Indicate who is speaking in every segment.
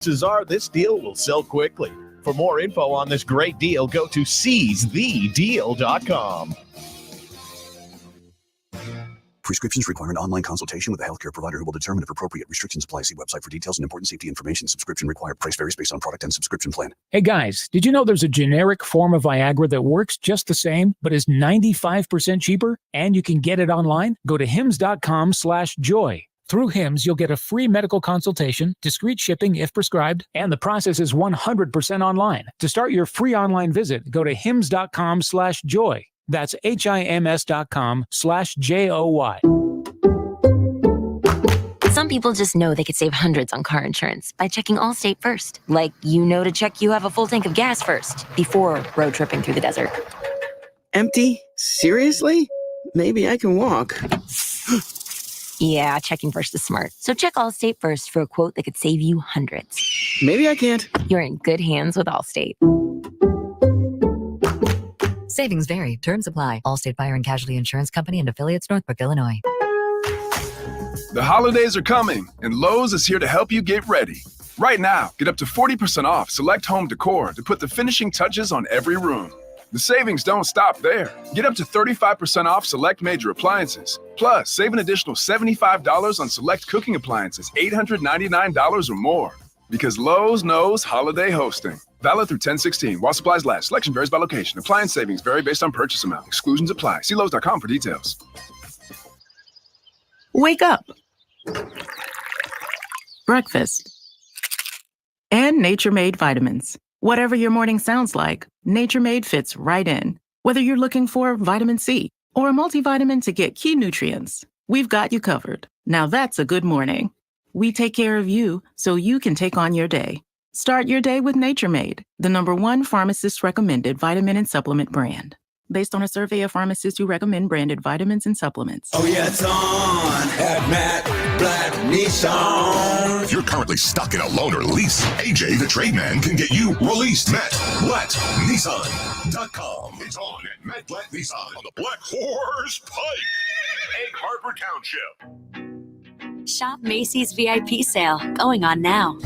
Speaker 1: Chances are this deal will sell quickly. For more info on this great deal, go to seizethedeal.com.
Speaker 2: Prescriptions require an online consultation with a healthcare provider who will determine if appropriate. Restrictions apply. See website for details and important safety information. Subscription required. Price varies based on product and subscription plan.
Speaker 3: Hey guys, did you know there's a generic form of Viagra that works just the same, but is 95% cheaper? And you can get it online? Go to hims.com/joy. Through Hims, you'll get a free medical consultation, discreet shipping if prescribed, and the process is 100% online. To start your free online visit, go to hims.com/joy. That's HIMS.com/JOY.
Speaker 4: Some people just know they could save hundreds on car insurance by checking Allstate first. Like, to check you have a full tank of gas first before road tripping through the desert.
Speaker 5: Empty? Seriously? Maybe I can walk.
Speaker 4: Yeah, checking first is smart. So check Allstate first for a quote that could save you hundreds.
Speaker 5: Maybe I can't.
Speaker 4: You're in good hands with Allstate.
Speaker 6: Savings vary. Terms apply. Allstate Fire and Casualty Insurance Company and affiliates, Northbrook, Illinois.
Speaker 7: The holidays are coming, and Lowe's is here to help you get ready. Right now, get up to 40% off select home decor to put the finishing touches on every room. The savings don't stop there. Get up to 35% off select major appliances. Plus, save an additional $75 on select cooking appliances, $899 or more. Because Lowe's knows holiday hosting. Valid through 10/16. While supplies last. Selection varies by location. Appliance savings vary based on purchase amount. Exclusions apply. See Lowe's.com for details.
Speaker 8: Wake up. Breakfast. And Nature Made vitamins. Whatever your morning sounds like, Nature Made fits right in. Whether you're looking for vitamin C or a multivitamin to get key nutrients, we've got you covered. Now that's a good morning. We take care of you so you can take on your day. Start your day with Nature Made, the #1 pharmacist-recommended vitamin and supplement brand. Based on a survey of pharmacists who recommend branded vitamins and supplements.
Speaker 9: Oh yeah, it's on at Matt Blatt Nissan.
Speaker 10: If you're currently stuck in a loan or lease, AJ the Trade Man can get you released. Matt Blatt Nissan.com. It's on at Matt Blatt Nissan on the Black Horse Pike, Egg Harbor Township.
Speaker 11: Shop Macy's VIP sale going on now.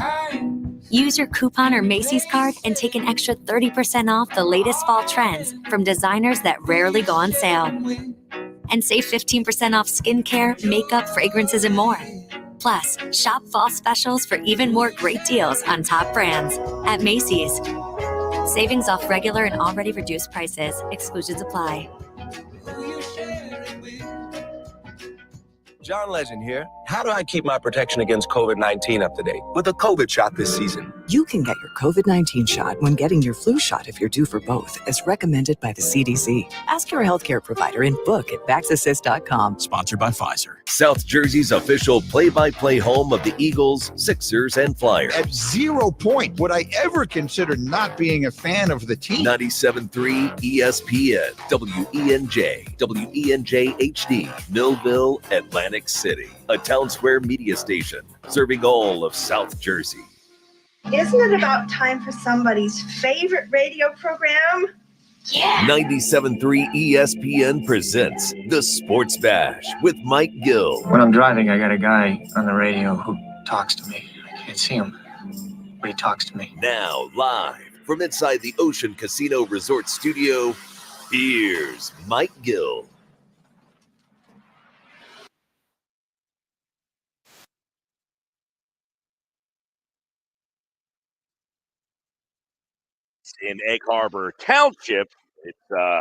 Speaker 11: Use your coupon or Macy's card and take an extra 30% off the latest fall trends from designers that rarely go on sale. And save 15% off skincare, makeup, fragrances, and more. Plus, shop fall specials for even more great deals on top brands at Macy's. Savings off regular and already reduced prices. Exclusions apply.
Speaker 12: John Legend here. How do I keep my protection against COVID-19 up to date with a COVID shot this season?
Speaker 13: You can get your COVID-19 shot when getting your flu shot if you're due for both, as recommended by the CDC. Ask your healthcare provider and book at vaxassist.com.
Speaker 14: Sponsored by Pfizer.
Speaker 15: South Jersey's official play-by-play home of the Eagles, Sixers, and Flyers.
Speaker 16: At 0 point would I ever consider not being a fan of the team.
Speaker 15: 97.3 ESPN, WENJ, WENJ HD, Millville, Atlantic City, a Town Square media station serving all of South Jersey.
Speaker 17: Isn't it about time for somebody's favorite radio program?
Speaker 15: Yeah! 97.3 ESPN presents The Sports Bash with Mike Gill.
Speaker 18: When I'm driving, I got a guy on the radio who talks to me. I can't see him, but he talks to me.
Speaker 15: Now, live from inside the Ocean Casino Resort Studio, here's Mike Gill.
Speaker 19: In Egg Harbor Township. It's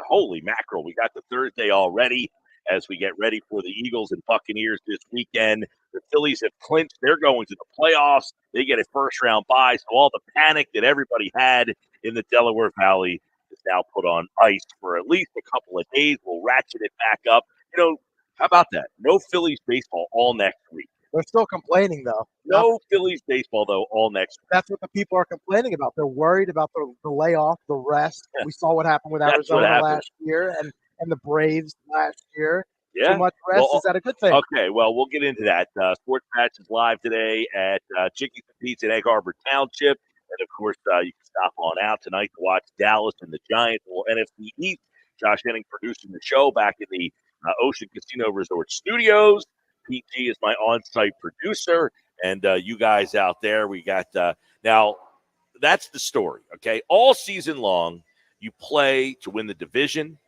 Speaker 19: holy mackerel. We got the Thursday already as we get ready for the Eagles and Buccaneers this weekend. The Phillies have clinched. They're going to the playoffs. They get a first-round bye, so all the panic that everybody had in the Delaware Valley is now put on ice for at least a couple of days. We'll ratchet it back up. How about that? No Phillies baseball all next week.
Speaker 20: They're still complaining, though.
Speaker 19: No Phillies baseball, though, all next week.
Speaker 20: That's what the people are complaining about. They're worried about the layoff, the rest. Yeah. We saw what happened with Arizona last year and the Braves last year.
Speaker 19: Yeah.
Speaker 20: Too much rest, is that a good thing?
Speaker 19: Okay, well, we'll get into that. Sports Match is live today at Chickies and Pete's in Egg Harbor Township. And, of course, you can stop on out tonight to watch Dallas and the Giants or NFC East. Josh Henning producing the show back in the Ocean Casino Resort Studios. PG is my on-site producer, and you guys out there, we got Now, that's the story, okay? All season long, you play to win the division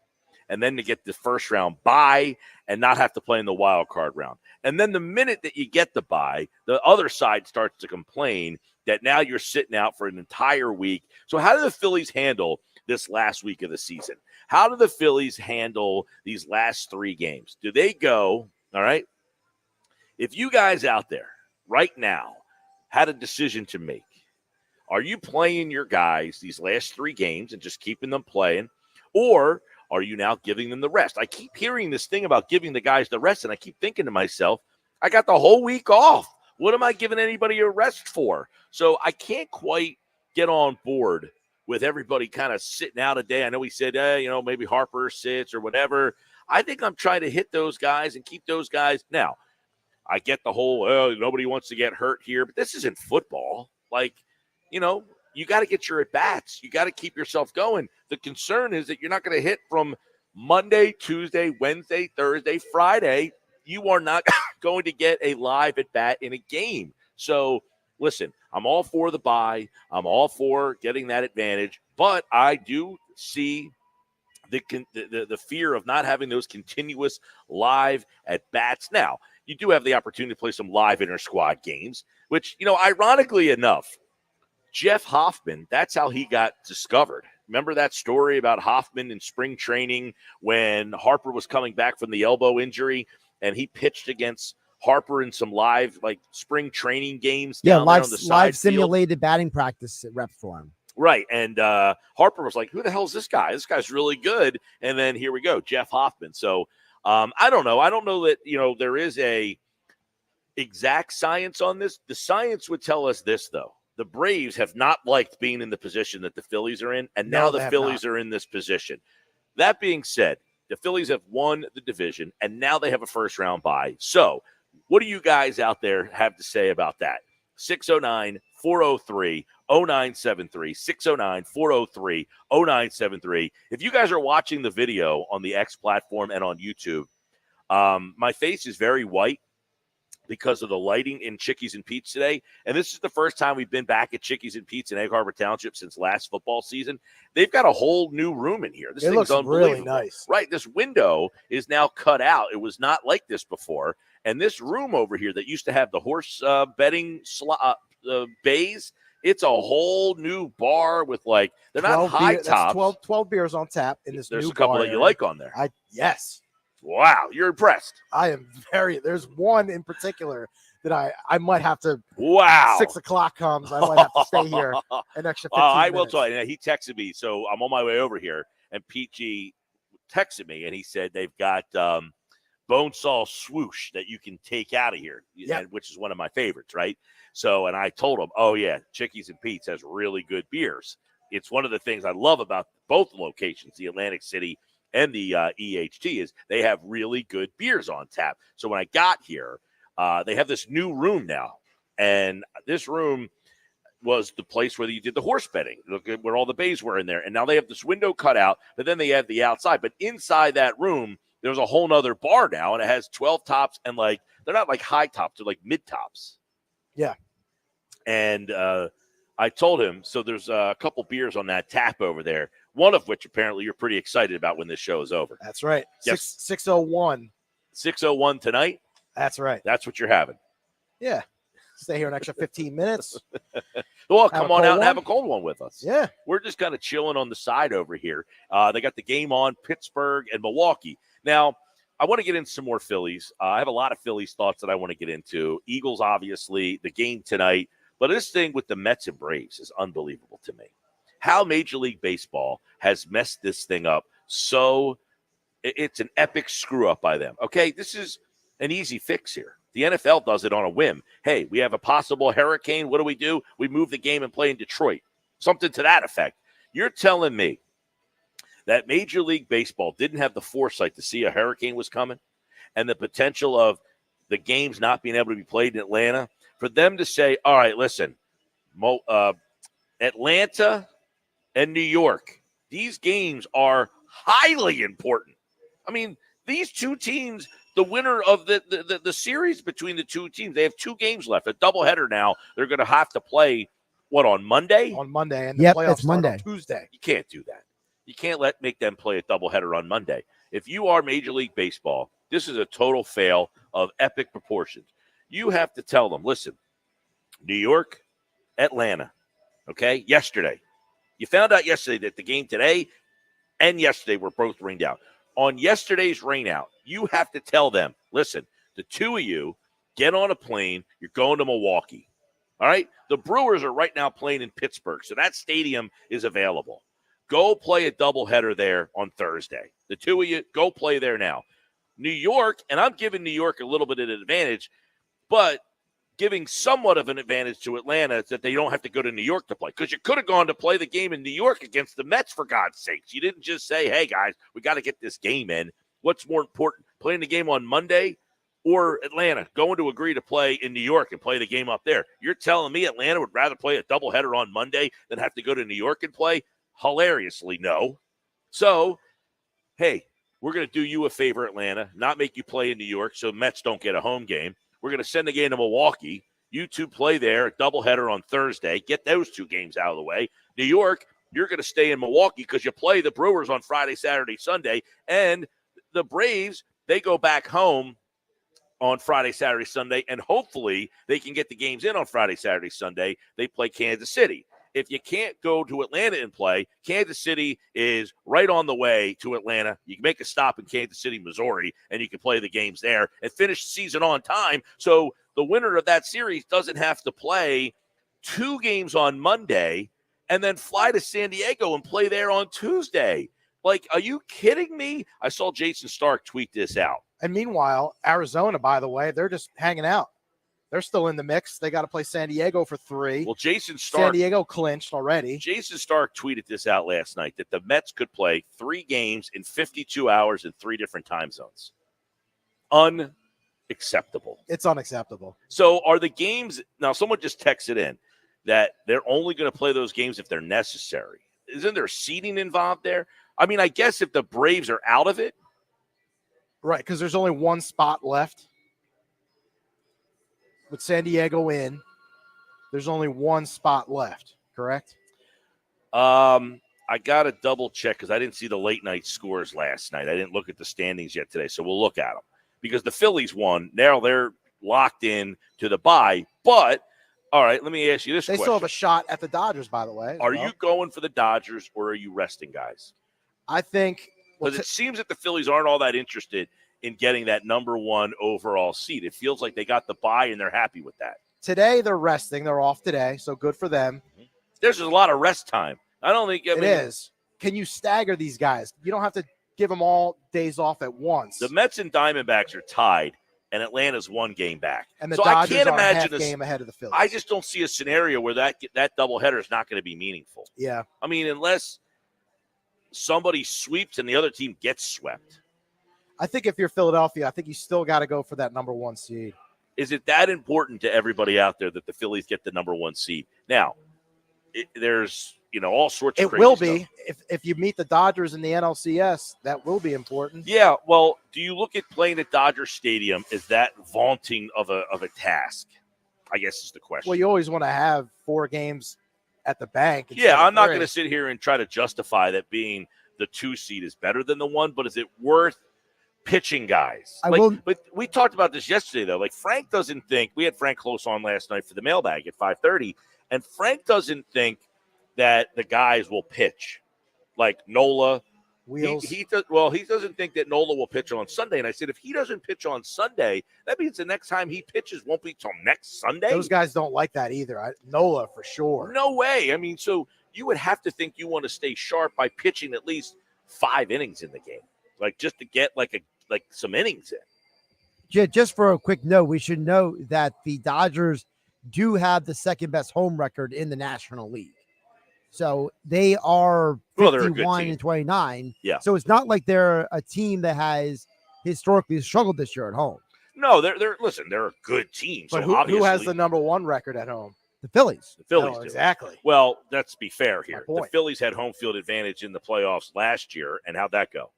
Speaker 19: and then to get the first round bye and not have to play in the wild card round. And then the minute that you get the bye, the other side starts to complain that now you're sitting out for an entire week. So how do the Phillies handle this last week of the season? How do the Phillies handle these last 3 games? Do they go, all right, if you guys out there right now had a decision to make, are you playing your guys these last 3 games and just keeping them playing, or are you now giving them the rest? I keep hearing this thing about giving the guys the rest, and I keep thinking to myself, I got the whole week off. What am I giving anybody a rest for? So I can't quite get on board with everybody kind of sitting out a day. I know we said, maybe Harper sits or whatever. I think I'm trying to hit those guys and keep those guys. Now, I get the whole, nobody wants to get hurt here, but this isn't football. Like, you got to get your at-bats. You got to keep yourself going. The concern is that you're not going to hit from Monday, Tuesday, Wednesday, Thursday, Friday. You are not going to get a live at-bat in a game. So, listen, I'm all for the bye. I'm all for getting that advantage. But I do see the fear of not having those continuous live at-bats. Now, you do have the opportunity to play some live inter-squad games, which, ironically enough, Jeff Hoffman, that's how he got discovered. Remember that story about Hoffman in spring training when Harper was coming back from the elbow injury and he pitched against Harper in some live spring training games down there on the side
Speaker 14: live simulated batting practice rep for him.
Speaker 19: Right. And Harper was like, who the hell is this guy? This guy's really good. And then here we go, Jeff Hoffman. So I don't know. I don't know that, there is a exact science on this. The science would tell us this, though. The Braves have not liked being in the position that the Phillies are in, and now the Phillies are in this position. That being said, the Phillies have won the division, and now they have a first-round bye. So what do you guys out there have to say about that? 609-403-0973, 609-403-0973. If you guys are watching the video on the X platform and on YouTube, my face is very white because of the lighting in Chickies and Pete's today. And this is the first time we've been back at Chickies and Pete's in Egg Harbor Township since last football season. They've got a whole new room in here. This thing's
Speaker 20: looks
Speaker 19: unbelievable.
Speaker 20: really nice.
Speaker 19: Right, this window is now cut out. It was not like this before. And this room over here that used to have the horse betting bays, it's a whole new bar with they're not high tops.
Speaker 20: 12 beers on tap in this new bar.
Speaker 19: There's a couple that you like on there.
Speaker 20: Yes.
Speaker 19: Wow, you're impressed.
Speaker 20: I am there's one in particular that I might have to.
Speaker 19: Wow.
Speaker 20: 6 o'clock comes. I might have to stay here an extra 15
Speaker 19: I
Speaker 20: minutes.
Speaker 19: will tell you. He texted me, so I'm on my way over here, and PG texted me, and he said they've got Bonesaw Swoosh that you can take out of here, which is one of my favorites, right? So, and I told him, oh, yeah, Chickies and Pete's has really good beers. It's one of the things I love about both locations, the Atlantic City and the EHT, is they have really good beers on tap. So when I got here, they have this new room now. And this room was the place where you did the horse betting, where all the bays were in there. And now they have this window cut out, but then they have the outside. But inside that room, there's a whole nother bar now, and it has 12 tops. And they're not like high tops, they're like mid tops.
Speaker 20: Yeah.
Speaker 19: And I told him, so there's a couple beers on that tap over there, one of which apparently you're pretty excited about when this show is over.
Speaker 20: That's right.
Speaker 19: Yes.
Speaker 20: 6:01.
Speaker 19: 6:01 tonight?
Speaker 20: That's right.
Speaker 19: That's what you're having.
Speaker 20: Yeah. Stay here an extra 15 minutes.
Speaker 19: Well, come on out and have a cold one with us.
Speaker 20: Yeah.
Speaker 19: We're just kind of chilling on the side over here. They got the game on, Pittsburgh and Milwaukee. Now, I want to get into some more Phillies. I have a lot of Phillies thoughts that I want to get into. Eagles, obviously, the game tonight. But this thing with the Mets and Braves is unbelievable to me. How Major League Baseball has messed this thing up. So it's an epic screw up by them. Okay, this is an easy fix here. The NFL does it on a whim. Hey, we have a possible hurricane. What do? We move the game and play in Detroit. Something to that effect. You're telling me that Major League Baseball didn't have the foresight to see a hurricane was coming and the potential of the games not being able to be played in Atlanta, for them to say, all right, listen, Atlanta and New York, these games are highly important. I mean, these two teams, the winner of the series between the two teams, they have 2 games left, a doubleheader now. They're going to have to play What, on Monday?
Speaker 20: On Monday, and the
Speaker 14: Yep,
Speaker 20: playoffs
Speaker 14: it's
Speaker 20: start on
Speaker 14: Monday.
Speaker 20: Tuesday.
Speaker 19: You can't do that. You can't make them play a doubleheader on Monday. If you are Major League Baseball, this is a total fail of epic proportions. You have to tell them, listen, New York, Atlanta, okay, yesterday. You found out yesterday that the game today and yesterday were both rained out. On yesterday's rain out, you have to tell them, listen, the two of you get on a plane, you're going to Milwaukee. All right? The Brewers are right now playing in Pittsburgh, so that stadium is available. Go play a doubleheader there on Thursday. The two of you, go play there now. New York, and I'm giving New York a little bit of an advantage, but giving somewhat of an advantage to Atlanta is that they don't have to go to New York to play. Because you could have gone to play the game in New York against the Mets, for God's sakes. You didn't just say, hey, guys, we got to get this game in. What's more important, playing the game on Monday or Atlanta going to agree to play in New York and play the game up there? You're telling me Atlanta would rather play a doubleheader on Monday than have to go to New York and play? Hilariously, no. So, hey, we're going to do you a favor, Atlanta, not make you play in New York so Mets don't get a home game. We're going to send the game to Milwaukee. You two play there, a doubleheader on Thursday. Get those two games out of the way. New York, you're going to stay in Milwaukee because you play the Brewers on Friday, Saturday, Sunday. And the Braves, they go back home on Friday, Saturday, Sunday, and hopefully they can get the games in on Friday, Saturday, Sunday. They play Kansas City. If you can't go to Atlanta and play, Kansas City is right on the way to Atlanta. You can make a stop in Kansas City, Missouri, and you can play the games there and finish the season on time. So the winner of that series doesn't have to play 2 games on Monday and then fly to San Diego and play there on Tuesday. Like, are you kidding me? I saw Jason Stark tweet this out.
Speaker 20: And meanwhile, Arizona, by the way, they're just hanging out. They're still in the mix. They got to play San Diego for 3.
Speaker 19: Well, Jason Stark.
Speaker 20: San Diego clinched already.
Speaker 19: Jason Stark tweeted this out last night that the Mets could play 3 games in 52 hours in 3 different time zones. Unacceptable.
Speaker 20: It's unacceptable.
Speaker 19: So are the games – now someone just texted in that they're only going to play those games if they're necessary. Isn't there seeding involved there? I mean, I guess if the Braves are out of it.
Speaker 20: Right, because there's only 1 spot left. With San Diego in, there's only 1 spot left, correct?
Speaker 19: I got to double check because I didn't see the late night scores last night. I didn't look at the standings yet today, so we'll look at them. Because the Phillies won. Now they're locked in to the bye. But, all right, let me ask you this question.
Speaker 20: They still have a shot at the Dodgers, by the way.
Speaker 19: Are you going for the Dodgers or are you resting guys?
Speaker 20: I think –
Speaker 19: because it seems that the Phillies aren't all that interested in getting that number 1 overall seed. It feels like they got the bye and they're happy with that.
Speaker 20: Today they're resting. They're off today, so good for them.
Speaker 19: There's a lot of rest time. I don't think
Speaker 20: it is. Can you stagger these guys? You don't have to give them all days off at once.
Speaker 19: The Mets and Diamondbacks are tied, and Atlanta's 1 game back.
Speaker 20: And the
Speaker 19: so
Speaker 20: Dodgers
Speaker 19: I can't
Speaker 20: are
Speaker 19: imagine
Speaker 20: a game ahead of the Phillies.
Speaker 19: I just don't see a scenario where that doubleheader is not going to be meaningful.
Speaker 20: Yeah.
Speaker 19: I mean, unless somebody sweeps and the other team gets swept.
Speaker 20: I think if you're Philadelphia, I think you still got to go for that number 1 seed.
Speaker 19: Is it that important to everybody out there that the Phillies get the number 1 seed? Now, there's all sorts of crazy
Speaker 20: will be
Speaker 19: stuff.
Speaker 20: if you meet the Dodgers in the NLCS. That will be important.
Speaker 19: Yeah. Well, do you look at playing at Dodger Stadium as that vaunting of a task? I guess is the question.
Speaker 20: Well, you always want to have 4 games at the bank.
Speaker 19: Yeah, I'm not going to sit here and try to justify that being the 2 seed is better than the 1, but is it worth pitching guys? But we talked about this yesterday, though. Like, Frank doesn't think – we had Frank Close on last night for the mailbag at 5:30, and Frank doesn't think that the guys will pitch. Like Nola.
Speaker 20: Wheels.
Speaker 19: He doesn't think that Nola will pitch on Sunday. And I said, if he doesn't pitch on Sunday, that means the next time he pitches won't be till next Sunday.
Speaker 20: Those guys don't like that either. Nola, for sure.
Speaker 19: No way. I mean, so you would have to think you want to stay sharp by pitching at least 5 innings in the game. Like, just to get like some innings in.
Speaker 14: Just for a quick note, we should know that the Dodgers do have the second best home record in the National League. So they are 51 and 29.
Speaker 19: Yeah.
Speaker 14: So it's not like they're a team that has historically struggled this year at home.
Speaker 19: No, they're a good team.
Speaker 20: But
Speaker 19: so
Speaker 20: who has the number 1 record at home?
Speaker 14: The Phillies.
Speaker 19: The Phillies do.
Speaker 20: Exactly.
Speaker 19: Well, let's be fair here. The Phillies had home field advantage in the playoffs last year, and how'd that go?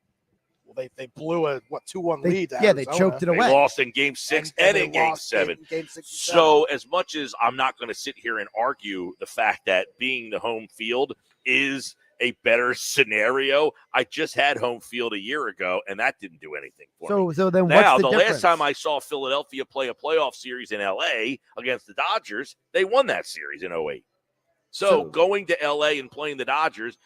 Speaker 20: Well, they blew a 2-1 lead. To
Speaker 14: yeah,
Speaker 20: Arizona.
Speaker 14: they choked it away.
Speaker 19: They lost in Game 6 and in Game 7. So as much as I'm not going to sit here and argue the fact that being the home field is a better scenario, I just had home field a year ago, and that didn't do anything for me.
Speaker 14: So then
Speaker 19: now,
Speaker 14: what's the
Speaker 19: last
Speaker 14: difference?
Speaker 19: time I saw Philadelphia play a playoff series in L.A. against the Dodgers, they won that series in 2008. So going to L.A. and playing the Dodgers,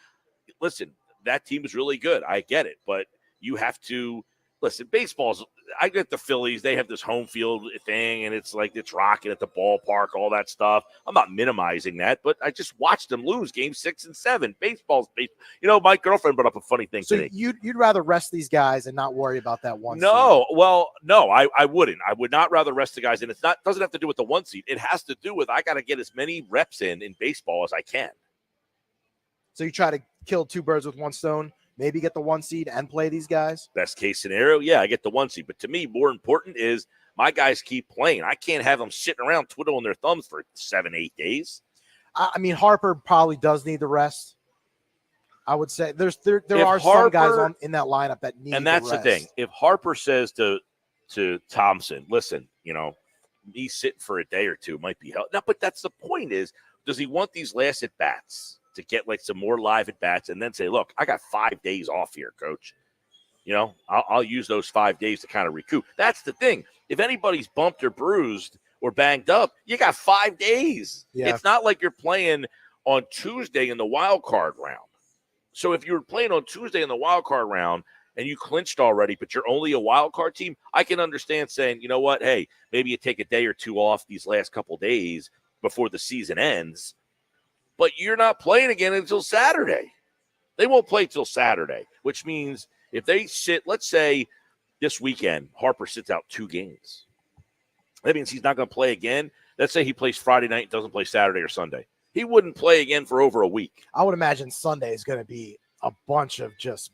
Speaker 19: listen, that team is really good. I get it, but you have to listen. Baseball's. I get the Phillies. They have this home field thing, and it's like it's rocking at the ballpark, all that stuff. I'm not minimizing that, but I just watched them lose Game 6 and 7. Baseball's. My girlfriend brought up a funny thing
Speaker 20: So
Speaker 19: today.
Speaker 20: you'd rather rest these guys and not worry about that one.
Speaker 19: No, well, no, I wouldn't. I would not rather rest the guys, and doesn't have to do with the 1 seed. It has to do with I got to get as many reps in baseball as I can.
Speaker 20: So you try to kill two birds with one stone. Maybe get the 1 seed and play these guys.
Speaker 19: Best case scenario, yeah, I get the 1 seed. But to me, more important is my guys keep playing. I can't have them sitting around twiddling their thumbs for 7-8 days.
Speaker 20: I mean, Harper probably does need the rest. I would say there are some guys in that lineup that need.
Speaker 19: And that's the thing. If Harper says to Thompson, listen, me sitting for a day or two might be helpful. No, but that's the point. Is does he want these last at bats to get like some more live at bats and then say, look, I got 5 days off here, coach. I'll use those 5 days to kind of recoup. That's the thing. If anybody's bumped or bruised or banged up, you got 5 days.
Speaker 20: Yeah.
Speaker 19: It's not like you're playing on Tuesday in the wild card round. So if you were playing on Tuesday in the wild card round and you clinched already, but you're only a wild card team, I can understand saying, you know what, hey, maybe you take a day or two off these last couple days before the season ends. But you're not playing again until Saturday. They won't play till Saturday, which means if they sit, let's say this weekend, Harper sits out 2 games. That means he's not going to play again. Let's say he plays Friday night and doesn't play Saturday or Sunday. He wouldn't play again for over a week.
Speaker 20: I would imagine Sunday is going to be a bunch of just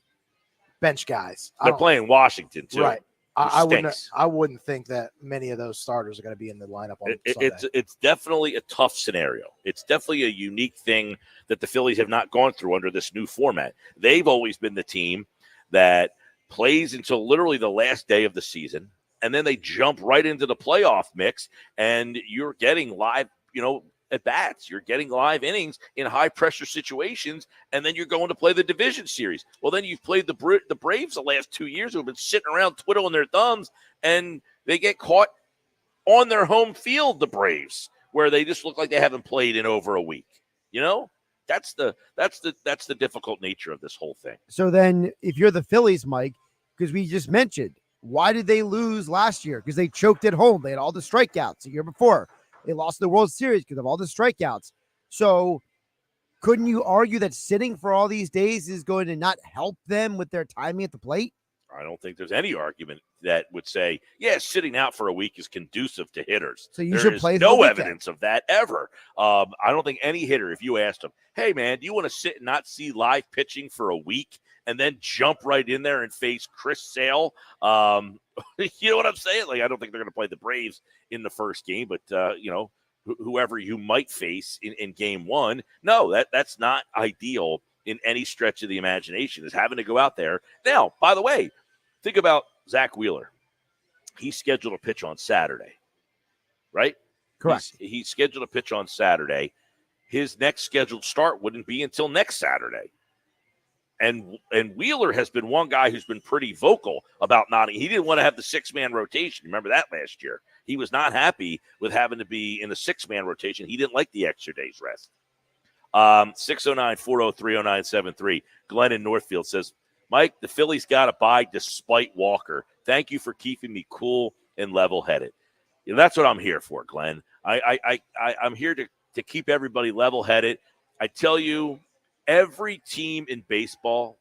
Speaker 20: bench guys.
Speaker 19: They're playing Washington, too.
Speaker 20: Right. I wouldn't think that many of those starters are going to be in the lineup on Sunday.
Speaker 19: It's definitely a tough scenario. It's definitely a unique thing that the Phillies have not gone through under this new format. They've always been the team that plays until literally the last day of the season, and then they jump right into the playoff mix, and you're getting live, at bats. You're getting live innings in high-pressure situations, and then you're going to play the division series. Well, then you've played the Braves the last 2 years who have been sitting around twiddling their thumbs, and they get caught on their home field, the Braves, where they just look like they haven't played in over a week. That's the difficult nature of this whole thing.
Speaker 14: So then if you're the Phillies, Mike, because we just mentioned, why did they lose last year? Because they choked at home. They had all the strikeouts the year before. They lost the World Series because of all the strikeouts. So couldn't you argue that sitting for all these days is going to not help them with their timing at the plate?
Speaker 19: I don't think there's any argument that would say, sitting out for a week is conducive to hitters.
Speaker 14: So you should play
Speaker 19: no evidence of that ever. I don't think any hitter, if you asked them, hey, man, do you want to sit and not see live pitching for a week and then jump right in there and face Chris Sale? You know what I'm saying? Like, I don't think they're going to play the Braves in the first game, but, whoever you might face in game 1, no, that's not ideal in any stretch of the imagination, is having to go out there. Now, by the way, think about Zach Wheeler. He's scheduled to pitch on Saturday, right?
Speaker 14: Correct.
Speaker 19: He's scheduled to pitch on Saturday. His next scheduled start wouldn't be until next Saturday. And Wheeler has been one guy who's been pretty vocal about not. He didn't want to have the 6-man rotation. Remember that last year? He was not happy with having to be in the 6-man rotation. He didn't like the extra day's rest. 609-403-0973. Glenn in Northfield says, Mike, the Phillies got a bye despite Walker. Thank you for keeping me cool and level-headed. That's what I'm here for, Glenn. I'm here to keep everybody level-headed. I tell you, every team in baseball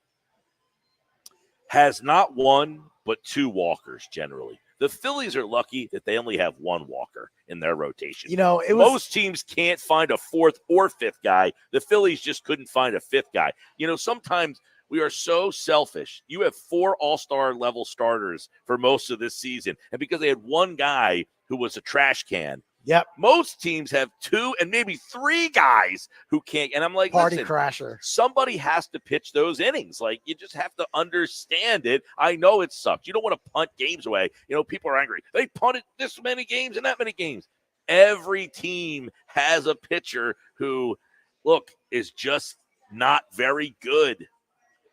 Speaker 19: has not one, but 2 walkers generally. The Phillies are lucky that they only have 1 walker in their rotation. Most teams can't find a 4th or 5th guy. The Phillies just couldn't find a 5th guy. Sometimes we are so selfish. You have 4 all-star level starters for most of this season. And because they had 1 guy who was a trash can,
Speaker 20: Yep.
Speaker 19: Most teams have 2 and maybe 3 guys who can't. And I'm like,
Speaker 20: Party
Speaker 19: listen,
Speaker 20: crasher.
Speaker 19: somebody has to pitch those innings. Like, you just have to understand it. I know it sucks. You don't want to punt games away. People are angry. They punted this many games and that many games. Every team has a pitcher who, look, is just not very good.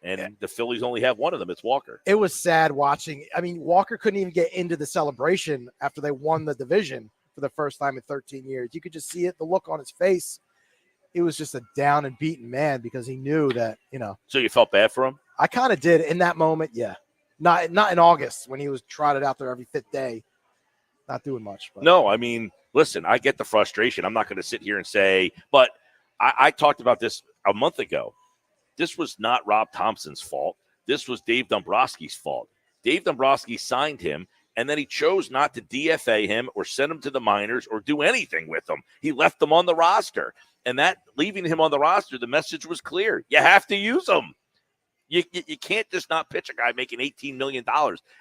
Speaker 19: And the Phillies only have one of them. It's Walker.
Speaker 20: It was sad watching. I mean, Walker couldn't even get into the celebration after they won the division for the first time in 13 years. You could just see it, the look on his face. It was just a down and beaten man because he knew that,
Speaker 19: So you felt bad for him?
Speaker 20: I kind of did in that moment, yeah. Not in August when he was trotted out there every 5th day. Not doing much. But.
Speaker 19: No, I mean, listen, I get the frustration. I'm not going to sit here and say, but I talked about this a month ago. This was not Rob Thompson's fault. This was Dave Dombrowski's fault. Dave Dombrowski signed him, and then he chose not to DFA him or send him to the minors or do anything with him. He left him on the roster. And that leaving him on the roster, the message was clear. You have to use him. You can't just not pitch a guy making $18 million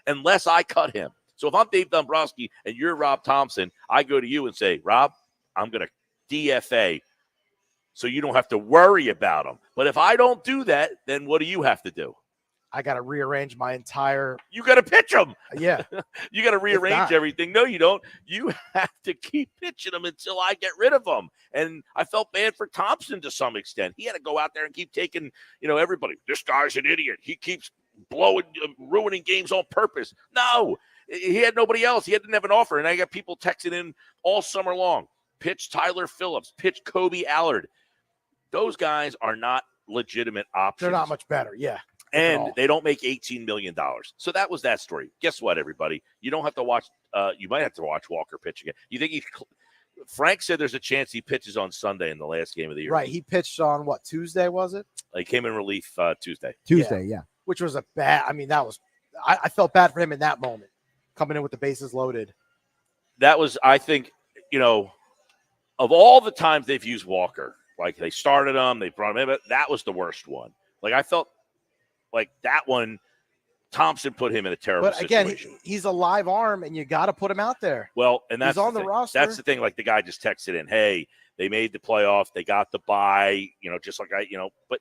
Speaker 19: unless I cut him. So if I'm Dave Dombrowski and you're Rob Thompson, I go to you and say, Rob, I'm going to DFA so you don't have to worry about him. But if I don't do that, then what do you have to do?
Speaker 20: I got to rearrange my entire.
Speaker 19: You got to pitch him.
Speaker 20: Yeah.
Speaker 19: You got to rearrange everything. No, you don't. You have to keep pitching them until I get rid of them. And I felt bad for Thompson to some extent. He had to go out there and keep taking, everybody. This guy's an idiot. He keeps ruining games on purpose. No, he had nobody else. He didn't have an offer. And I got people texting in all summer long. Pitch Tyler Phillips. Pitch Kobe Allard. Those guys are not legitimate options.
Speaker 20: They're not much better, yeah.
Speaker 19: And they don't make $18 million. So that was that story. Guess what, everybody? You don't have to watch you might have to watch Walker pitch again. You think Frank said there's a chance he pitches on Sunday in the last game of the year.
Speaker 20: Right. He pitched on Tuesday, was it?
Speaker 19: He came in relief Tuesday.
Speaker 14: Tuesday, yeah.
Speaker 20: Which was a bad, that was, I felt bad for him in that moment, coming in with the bases loaded.
Speaker 19: That was, I think, of all the times they've used Walker, like they started him, they brought him in, but that was the worst one. Like I felt like that one, Thompson put him in a terrible situation.
Speaker 20: But again, he's a live arm, and you got to put him out there.
Speaker 19: Well, and that's
Speaker 20: he's on the roster.
Speaker 19: That's the thing. Like the guy just texted in, "Hey, they made the playoff. They got the bye. Just like But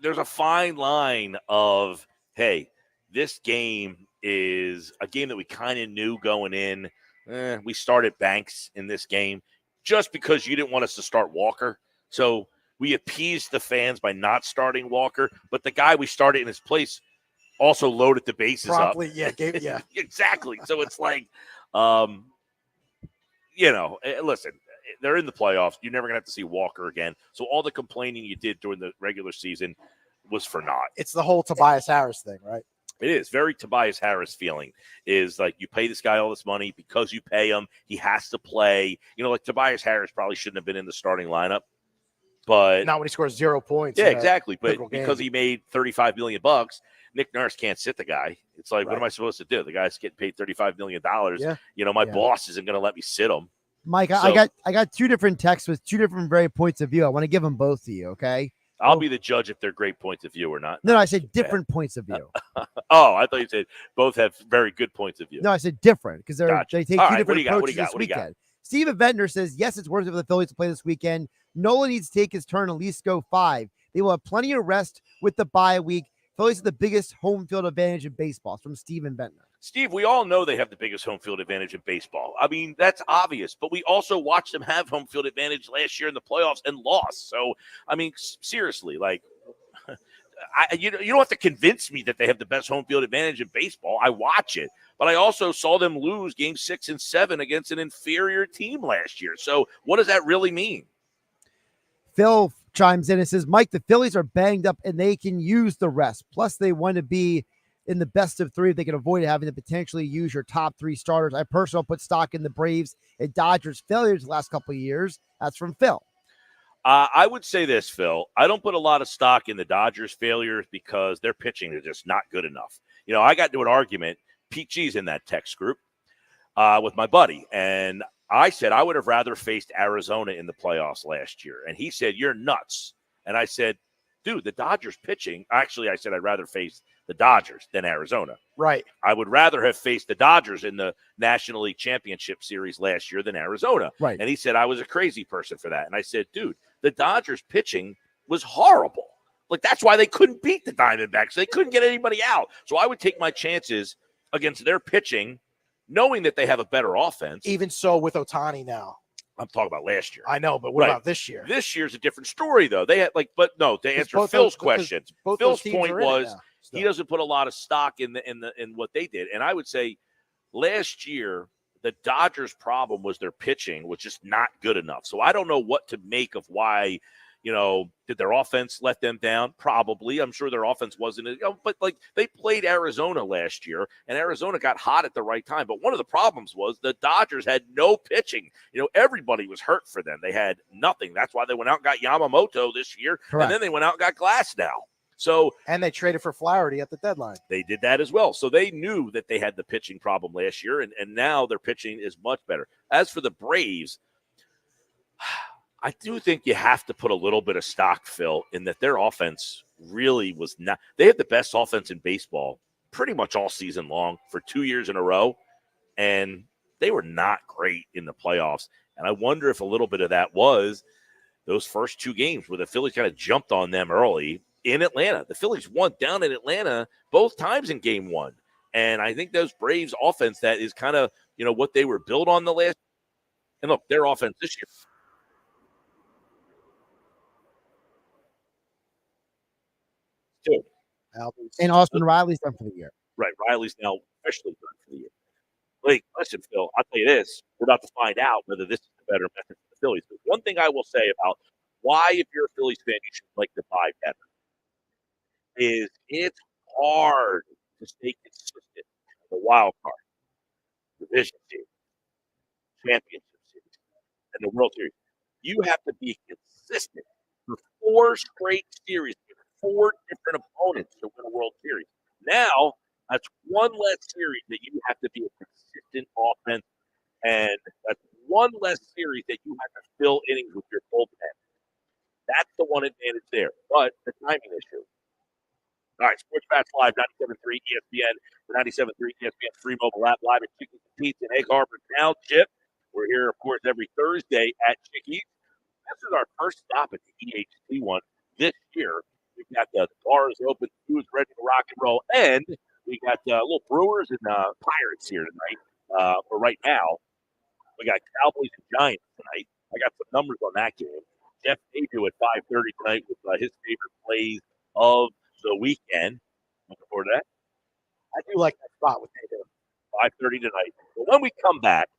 Speaker 19: there's a fine line of, hey, this game is a game that we kind of knew going in. We started Banks in this game just because you didn't want us to start Walker, so." We appeased the fans by not starting Walker, but the guy we started in his place also loaded the bases
Speaker 20: promptly,
Speaker 19: up.
Speaker 20: Yeah.
Speaker 19: Exactly. So it's like, listen, they're in the playoffs. You're never going to have to see Walker again. So all the complaining you did during the regular season was for naught.
Speaker 20: It's the whole Tobias Harris thing, right?
Speaker 19: It is very Tobias Harris feeling is like you pay this guy all this money because you pay him. He has to play. Like Tobias Harris probably shouldn't have been in the starting lineup. But
Speaker 20: not when he scores 0 points.
Speaker 19: Yeah, exactly. But because he made $35 million, Nick Nurse can't sit the guy. It's like, what am I supposed to do? The guy's getting paid $35 million.
Speaker 14: Yeah.
Speaker 19: My boss isn't going to let me sit him.
Speaker 14: Mike, I got 2 different texts with 2 different very points of view. I want to give them both to you, okay?
Speaker 19: I'll be the judge if they're great points of view or not.
Speaker 14: No, I said different points of view.
Speaker 19: Oh, I thought you said both have very good points of view.
Speaker 14: No, I said different because they take 2 different approaches this weekend. Steven Ventnor says, yes, it's worth it for the Phillies to play this weekend. Nolan needs to take his turn, at least go 5. They will have plenty of rest with the bye week. Phillies have the biggest home field advantage in baseball. It's from Steven Ventnor.
Speaker 19: Steve, we all know they have the biggest home field advantage in baseball. I mean, that's obvious. But we also watched them have home field advantage last year in the playoffs and lost. So, I mean, seriously, like, you don't have to convince me that they have the best home field advantage in baseball. I watch it. But I also saw them lose game 6 and 7 against an inferior team last year. So what does that really mean?
Speaker 14: Phil chimes in and says, Mike, the Phillies are banged up and they can use the rest. Plus, they want to be in the best of 3 if they can avoid having to potentially use your top 3 starters. I personally put stock in the Braves and Dodgers failures the last couple of years. That's from Phil.
Speaker 19: I would say this, Phil. I don't put a lot of stock in the Dodgers failures because their pitching is just not good enough. I got into an argument. Pete G's in that text group with my buddy. And I said I would have rather faced Arizona in the playoffs last year. And he said, you're nuts. And I said, dude, the Dodgers pitching. Actually, I said I'd rather face the Dodgers than Arizona.
Speaker 20: Right.
Speaker 19: I would rather have faced the Dodgers in the National League Championship Series last year than Arizona.
Speaker 14: Right.
Speaker 19: And he said I was a crazy person for that. And I said, dude, the Dodgers pitching was horrible. Like, that's why they couldn't beat the Diamondbacks. They couldn't get anybody out. So I would take my chances against their pitching, knowing that they have a better offense.
Speaker 20: Even so with Ohtani now.
Speaker 19: I'm talking about last year.
Speaker 20: I know, but what about this year?
Speaker 19: This year's a different story, though. They had to answer Phil's question. Phil's point was he doesn't put a lot of stock in what they did. And I would say last year, the Dodgers' problem was their pitching was just not good enough. So I don't know what to make of why, did their offense let them down? Probably. I'm sure their offense wasn't, but like they played Arizona last year and Arizona got hot at the right time. But one of the problems was the Dodgers had no pitching. Everybody was hurt for them. They had nothing. That's why they went out and got Yamamoto this year.
Speaker 14: Correct.
Speaker 19: And then they went out and got Glasnow.
Speaker 20: And they traded for Flaherty at the deadline.
Speaker 19: They did that as well. So they knew that they had the pitching problem last year, and now their pitching is much better. As for the Braves, I do think you have to put a little bit of stock, Phil, in that their offense really was not – they had the best offense in baseball pretty much all season long for 2 years in a row, and they were not great in the playoffs. And I wonder if a little bit of that was those first 2 games where the Phillies kind of jumped on them early in Atlanta. The Phillies won down in Atlanta both times in game 1. And I think those Braves offense, that is kind of, what they were built on the last. And look, their offense this year. Too.
Speaker 14: And Austin Riley's done for the year.
Speaker 19: Right. Riley's now officially done for the year. Like, listen, Phil, I'll tell you this. We're about to find out whether this is the better method for the Phillies. But one thing I will say about why, if you're a Phillies fan, you should like to buy better is it's hard to stay consistent. The wild card, division series, championship series, and the World Series. You have to be consistent for 4 straight series with 4 different opponents to win a World Series. Now, that's one less series that you have to be a consistent offense, and that's one less series that you have to fill innings with your bullpen. That's the one advantage there, but the timing issue. All right, Sports Bats Live, 97.3 ESPN, the 97.3 ESPN free mobile app, live at Chickies and Pete's in Egg Harbor Township. We're here, of course, every Thursday at Chickies. This is our first stop at the EHC one this year. We've got the bars open, food's ready to rock and roll, and we got little Brewers and Pirates here tonight. For right now, we got Cowboys and Giants tonight. I got some numbers on that game. Jeff Adu at 5:30 tonight with his favorite plays of the weekend. Looking forward to that.
Speaker 20: I do like that spot with Adu.
Speaker 19: 5:30 tonight. But when we come back,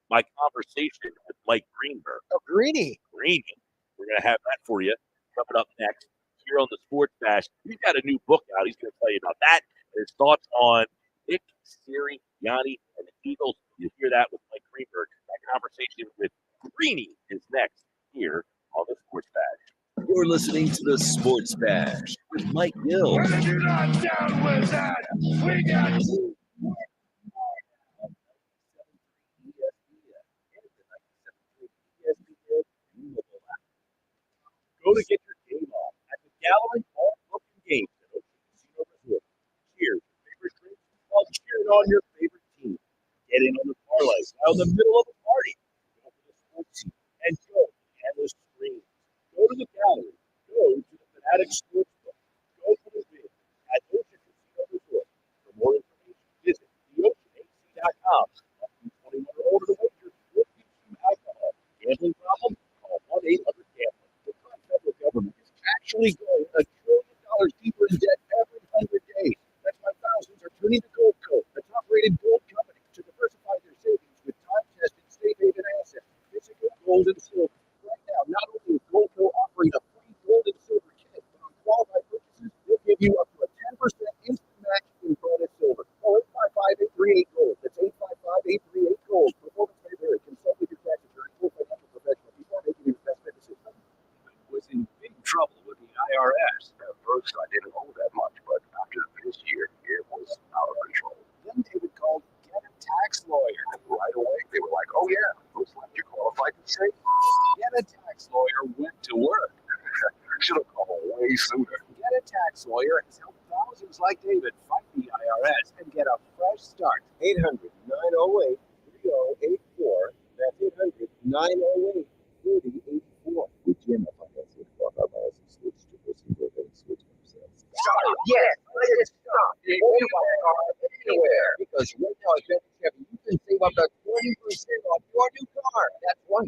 Speaker 19: my conversation with Mike Greenberg.
Speaker 20: Oh, Greeny.
Speaker 19: We're going to have that for you coming up next here on the Sports Bash. He's got a new book out. He's going to tell you about that and his thoughts on Nick Sirianni and the Eagles. You'll hear that with Mike Greenberg. That conversation with Greeny is next here on the Sports Bash.
Speaker 15: You're listening to the Sports Bash with Mike Gill.
Speaker 9: When you're not down with that, we got
Speaker 19: Go to get your game on at the Gallery All Booking Games at Ocean Casino Resort. Cheers your favorite drinks while cheering on your favorite team. Get in on the parlay while in the middle of the party. Go to the sports seat and go to the endless screens. Go to the gallery. Go to the Fanatic Sportsbook. Go to the game at Ocean Casino Resort. For more information, visit theoceanac.com. Must be 21 or older to wager or use some alcohol. Gambling problem? Call 1-800-GAMBLER. The federal government is actually going $1 trillion deeper in debt every 100 days. That's why thousands are turning to Goldco, the top-rated gold company, to diversify their savings with time-tested safe haven assets, physical gold and silver. Right now, not only is Goldco offering a free gold and silver kit, but on qualified purchases, they'll give you up to a 10% instant match in bonus silver. Call 855-838-GOLD. That's 855-838-GOLD. Performance may vary. Consult with your tax attorney or financial professional before making an investment decision.
Speaker 12: Was in big trouble with the IRS. At first, I didn't owe that much, but after this year, it was out of control. Then David called Get a Tax Lawyer. And right away, they were like, oh, yeah, looks like you're qualified to say. Get a Tax Lawyer went to work. Should have called way sooner. Get a Tax Lawyer has helped thousands like David Yes, let it stop. Before you buy a car anywhere. Because right now at Sept Chevy, you can save up to 20% off your new car. That's one.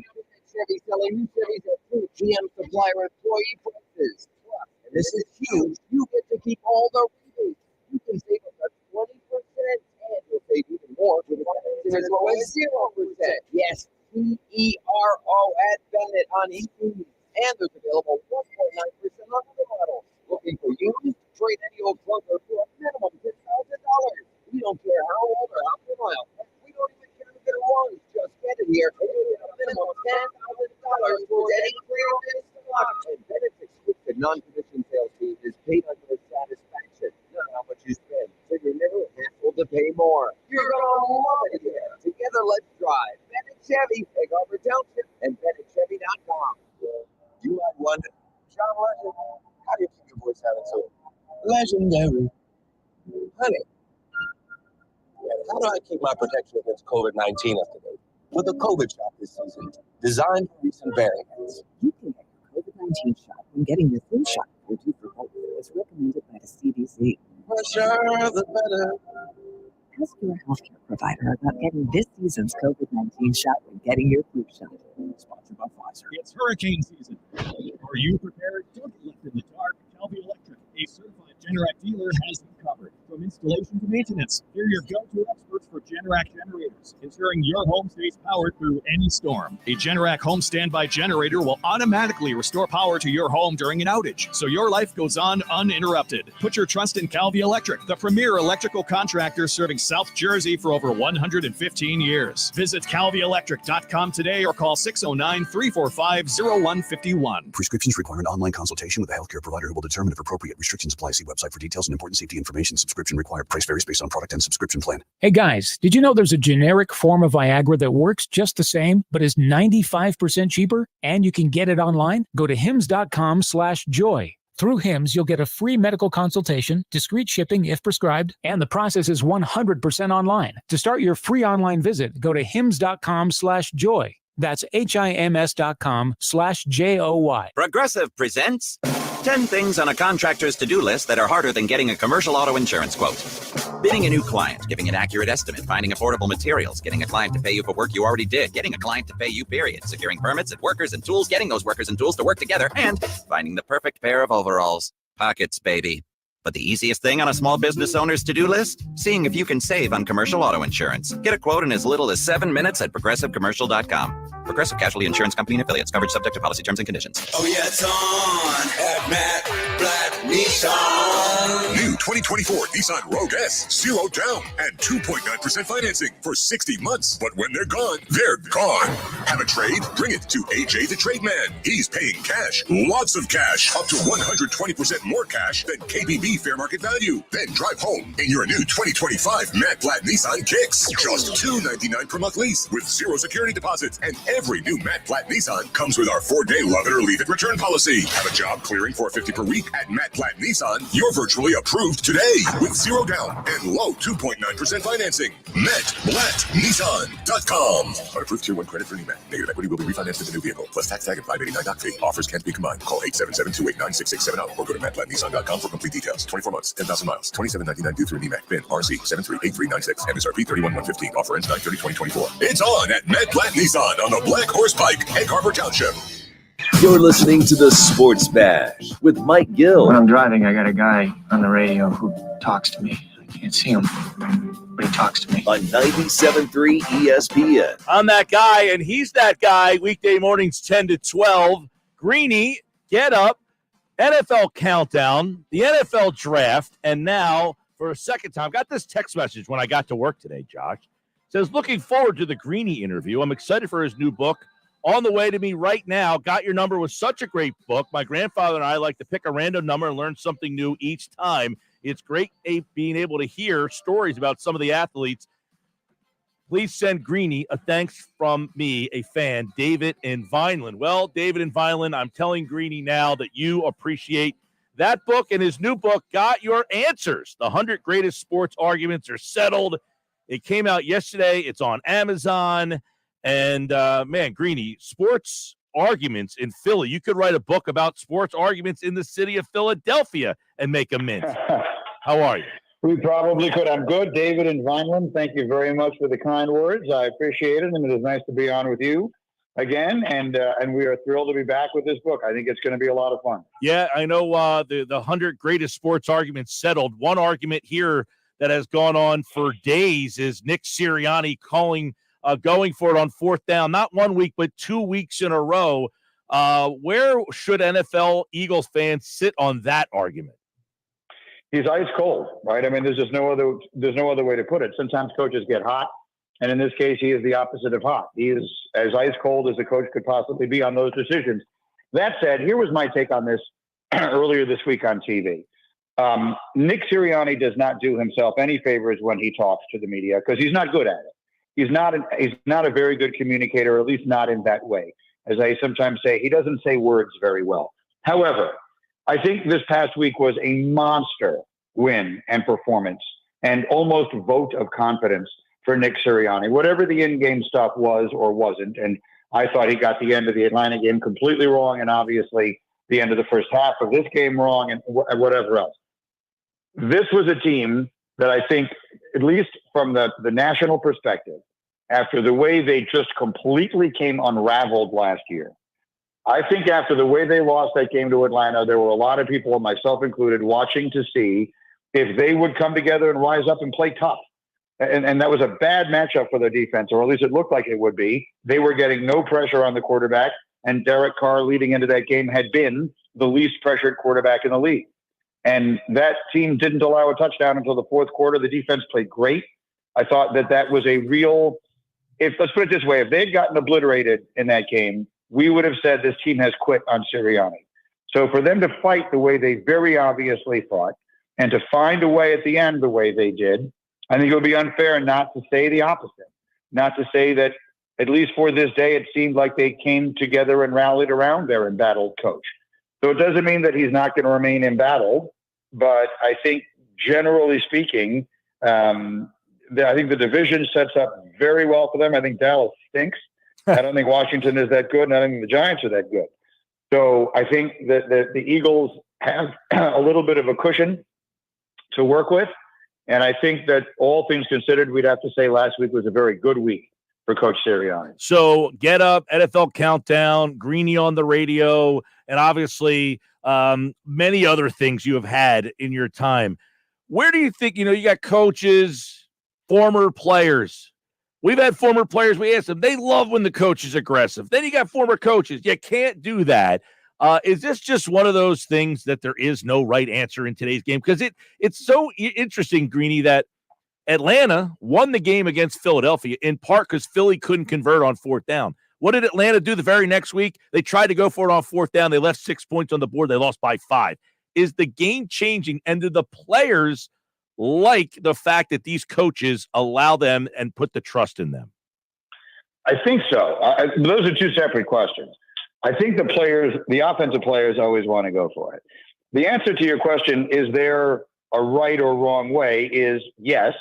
Speaker 12: Chevy selling new Chevys at true GM supplier employee prices. Plus, and this is huge, you get to keep all the rebates. You can save up to 20%, and you'll save even more with financing as low as 0%. Yes, Zero at Bennett on EVs. And there's available 1.9% on other models. Looking for used? Trade any old clunker for a minimum $10,000. We don't care how old or how many miles. We don't even care if it runs. Just get it here. And you'll get a minimum $10,000 towards any clearance stock. And Bennett's exclusive non-commission sales fee is paid on your satisfaction, not how much you spend. So you're never hassled to pay more. You're gonna love it here. Together, let's drive. Bennett Chevy, Egg Harbor Township, and BennettChevy.com. You had one. John Legend. How do you keep your voice sounding so legendary? Honey, how do I keep my protection against COVID-19 up to date? With a COVID shot this season, designed for recent variants.
Speaker 13: You can get your COVID-19 shot when getting your flu shot if you're due for both, as recommended by the CDC.
Speaker 12: Pressure, the better.
Speaker 13: Ask your healthcare provider about getting this season's COVID-19 shot when getting your flu shot. Sponsored by Pfizer.
Speaker 21: It's hurricane season. Are you prepared? Don't get left in the dark. Calvi Electric, a certified Generac dealer, has you covered. From installation to maintenance, they're your go-to experts for Generac generators, ensuring your home stays powered through any storm. A Generac home standby generator will automatically restore power to your home during an outage, so your life goes on uninterrupted. Put your trust in Calvi Electric, the premier electrical contractor serving South Jersey for over 115 years. Visit calvielectric.com today or call 609-345-0151.
Speaker 2: Prescriptions require an online consultation with a healthcare provider who will determine if appropriate. Restrictions apply. See website for details and important safety information. Subscription required. Price varies based on product and subscription plan.
Speaker 3: Hey guys, did you know there's a generic form of Viagra that works just the same, but is 95% cheaper? And you can get it online? Go to hims.com/joy. Through Hims, you'll get a free medical consultation, discreet shipping if prescribed, and the process is 100% online. To start your free online visit, go to hims.com/joy. That's HIMS.com/JOY.
Speaker 22: Progressive presents 10 things on a contractor's to-do list that are harder than getting a commercial auto insurance quote. Bidding a new client, giving an accurate estimate, finding affordable materials, getting a client to pay you for work you already did, getting a client to pay you, period, securing permits and workers and tools, getting those workers and tools to work together, and finding the perfect pair of overalls. Pockets, baby. But the easiest thing on a small business owner's to-do list? Seeing if you can save on commercial auto insurance. Get a quote in as little as 7 minutes at progressivecommercial.com. Progressive Casualty Insurance Company and Affiliates. Coverage subject to policy terms and conditions.
Speaker 9: Oh, yeah, it's on at Matt Blatt Nissan.
Speaker 10: New 2024 Nissan Rogue S. 0 down and 2.9% financing for 60 months. But when they're gone, they're gone. Have a trade? Bring it to AJ the Trade Man. He's paying cash. Lots of cash. Up to 120% more cash than KBB fair market value. Then drive home in your new 2025 Matt Blatt Nissan Kicks. Just $299 per month lease with 0 security deposits. And every new Matt Blatt Nissan comes with our 4-day love it or leave it return policy. Have a job clearing $450 per week at Matt Blatt Nissan? You're virtually approved today with 0 down and low 2.9% financing. MattBlattNissan.com. Approved Tier 1 credit for new Matt. Negative equity will be refinanced with the new vehicle. Plus tax tag and $589 doc fee. Offers can't be combined. Call 877-289-6670 or go to MattBlattNissan.com for complete details. 24 months, 10,000 miles, $27.99 due through NEMAC. PIN RC 738396. MSRP 31115. Offer ends 9/30/2024. It's on at Matt Blatt Nissan on the Black Horse Pike, Egg Harbor Township.
Speaker 15: You're listening to the Sports Bash with Mike Gill.
Speaker 18: When I'm driving, I got a guy on the radio who talks to me. I can't see him, but he talks to me.
Speaker 15: On 97.3 ESPN.
Speaker 19: I'm that guy, and he's that guy. Weekday mornings 10 to 12. Greeny, get up. NFL countdown, the NFL draft, and now for a second time, got this text message when I got to work today, Josh. It says, looking forward to the Greeny interview. I'm excited for his new book. On the way to me right now. Got Your Number was such a great book. My grandfather and I like to pick a random number and learn something new each time. It's great being able to hear stories about some of the athletes. Please send Greeny a thanks from me, a fan, David in Vineland. Well, David in Vineland, I'm telling Greeny now that you appreciate that book and his new book, Got Your Answers. The 100 Greatest Sports Arguments are settled. It came out yesterday. It's on Amazon. And, man, Greeny, sports arguments in Philly. You could write a book about sports arguments in the city of Philadelphia and make a mint.
Speaker 1: How are you?
Speaker 5: We probably could. I'm good. David in Vineland, thank you very much for the kind words. I appreciate it, and it is nice to be on with you again. And we are thrilled to be back with this book. I think it's going to be a lot of fun.
Speaker 1: Yeah, I know the 100 greatest sports arguments settled. One argument here that has gone on for days is Nick Sirianni going for it on fourth down, not 1 week, but 2 weeks in a row. Where should NFL Eagles fans sit on that argument?
Speaker 5: He's ice cold, right? I mean, there's no other way to put it. Sometimes coaches get hot, and in this case, he is the opposite of hot. He is as ice cold as a coach could possibly be on those decisions. That said, here was my take on this earlier this week on TV. Nick Sirianni does not do himself any favors when he talks to the media because he's not good at it. He's not a very good communicator, or at least not in that way. As I sometimes say, he doesn't say words very well. However, I think this past week was a monster win and performance and almost vote of confidence for Nick Sirianni, whatever the in-game stuff was or wasn't. And I thought he got the end of the Atlanta game completely wrong, and obviously the end of the first half of this game wrong, and whatever else. This was a team that I think, at least from the national perspective, after the way they just completely came unraveled last year, I think after the way they lost that game to Atlanta, there were a lot of people, myself included, watching to see if they would come together and rise up and play tough. And that was a bad matchup for their defense, or at least it looked like it would be. They were getting no pressure on the quarterback, and Derek Carr leading into that game had been the least pressured quarterback in the league. And that team didn't allow a touchdown until the fourth quarter. The defense played great. I thought that was a real, let's put it this way, if they'd gotten obliterated in that game, we would have said this team has quit on Sirianni. So for them to fight the way they very obviously fought and to find a way at the end the way they did, I think it would be unfair not to say the opposite, not to say that, at least for this day, it seemed like they came together and rallied around their embattled coach. So it doesn't mean that he's not going to remain embattled, but I think generally speaking, I think the division sets up very well for them. I think Dallas stinks. I don't think Washington is that good, and I don't think the Giants are that good. So I think that the Eagles have a little bit of a cushion to work with. And I think that all things considered, we'd have to say last week was a very good week for Coach Sirianni.
Speaker 1: So Get Up, NFL Countdown, Greeny on the radio, and obviously many other things you have had in your time. Where do you think, you got coaches, former players. We've had former players. We asked them. They love when the coach is aggressive. Then you got former coaches. You can't do that. Is this just one of those things that there is no right answer in today's game? Because it's so interesting, Greeny, that Atlanta won the game against Philadelphia in part because Philly couldn't convert on fourth down. What did Atlanta do the very next week? They tried to go for it on fourth down. They left 6 points on the board. They lost by 5. Is the game changing? And do the players like the fact that these coaches allow them and put the trust in them?
Speaker 5: I think so. Those are two separate questions. I think the offensive players always want to go for it. The answer to your question, is there a right or wrong way, is yes,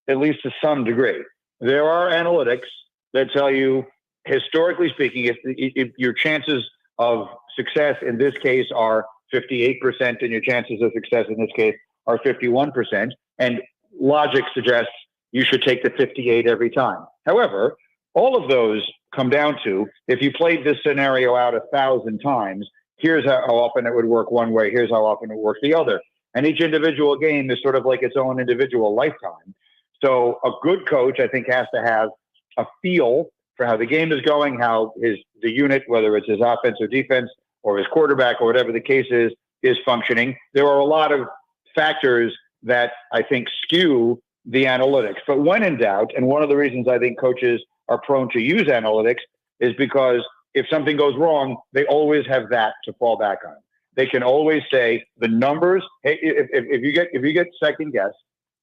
Speaker 5: at least to some degree. There are analytics that tell you, historically speaking, if your chances of success in this case are 58% and your chances of success in this case are 51%, and logic suggests you should take the 58 every time. However, all of those come down to, if you played this scenario out 1,000 times, here's how often it would work one way, here's how often it would work the other. And each individual game is sort of like its own individual lifetime. So a good coach, I think, has to have a feel for how the game is going, how the unit, whether it's his offense or defense or his quarterback or whatever the case is functioning. There are a lot of factors that I think skew the analytics. But when in doubt, and one of the reasons I think coaches are prone to use analytics is because if something goes wrong, they always have that to fall back on. They can always say the numbers. Hey, if you get second guess,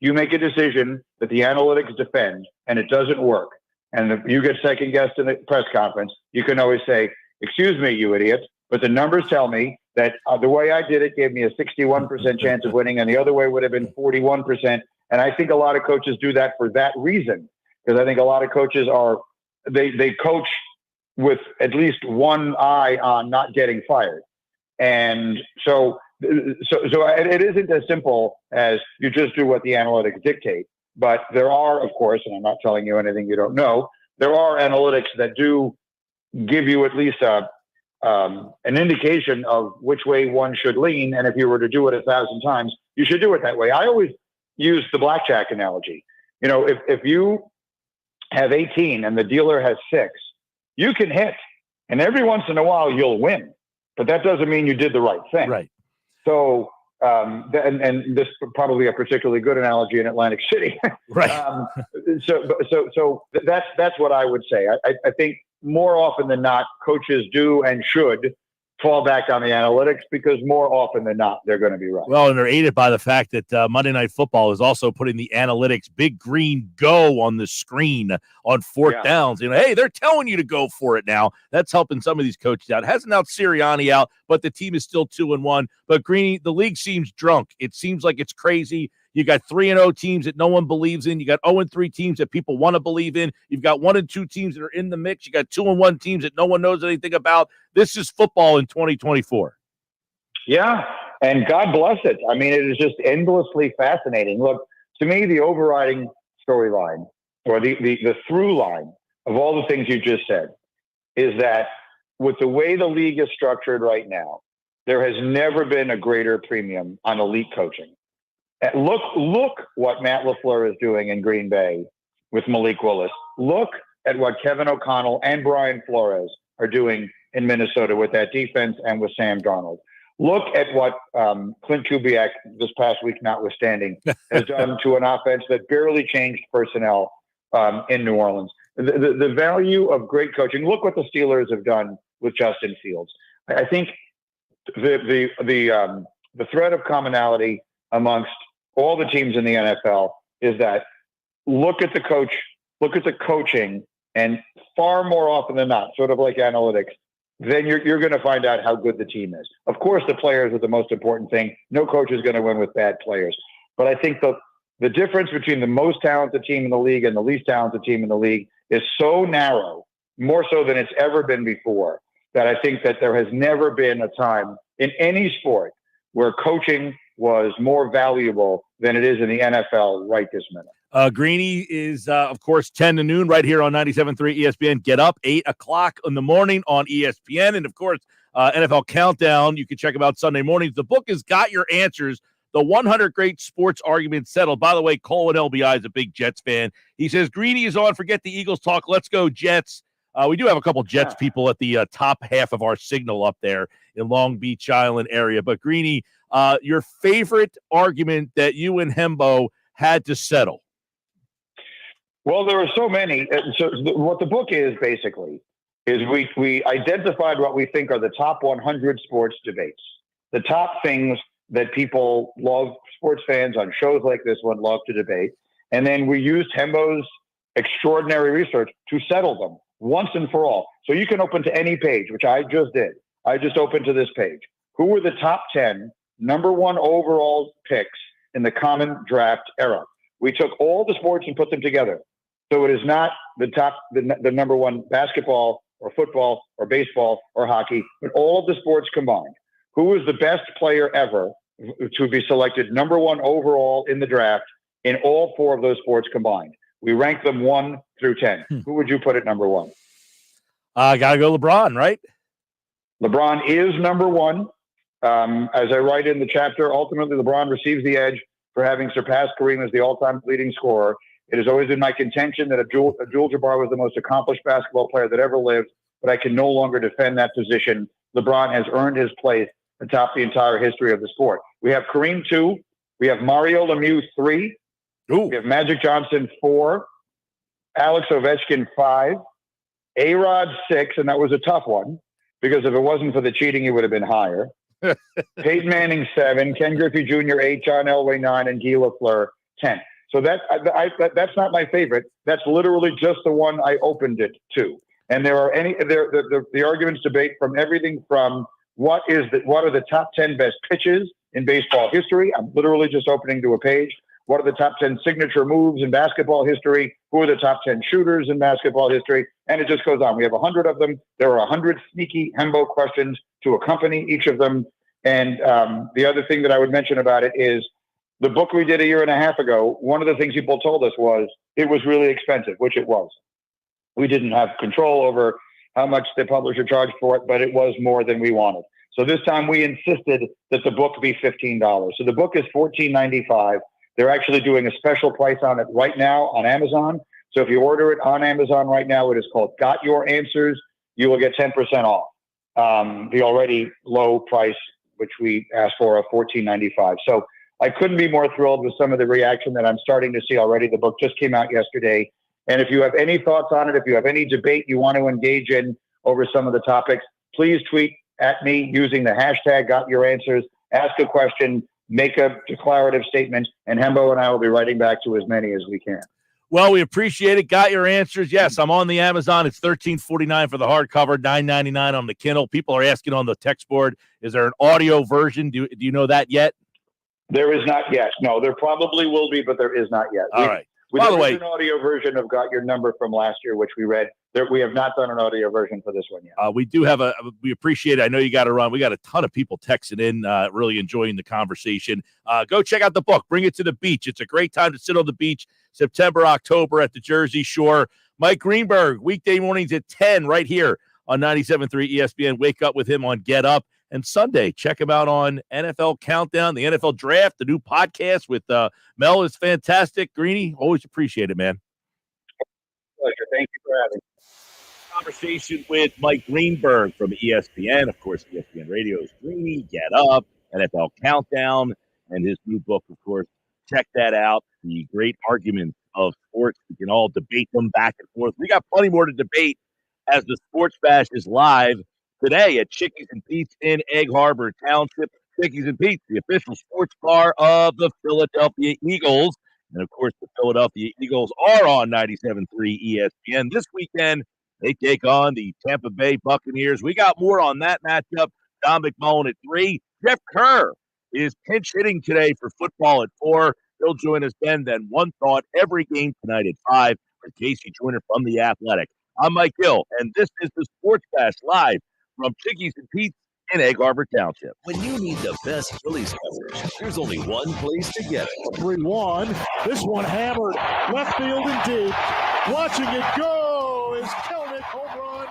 Speaker 5: you make a decision that the analytics defend and it doesn't work, and if you get second guessed in the press conference, you can always say, "Excuse me, you idiot, but the numbers tell me that the way I did it gave me a 61% chance of winning, and the other way would have been 41%." And I think a lot of coaches do that for that reason, because I think a lot of coaches they coach with at least one eye on not getting fired. And so So it isn't as simple as you just do what the analytics dictate. But there are, of course, and I'm not telling you anything you don't know, there are analytics that do give you at least an indication of which way one should lean. And if you were to do it 1,000 times, you should do it that way. I always use the blackjack analogy. You know, if you have 18 and the dealer has 6, you can hit. And every once in a while, you'll win. But that doesn't mean you did the right thing.
Speaker 1: Right.
Speaker 5: So, and this is probably a particularly good analogy in Atlantic City.
Speaker 1: Right.
Speaker 5: So that's what I would say. I think more often than not, coaches do and should fall back on the analytics because more often than not, they're going to be right.
Speaker 1: Well, and they're aided by the fact that Monday Night Football is also putting the analytics big green go on the screen on fourth downs. You know, hey, they're telling you to go for it now. That's helping some of these coaches out. It hasn't out Sirianni out, but the team is still 2-1. But Greeny, the league seems drunk. It seems like it's crazy. You got 3-0 teams that no one believes in. You got 0-3 teams that people want to believe in. You've got 1-2 teams that are in the mix. You got 2-1 teams that no one knows anything about. This is football in 2024.
Speaker 5: Yeah, and God bless it. I mean, it is just endlessly fascinating. Look, to me, the overriding storyline or the through line of all the things you just said is that with the way the league is structured right now, there has never been a greater premium on elite coaching. Look what Matt LaFleur is doing in Green Bay with Malik Willis. Look at what Kevin O'Connell and Brian Flores are doing in Minnesota with that defense and with Sam Darnold. Look at what Clint Kubiak, this past week notwithstanding, has done to an offense that barely changed personnel in New Orleans. The value of great coaching. Look what the Steelers have done with Justin Fields. I think the thread of commonality amongst all the teams in the NFL is that look at the coach, look at the coaching, and far more often than not, sort of like analytics, then you're going to find out how good the team is. Of course, the players are the most important thing. No coach is going to win with bad players. But I think the difference between the most talented team in the league and the least talented team in the league is so narrow, more so than it's ever been before, that I think that there has never been a time in any sport where coaching was more valuable than it is in the NFL right this minute.
Speaker 1: Greeny is, of course, 10 to noon right here on 97.3 ESPN. Get up, 8 o'clock in the morning on ESPN. And, of course, NFL Countdown. You can check them out Sunday mornings. The book has got your answers. The 100 Great Sports Arguments Settled. By the way, Colin LBI is a big Jets fan. He says, Greeny is on. Forget the Eagles talk. Let's go, Jets. We do have a couple Jets people at the top half of our signal up there in Long Beach Island area. But, Greeny, your favorite argument that you and Hembo had to settle?
Speaker 5: Well, there are so many. So what the book is basically is we identified what we think are the top 100 sports debates, the top things that people love, sports fans on shows like this one love to debate. And then we used Hembo's extraordinary research to settle them once and for all. So you can open to any page, which I just did. I just opened to this page. Who were the top 10 number one overall picks in the common draft era? We took all the sports and put them together. So it is not the number one basketball or football or baseball or hockey, but all of the sports combined. Who was the best player ever to be selected number one overall in the draft in all 4 of those sports combined? We ranked them 1 through 10. Who would you put at number 1?
Speaker 1: Gotta go LeBron, right?
Speaker 5: LeBron is number 1. As I write in the chapter, ultimately LeBron receives the edge for having surpassed Kareem as the all-time leading scorer. It has always been my contention that Abdul-Jabbar was the most accomplished basketball player that ever lived, but I can no longer defend that position. LeBron has earned his place atop the entire history of the sport. We have Kareem 2. We have Mario Lemieux 3.
Speaker 1: Ooh.
Speaker 5: We have Magic Johnson 4. Alex Ovechkin 5. A-Rod 6, and that was a tough one because if it wasn't for the cheating, he would have been higher. Peyton Manning 7. Ken Griffey Jr. 8. John Elway 9. And Guy Lafleur 10. So that's not my favorite. That's literally just the one I opened it to. And there are the arguments debate from everything from what are the top 10 best pitches in baseball history. I'm literally just opening to a page. What are the top 10 signature moves in basketball history? Who are the top 10 shooters in basketball history? And it just goes on. We have 100 of them. There are 100 sneaky Hembo questions to accompany each of them. And the other thing that I would mention about it is the book we did a year and a half ago. One of the things people told us was it was really expensive, which it was. We didn't have control over how much the publisher charged for it, but it was more than we wanted. So this time we insisted that the book be $15. So the book is $14.95. They're actually doing a special price on it right now on Amazon. So if you order it on Amazon right now, it is called Got Your Answers. You will get 10% off the already low price, which we asked for, of $14.95. So I couldn't be more thrilled with some of the reaction that I'm starting to see already. The book just came out yesterday. And if you have any thoughts on it, if you have any debate you want to engage in over some of the topics, please tweet at me using the hashtag Got Your Answers. Ask a question, make a declarative statement, and Hembo and I will be writing back to as many as we can.
Speaker 1: Well, we appreciate it. Got Your Answers. Yes, I'm on the Amazon. It's $13.49 for the hardcover, $9.99 on the Kindle. People are asking on the text board, is there an audio version? Do you know that yet?
Speaker 5: There is not yet. No, there probably will be, but there is not yet.
Speaker 1: All right.
Speaker 5: By the way, an audio version of Got Your Number from last year, which we read. We have not done an audio version for this one yet.
Speaker 1: We do have we appreciate it. I know you got to run. We got a ton of people texting in, really enjoying the conversation. Go check out the book. Bring it to the beach. It's a great time to sit on the beach, September, October at the Jersey Shore. Mike Greenberg, weekday mornings at 10 right here on 97.3 ESPN. Wake up with him on Get Up. And Sunday, check him out on NFL Countdown, the NFL Draft, the new podcast with Mel is fantastic. Greeny, always appreciate it, man.
Speaker 5: Pleasure. Thank you for having me.
Speaker 1: Conversation with Mike Greenberg from ESPN. Of course, ESPN Radio's Greeny, Get Up, NFL Countdown, and his new book, of course. Check that out. The great arguments of sports. We can all debate them back and forth. We got plenty more to debate as the Sports Bash is live today at Chickies and Pete's in Egg Harbor Township. Chickies and Pete's, the official sports bar of the Philadelphia Eagles. And, of course, the Philadelphia Eagles are on 97.3 ESPN. This weekend, they take on the Tampa Bay Buccaneers. We got more on that matchup. Don McMullen at 3. Jeff Kerr is pinch hitting today for football at 4. He'll join us then. One Thought every game tonight at 5 for Casey Joyner from The Athletic. I'm Mike Gill, and this is the Sports Bash live from Chickies and Pete's in Egg Harbor Township.
Speaker 15: When you need the best Phillies coverage, there's only one place to get it.
Speaker 4: 3-1. This one hammered left field and deep. Watching it go is Kelnick, home run.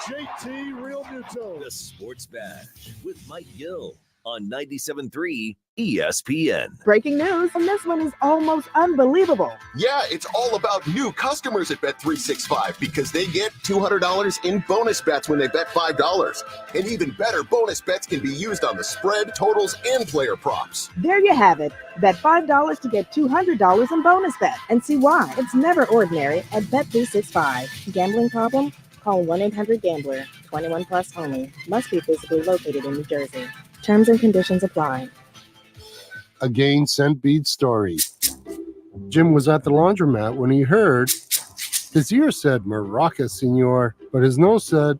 Speaker 4: JT Realmuto.
Speaker 15: The Sports Bash with Mike Gill on 97.3 ESPN.
Speaker 6: Breaking news, and this one is almost unbelievable.
Speaker 23: Yeah, it's all about new customers at Bet365 because they get $200 in bonus bets when they bet $5. And even better, bonus bets can be used on the spread, totals, and player props.
Speaker 6: There you have it. Bet $5 to get $200 in bonus bet and see why. It's never ordinary at Bet365. Gambling problem? Call 1-800-GAMBLER. 21 plus only. Must be physically located in New Jersey. Terms and conditions apply.
Speaker 24: A Gain Scent Bead story. Jim was at the laundromat when he heard his ear said, "Maraca, senor," but his nose said,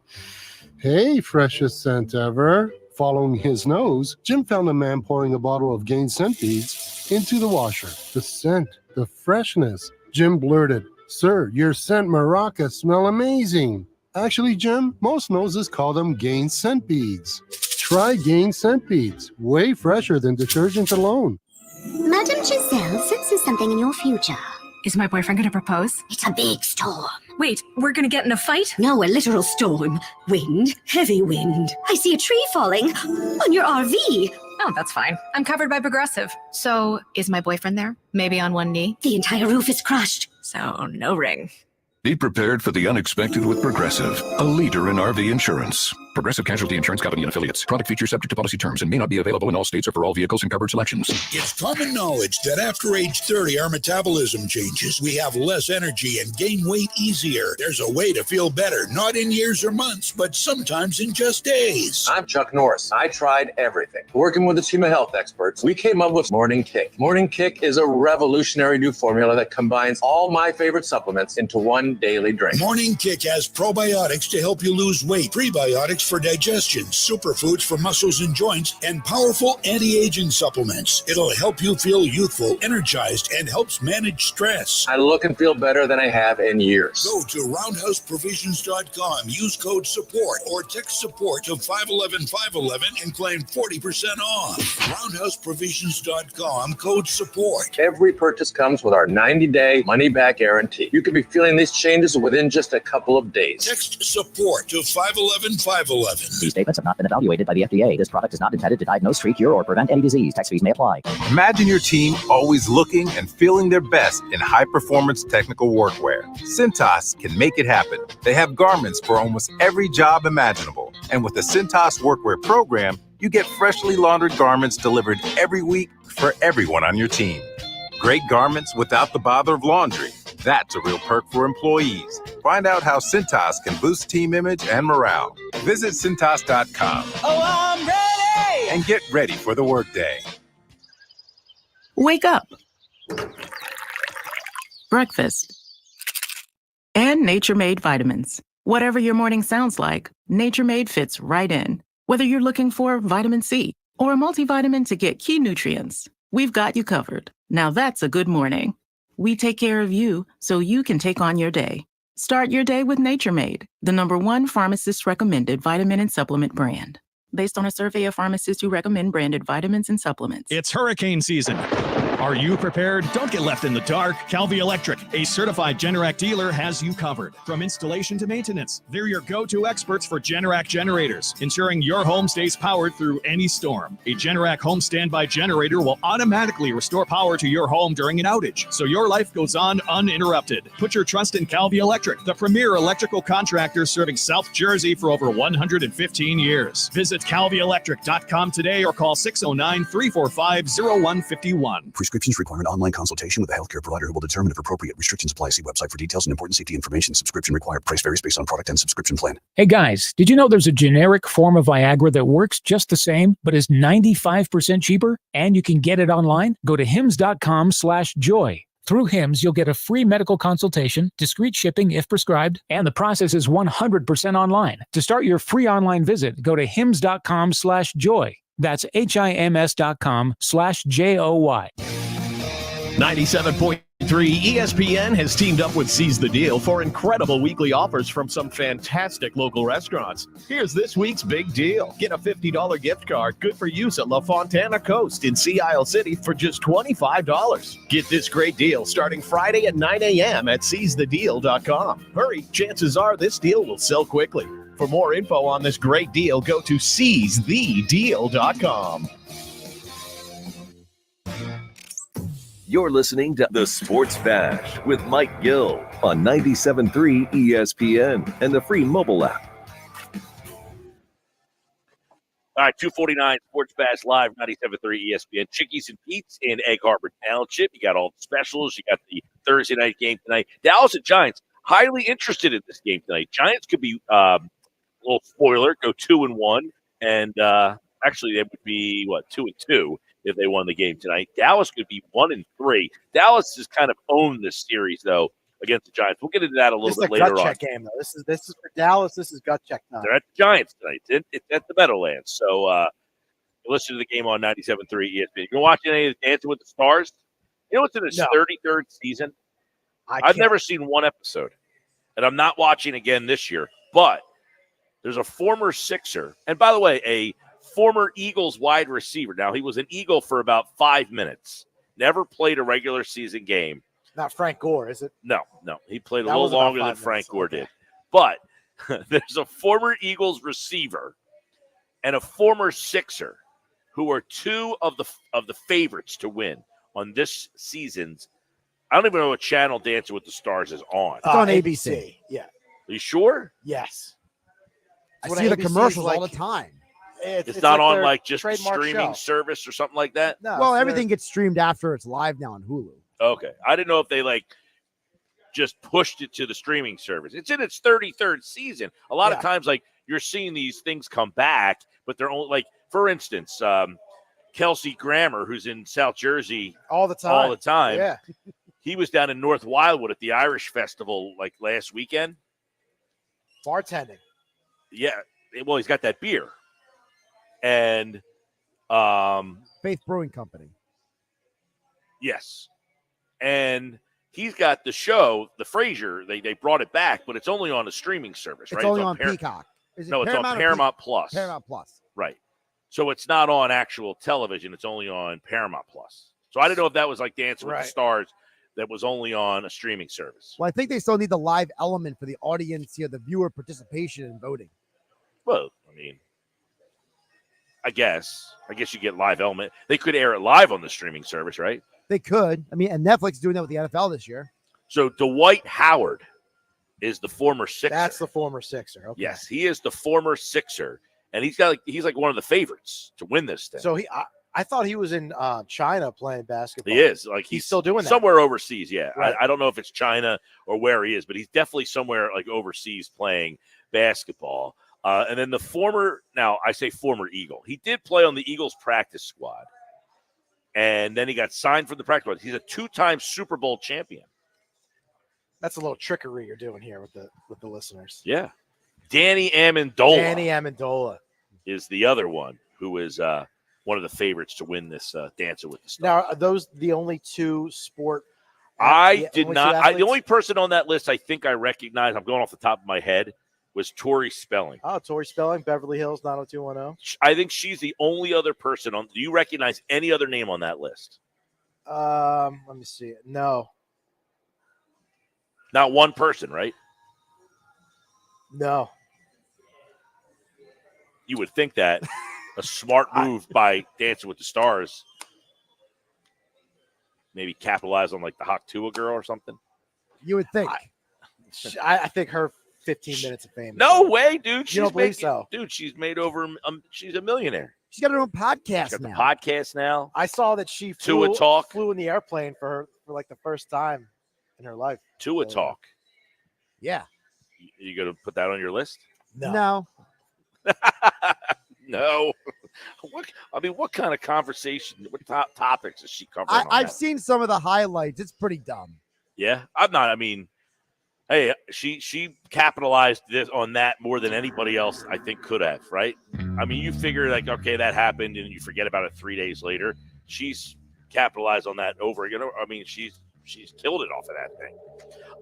Speaker 24: "Hey, freshest scent ever." Following his nose, Jim found a man pouring a bottle of Gain Scent Beads into the washer. The scent, the freshness. Jim blurted, "Sir, your scent Maraca smell amazing." Actually, Jim, most noses call them Gain Scent Beads. Try Gain Scent Beads, way fresher than detergent alone.
Speaker 25: Madam Giselle senses something in your future.
Speaker 26: Is my boyfriend going to propose?
Speaker 25: It's a big storm.
Speaker 26: Wait, we're going to get in a fight?
Speaker 25: No, a literal storm. Wind, heavy wind. I see a tree falling on your RV.
Speaker 26: Oh, that's fine. I'm covered by Progressive. So, is my boyfriend there? Maybe on one knee?
Speaker 25: The entire roof is crushed.
Speaker 26: So, no ring.
Speaker 27: Be prepared for the unexpected with Progressive, a leader in RV insurance. Progressive Casualty Insurance Company and Affiliates. Product features subject to policy terms and may not be available in all states or for all vehicles and covered selections.
Speaker 28: It's common knowledge that after age 30, our metabolism changes. We have less energy and gain weight easier. There's a way to feel better, not in years or months, but sometimes in just days.
Speaker 29: I'm Chuck Norris. I tried everything. Working with a team of health experts, we came up with Morning Kick. Morning Kick is a revolutionary new formula that combines all my favorite supplements into one daily drink.
Speaker 28: Morning Kick has probiotics to help you lose weight, prebiotics probiotics for digestion, superfoods for muscles and joints, and powerful anti-aging supplements. It'll help you feel youthful, energized, and helps manage stress.
Speaker 29: I look and feel better than I have in years.
Speaker 28: Go to roundhouseprovisions.com, use code SUPPORT, or text SUPPORT to 511-511 and claim 40% off. roundhouseprovisions.com, code SUPPORT.
Speaker 29: Every purchase comes with our 90-day money-back guarantee. You could be feeling these changes within just a couple of days.
Speaker 28: Text SUPPORT to 511-511.
Speaker 7: These statements have not been evaluated by the FDA. This product is not intended to diagnose, treat, cure, or prevent any disease. Tax fees may apply.
Speaker 8: Imagine your team always looking and feeling their best in high-performance technical workwear. Cintas can make it happen. They have garments for almost every job imaginable. And with the Cintas Workwear program, you get freshly laundered garments delivered every week for everyone on your team. Great garments without the bother of laundry. That's a real perk for employees. Find out how Cintas can boost team image and morale. Visit Cintas.com.
Speaker 11: Oh, I'm ready!
Speaker 8: And get ready for the workday.
Speaker 12: Wake up. Breakfast. And Nature Made vitamins. Whatever your morning sounds like, Nature Made fits right in. Whether you're looking for vitamin C or a multivitamin to get key nutrients, we've got you covered. Now that's a good morning. We take care of you so you can take on your day. Start your day with Nature Made, the #1 pharmacist-recommended vitamin and supplement brand. Based on a survey of pharmacists who recommend branded vitamins and supplements.
Speaker 21: It's hurricane season. Are you prepared? Don't get left in the dark. Calvi Electric, a certified Generac dealer, has you covered. From installation to maintenance, they're your go-to experts for Generac generators, ensuring your home stays powered through any storm. A Generac home standby generator will automatically restore power to your home during an outage, so your life goes on uninterrupted. Put your trust in Calvi Electric, the premier electrical contractor serving South Jersey for over 115 years. Visit CalviElectric.com today or call 609-345-0151.
Speaker 2: Prescriptions require an online consultation with a healthcare provider who will determine if appropriate. Restrictions apply. See website for details and important safety information. Subscription required. Price varies based on product and subscription plan.
Speaker 3: Hey guys, did you know there's a generic form of Viagra that works just the same, but is 95% cheaper? And you can get it online? Go to hims.com/joy. Through HIMS, you'll get a free medical consultation, discreet shipping if prescribed, and the process is 100% online. To start your free online visit, go to hims.com/joy. That's HIMS.com/JOY.
Speaker 21: 97.3 ESPN has teamed up with Seize the Deal for incredible weekly offers from some fantastic local restaurants. Here's this week's big deal. Get a $50 gift card good for use at La Fontana Coast in Sea Isle City for just $25. Get this great deal starting Friday at 9 a.m. at seizethedeal.com. Hurry, chances are this deal will sell quickly. For more info on this great deal, go to seizethedeal.com.
Speaker 15: You're listening to The Sports Bash with Mike Gill on 97.3 ESPN and the free mobile app.
Speaker 19: All right, 249 Sports Bash Live, 97.3 ESPN. Chickies and Pete's in Egg Harbor Township. You got all the specials. You got the Thursday night game tonight. Dallas and Giants, highly interested in this game tonight. Giants could be, a little spoiler, go 2-1. And actually, they would be, 2-2. If they won the game tonight. Dallas could be 1-3. Dallas has kind of owned this series, though, against the Giants. We'll get into that a little bit later on.
Speaker 13: This is a gut check game, though. This is for Dallas. This is gut check time.
Speaker 19: They're at the Giants tonight. It's at the Meadowlands. So listen to the game on 97.3 ESPN. You been watching any of the Dancing with the Stars? You know what's in its 33rd season? I've never seen one episode, and I'm not watching again this year. But there's a former Sixer, and by the way, a former Eagles wide receiver. Now, he was an Eagle for about 5 minutes. Never played a regular season game.
Speaker 13: Not Frank Gore, is it?
Speaker 19: No. He played a little longer than Frank Gore did. But there's a former Eagles receiver and a former Sixer who are two of the favorites to win on this season's. I don't even know what channel Dancing with the Stars is on.
Speaker 13: It's on ABC. Yeah.
Speaker 19: Are you sure?
Speaker 13: Yes. I That's see what the ABC commercials is all the time.
Speaker 19: It's not on
Speaker 13: their
Speaker 19: like just a
Speaker 13: trademark
Speaker 19: streaming
Speaker 13: show.
Speaker 19: service or something like that?
Speaker 13: No, well, everything gets streamed after it's live now on Hulu.
Speaker 19: Okay. I didn't know if they just pushed it to the streaming service. It's in its 33rd season. A lot of times you're seeing these things come back, but they're only for instance, Kelsey Grammer, who's in South Jersey
Speaker 13: all the time.
Speaker 19: Yeah. He was down in North Wildwood at the Irish Festival last weekend.
Speaker 13: Bartending.
Speaker 19: Yeah. well, he's got that beer. And
Speaker 13: Faith Brewing Company.
Speaker 19: Yes. And he's got the show, the Frasier. They brought it back, but it's only on a streaming service, right?
Speaker 13: It's only on Peacock.
Speaker 19: Is it it's on Paramount Plus.
Speaker 13: Paramount Plus.
Speaker 19: Right. So it's not on actual television. It's only on Paramount Plus. So I didn't know if that was like Dancing with the Stars that was only on a streaming service.
Speaker 13: Well, I think they still need the live element for the audience, the viewer participation in voting.
Speaker 19: Well, I mean, I guess you get live element. They could air it live on the streaming service, right?
Speaker 13: They could. I mean, and Netflix is doing that with the NFL this year.
Speaker 19: So Dwight Howard is the former Sixer.
Speaker 5: That's the former Sixer. Okay.
Speaker 19: Yes, he is the former Sixer, and he's like one of the favorites to win this thing.
Speaker 5: So I thought he was in China playing basketball.
Speaker 19: He is. Like
Speaker 5: he's still doing that.
Speaker 19: Somewhere overseas, yeah.
Speaker 5: Right.
Speaker 19: I don't know if it's China or where he is, but he's definitely somewhere like overseas playing basketball. And then the former Eagle. He did play on the Eagles practice squad. And then he got signed from the practice squad. He's a 2-time Super Bowl champion.
Speaker 5: That's a little trickery you're doing here with the listeners.
Speaker 19: Yeah. Danny Amendola.
Speaker 5: Danny Amendola
Speaker 19: is the other one who is one of the favorites to win this Dancing with the Stars.
Speaker 5: Now, are those the only two sport?
Speaker 19: I did not. The only person on that list I think I recognize, I'm going off the top of my head, was Tori Spelling.
Speaker 5: Oh, Tori Spelling, Beverly Hills 90210.
Speaker 19: I think she's the only other person on. Do you recognize any other name on that list?
Speaker 5: Let me see. No.
Speaker 19: Not one person, right?
Speaker 5: No.
Speaker 19: You would think that a smart move by Dancing with the Stars, maybe capitalize on like the Hot Tua girl or something.
Speaker 13: You would think.
Speaker 5: I think her 15 minutes of fame.
Speaker 19: No way, dude.
Speaker 5: You don't believe so?
Speaker 19: Dude, she's made over. She's a millionaire.
Speaker 13: She's got her own podcast
Speaker 19: She's got
Speaker 13: now.
Speaker 19: the podcast now.
Speaker 5: I saw that she
Speaker 19: Tua Talk.
Speaker 5: flew in the airplane for like the first time in her life.
Speaker 19: Tua Talk.
Speaker 13: Yeah.
Speaker 19: You going to put that on your list?
Speaker 13: No.
Speaker 19: No. What kind of conversation, what topics is she covering?
Speaker 13: I've seen some of the highlights. It's pretty dumb.
Speaker 19: Yeah, I'm not. I mean, hey, she capitalized on that more than anybody else I think could have, right? I mean, you figure like, okay, that happened, and you forget about it 3 days later. She's capitalized on that over. I mean, she's killed it off of that thing.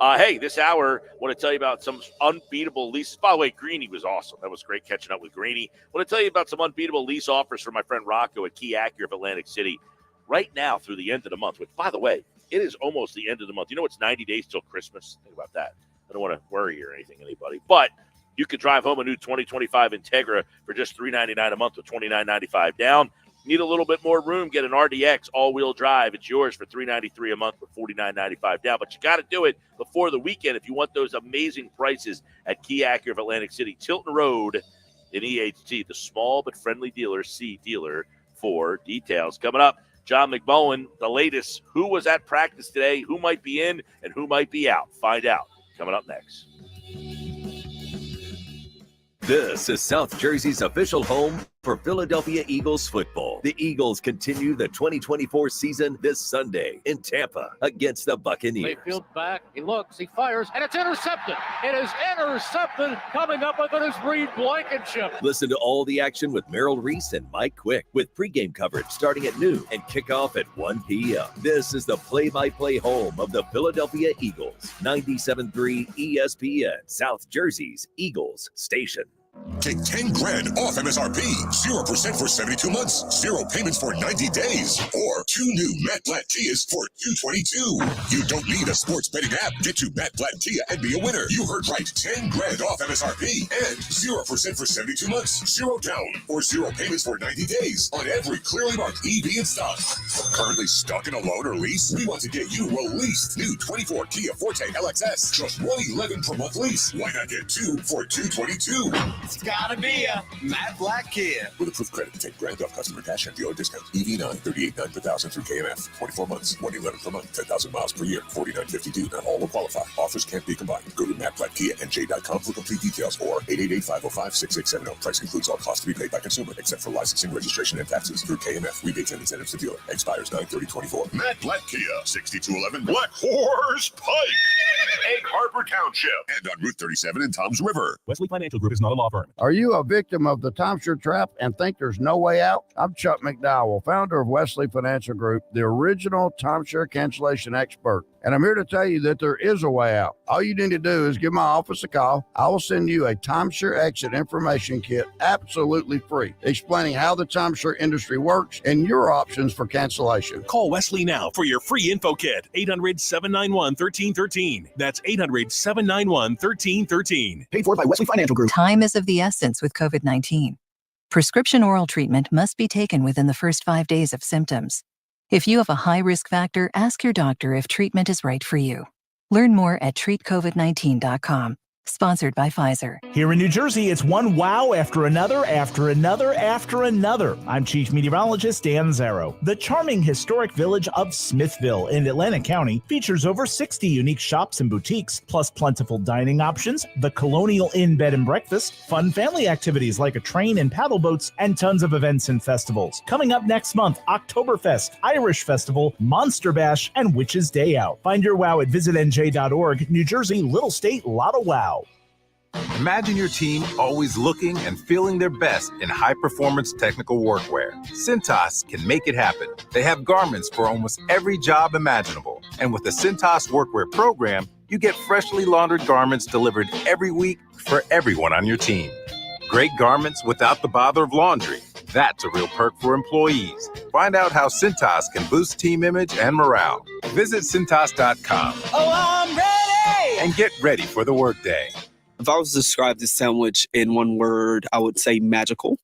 Speaker 19: Hey, this hour, I want to tell you about some unbeatable leases. By the way, Greeny was awesome. That was great catching up with Greeny. I want to tell you about some unbeatable lease offers from my friend Rocco at Key Acura of Atlantic City right now through the end of the month, which, by the way, it is almost the end of the month. You know, it's 90 days till Christmas. Think about that. I don't want to worry or anything, anybody. But you could drive home a new 2025 Integra for just $399 a month with $29.95 down. Need a little bit more room, get an RDX all-wheel drive. It's yours for $393 a month with $49.95 down. But you got to do it before the weekend if you want those amazing prices at Key Acura of Atlantic City, Tilton Road in EHT, the small but friendly dealer. See dealer for details. Coming up, John McMullen, the latest. Who was at practice today? Who might be in and who might be out? Find out. Coming up next.
Speaker 15: This is South Jersey's official home for Philadelphia Eagles football. The Eagles continue the 2024 season this Sunday in Tampa against the Buccaneers.
Speaker 9: Mayfield back, he looks, he fires, and it's intercepted. It is intercepted. Coming up with it is Reed Blankenship.
Speaker 15: Listen to all the action with Merrill Reese and Mike Quick with pregame coverage starting at noon and kickoff at 1 p.m. This is the play-by-play home of the Philadelphia Eagles. 97.3 ESPN, South Jersey's Eagles station.
Speaker 10: Take 10 grand off MSRP, 0% for 72 months, 0 payments for 90 days, or 2 new Matt Blatt Tias for $222. You don't need a sports betting app. Get to Matt Blatt Tia and be a winner. You heard right. 10 grand off MSRP and 0% for 72 months, 0 down, or 0 payments for 90 days on every clearly marked EV in stock. Currently stuck in a loan or lease? We want to get you released. New 24 Kia Forte LXS. Just $111 per month lease. Why not get 2 for $222?
Speaker 11: It's gotta be a Matt Blatt Kia.
Speaker 10: With approved credit, 10 grand off customer cash and dealer discount. EV9, $38.9 per thousand through KMF. 24 months, $111 per month, 10,000 miles per year, $49.52. Not all will qualify. Offers can't be combined. Go to mattblattkianj.com for complete details or 888-505-6670. Price includes all costs to be paid by consumer, except for licensing, registration, and taxes through KMF. Rebates and incentives to dealer. Expires 9/30/24.
Speaker 23: Matt Blatt Kia, 6211 Black Horse Pike, Egg Harbor Township, and on Route 37 in Toms River.
Speaker 21: Wesley Financial Group is not a law firm.
Speaker 1: department.
Speaker 4: Are you a victim of the timeshare trap and think there's no way out? I'm Chuck McDowell, founder of Wesley Financial Group, the original timeshare cancellation expert. And I'm here to tell you that there is a way out. All you need to do is give my office a call. I will send you a timeshare exit information kit absolutely free, explaining how the timeshare industry works and your options for cancellation.
Speaker 1: Call Wesley now for your free info kit. 800-791-1313. That's 800-791-1313.
Speaker 7: Paid for by Wesley Financial Group.
Speaker 6: Time is of the essence with COVID-19. Prescription oral treatment must be taken within the first 5 days of symptoms. If you have a high risk factor, ask your doctor if treatment is right for you. Learn more at treatcovid19.com. Sponsored by Pfizer.
Speaker 14: Here in New Jersey, it's one wow after another, after another, after another. I'm Chief Meteorologist Dan Zarrow. The charming historic village of Smithville in Atlantic County features over 60 unique shops and boutiques, plus plentiful dining options, the Colonial Inn Bed and Breakfast, fun family activities like a train and paddle boats, and tons of events and festivals. Coming up next month, Oktoberfest, Irish Festival, Monster Bash, and Witches Day Out. Find your wow at visitnj.org. New Jersey, little state, lot of wow.
Speaker 8: Imagine your team always looking and feeling their best in high-performance technical workwear. Cintas can make it happen. They have garments for almost every job imaginable. And with the Cintas Workwear program, you get freshly laundered garments delivered every week for everyone on your team. Great garments without the bother of laundry. That's a real perk for employees. Find out how Cintas can boost team image and morale. Visit Cintas.com.
Speaker 11: Oh, I'm ready!
Speaker 8: And get ready for the workday.
Speaker 16: If I was to describe this sandwich in one word, I would say magical.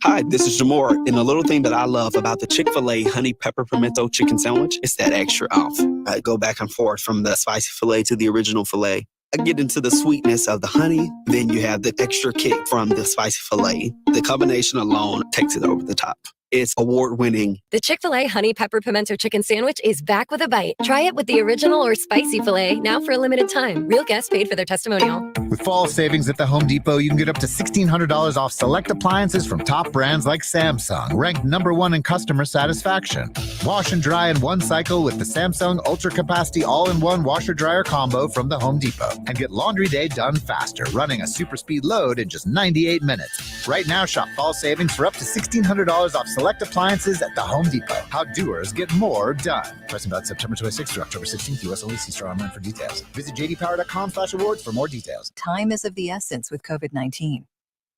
Speaker 16: Hi, this is Jamor, and the little thing that I love about the Chick-fil-A honey pepper pimento chicken sandwich is that extra oomph. I go back and forth from the spicy filet to the original filet. I get into the sweetness of the honey, then you have the extra kick from the spicy filet. The combination alone takes it over the top. It's award-winning.
Speaker 17: The Chick-fil-A Honey Pepper Pimento Chicken Sandwich is back with a bite. Try it with the original or spicy filet, now for a limited time. Real guests paid for their testimonial.
Speaker 18: With fall savings at the Home Depot, you can get up to $1,600 off select appliances from top brands like Samsung, ranked #1 in customer satisfaction. Wash and dry in one cycle with the Samsung Ultra Capacity All-in-One Washer-Dryer Combo from the Home Depot. And get laundry day done faster, running a super speed load in just 98 minutes. Right now, shop fall savings for up to $1,600 off select appliances at the Home Depot. How doers get more done. Pricing about September 26th through October 16th. U.S. only. See store online for details. Visit jdpower.com/awards for more details.
Speaker 6: Time is of the essence with COVID-19.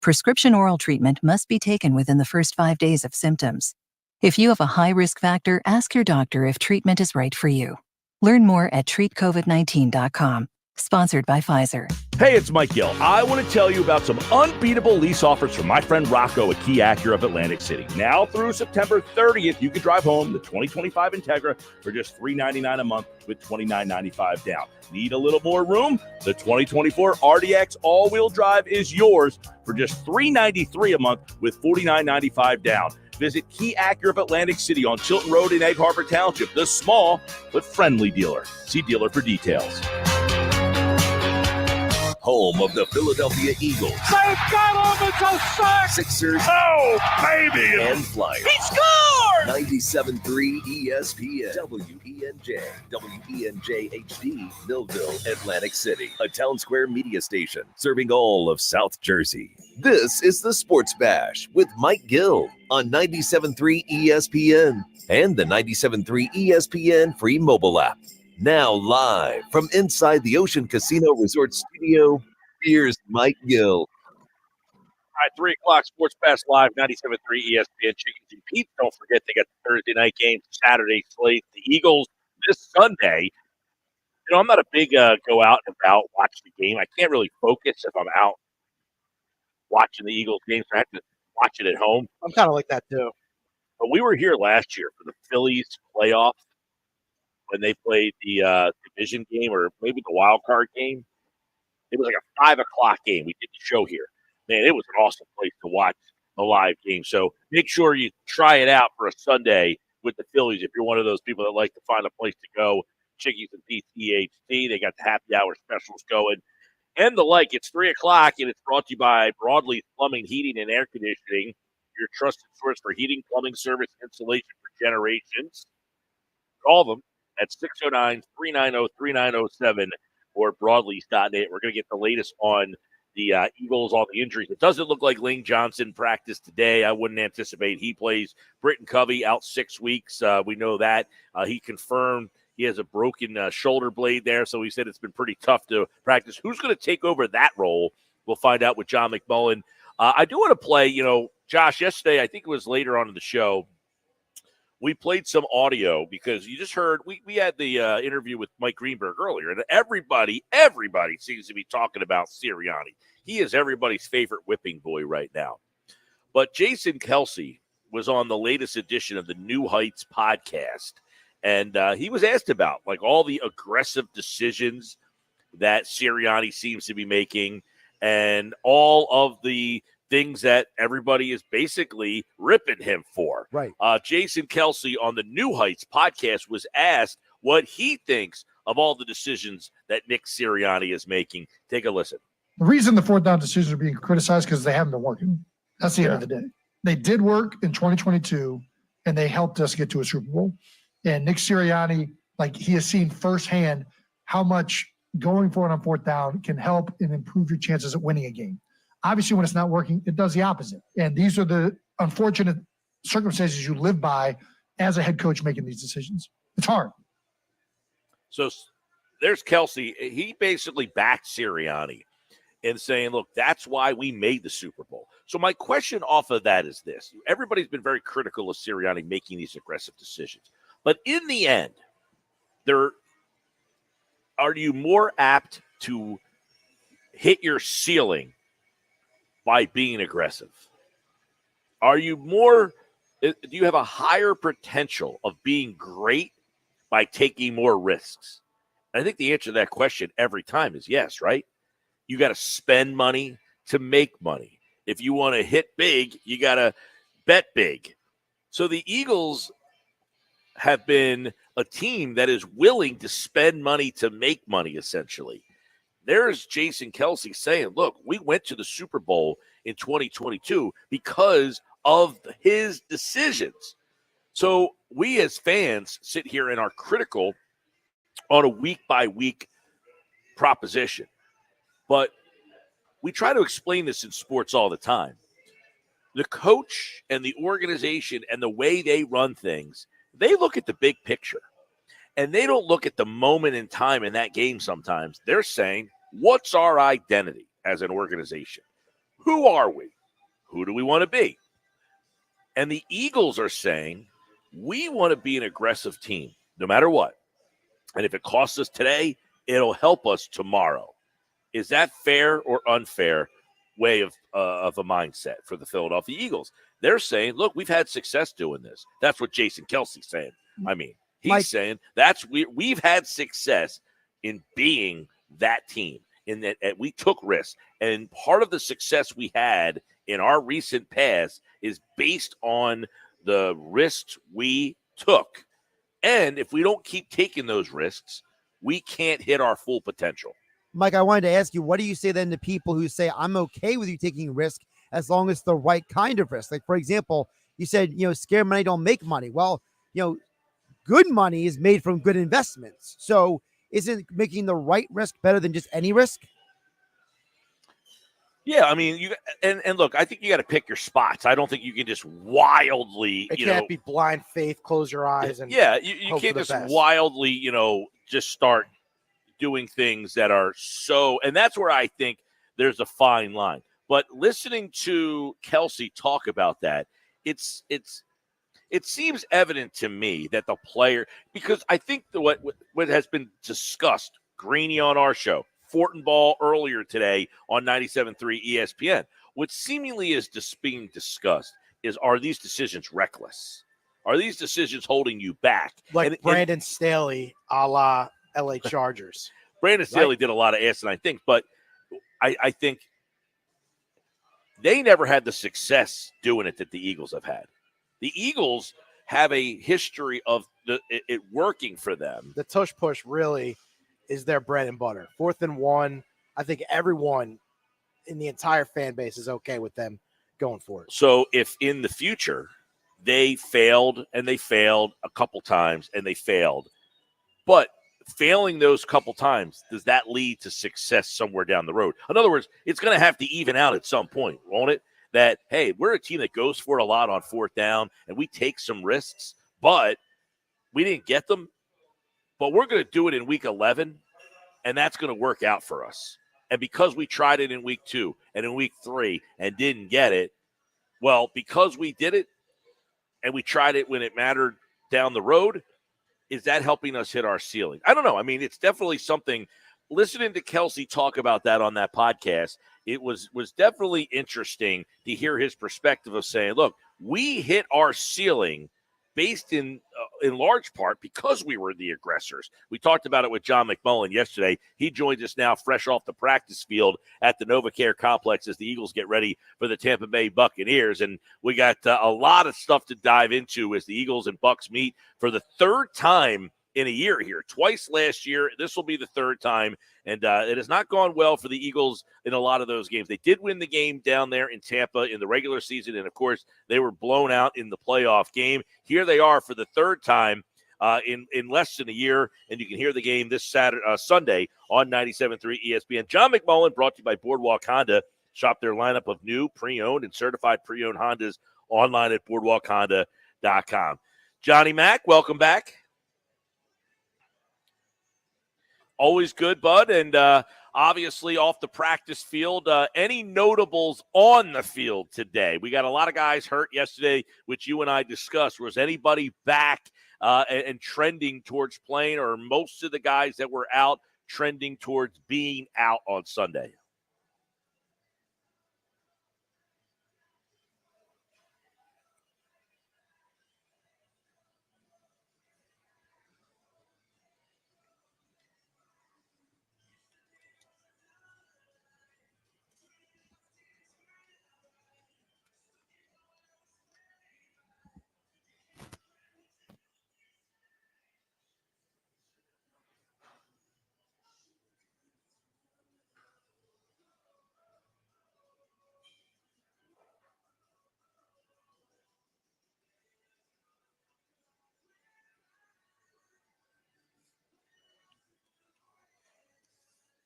Speaker 6: Prescription oral treatment must be taken within the first 5 days of symptoms. If you have a high risk factor, ask your doctor if treatment is right for you. Learn more at treatcovid19.com. Sponsored by Pfizer.
Speaker 20: Hey, it's Mike Gill. I want to tell you about some unbeatable lease offers from my friend Rocco at Key Acura of Atlantic City. Now through September 30th, you can drive home the 2025 Integra for just $399 a month with $29.95 down. Need a little more room? The 2024 RDX all-wheel drive is yours for just $393 a month with $49.95 down. Visit Key Acura of Atlantic City on Chilton Road in Egg Harbor Township, the small but friendly dealer. See dealer for details.
Speaker 15: Home of the Philadelphia Eagles.
Speaker 11: They've got him! It's a sack!
Speaker 15: Sixers.
Speaker 11: Oh, baby!
Speaker 15: And Flyers.
Speaker 11: He scored!
Speaker 15: 97.3 ESPN. WENJ. WENJ HD. Millville, Atlantic City. A Town Square media station serving all of South Jersey. This is the Sports Bash with Mike Gill on 97.3 ESPN and the 97.3 ESPN free mobile app. Now live from inside the Ocean Casino Resort Studio, here's Mike Gill.
Speaker 19: All right, 3 o'clock, Sports Pass Live, 97.3 ESPN Chickens and Pete's. Don't forget, they got the Thursday night game, Saturday slate. The Eagles this Sunday. You know, I'm not a big go out and about, watch the game. I can't really focus if I'm out watching the Eagles game, so I have to watch it at home.
Speaker 5: I'm kind of like that, too.
Speaker 19: But we were here last year for the Phillies playoff when they played the division game or maybe the wild card game. It was like a 5 o'clock game. We did the show here. Man, it was an awesome place to watch a live game. So make sure you try it out for a Sunday with the Phillies if you're one of those people that like to find a place to go. Chickies and Pete's EHT. They got the happy hour specials going. And the like. It's 3 o'clock, and it's brought to you by Broadleaf Plumbing, Heating, and Air Conditioning, your trusted source for heating, plumbing, service, installation for generations. Call them at 609-390-3907 or broadleaf.net. We're going to get the latest on
Speaker 20: the Eagles, all the injuries. It doesn't look like Lane Johnson practiced today. I wouldn't anticipate he plays. Britton Covey out 6 weeks. We know that. He confirmed he has a broken shoulder blade there, so he said it's been pretty tough to practice. Who's going to take over that role? We'll find out with John McMullen. I do want to play, Josh, yesterday, I think it was later on in the show, we played some audio because you just heard we had the interview with Mike Greenberg earlier, and everybody seems to be talking about Sirianni. He is everybody's favorite whipping boy right now. But Jason Kelsey was on the latest edition of the New Heights podcast, and he was asked about like all the aggressive decisions that Sirianni seems to be making and all of the things that everybody is basically ripping him for.
Speaker 13: Right.
Speaker 20: Jason Kelsey on the New Heights podcast was asked what he thinks of all the decisions that Nick Sirianni is making. Take a listen.
Speaker 2: The reason the fourth down decisions are being criticized because they haven't been working. That's the end of the day. They did work in 2022, and they helped us get to a Super Bowl. And Nick Sirianni, like he has seen firsthand how much going for it on fourth down can help and improve your chances at winning a game. Obviously, when it's not working, it does the opposite. And these are the unfortunate circumstances you live by as a head coach making these decisions. It's hard.
Speaker 20: So there's Kelsey. He basically backed Sirianni and saying, look, that's why we made the Super Bowl. So my question off of that is this. Everybody's been very critical of Sirianni making these aggressive decisions. But in the end, are you more apt to hit your ceiling by being aggressive? Do you have a higher potential of being great by taking more risks? And I think the answer to that question every time is yes, right? You got to spend money to make money. If you want to hit big, you got to bet big. So the Eagles have been a team that is willing to spend money to make money, essentially. There's Jason Kelsey saying, look, we went to the Super Bowl in 2022 because of his decisions. So we as fans sit here and are critical on a week-by-week proposition. But we try to explain this in sports all the time. The coach and the organization and the way they run things, they look at the big picture. And they don't look at the moment in time in that game sometimes. They're saying, what's our identity as an organization? Who are we? Who do we want to be? And the Eagles are saying, we want to be an aggressive team, no matter what. And if it costs us today, it'll help us tomorrow. Is that fair or unfair way of a mindset for the Philadelphia Eagles? They're saying, look, we've had success doing this. That's what Jason Kelsey's saying. I mean, he's saying we've had success in being that team, in that we took risks. And part of the success we had in our recent past is based on the risks we took. And if we don't keep taking those risks, we can't hit our full potential.
Speaker 13: Mike, I wanted to ask you, what do you say then to people who say, I'm okay with you taking risk as long as the right kind of risk? Like, for example, you said, scared money don't make money. Well, good money is made from good investments. So isn't making the right risk better than just any risk?
Speaker 20: Yeah, I mean, and look, I think you got to pick your spots. I don't think you can just wildly,
Speaker 5: It can't be blind faith, close your eyes. And
Speaker 20: you can't just wildly, just start doing things that are so, and that's where I think there's a fine line. But listening to Kelsey talk about that, it seems evident to me that the player, because I think what has been discussed, Greeny on our show, Fortenbaugh earlier today on 97.3 ESPN, what seemingly is being discussed is, are these decisions reckless? Are these decisions holding you back?
Speaker 5: Like Brandon Staley a la LA Chargers.
Speaker 20: Brandon Staley did a lot of asinine things, but I think they never had the success doing it that the Eagles have had. The Eagles have a history of it working for them.
Speaker 5: The tush push really is their bread and butter. 4th and 1. I think everyone in the entire fan base is okay with them going for it.
Speaker 20: So if in the future they failed a couple times and they failed, but failing those couple times, does that lead to success somewhere down the road? In other words, it's going to have to even out at some point, won't it? That, hey, we're a team that goes for it a lot on fourth down, and we take some risks, but we didn't get them. But we're going to do it in week 11, and that's going to work out for us. And because we tried it in week 2 and in week 3 and didn't get it, well, because we did it and we tried it when it mattered down the road, is that helping us hit our ceiling? I don't know. I mean, it's definitely something. Listening to Kelsey talk about that on that podcast, it was definitely interesting to hear his perspective of saying, look, we hit our ceiling based in large part because we were the aggressors. We talked about it with John McMullen yesterday. He joins us now fresh off the practice field at the NovaCare Complex as the Eagles get ready for the Tampa Bay Buccaneers. And we got a lot of stuff to dive into as the Eagles and Bucs meet for the third time in a year here. Twice last year. This will be the third time. And it has not gone well for the Eagles in a lot of those games. They did win the game down there in Tampa in the regular season. And, of course, they were blown out in the playoff game. Here they are for the third time in less than a year. And you can hear the game this Sunday on 97.3 ESPN. John McMullen, brought to you by Boardwalk Honda. Shop their lineup of new, pre-owned, and certified pre-owned Hondas online at boardwalkhonda.com. Johnny Mack, welcome back. Always good, bud. And obviously off the practice field, any notables on the field today? We got a lot of guys hurt yesterday, which you and I discussed. Was anybody back and trending towards playing, or most of the guys that were out trending towards being out on Sunday?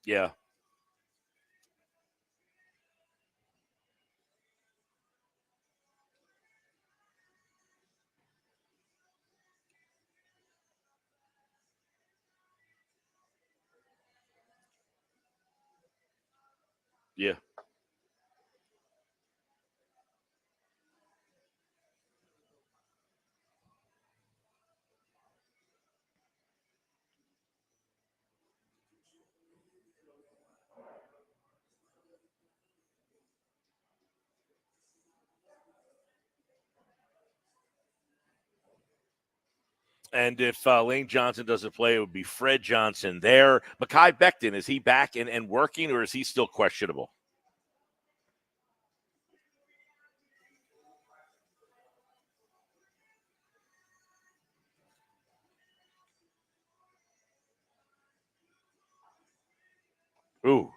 Speaker 20: Yeah. Yeah. And if Lane Johnson doesn't play, it would be Fred Johnson there. Mekhi Becton, is he back and working, or is he still questionable? Ooh.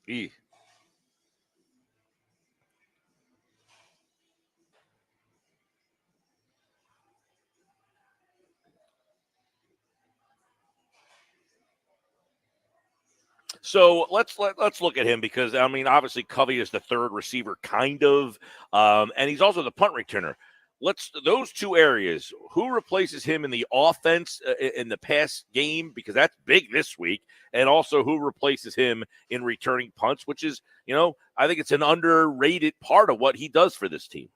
Speaker 20: E. So let's look at him, because I mean, obviously Covey is the third receiver, kind of, and he's also the punt returner. Those two areas. Who replaces him in the offense in the pass game, because that's big this week, and also who replaces him in returning punts, which is, I think it's an underrated part of what he does for this team.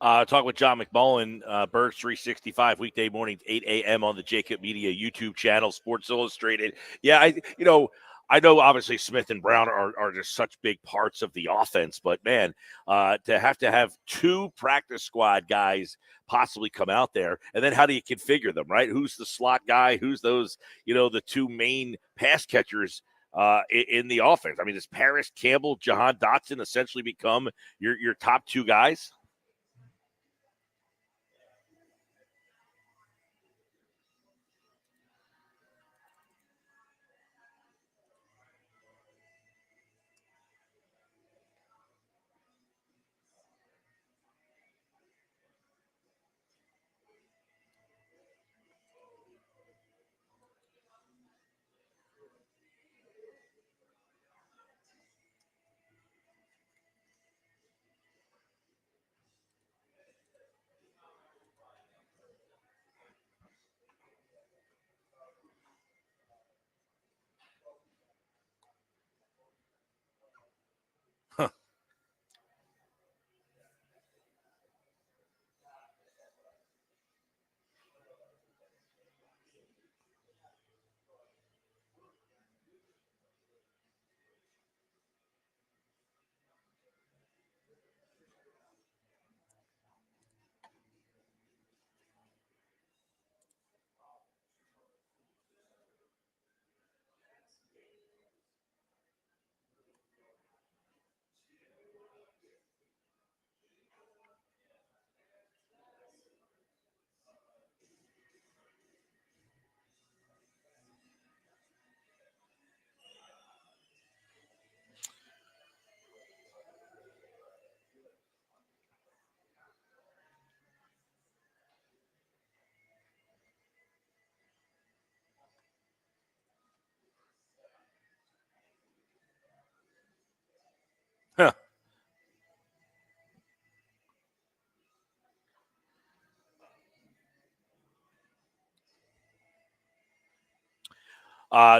Speaker 20: Talk with John McMullen, Birds 365, weekday mornings, 8 a.m. on the Jacob Media YouTube channel, Sports Illustrated. Yeah, I know obviously Smith and Brown are just such big parts of the offense, but man, to have two practice squad guys possibly come out there, and then how do you configure them, right? Who's the slot guy? Who's those, the two main pass catchers in the offense? I mean, does Paris Campbell, Jahan Dotson essentially become your top two guys? Huh.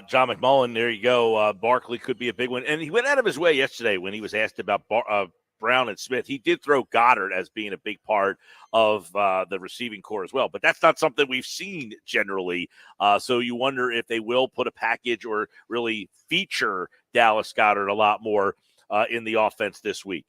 Speaker 20: John McMullen, there you go. Barkley could be a big one. And he went out of his way yesterday when he was asked about Brown and Smith. He did throw Goddard as being a big part of the receiving core as well. But that's not something we've seen generally. So you wonder if they will put a package or really feature Dallas Goddard a lot more in the offense this week.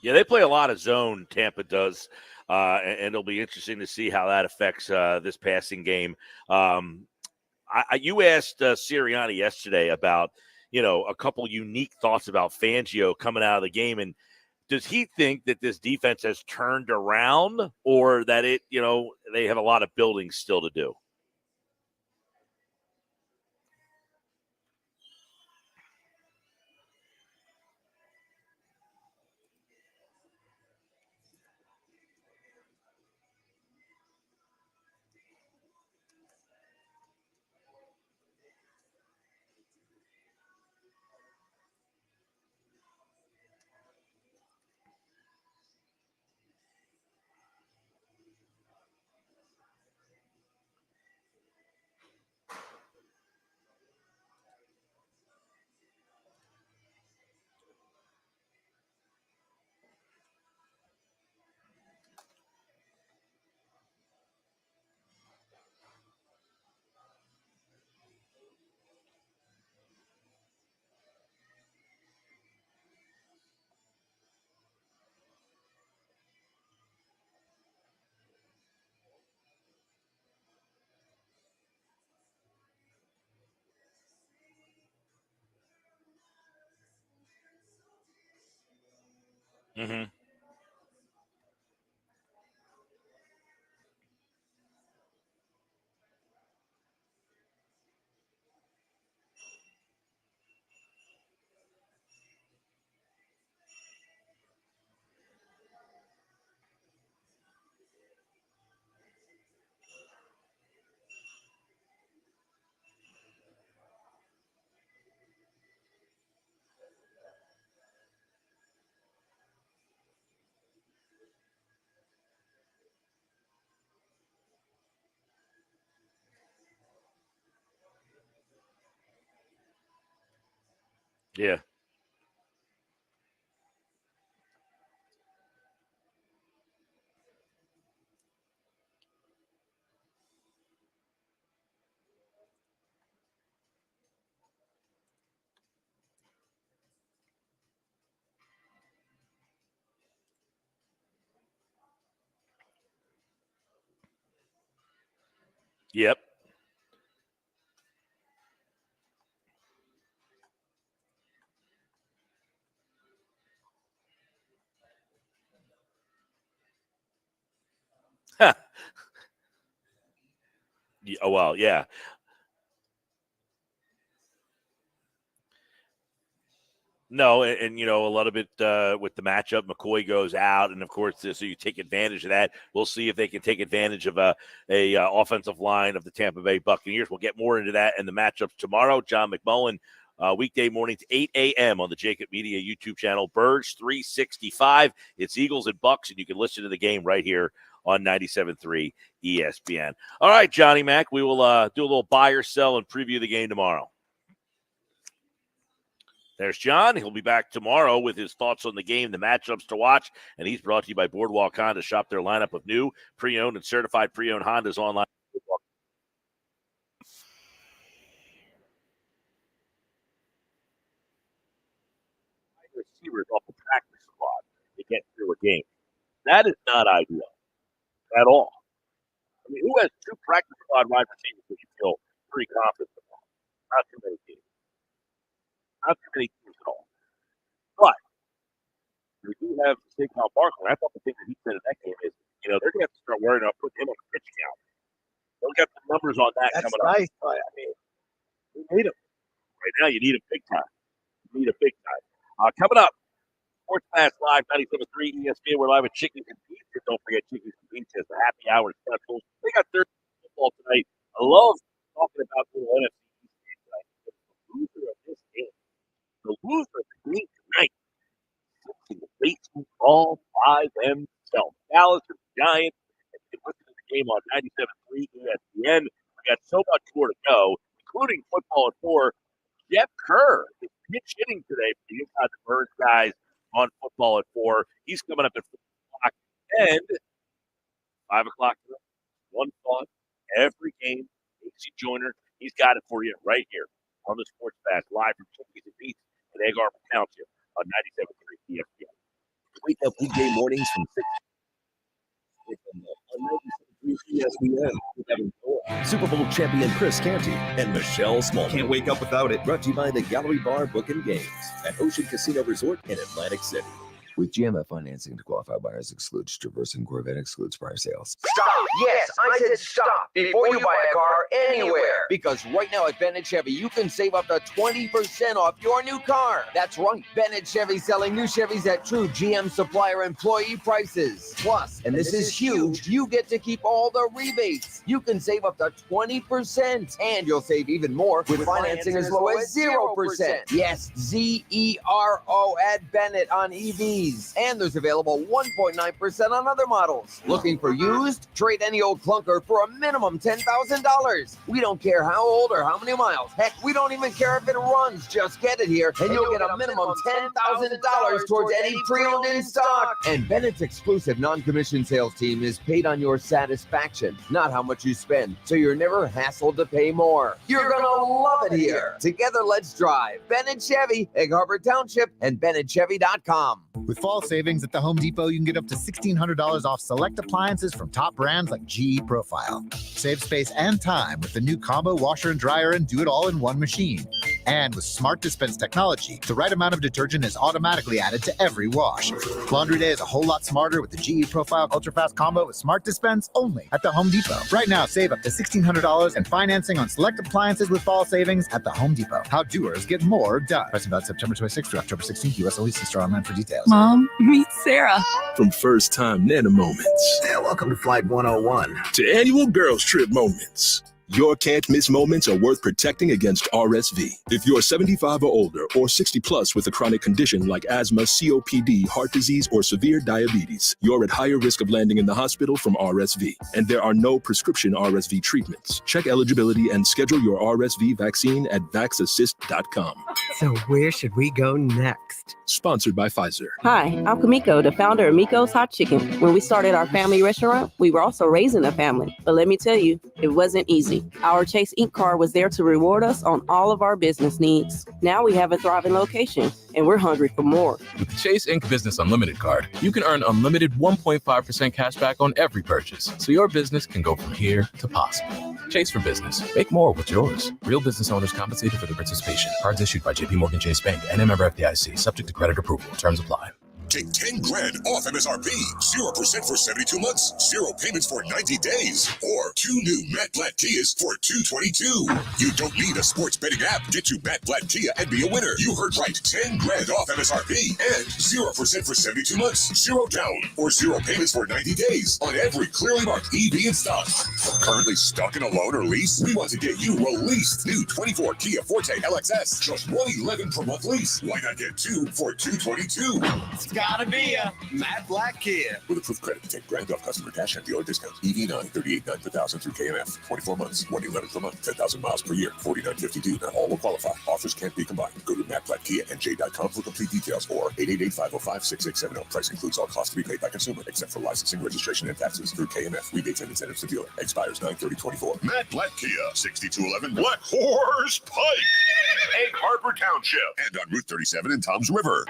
Speaker 20: Yeah, they play a lot of zone, Tampa does, and it'll be interesting to see how that affects this passing game. You asked Sirianni yesterday about, a couple unique thoughts about Fangio coming out of the game, and does he think that this defense has turned around or that they have a lot of building still to do?
Speaker 19: Mm-hmm. Yeah. Yep. Yeah, well, yeah. No, and a lot of it with the matchup, McCoy goes out, and of course, so you take advantage of that. We'll see if they can take advantage of a offensive line of the Tampa Bay Buccaneers. We'll get more into that in the matchups tomorrow. John McMullen, weekday mornings, 8 a.m. on the Jacob Media YouTube channel. Birds 365. It's Eagles and Bucks, and you can listen to the game right here on 97.3 ESPN. All right, Johnny Mac, we will do a little buy or sell and preview the game tomorrow. There's John. He'll be back tomorrow with his thoughts on the game, the matchups to watch, and he's brought to you by Boardwalk Honda. Shop their lineup of new, pre-owned, and certified pre-owned Hondas online. Receivers off the practice squad to get through a game. That is not ideal at all. I mean, who has two practice squad wide receivers that you feel pretty confident about? Not too many teams. Not too many teams at all. But we do have Saquon Barkley. I thought the thing that he said in that game is, they're going to have to start worrying about putting him on a pitch count. They'll get the numbers on that
Speaker 5: That's
Speaker 19: coming
Speaker 5: nice.
Speaker 19: up. I mean, you need him. Right now, you need him big time. You need a big time. Coming up, Sports Pass Live, 97.3 ESPN. We're live with Chickies and Pizza. Don't forget Chickies and Pizza is the happy hour special. They got Thursday football tonight. I love talking about the NFC East tonight. The loser of this game, the loser of the game tonight, in the basement all by themselves. Dallas and the Giants. And you can listen to the game on 97.3 ESPN. We got so much more to go, including football at 4. Jeff Kerr is pitch hitting today for the Inside the Birds guys on football at 4. He's coming up at 4 o'clock and 5 o'clock. One thought every game. AC Joyner, he's got it for you right here on the Sports Pass live from Chickies and Beats in Egg Harbor Township on 97.3 ESPN.
Speaker 15: Wake up weekday mornings from 6 ESPN. Super Bowl champion Chris Canty and Michelle Small. Can't wake up without it. Brought to you by the Gallery Bar Book and Games at Ocean Casino Resort in Atlantic City.
Speaker 3: With GMF financing to qualify buyers excludes Traverse and Corvette excludes prior sales.
Speaker 12: Stop! Yes, I said stop before you buy a car anywhere. Because right now at Bennett Chevy, you can save up to 20% off your new car. That's right. Bennett Chevy selling new Chevys at true GM supplier employee prices. Plus, and this is huge, you get to keep all the rebates. You can save up to 20%. And you'll save even more with financing as low as 0%. Yes, Z-E-R-O at Bennett on EVs. And there's available 1.9% on other models. Looking for used? Trade any old clunker for a minimum $10,000. We don't care how old or how many miles. Heck, we don't even care if it runs. Just get it here, and you'll get a minimum $10,000 towards any pre-owned in stock. And Bennett's exclusive non-commissioned sales team is paid on your satisfaction, not how much you spend, so you're never hassled to pay more. You're gonna love it here. Together, let's drive. Bennett Chevy, Egg Harbor Township, and BennettChevy.com.
Speaker 18: With fall savings at the Home Depot, you can get up to $1,600 off select appliances from top brands like GE Profile. Save space and time with the new combo washer and dryer and do-it-all-in-one machine. And with Smart Dispense technology, the right amount of detergent is automatically added to every wash. Laundry day is a whole lot smarter with the GE Profile Ultra Fast Combo with Smart Dispense only at the Home Depot. Right now, save up to $1,600 and financing on select appliances with fall savings at the Home Depot. How doers get more done. Price about September 26th through October 16th. U.S. only. See store online for details.
Speaker 9: Mom, meet Sarah.
Speaker 1: From first-time Nana moments.
Speaker 10: Yeah, welcome to Flight 101.
Speaker 1: To annual girls trip moments. Your can't-miss moments are worth protecting against RSV. If you're 75 or older or 60 plus with a chronic condition like asthma, COPD, heart disease, or severe diabetes, you're at higher risk of landing in the hospital from RSV. And there are no prescription RSV treatments. Check eligibility and schedule your RSV vaccine at vaxassist.com.
Speaker 9: So where should we go next?
Speaker 1: Sponsored by Pfizer.
Speaker 22: Hi, I'm Kamiko, the founder of Miko's Hot Chicken. When we started our family restaurant, we were also raising a family. But let me tell you, it wasn't easy. Our Chase Inc. card was there to reward us on all of our business needs. Now we have a thriving location, and we're hungry for more.
Speaker 24: With the Chase Inc. Business Unlimited card, you can earn unlimited 1.5% cash back on every purchase, so your business can go from here to possible. Chase for Business. Make more with yours. Real business owners compensated for their participation. Cards issued by J.P. Morgan Chase Bank and a member FDIC, subject to credit approval. Terms apply.
Speaker 25: Take 10 grand off MSRP, 0% for 72 months, 0 payments for 90 days, or 2 new Matt Blatt Kias for $222. You don't need a sports betting app. Get to Matt Blatt Kia and be a winner. You heard right, 10 grand off MSRP and 0% for 72 months, 0 down, or 0 payments for 90 days on every clearly marked EV in stock. Currently stuck in a loan or lease? We want to get you released. New 24 Kia Forte LXS, just $111 per month lease. Why not get 2 for $222?
Speaker 11: Gotta be a Matt Blatt Kia.
Speaker 25: With approved credit, 10 grand off customer cash and dealer discount. EV9, $38,900 per thousand through KMF. 24 months, $111 per month, 10,000 miles per year, $49.52. Not all will qualify. Offers can't be combined. Go to mattblattkiandj.com for complete details or 888-505-6670. Price includes all costs to be paid by consumer, except for licensing, registration, and taxes through KMF. Rebates and incentives to dealer. Expires 9/30/24.
Speaker 23: Matt Blatt Kia, 6211 Black Horse Pike, Egg Harbor Township, and on Route 37 in Toms River.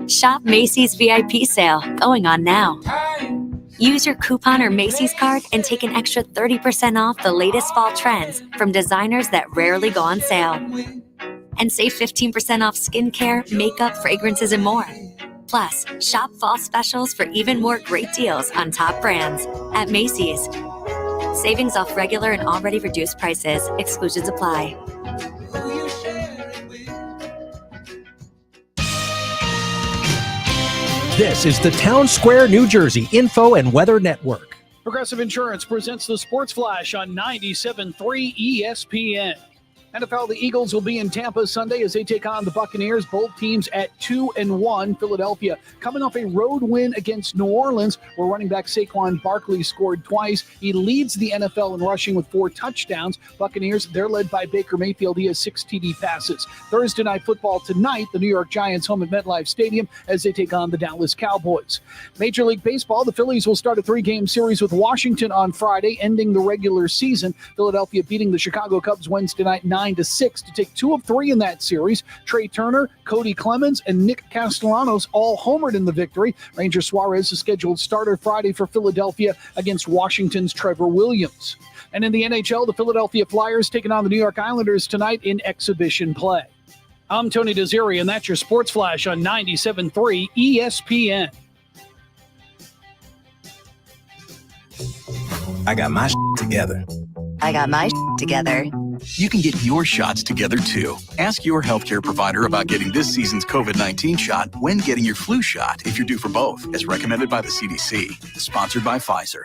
Speaker 26: Shop Macy's VIP sale going on now. Use your coupon or Macy's card and take an extra 30% off the latest fall trends from designers that rarely go on sale. And save 15% off skincare, makeup, fragrances, and more. Plus, shop fall specials for even more great deals on top brands at Macy's. Savings off regular and already reduced prices. Exclusions apply.
Speaker 27: This is the Town Square, New Jersey Info and Weather Network.
Speaker 28: Progressive Insurance presents the Sports Flash on 97.3 ESPN. NFL, the Eagles will be in Tampa Sunday as they take on the Buccaneers, both teams at 2-1. Philadelphia coming off a road win against New Orleans, where running back Saquon Barkley scored twice. He leads the NFL in rushing with 4 touchdowns. Buccaneers, they're led by Baker Mayfield. He has 6 TD passes. Thursday Night Football tonight, the New York Giants home at MetLife Stadium as they take on the Dallas Cowboys. Major League Baseball, the Phillies will start a 3-game series with Washington on Friday, ending the regular season. Philadelphia beating the Chicago Cubs Wednesday night 9-6 to take 2 of 3 in that series. Trey Turner, Cody Clemens, and Nick Castellanos all homered in the victory. Ranger Suarez is scheduled starter Friday for Philadelphia against Washington's Trevor Williams. And in the NHL, the Philadelphia Flyers taking on the New York Islanders tonight in exhibition play. I'm Tony Desiri, and that's your Sports Flash on 97.3 ESPN.
Speaker 29: I got my together.
Speaker 30: I got my together.
Speaker 29: You can get your shots together too. Ask your healthcare provider about getting this season's COVID-19 shot when getting your flu shot if you're due for both, as recommended by the CDC. Sponsored by Pfizer.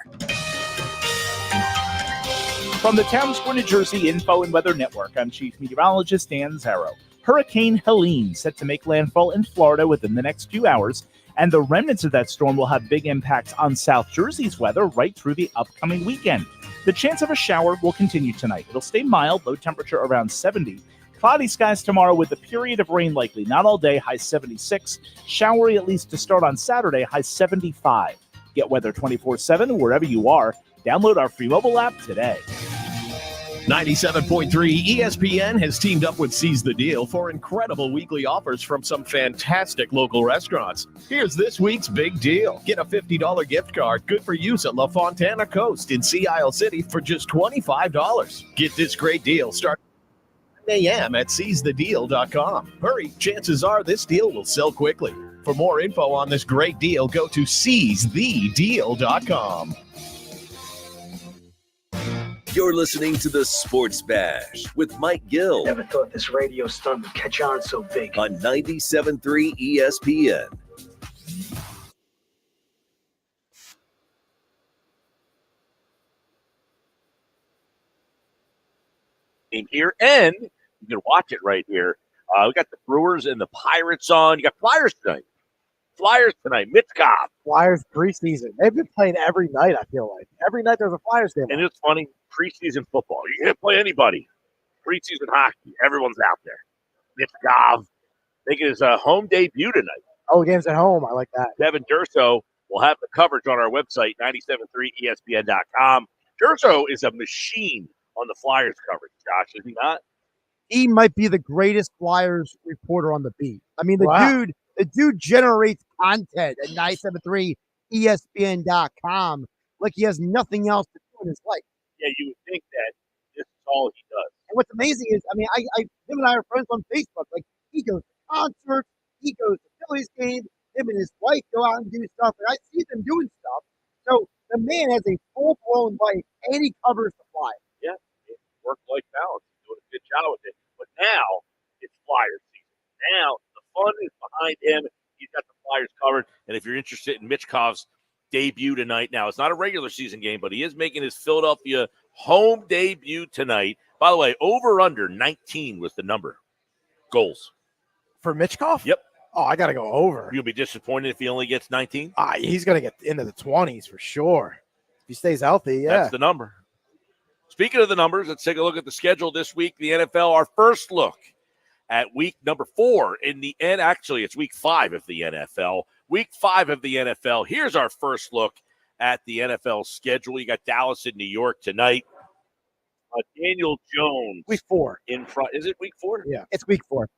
Speaker 14: From the Town Square, New Jersey Info and Weather Network, I'm Chief Meteorologist Dan Zarrow. Hurricane Helene set to make landfall in Florida within the next few hours, and the remnants of that storm will have big impacts on South Jersey's weather right through the upcoming weekend. The chance of a shower will continue tonight. It'll stay mild, low temperature around 70. Cloudy skies tomorrow with a period of rain likely. Not all day, high 76. Showery at least to start on Saturday, high 75. Get weather 24/7 wherever you are. Download our free mobile app today.
Speaker 31: 97.3 ESPN has teamed up with Seize the Deal for incredible weekly offers from some fantastic local restaurants. Here's this week's big deal. Get a $50 gift card good for use at La Fontana Coast in Sea Isle City for just $25. Get this great deal starting a.m. at seizethedeal.com. Hurry, chances are this deal will sell quickly. For more info on this great deal, go to seizethedeal.com.
Speaker 15: You're listening to the Sports Bash with Mike Gill.
Speaker 2: Never thought this radio stunt would catch on so big.
Speaker 15: On 97.3 ESPN.
Speaker 19: Here, and you can watch it right here. We got the Brewers and the Pirates on. You got Flyers tonight. Mitzkov.
Speaker 4: Flyers preseason. They've been playing every night, I feel like. Every night there's a Flyers game.
Speaker 19: And it's funny, preseason football. You can't play anybody. Preseason hockey. Everyone's out there. Mitzkov making his home debut tonight.
Speaker 4: Oh, game's at home. I like that.
Speaker 19: Devin Durso will have the coverage on our website, 973ESPN.com. Durso is a machine on the Flyers coverage, Josh, is he not?
Speaker 4: He might be the greatest Flyers reporter on the beat. I mean, the dude generates content at 973ESPN.com like he has nothing else to do in his life.
Speaker 19: Yeah, you would think that this is all he does.
Speaker 4: And what's amazing is, I mean, him and I are friends on Facebook. Like, he goes to concerts, he goes to Phillies games, him and his wife go out and do stuff, and I see them doing stuff. So the man has a full-blown life, and he covers the Flyers.
Speaker 19: Yeah, work-life balance. He's doing a good job with it. But now it's Flyers season. Now the fun is behind him. He's got the Flyers covered. And if you're interested in Michkov's debut tonight, now it's not a regular season game, but he is making his Philadelphia home debut tonight. By the way, over/under 19 was the number. Goals.
Speaker 4: For Michkov?
Speaker 19: Yep.
Speaker 4: Oh, I got to go over.
Speaker 19: You'll be disappointed if he only gets 19?
Speaker 4: He's going to get into the 20s for sure. If he stays healthy, yeah.
Speaker 19: That's the number. Speaking of the numbers, let's take a look at the schedule this week. The NFL, our first look at week number 4 in the end. Actually, it's week 5 of the NFL. Week 5 of the NFL. Here's our first look at the NFL schedule. You got Dallas and New York tonight. Daniel Jones.
Speaker 4: Week 4.
Speaker 19: In front. Is it week 4?
Speaker 4: Yeah, it's week 4.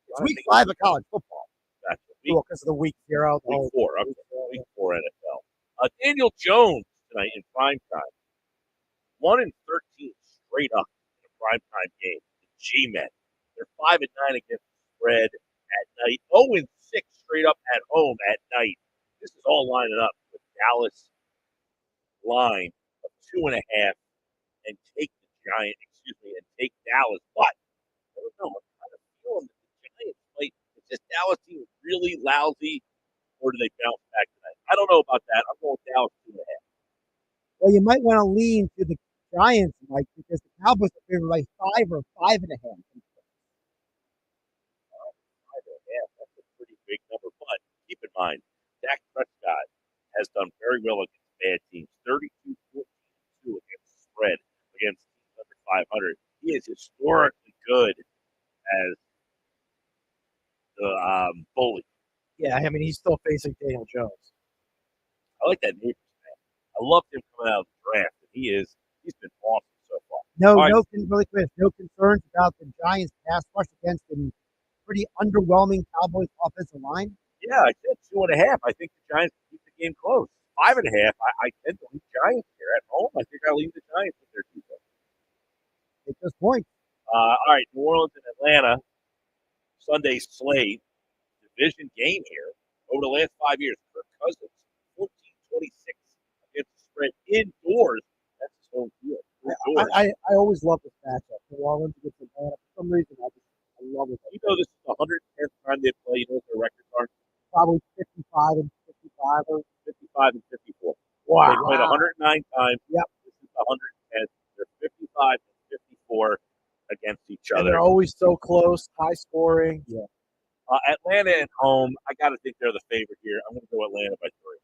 Speaker 4: It's week 5 of college football.
Speaker 19: That's
Speaker 4: because of the week 0.
Speaker 19: Week 4. Okay. Week 4 NFL. Daniel Jones tonight in prime time. 1-13 straight up in a primetime game. The G-Men. They're 5-9 against the spread at night. 0-6 straight up at home at night. This is all lining up with Dallas line of 2.5 and take Dallas. But I don't know. I'm kind of feeling that the Giants might. Is this Dallas team really lousy, or do they bounce back tonight? I don't know about that. I'm going Dallas 2.5.
Speaker 4: Well, you might want to lean to the Giants, Mike, because the Cowboys are favored by 5 or 5.5. 5.5.
Speaker 19: That's a pretty big number. But keep in mind, Dak Prescott has done very well against bad teams. 32-14-2 against the spread against teams under 500. He is historically good as the bully.
Speaker 4: Yeah, I mean, he's still facing Daniel Jones.
Speaker 19: I like that Neighbors, man. I loved him coming out of the draft, and he's been awesome so far.
Speaker 4: No concerns about the Giants' pass rush against a pretty underwhelming Cowboys offensive line.
Speaker 19: Yeah, I said 2.5. I think the Giants keep the game close. 5.5. I tend to leave Giants here at home. I think I leave the Giants with their defense.
Speaker 4: Take those points.
Speaker 19: All right, New Orleans and Atlanta. Sunday slate. Division game here. Over the last 5 years, Kirk Cousins 14-26 against the spread indoors. That's his home field.
Speaker 4: I always love this matchup. New Orleans against Atlanta. For some reason, I love it.
Speaker 19: You know this is the 110th time they play. You know what their records are?
Speaker 4: Probably 55 and 55 or
Speaker 19: 55 and 54.
Speaker 4: Wow.
Speaker 19: They played 109 times.
Speaker 4: Yep.
Speaker 19: This is the 110th. They're 55 and 54 against each
Speaker 4: And
Speaker 19: other.
Speaker 4: they're always so close, high scoring. Yeah.
Speaker 19: Atlanta at home, I got to think they're the favorite here. I'm going to go Atlanta by 3.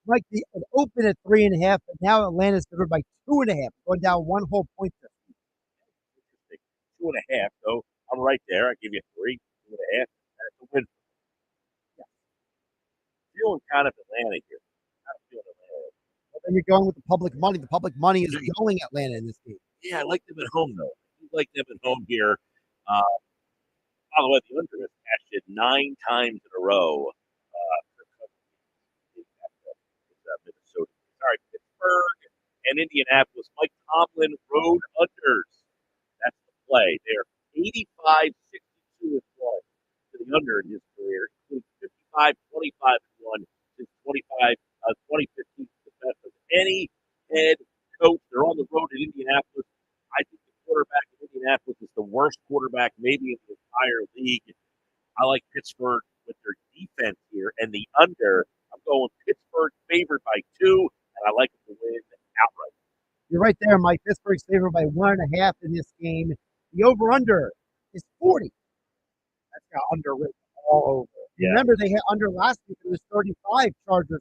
Speaker 4: Mike, it opened at 3.5, but now Atlanta's favored by 2.5, going down 1 whole point.
Speaker 19: Interesting. 2.5. So I'm right there. I give you 3, 2.5. That's a win. Yeah. Feeling kind of Atlanta here.
Speaker 4: But then you're going with the public money. The public money is going Atlanta in this game.
Speaker 19: Yeah, I like them at home, though. I like them at home here. By the way, the under has cashed it 9 times in a row. Minnesota. All right, Pittsburgh and Indianapolis. Mike Tomlin road unders. play. They're 85, 62 and 1 to the under in his career, including 55, 25 and 1 since 2015. The best of any head coach. They're on the road in Indianapolis. I think the quarterback in Indianapolis is the worst quarterback maybe in the entire league. I like Pittsburgh with their defense here and the under. I'm going Pittsburgh favored by 2, and I like them to win outright.
Speaker 4: You're right there, Mike. Pittsburgh's favored by 1.5 in this game. The over-under is 40. That's got underwritten all over.
Speaker 19: Yeah.
Speaker 4: Remember, they had under last week. It was 35 Chargers.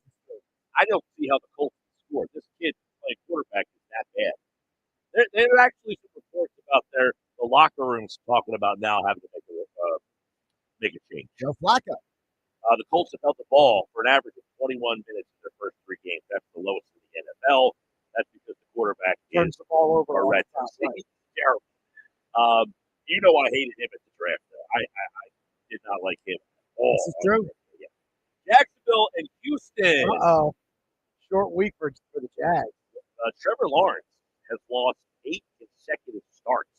Speaker 19: I don't see how the Colts can score. This kid playing quarterback is that bad. There are actually some reports about the locker rooms talking about now having to make a change.
Speaker 4: Joe Flacco.
Speaker 19: The Colts have held the ball for an average of 21 minutes in their first 3 games. That's the lowest in the NFL. That's because the quarterback
Speaker 4: turns the ball over.
Speaker 19: Right. He's terrible. You know I hated him at the draft. I did not like him at all.
Speaker 4: This is true.
Speaker 19: Yeah. Jacksonville and Houston.
Speaker 4: Uh-oh. Short week for the Jags.
Speaker 19: Trevor Lawrence has lost 8 consecutive starts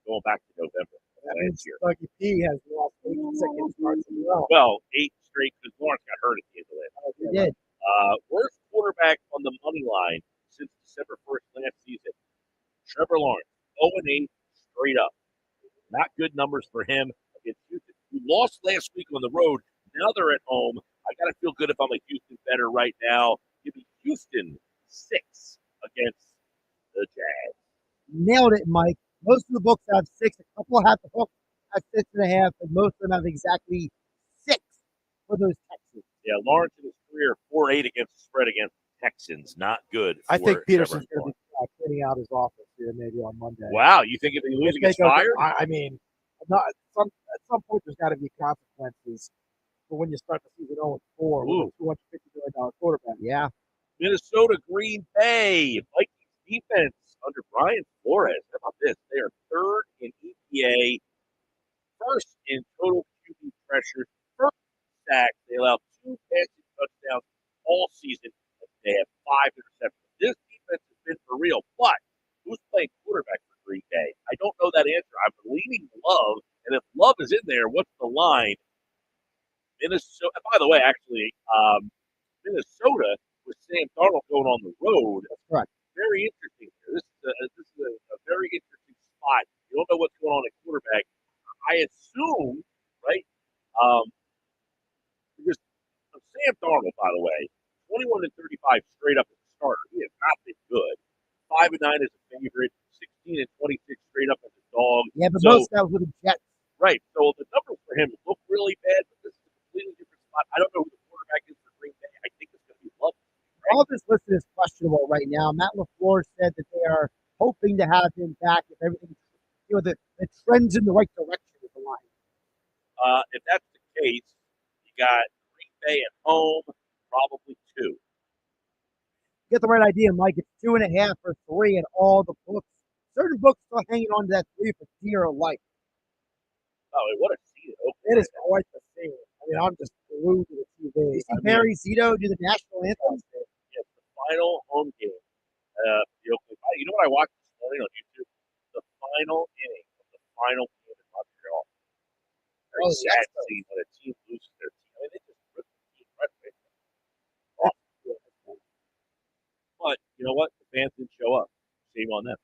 Speaker 19: going back to November.
Speaker 4: That means Dougie P has lost 8 consecutive starts as well.
Speaker 19: Well, 8 straight because Lawrence got hurt at the end of that.
Speaker 4: He did.
Speaker 19: Worst quarterback on the money line since December 1st last season. Trevor Lawrence, 0-8 straight up. Not good numbers for him against Houston. Who lost last week on the road. Now they're at home. I got to feel good if I'm a Houston better right now. Give me Houston 6 against the Jags.
Speaker 4: Nailed it, Mike. Most of the books have 6. A couple have the hook at 6.5, but most of them have exactly 6 for those Texans.
Speaker 19: Yeah, Lawrence in his career 4-8 against the spread against Texans. Not good.
Speaker 3: I think Peterson's going to be cleaning out his office here maybe on Monday.
Speaker 19: Wow, you think if he loses, he gets fired?
Speaker 3: I mean, at some point there's got to be consequences for when you start the season 0-4 with a $250 million quarterback.
Speaker 4: Yeah.
Speaker 19: Minnesota, Green Bay, Vikings defense under Brian Flores. How about this? They are 3rd in EPA, 1st in total QB pressure, 1st in sacks. They allow 2 passing touchdowns all season. They have 5 interceptions. This defense has been for real, but who's playing quarterback for Green Bay? I don't know that answer. I'm leaning Love, and if Love is in there, what's the line? Minnesota. By the way, actually, Minnesota with Sam Darnold going on the road.
Speaker 4: That's correct.
Speaker 19: Very interesting. This is a very interesting spot. You don't know what's going on at quarterback. I assume, right? Because Sam Darnold, by the way, 21 and 35 straight up as a starter. He has not been good. 5-9 as a favorite. 16 and 26 straight up as a dog.
Speaker 4: Yeah, but most guys with the Jets.
Speaker 19: Right. So the numbers for him look really bad, but this is a completely different spot. I don't know who the quarterback is for Green Bay. I think it's going to be Love.
Speaker 4: All this listed is questionable right now. Matt LaFleur said that they are hoping to have him back if everything, the trend's in the right direction with the line.
Speaker 19: If that's the case, you got Green Bay at home, probably 2.
Speaker 4: Get the right idea, Mike. It's 2.5 or 3 in all the books. Certain books still hanging on to that 3 for dear life.
Speaker 19: Oh, what a season!
Speaker 3: It is quite the scene. I mean, I'm just glued to the TV.
Speaker 4: You see Barry Zito do the national anthem.
Speaker 19: Yeah, the final home game. The Oakland. You know what I watched this morning on YouTube? The final inning of the final game in Montreal. Very sad scene when a team loses their team. I mean, they just rip the team right away. But you know what? The fans didn't show up. Shame on them.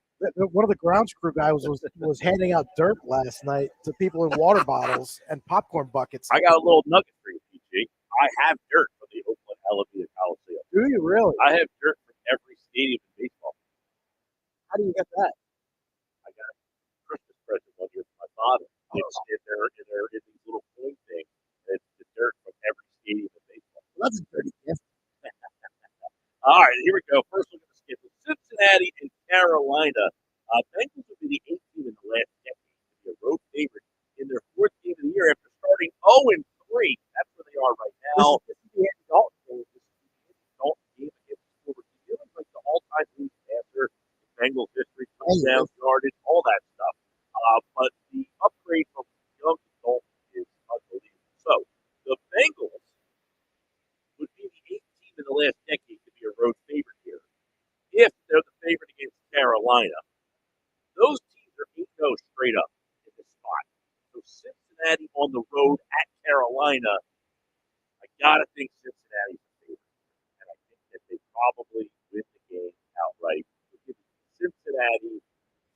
Speaker 3: One of the grounds crew guys was handing out dirt last night to people in water bottles and popcorn buckets.
Speaker 19: I got a little nugget for you, PG. I have dirt from the Oakland Alameda Coliseum.
Speaker 3: Do you really?
Speaker 19: I have dirt from every stadium in baseball.
Speaker 3: How do you get that?
Speaker 19: I got a Christmas present one year from my father. It's in these little coin things. It's the dirt from every stadium in baseball.
Speaker 4: Well, that's a dirty gift.
Speaker 19: All right, here we go. First, we're going to skip Cincinnati and Carolina. Bengals will be the 8th team in the last decade to be a road favorite in their 4th game of the year after starting 0-3. That's where they are right now. This is the Andy Dalton game. This is the Andy Dalton game against the former team. It's like the all-time lead passer in Bengals history, touchdowns, yardage, all that stuff. But the upgrade from young to Dalton is unbelievable. So the Bengals would be the 8th team in the last decade to be a road favorite here. If they're the favorite against Carolina, those teams are 8-0 straight up. on the road at Carolina. I got to think Cincinnati's the favorite. And I think that they probably win the game outright. Cincinnati,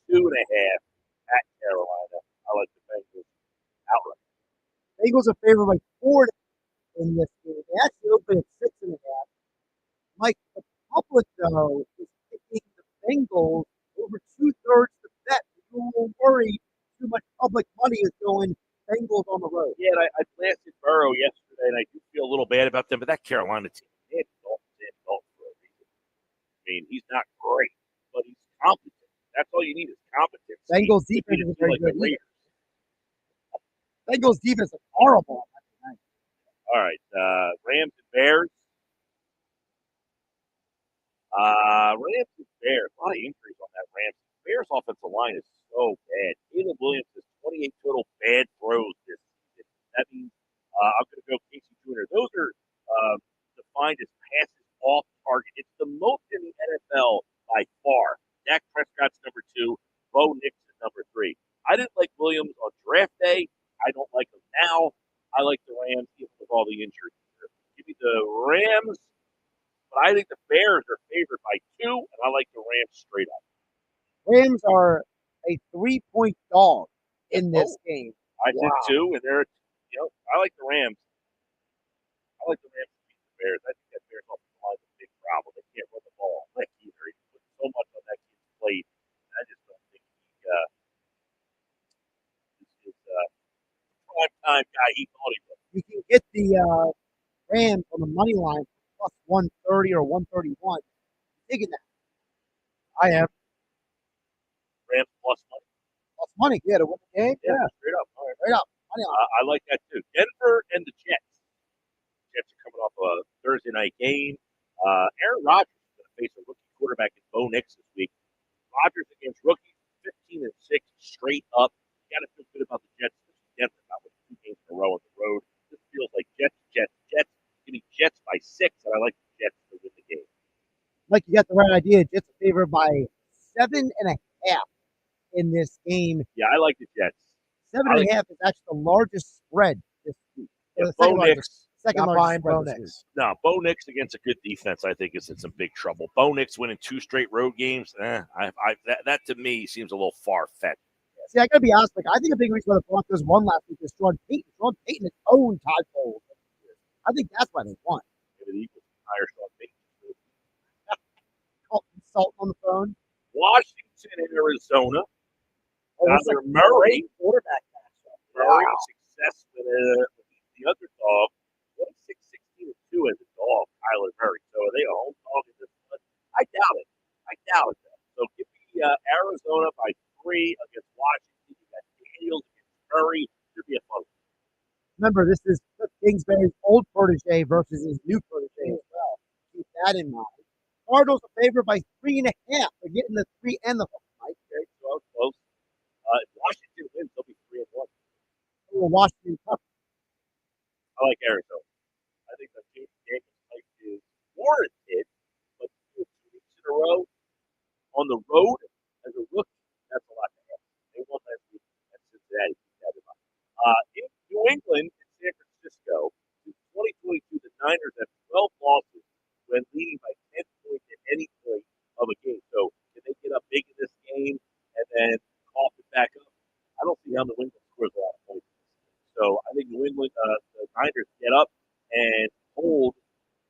Speaker 19: 2.5 at Carolina. I like the Bengals outright.
Speaker 4: Bengals are favored by 4 in this game. They actually open at 6.5. Mike, the public, though, is picking the Bengals over 2/3 the bet. You will worry too much public money is going Bengals on the road.
Speaker 19: Yeah, and I blasted Burrow yesterday, and I do feel a little bad about them, but that Carolina team, Andy Dalton for a reason. I mean, he's not great, but he's competent. That's all you need is competence.
Speaker 4: Bengals defense is very good. Bengals defense is horrible.
Speaker 19: All right, Rams and Bears. Rams and Bears. A lot of injuries on that Rams. Bears offensive line is so bad. Caleb Williams has 28 total bad throws this season. That means I'm going to go Casey Jr. Those are defined as passes off target. It's the most in the NFL by far. Dak Prescott's number 2. Bo Nix is number 3. I didn't like Williams on draft day. I don't like him now. I like the Rams, even with all the injuries. Give me the Rams, but I think the Bears are favored by 2, and I like the Rams straight up.
Speaker 4: Rams are a 3-point dog in this game.
Speaker 19: I did too, and they're, I like the Rams. I like the Rams to beat the Bears. I think that Bears offensive line is a big problem. They can't run the ball like either. He put so much on that kid's plate. I just don't think he is prime time guy he thought he was.
Speaker 4: You can get the Rams on the money line plus 130 or 131. Taking that. I am.
Speaker 19: Rams plus money.
Speaker 4: Plus money, yeah, to win the game.
Speaker 19: Yeah, straight up. All right.
Speaker 4: Straight up. Money line.
Speaker 19: I like that too. Denver and the Jets. Jets are coming off a Thursday night game. Aaron Rodgers is going to face a rookie quarterback in Bo Nix this week. Rodgers against rookies, 15-6 straight up. You got to feel good about the Jets. Denver not winning 2 games in a row on the road. This feels like Jets. Give me Jets by 6, and I like the Jets to win the game.
Speaker 4: Like you got the right idea. Jets are favored by 7.5 in this game.
Speaker 19: Yeah, I like the Jets.
Speaker 4: 7.5 is actually the largest spread this week.
Speaker 19: Yeah, Bo Nix.
Speaker 4: Second largest spread this week.
Speaker 19: No, Bo Nix against a good defense, I think, is in some big trouble. Bo Nix winning 2 straight road games, that to me seems a little far-fetched.
Speaker 4: See, I got to be honest. I think a big reason why the Broncos won last week is Sean Payton. Sean Payton has owned Todd Bowles. I think that's why they won.
Speaker 19: Maybe the Eagles hire Sean Payton.
Speaker 4: Consultant on the phone.
Speaker 19: Washington and Arizona. Kyler Murray.
Speaker 4: Quarterback matchup.
Speaker 19: Murray success with the underdog. 26-16-2 as a dog, Kyler Murray. So are they a home dog in this one? I doubt it. Though. So give me Arizona by 3 against Washington. You got Daniels against Murray. Should be a fun one.
Speaker 4: Remember, this is Kingsbury's old protege versus his new protege as well. Keep that in mind. Cardinals are favored by 3.5. They're getting the 3 and the 4. Right?
Speaker 19: Very close. If Washington wins, they'll be 3-1.
Speaker 4: Washington tough.
Speaker 19: I like Arizona. I think the game type is warranted, but 2 weeks in a row on the road as a rookie, that's a lot to have. They won last week at Cincinnati. In New England and San Francisco, in 2022, the Niners have 12 losses when leading by 10 points at any point of a game. So can they get up big in this game and then cough it back up? I don't see how New England scores a lot of points. So I think New England, the Niners get up and hold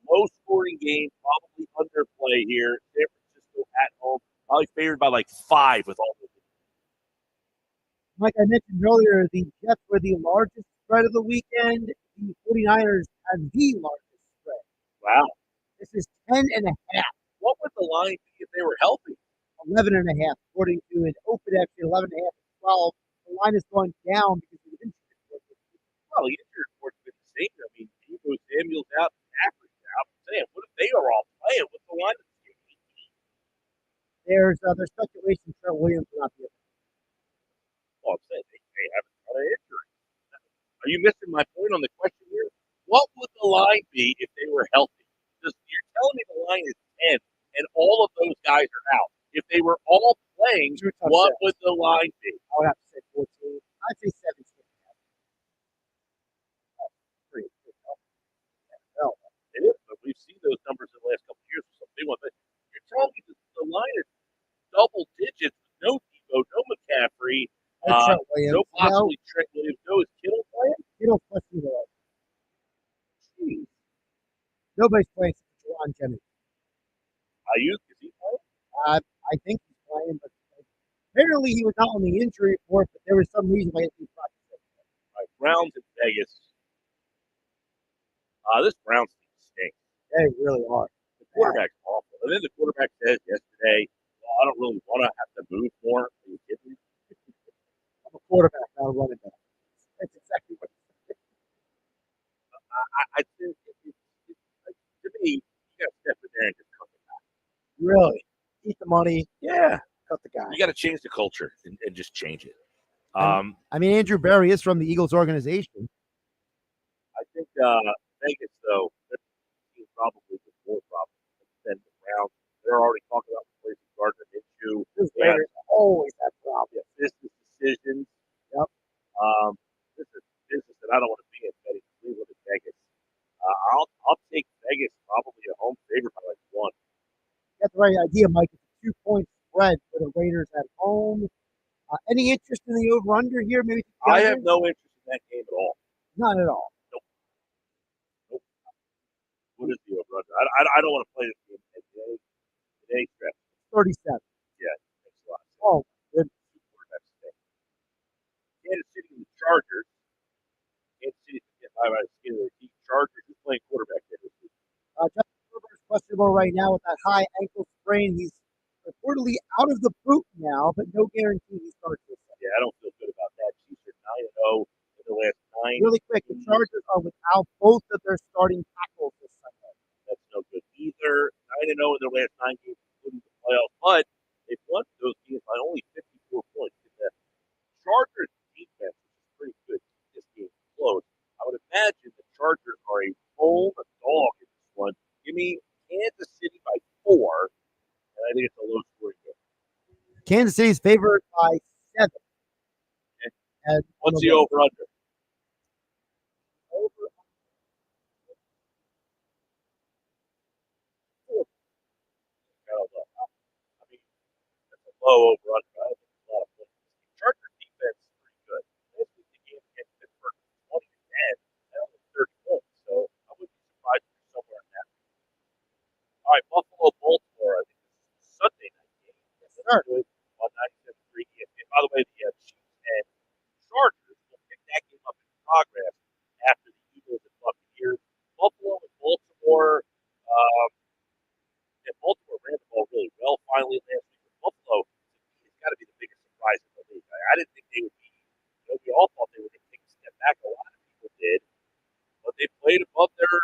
Speaker 19: low-scoring game, probably underplay here. San Francisco at home, probably favored by like 5 with all those.
Speaker 4: Like I mentioned earlier, the Jets were the largest spread of the weekend. The 49ers had the largest spread.
Speaker 19: Wow.
Speaker 4: This is 10.5.
Speaker 19: What would the line be if they were healthy?
Speaker 4: 11.5, according to an open actually 11.5 to 12. The line is going down because of the injury report.
Speaker 19: Well, the injury report's been the same. I mean, Debo Samuel's out, Stafford's out. I'm saying, what if they are all playing? What's the line of this game?
Speaker 4: There's speculation Trent Williams will not be able to.
Speaker 19: Well, I'm saying they have a ton of injuries. Are you missing my point on the question here? What would the line be if they were healthy? You're telling me the line is 10 and all of those guys are out. If they were all playing, what would the line be?
Speaker 4: I would have to say 14. I'd say 17.
Speaker 19: double digits. No Debo, no McCaffrey,
Speaker 4: Trent Williams.
Speaker 19: no possibly Trent Williams. No, is Kittle playing?
Speaker 4: Kittle's questionable.
Speaker 19: Jeez.
Speaker 4: Nobody's playing Jawan Jennings.
Speaker 19: Ayuk, is he playing?
Speaker 4: I think he's playing, but apparently he was not on the injury report, but there was some reason why he practiced.
Speaker 19: All right, Browns in Vegas. This Browns team stinks.
Speaker 4: They really are.
Speaker 19: The quarterback's awful. And then the quarterback said yesterday, well, I don't really want to have to move more. Are you kidding me?
Speaker 4: I'm a quarterback, not a running back. That's exactly what he said.
Speaker 19: I think, to me, you got to step in there and just cut the guy.
Speaker 4: Really? Eat the money.
Speaker 19: Yeah.
Speaker 4: Cut the guy.
Speaker 19: You got to change the culture and just change it.
Speaker 4: I mean, Andrew Berry is from the Eagles organization.
Speaker 19: I think Vegas, though, their team probably with more problems than the Browns. They're already talking about replacing Gardner Minshew.
Speaker 4: Those Raiders always have problems.
Speaker 19: Business decisions.
Speaker 4: Yep.
Speaker 19: This is business that I don't want to be in betting Cleveland and Vegas. I'll take Vegas probably a home favorite by like 1.
Speaker 4: You got the right idea, Mike. It's a 2-point spread for the Raiders at home. Any interest in the over-under here? Maybe
Speaker 19: I have no interest in that game at all.
Speaker 4: None at all.
Speaker 19: Nope. What is the over-under? I don't want to play this game today. Stretch.
Speaker 4: 37.
Speaker 19: Yeah, makes a lot of sense.
Speaker 4: Oh, good.
Speaker 19: Kansas City and the Chargers. Kansas City can get by the skin of their teeth. Chargers is playing quarterback there this week.
Speaker 4: Justin Herbert is questionable right now with that high ankle sprain. He's reportedly out of the boot now, but no guarantee he starts this Sunday.
Speaker 19: Yeah, I don't feel good about that. Chiefs are 9-0 in the last 9.
Speaker 4: Really quick, the Chargers are without both of their starting tackles this Sunday.
Speaker 19: That's no good either. 9-0 in their last 9 games, including the playoffs, but they've won those games by only 54 points. The Chargers defense is pretty good. This game close. I would imagine the Chargers are a home dog in this one. Give me Kansas City by 4, and I think it's a low scoring game.
Speaker 4: Kansas City's favored by 7.
Speaker 19: Okay.
Speaker 4: And
Speaker 19: what's the over under? I mean, that's a low over under. I don't think it's a lot of points. Chargers defense is pretty good. Last week the game against Pittsburgh was 20-10, and only 30 points. So I wouldn't be surprised if you're somewhere in that. All right, Buffalo, Baltimore. I think this is a Sunday night game. Yes, sir. Good on 97.3 ESPN. By the way, the Chiefs and Chargers will pick that game up in progress after the Eagles and Buccaneers. Buffalo and Baltimore. Baltimore ran the ball really well finally last week. Buffalo has got to be the biggest surprise in the league. I didn't think they would be. We all thought they would take a step back. A lot of people did, but they played above their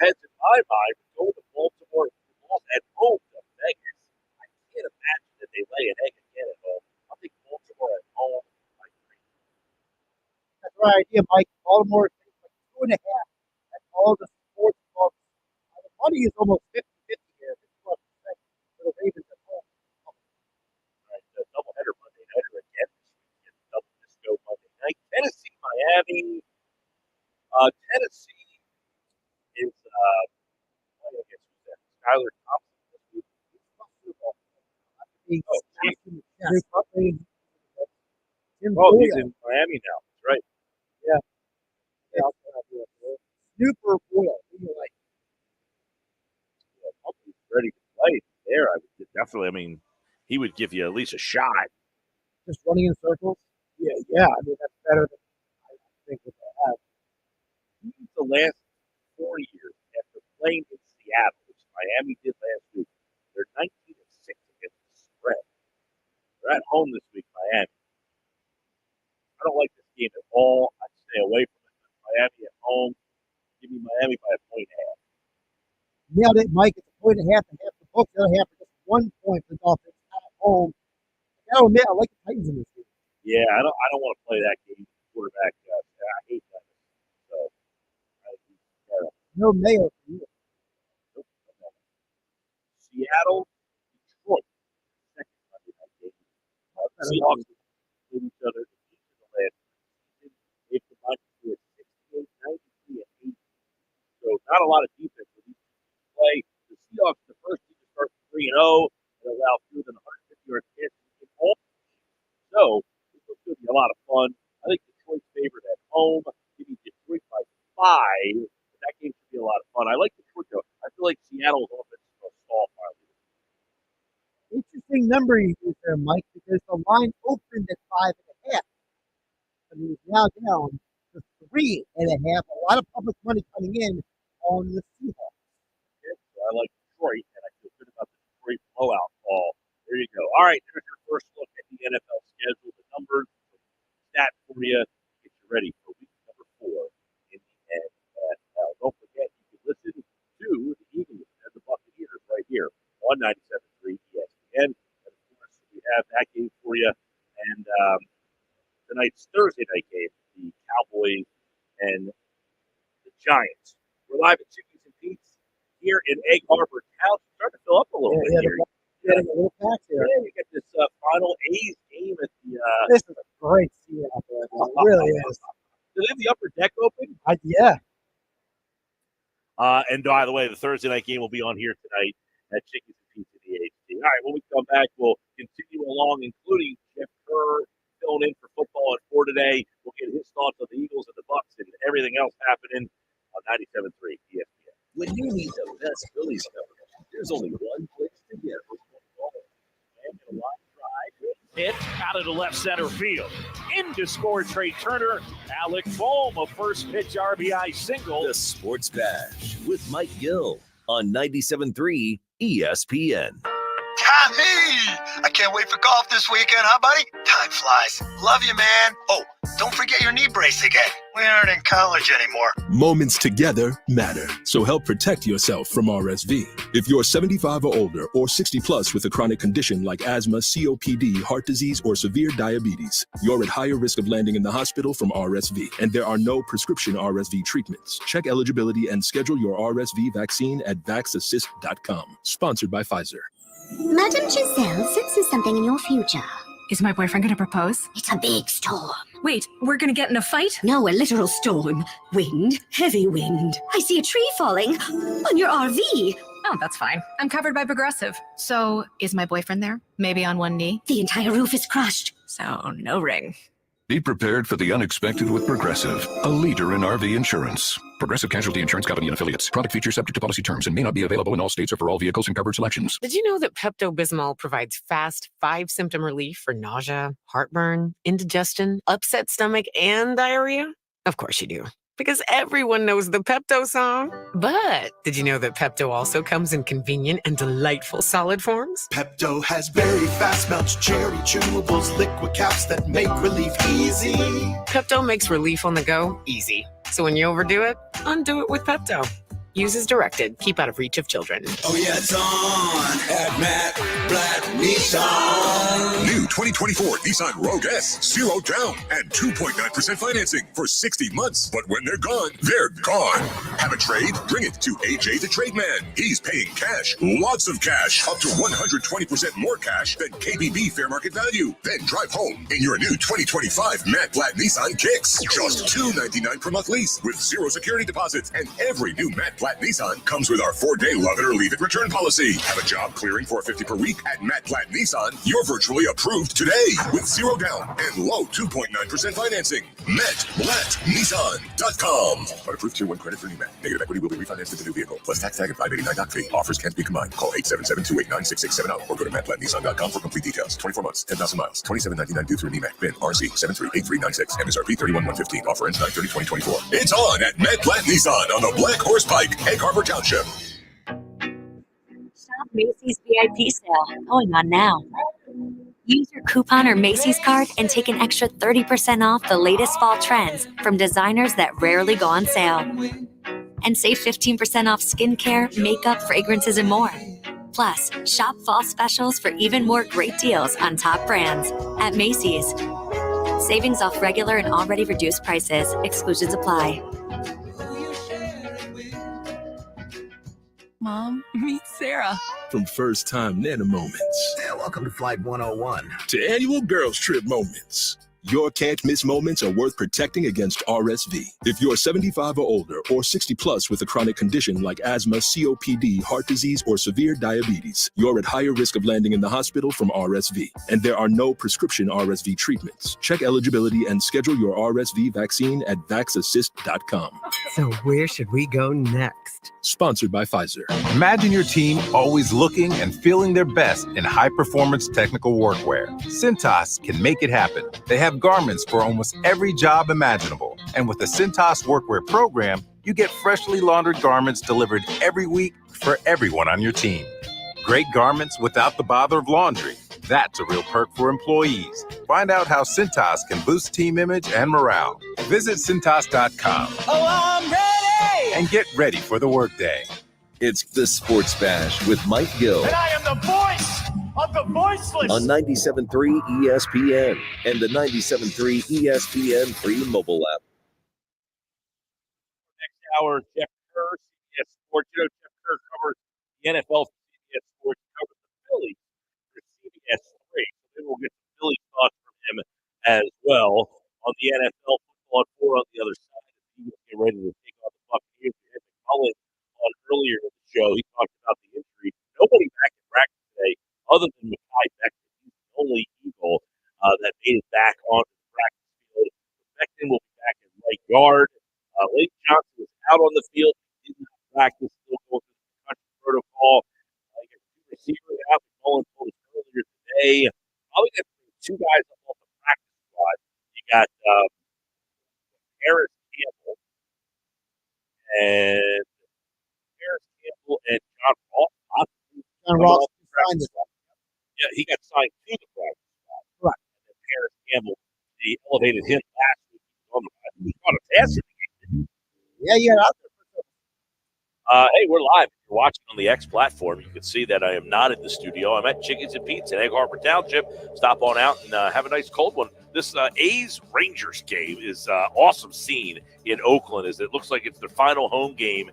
Speaker 19: heads in my mind. Going to Baltimore at home to Vegas. I can't imagine that they lay an egg again at home. I think Baltimore at home.
Speaker 4: That's the right idea, Mike. Baltimore is like 2.5 at all the sports books. The money is almost 50-50 here. 51% for the Ravens at home.
Speaker 19: All right, the doubleheader Monday nighter again this week. Double disco Monday night. Tennessee, Miami. Tennessee is playing against Skylar Thompson this week. He's in Miami now. That's right.
Speaker 4: Yeah. Super Boyle. Who do you like?
Speaker 19: He's ready to play there. I would definitely. I mean, he would give you at least a shot.
Speaker 4: Just running in circles? Yeah. I mean, that's better than I think what they have.
Speaker 19: The last 4 years after playing in Seattle, which Miami did last week, they're 19-6 against the spread. They're at home this week, Miami. I don't like this game at all. I'd stay away from it. Miami at home. Give me Miami by a 1.5.
Speaker 4: Nailed it, Mike. It's a 1.5 and half the book. The other half is just 1 point for the Dolphins at home. I gotta admit, I like the Titans in this game.
Speaker 19: Yeah, I don't want to play that game. Quarterback. I hate that. So
Speaker 4: no Mayo for you.
Speaker 19: Seattle, Detroit. Second Monday night game. Seahawks played each other in the last season. They've combined to do a 68, 93, and 80. So not a lot of defense for these teams to play. The Seahawks, the first team to start 3-0 and allow fewer than 150 yards So this is going to be a lot of fun. I think Detroit's favored at home. Maybe Detroit by 5. But that game should be a lot of fun. I like Detroit, though. I feel like Seattle's offense is going to stall finally.
Speaker 4: Interesting number you use there, Mike, because the line opened at 5.5. I mean, it's now down to 3.5. A lot of public money coming in on the Seahawks.
Speaker 19: So I like Detroit, and I feel good about the Detroit blowout call. There you go. All right, there's your first look at the NFL schedule. The numbers, stat for you, get you ready for week number 4 in the NFL. Don't forget, you can listen to the Eagles and the Buccaneers right here on 97.3 ESPN. And of course, we have that game for you. And tonight's Thursday night game, the Cowboys and the Giants. We're live at Chickies and Pete's here in Egg Harbor Town. It's starting to fill up a little bit here.
Speaker 4: Getting a little packed here.
Speaker 19: Yeah, you get this final A's game at the.
Speaker 4: This is a great seat out there. It really is.
Speaker 19: Do they have the upper deck open?
Speaker 4: Yeah.
Speaker 19: And by the way, the Thursday night game will be on here tonight at Chickies and Pete's in the HD. All right, when we come back, we'll continue along, including Jeff Kerr filling in for football at 4 today. We'll get his thoughts on the Eagles and the Bucs and everything else happening on 97.3 ESPN.
Speaker 15: When you need the best Phillies coverage, there's only one place to get it.
Speaker 28: Hit out of the left center field. In to score Trey Turner. Alec Boehm, a first pitch RBI single.
Speaker 15: The Sports Bash with Mike Gill on 97.3 ESPN.
Speaker 5: Tommy! I can't wait for golf this weekend, huh, buddy? Time flies. Love you, man. Oh, don't forget your knee brace again. We aren't in college anymore.
Speaker 1: Moments together matter, so help protect yourself from RSV. If you're 75 or older or 60 plus with a chronic condition like asthma, COPD, heart disease, or severe diabetes, you're at higher risk of landing in the hospital from RSV, and there are no prescription RSV treatments. Check eligibility and schedule your RSV vaccine at vaxassist.com. Sponsored by Pfizer.
Speaker 6: Madam Giselle senses something in your future.
Speaker 7: Is my boyfriend going to propose?
Speaker 6: It's a big storm.
Speaker 7: Wait, we're going to get in a fight?
Speaker 6: No, a literal storm. Wind, heavy wind. I see a tree falling on your RV.
Speaker 7: Oh, that's fine. I'm covered by Progressive. So, is my boyfriend there? Maybe on one knee?
Speaker 6: The entire roof is crushed.
Speaker 7: So, no ring.
Speaker 8: Be prepared for the unexpected with Progressive, a leader in RV insurance. Progressive Casualty Insurance Company and Affiliates. Product features subject to policy terms and may not be available in all states or for all vehicles and covered selections.
Speaker 12: Did you know that Pepto-Bismol provides fast 5-symptom relief for nausea, heartburn, indigestion, upset stomach, and diarrhea? Of course you do. Because everyone knows the Pepto song. But did you know that Pepto also comes in convenient and delightful solid forms?
Speaker 13: Pepto has very fast melts, cherry chewables, liquid caps that make relief easy.
Speaker 12: Pepto makes relief on the go easy. So when you overdo it, undo it with Pepto. Use as directed. Keep out of reach of children.
Speaker 25: Oh yeah, it's on at Matt Black Nissan. New 2024 Nissan Rogue S, 0 down and 2.9% financing for 60 months. But when they're gone, they're gone. Have a trade? Bring it to AJ the Trade Man. He's paying cash, lots of cash, up to 120% more cash than KBB fair market value. Then drive home in your new 2025 Matt Black Nissan Kicks. Just $299 per month lease with 0 security deposits, and every new Matt Black Nissan comes with our 4-day love it or leave it return policy. Have a job clearing $450 per week at Matt Black Nissan? You're virtually approved today with 0 down and low 2.9% financing. MattBlackNissan.com. But approved Tier 1 credit for new Matt. Negative equity will be refinanced with the new vehicle. Plus tax tag and $589 doc fee. Offers can't be combined. Call 877-289-6670 or go to MattBlackNissan.com for complete details. 24 months, 10,000 miles, $27.99 due through NEMAC. VIN RC 738396. MSRP 31,115. Offer ends 9/30/2024. It's on at Matt Black Nissan on the Black Horse Pike, Egg Harbor Township.
Speaker 26: Shop Macy's VIP sale going on now. Use your coupon or Macy's card and take an extra 30% off the latest fall trends from designers that rarely go on sale. And save 15% off skincare, makeup, fragrances, and more. Plus, shop fall specials for even more great deals on top brands at Macy's. Savings off regular and already reduced prices. Exclusions apply.
Speaker 9: Mom, meet Sarah.
Speaker 1: From first-time Nana moments.
Speaker 10: Yeah, welcome to Flight 101.
Speaker 1: To annual girls trip moments. Your can't miss moments are worth protecting against RSV. If you're 75 or older or 60 plus with a chronic condition like asthma, COPD, heart disease, or severe diabetes, you're at higher risk of landing in the hospital from RSV. And there are no prescription RSV treatments. Check eligibility and schedule your RSV vaccine at vaxassist.com.
Speaker 9: So where should we go next?
Speaker 1: Sponsored by Pfizer.
Speaker 11: Imagine your team always looking and feeling their best in high-performance technical workwear. Cintas can make it happen. They have garments for almost every job imaginable. And with the Cintas Workwear program, you get freshly laundered garments delivered every week for everyone on your team. Great garments without the bother of laundry. That's a real perk for employees. Find out how Cintas can boost team image and morale. Visit Cintas.com.
Speaker 13: Oh, I'm ready!
Speaker 11: And get ready for the workday.
Speaker 15: It's the Sports Bash with Mike Gill.
Speaker 13: And I am the voice of the voiceless.
Speaker 15: On 97.3 ESPN and the 97.3 ESPN free mobile app.
Speaker 19: Next hour, Jeff Kerr, CBS Sports. You know, Jeff Kerr covers the NFL for CBS Sports, covers the Phillies for CBS 3. So maybe we'll get some Phillies thoughts from him as well. On the NFL, football at 4 on the other side. The Eagles get ready to take on the Buccaneers. We had McCullough on earlier in the show. He talked about the injury. Nobody back in practice today other than Mekhi Becton. He's the only Eagle that made it back onto the practice field. Becton will be back in right guard. Lane Johnson was out on the field. He did not practice, still going through the concussion protocol. You got 2 receivers out. McCullough told us earlier today. Probably got 2 guys up on the practice squad. You got Harris Campbell and John Ross.
Speaker 4: John Ross signed it.
Speaker 19: Yeah, he got signed to the practice squad.
Speaker 4: Right.
Speaker 19: And then Harris Campbell, they elevated him last week. He was on a pass in the game.
Speaker 4: Yeah, you got out there.
Speaker 19: Hey, we're live. If you're watching on the X platform, you can see that I am not in the studio. I'm at Chickens and Pete's in Egg Harbor Township. Stop on out and have a nice cold one. This A's-Rangers game is awesome scene in Oakland, as it looks like it's their final home game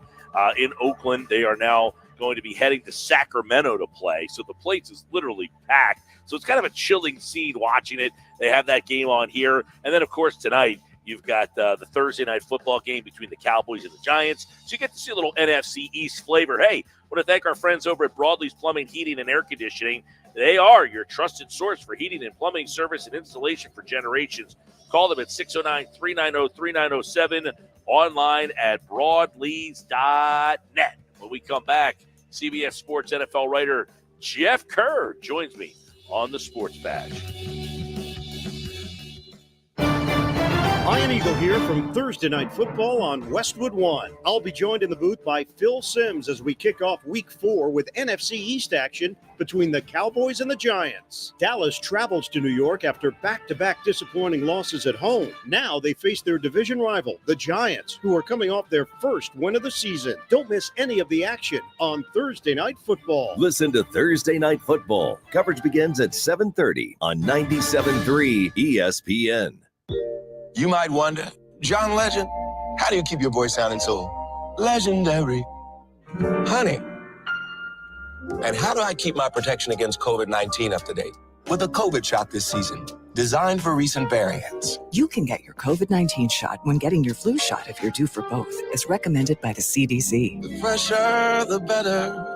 Speaker 19: in Oakland. They are now going to be heading to Sacramento to play, so the place is literally packed. So it's kind of a chilling scene watching it. They have that game on here. And then, of course, tonight, you've got the Thursday night football game between the Cowboys and the Giants. So you get to see a little NFC East flavor. Hey, I want to thank our friends over at Broadley's Plumbing, Heating, and Air Conditioning. They are your trusted source for heating and plumbing service and installation for generations. Call them at 609-390-3907, online at broadleys.net. When we come back, CBS Sports NFL writer Jeff Kerr joins me on the Sports Bash.
Speaker 16: Ian Eagle here from Thursday Night Football on Westwood One. I'll be joined in the booth by Phil Simms as we kick off Week 4 with NFC East action between the Cowboys and the Giants. Dallas travels to New York after back-to-back disappointing losses at home. Now they face their division rival, the Giants, who are coming off their first win of the season. Don't miss any of the action on Thursday Night Football.
Speaker 15: Listen to Thursday Night Football. Coverage begins at 7:30 on 97.3 ESPN.
Speaker 17: You might wonder, John Legend, how do you keep your voice sounding so legendary? Honey. And how do I keep my protection against COVID-19 up to date? With a COVID shot this season, designed for recent variants.
Speaker 9: You can get your COVID-19 shot when getting your flu shot if you're due for both, as recommended by the CDC.
Speaker 17: The fresher, the better.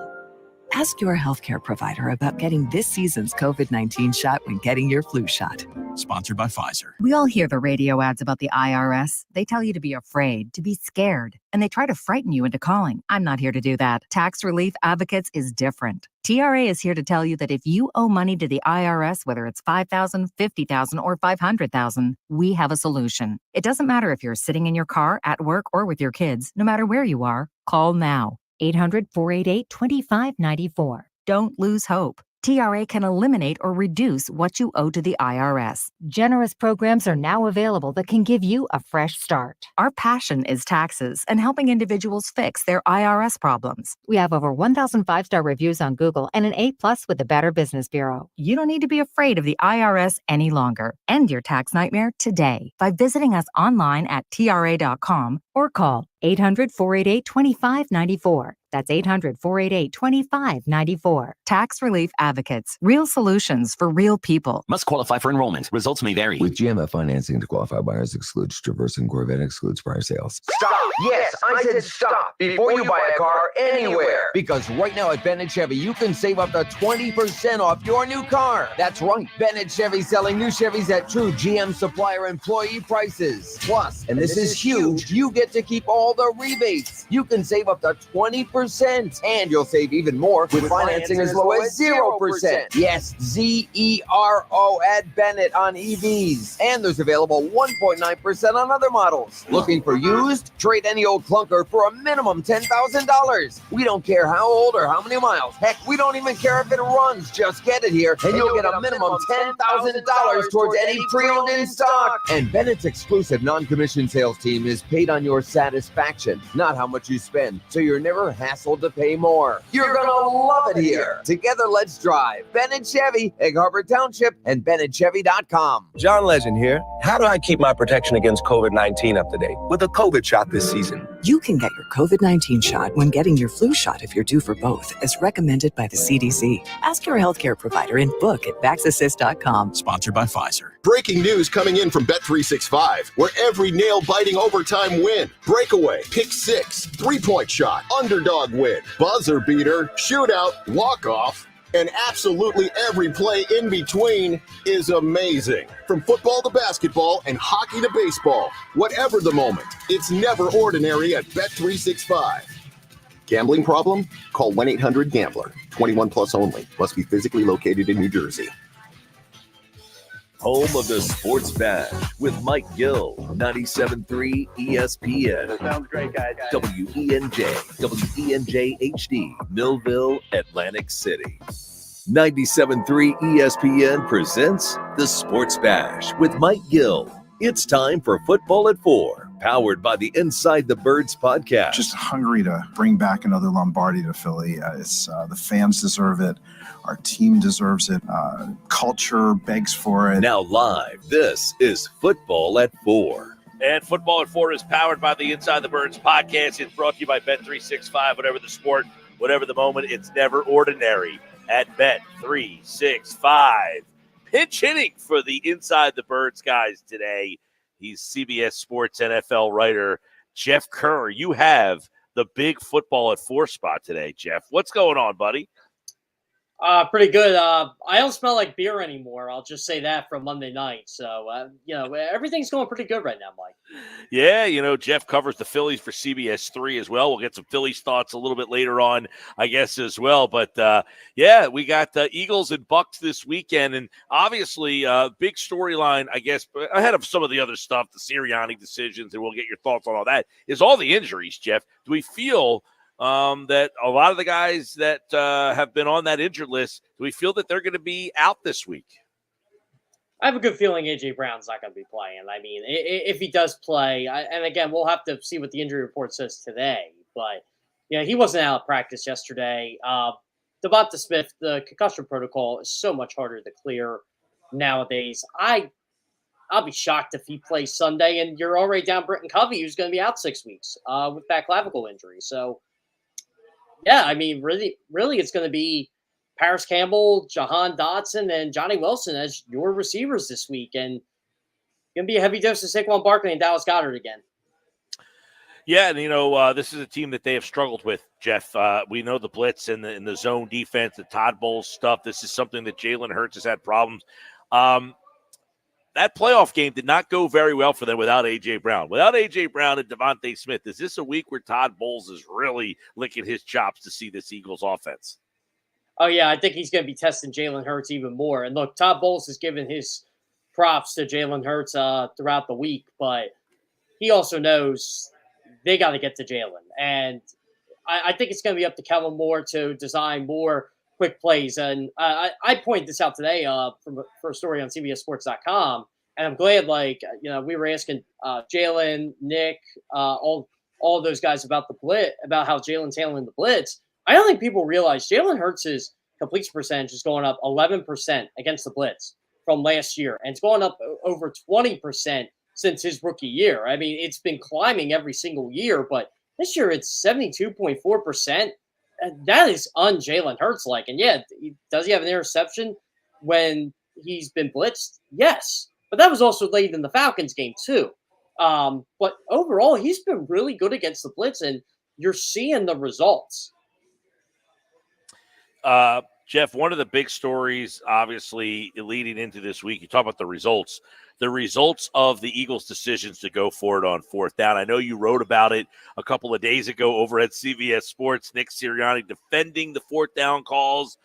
Speaker 9: Ask your healthcare provider about getting this season's COVID-19 shot when getting your flu shot.
Speaker 29: Sponsored by Pfizer.
Speaker 18: We all hear the radio ads about the IRS. They tell you to be afraid, to be scared, and they try to frighten you into calling. I'm not here to do that. Tax Relief Advocates is different. TRA is here to tell you that if you owe money to the IRS, whether it's $5,000, $50,000, or $500,000, we have a solution. It doesn't matter if you're sitting in your car, at work, or with your kids. No matter where you are, call now. 800-488-2594. Don't lose hope. TRA can eliminate or reduce what you owe to the IRS. Generous programs are now available that can give you a fresh start. Our passion is taxes and helping individuals fix their IRS problems. We have over 1,000 5-star reviews on Google and an A+ with the Better Business Bureau. You don't need to be afraid of the IRS any longer. End your tax nightmare today by visiting us online at TRA.com or call 800-488-2594. That's 800-488-2594. Tax Relief Advocates. Real solutions for real people.
Speaker 2: Must qualify for enrollment. Results may vary.
Speaker 3: With GMF financing to qualify buyers excludes Traverse and Corvette excludes prior sales.
Speaker 14: Stop! Yes, I said stop before you buy a car anywhere. Because right now at Bennett Chevy, you can save up to 20% off your new car. That's right. Bennett Chevy selling new Chevys at true GM supplier employee prices. Plus, and this is huge, you get to keep all the rebates. You can save up to 20%. And you'll save even more with financing as low as 0%. Yes, ZERO at Bennett on EVs. And there's available 1.9% on other models. Looking for used? Trade any old clunker for a minimum $10,000. We don't care how old or how many miles. Heck, we don't even care if it runs. Just get it here, and you'll get a minimum $10,000 towards any pre-owned in stock. And Bennett's exclusive non-commissioned sales team is paid on your satisfaction, not how much you spend. So you're never hassled to pay more. You're gonna love it here. Together, let's drive. Bennett Chevy, Egg Harbor Township, and BennettChevy.com.
Speaker 17: John Legend here. How do I keep my protection against COVID-19 up to date? With a COVID shot this season.
Speaker 9: You can get your COVID-19 shot when getting your flu shot if you're due for both, as recommended by the CDC. Ask your healthcare provider and book at vaxassist.com.
Speaker 29: Sponsored by Pfizer.
Speaker 1: Breaking news coming in from Bet365, where every nail-biting overtime win, breakaway, pick six, three-point shot, underdog win, buzzer beater, shootout, walk-off, and absolutely every play in between is amazing. From football to basketball and hockey to baseball, whatever the moment, it's never ordinary at Bet365. Gambling problem? Call 1-800-GAMBLER. 21 plus only. Must be physically located in New Jersey.
Speaker 15: Home of the Sports Bash with Mike Gill, 97.3 ESPN.
Speaker 20: That sounds great, guys.
Speaker 15: WENJ, WENJ HD, Millville, Atlantic City. 97.3 ESPN presents the Sports Bash with Mike Gill. It's time for Football at 4, powered by the Inside the Birds podcast.
Speaker 21: Just hungry to bring back another Lombardi to Philly. The fans deserve it. Our team deserves it. Culture begs for it.
Speaker 15: Now live, this is Football at 4.
Speaker 19: And Football at 4 is powered by the Inside the Birds podcast. It's brought to you by Bet365. Whatever the sport, whatever the moment, it's never ordinary at Bet365. Pinch hitting for the Inside the Birds guys today. He's CBS Sports NFL writer Jeff Kerr. You have the big Football at 4 spot today, Jeff. What's going on, buddy?
Speaker 22: Pretty good. I don't smell like beer anymore. I'll just say that from Monday night. So, everything's going pretty good right now, Mike.
Speaker 19: Yeah, Jeff covers the Phillies for CBS 3 as well. We'll get some Phillies thoughts a little bit later on, I guess, as well. But, we got the Eagles and Bucks this weekend. And obviously, big storyline, I guess, ahead of some of the other stuff, the Sirianni decisions, and we'll get your thoughts on all that, is all the injuries, Jeff. Do we feel that a lot of the guys that have been on that injured list, do we feel that they're going to be out this week?
Speaker 22: I have a good feeling A.J. Brown's not going to be playing. I mean, if he does play, and again, we'll have to see what the injury report says today. But, he wasn't out of practice yesterday. Devonta Smith, the concussion protocol is so much harder to clear nowadays. I'll be shocked if he plays Sunday, and you're already down Britton Covey, who's going to be out 6 weeks with that clavicle injury. So, yeah, I mean, really, it's going to be Paris Campbell, Jahan Dotson, and Johnny Wilson as your receivers this week. And going to be a heavy dose of Saquon Barkley and Dallas Goedert again.
Speaker 19: Yeah, and, this is a team that they have struggled with, Jeff. We know the blitz and the zone defense, the Todd Bowles stuff. This is something that Jalen Hurts has had problems. That playoff game did not go very well for them without A.J. Brown. Without A.J. Brown and Devontae Smith, is this a week where Todd Bowles is really licking his chops to see this Eagles offense?
Speaker 22: Oh, yeah, I think he's going to be testing Jalen Hurts even more. And look, Todd Bowles has given his props to Jalen Hurts throughout the week, but he also knows they got to get to Jalen. And I think it's going to be up to Kellen Moore to design more quick plays. And I pointed this out today for a story on CBSSports.com. And I'm glad, we were asking Jalen, Nick, all those guys about the blitz, about how Jalen's handling the blitz. I don't think people realize Jalen Hurts' completion percentage is going up 11% against the blitz from last year. And it's going up over 20% since his rookie year. I mean, it's been climbing every single year, but this year it's 72.4%. That is un-Jalen Hurts-like. And yeah, does he have an interception when he's been blitzed? Yes. But that was also late in the Falcons game too. But overall, he's been really good against the blitz, and you're seeing the results.
Speaker 19: Jeff, one of the big stories, obviously, leading into this week, you talk about the results of the Eagles' decisions to go for it on fourth down. I know you wrote about it a couple of days ago over at CBS Sports. Nick Sirianni defending the fourth down calls.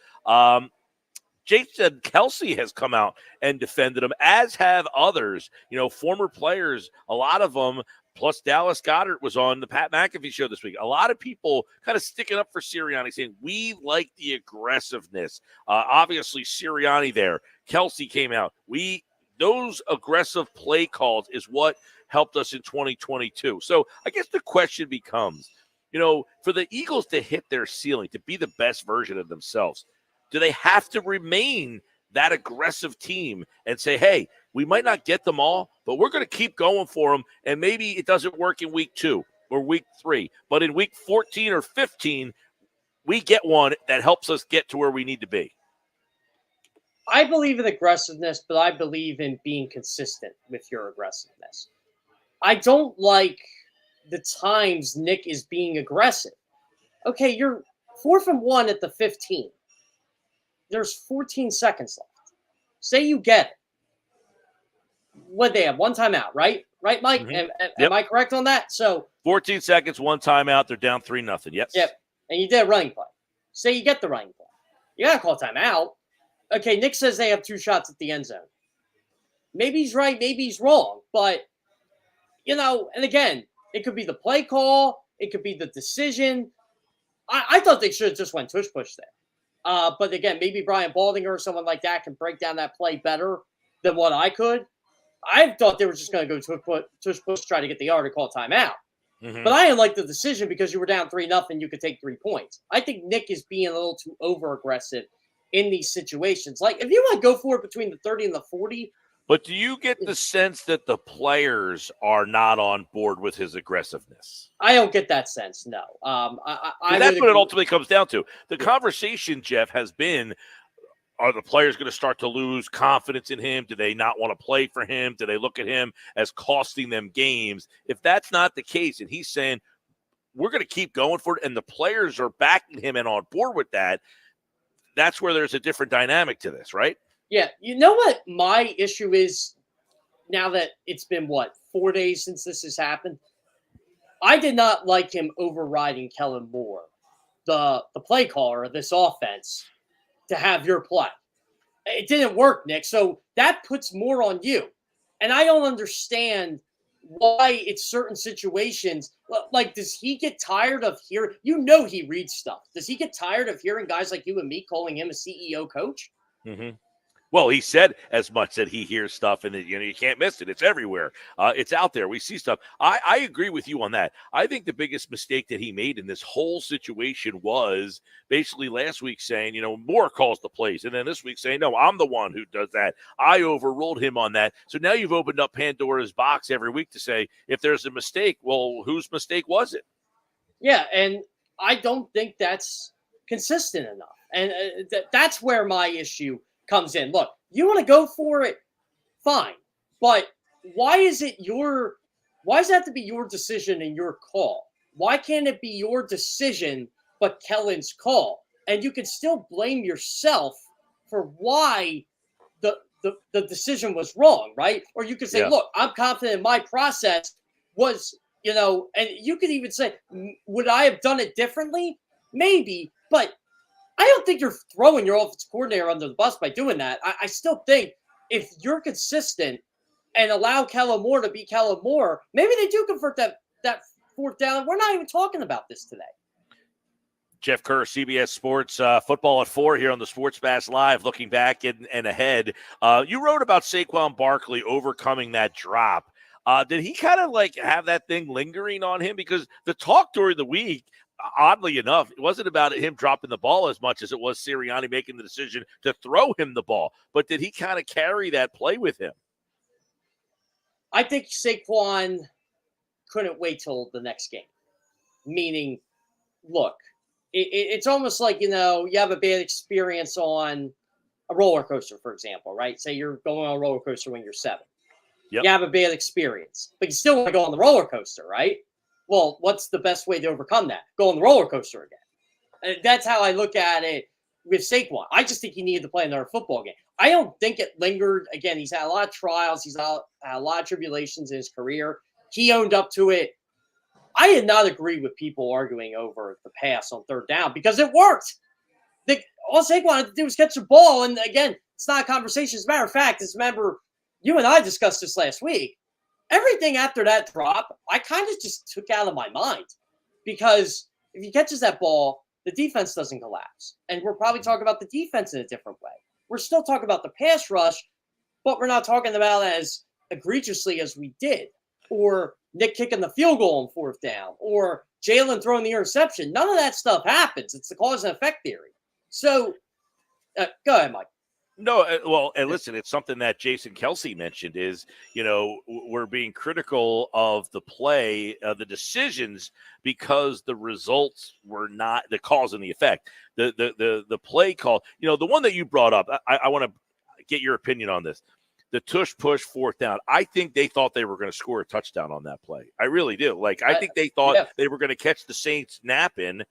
Speaker 19: Jason Kelce has come out and defended them, as have others, former players, a lot of them, plus Dallas Goedert was on the Pat McAfee show this week. A lot of people kind of sticking up for Sirianni, saying, we like the aggressiveness. Obviously, Sirianni there. Kelce came out. Those aggressive play calls is what helped us in 2022. So I guess the question becomes, for the Eagles to hit their ceiling, to be the best version of themselves, do they have to remain that aggressive team and say, hey, we might not get them all, but we're going to keep going for them, and maybe it doesn't work in week 2 or week 3, but in week 14 or 15, we get one that helps us get to where we need to be?
Speaker 22: I believe in aggressiveness, but I believe in being consistent with your aggressiveness. I don't like the times Nick is being aggressive. Okay, you're 4th and 1 at the 15. There's 14 seconds left. Say you get it. What they have? One timeout, right? Right, Mike?
Speaker 19: Mm-hmm.
Speaker 22: Am I correct on that? So
Speaker 19: 14 seconds, one timeout. They're down 3-0. Yes.
Speaker 22: Yep. And you did a running play. Say you get the running play. You got to call timeout. Okay, Nick says they have 2 shots at the end zone. Maybe he's right, maybe he's wrong. But, and again, it could be the play call. It could be the decision. I thought they should have just went tush push there. But again, maybe Brian Baldinger or someone like that can break down that play better than what I could. I thought they were just going to go tush push, try to get the yard to call timeout.
Speaker 19: Mm-hmm.
Speaker 22: But I didn't like the decision because you were down 3-0. You could take 3 points. I think Nick is being a little too over-aggressive in these situations. Like, if you want to go for it between the 30 and the 40.
Speaker 19: But do you get the sense that the players are not on board with his aggressiveness?
Speaker 22: I don't get that sense, no.
Speaker 19: That's what it ultimately comes down to. The conversation, Jeff, has been, are the players going to start to lose confidence in him? Do they not want to play for him? Do they look at him as costing them games? If that's not the case, and he's saying, we're going to keep going for it, and the players are backing him and on board with that, that's where there's a different dynamic to this, right?
Speaker 22: Yeah. You know what my issue is now that it's been, 4 days since this has happened? I did not like him overriding Kellen Moore, the play caller of this offense, to have your play. It didn't work, Nick. So that puts more on you. And I don't understand why it's certain situations. Like, does he get tired of hearing? He reads stuff. Does he get tired of hearing guys like you and me calling him a CEO coach?
Speaker 19: Mm-hmm. Well, he said as much that he hears stuff and that, you can't miss it. It's everywhere. It's out there. We see stuff. I agree with you on that. I think the biggest mistake that he made in this whole situation was basically last week saying, Moore calls the plays. And then this week saying, no, I'm the one who does that. I overruled him on that. So now you've opened up Pandora's box every week to say, if there's a mistake, well, whose mistake was it?
Speaker 22: Yeah, and I don't think that's consistent enough. And that's where my issue comes in. Look, you want to go for it, fine. But why does it have to be your decision and your call? Why can't it be your decision but Kellen's call? And you can still blame yourself for why the decision was wrong, right? Or you could say, look, I'm confident in my process was, and you could even say, would I have done it differently? Maybe, but I don't think you're throwing your offensive coordinator under the bus by doing that. I still think if you're consistent and allow Kellen Moore to be Kellen Moore, maybe they do convert that fourth down. We're not even talking about this today.
Speaker 19: Jeff Kerr, CBS Sports, Football at 4 here on the Sports Bash Live, looking back and ahead. You wrote about Saquon Barkley overcoming that drop. Did he kind of have that thing lingering on him? Because the talk during the week, oddly enough, it wasn't about him dropping the ball as much as it was Sirianni making the decision to throw him the ball. But did he kind of carry that play with him?
Speaker 22: I think Saquon couldn't wait till the next game. Meaning, look, it's almost like, you have a bad experience on a roller coaster, for example, right? Say you're going on a roller coaster when you're 7.
Speaker 19: Yep.
Speaker 22: You have a bad experience, but you still want to go on the roller coaster, right? Well, what's the best way to overcome that? Go on the roller coaster again. And that's how I look at it with Saquon. I just think he needed to play another football game. I don't think it lingered. Again, he's had a lot of trials. He's had a lot of tribulations in his career. He owned up to it. I did not agree with people arguing over the pass on 3rd down because it worked. All Saquon had to do was catch the ball. And again, it's not a conversation. As a matter of fact, remember, you and I discussed this last week. Everything after that drop, I kind of just took out of my mind because if he catches that ball, the defense doesn't collapse. And we're probably talking about the defense in a different way. We're still talking about the pass rush, but we're not talking about it as egregiously as we did. Or Nick kicking the field goal on 4th down, or Jalen throwing the interception. None of that stuff happens. It's the cause and effect theory. So, go ahead, Mike.
Speaker 19: No, well, and listen, it's something that Jason Kelsey mentioned is, we're being critical of the play, the decisions, because the results were not the cause and the effect. The play call, the one that you brought up, I want to get your opinion on this. The tush push 4th down. I think they thought they were going to score a touchdown on that play. I really do. I think they thought they were going to catch the Saints napping,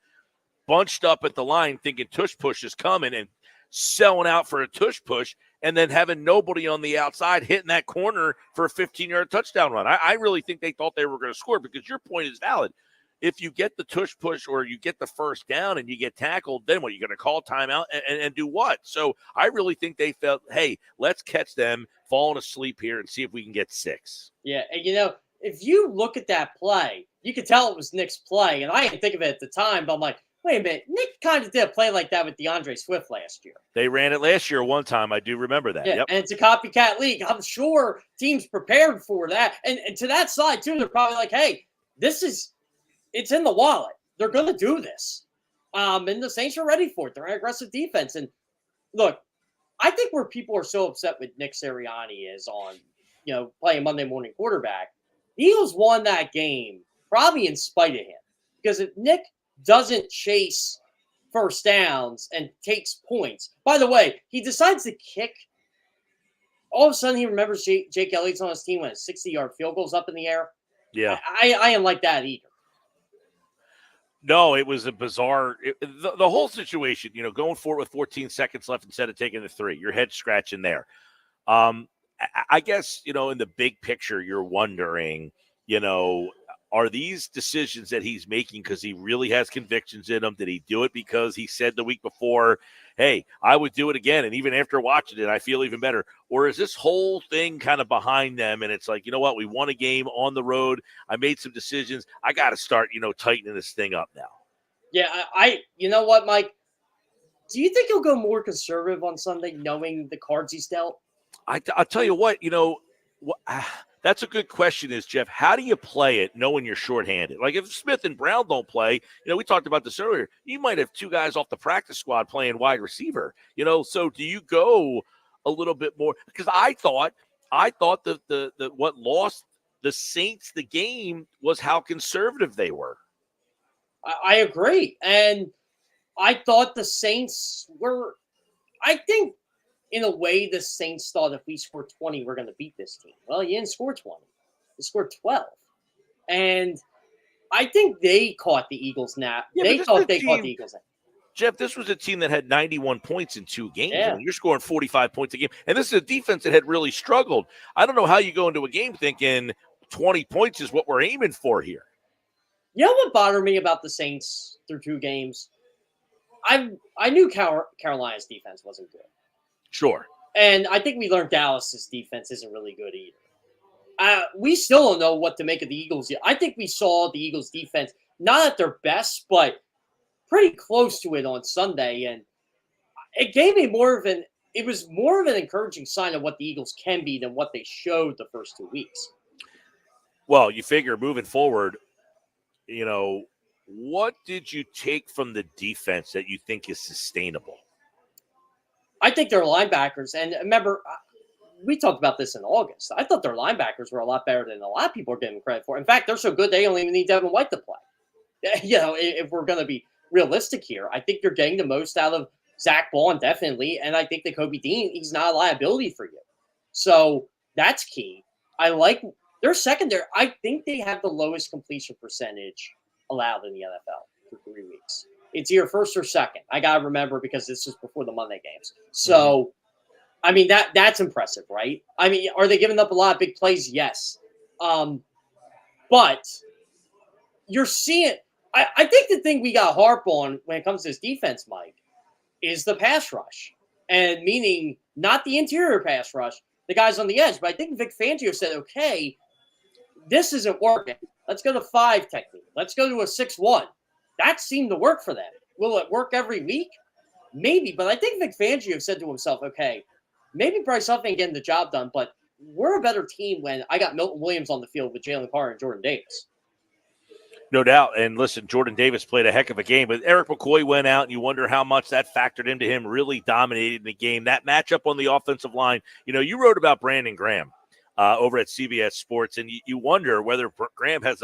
Speaker 19: bunched up at the line, thinking tush push is coming and selling out for a tush push, and then having nobody on the outside hitting that corner for a 15-yard touchdown run. I really think they thought they were going to score because your point is valid. If you get the tush push or you get the 1st down and you get tackled, then what? You're going to call timeout and do what? So I really think they felt, hey, let's catch them falling asleep here and see if we can get 6.
Speaker 22: Yeah, and if you look at that play, you could tell it was Nick's play, and I didn't think of it at the time, but I'm like, wait a minute, Nick kind of did a play like that with DeAndre Swift last year.
Speaker 19: They ran it last year one time. I do remember that.
Speaker 22: Yeah,
Speaker 19: yep.
Speaker 22: And it's a copycat league. I'm sure teams prepared for that. And to that side, too, they're probably like, hey, it's in the wallet. They're going to do this. And the Saints are ready for it. They're an aggressive defense. And look, I think where people are so upset with Nick Sirianni is on, playing Monday morning quarterback. The Eagles won that game probably in spite of him. Because if Nick doesn't chase 1st downs and takes points. By the way, he decides to kick. All of a sudden, he remembers Jake Elliott's on his team when a 60-yard field goes up in the air.
Speaker 19: Yeah.
Speaker 22: I am like that either.
Speaker 19: No, it was a bizarre the whole situation, going forward with 14 seconds left instead of taking the 3. Your head scratching there. I guess, in the big picture, you're wondering, are these decisions that he's making because he really has convictions in him? Did he do it because he said the week before, hey, I would do it again, and even after watching it, I feel even better? Or is this whole thing kind of behind them, and it's like, you know what, we won a game on the road. I made some decisions. I got to start, tightening this thing up now.
Speaker 22: Yeah, you know what, Mike? Do you think he'll go more conservative on Sunday knowing the cards he's dealt?
Speaker 19: I'll tell you what, that's a good question is, Jeff, how do you play it knowing you're shorthanded? Like if Smith and Brown don't play, we talked about this earlier, you might have 2 guys off the practice squad playing wide receiver, so do you go a little bit more? Because I thought the what lost the Saints the game was how conservative they were.
Speaker 22: I agree. And I thought the Saints were, I think, in a way, the Saints thought if we score 20, we're going to beat this team. Well, you didn't score 20. You scored 12. And I think they caught the Eagles nap.
Speaker 19: Yeah,
Speaker 22: they thought they caught the Eagles nap.
Speaker 19: Jeff, this was a team that had 91 points in 2 games.
Speaker 22: Yeah.
Speaker 19: I mean, you're scoring 45 points a game. And this is a defense that had really struggled. I don't know how you go into a game thinking 20 points is what we're aiming for here.
Speaker 22: You know what bothered me about the Saints through 2 games? I knew Carolina's defense wasn't good.
Speaker 19: Sure.
Speaker 22: And I think we learned Dallas's defense isn't really good either. We still don't know what to make of the Eagles. I think we saw the Eagles defense not at their best, but pretty close to it on Sunday. And it gave me more of an encouraging sign of what the Eagles can be than what they showed the first 2 weeks.
Speaker 19: Well, you figure moving forward, what did you take from the defense that you think is sustainable?
Speaker 22: I think they're linebackers. And remember, we talked about this in August. I thought their linebackers were a lot better than a lot of people are giving credit for. In fact, they're so good they don't even need Devin White to play. If we're going to be realistic here, I think you're getting the most out of Zach Bond, definitely. And I think that Kobe Dean, he's not a liability for you. So that's key. I like their secondary. I think they have the lowest completion percentage allowed in the NFL for 3 weeks. It's either first or second. I got to remember because this is before the Monday games. So, I mean, that's impressive, right? I mean, are they giving up a lot of big plays? Yes. But you're seeing – I think the thing we got to harp on when it comes to this defense, Mike, is the pass rush. And meaning not the interior pass rush, the guys on the edge. But I think Vic Fangio said, okay, this isn't working. Let's go to 5 technique. Let's go to a 6-1. That seemed to work for them. Will it work every week? Maybe. But I think Vic Fangio said to himself, okay, maybe Bryce Huff ain't getting the job done, but we're a better team when I got Milton Williams on the field with Jalen Carter and Jordan Davis.
Speaker 19: No doubt. And listen, Jordan Davis played a heck of a game, but Eric McCoy went out, and you wonder how much that factored into him really dominating the game. That matchup on the offensive line, you wrote about Brandon Graham over at CBS Sports, and you wonder whether Graham has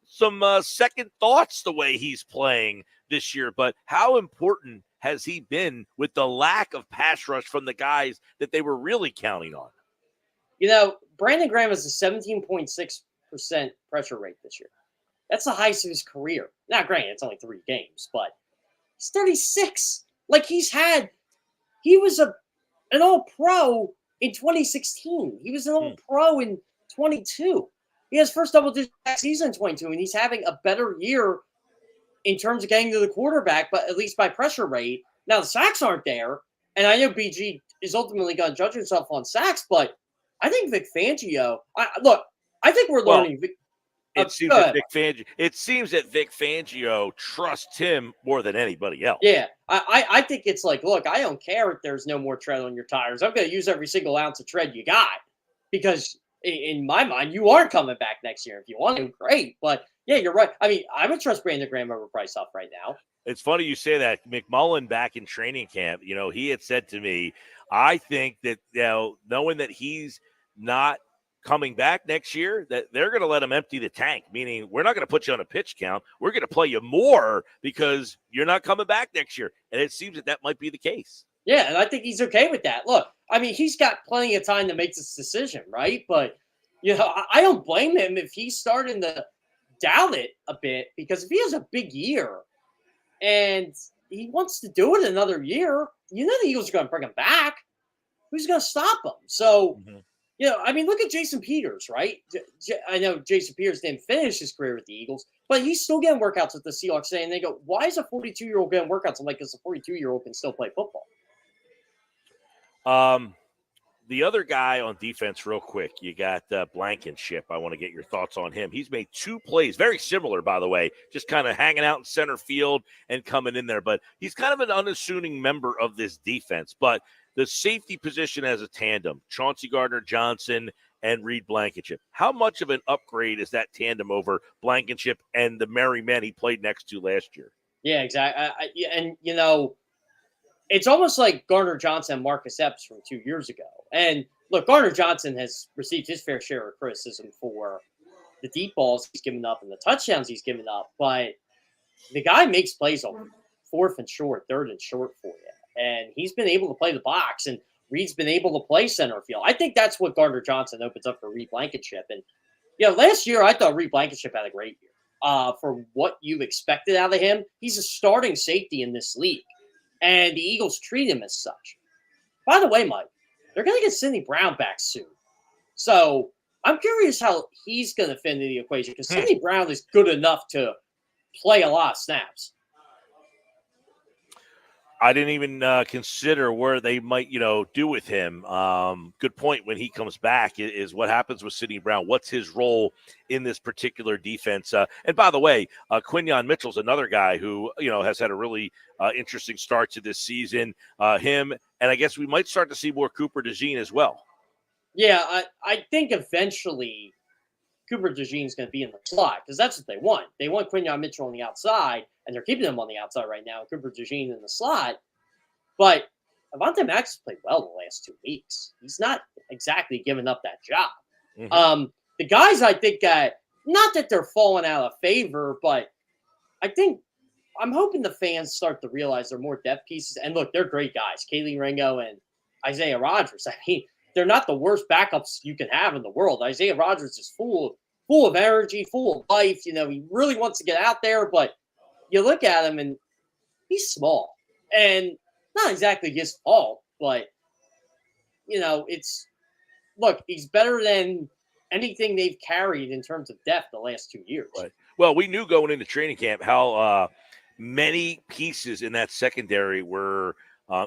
Speaker 19: some second thoughts the way he's playing this year. But how important has he been with the lack of pass rush from the guys that they were really counting on?
Speaker 22: Brandon Graham has a 17.6% pressure rate this year. That's the highest of his career. Now, granted, it's only 3 games, but he's 36. Like he was an all-pro in 2016. He was an all-pro in 22. He has first double-digit season in 22, and he's having a better year in terms of getting to the quarterback, but at least by pressure rate. Now, the sacks aren't there, and I know BG is ultimately going to judge himself on sacks, but I think Vic Fangio I think we're learning.
Speaker 19: It seems that Vic Fangio trusts him more than anybody else.
Speaker 22: Yeah, I think it's like, look, I don't care if there's no more tread on your tires. I'm going to use every single ounce of tread you got because in my mind, you are coming back next year. If you want to, great. But yeah, you're right. I mean, I would trust Brandon Graham over Bryce Huff right now.
Speaker 19: It's funny you say that. McMullen back in training camp, he had said to me, I think that, knowing that he's not coming back next year, that they're going to let him empty the tank, meaning we're not going to put you on a pitch count. We're going to play you more because you're not coming back next year. And it seems that might be the case.
Speaker 22: Yeah, and I think he's okay with that. Look, I mean, he's got plenty of time to make this decision, right? But, I don't blame him if he's starting to doubt it a bit, because if he has a big year and he wants to do it another year, the Eagles are going to bring him back. Who's going to stop him? So, I mean, look at Jason Peters, right? I know Jason Peters didn't finish his career with the Eagles, but he's still getting workouts with the Seahawks today. And they go, why is a 42-year-old getting workouts? I'm like, because a 42-year-old can still play football.
Speaker 19: The other guy on defense, real quick, you got Blankenship. I want to get your thoughts on him. He's made 2 plays, very similar, by the way, just kind of hanging out in center field and coming in there. But he's kind of an unassuming member of this defense. But the safety position as a tandem, Chauncey Gardner-Johnson and Reed Blankenship, how much of an upgrade is that tandem over Blankenship and the merry men he played next to last year?
Speaker 22: Yeah, exactly. And it's almost like Gardner-Johnson and Marcus Epps from 2 years ago. And look, Gardner-Johnson has received his fair share of criticism for the deep balls he's given up and the touchdowns he's given up. But the guy makes plays on 4th and short, 3rd and short for you. And he's been able to play the box, and Reed's been able to play center field. I think that's what Gardner-Johnson opens up for Reed Blankenship. And, last year I thought Reed Blankenship had a great year. For what you expected out of him, he's a starting safety in this league. And the Eagles treat him as such. By the way, Mike, they're going to get Sidney Brown back soon. So I'm curious how he's going to fit into the equation, because Sidney Brown is good enough to play a lot of snaps.
Speaker 19: I didn't even consider where they might, do with him. Good point. When he comes back is what happens with Sidney Brown. What's his role in this particular defense? And by the way, Quinyon Mitchell's another guy who, has had a really interesting start to this season. Him, and I guess we might start to see more Cooper DeJean as well.
Speaker 22: Yeah, I think eventually Cooper DeJean is going to be in the slot, because that's what they want. They want Quinyon Mitchell on the outside, and they're keeping him on the outside right now, Cooper DeJean in the slot. But Avonte Max has played well the last 2 weeks. He's not exactly giving up that job. The guys I think not that they're falling out of favor, but I think I'm hoping the fans start to realize they're more depth pieces. And look, they're great guys, Kaylee Ringo and Isaiah Rodgers. I mean, they're not the worst backups you can have in the world. Isaiah Rodgers is full of energy, full of life. He really wants to get out there, but you look at him and he's small. And not exactly his fault, but he's better than anything they've carried in terms of depth the last 2 years.
Speaker 19: Right. Well, we knew going into training camp how many pieces in that secondary were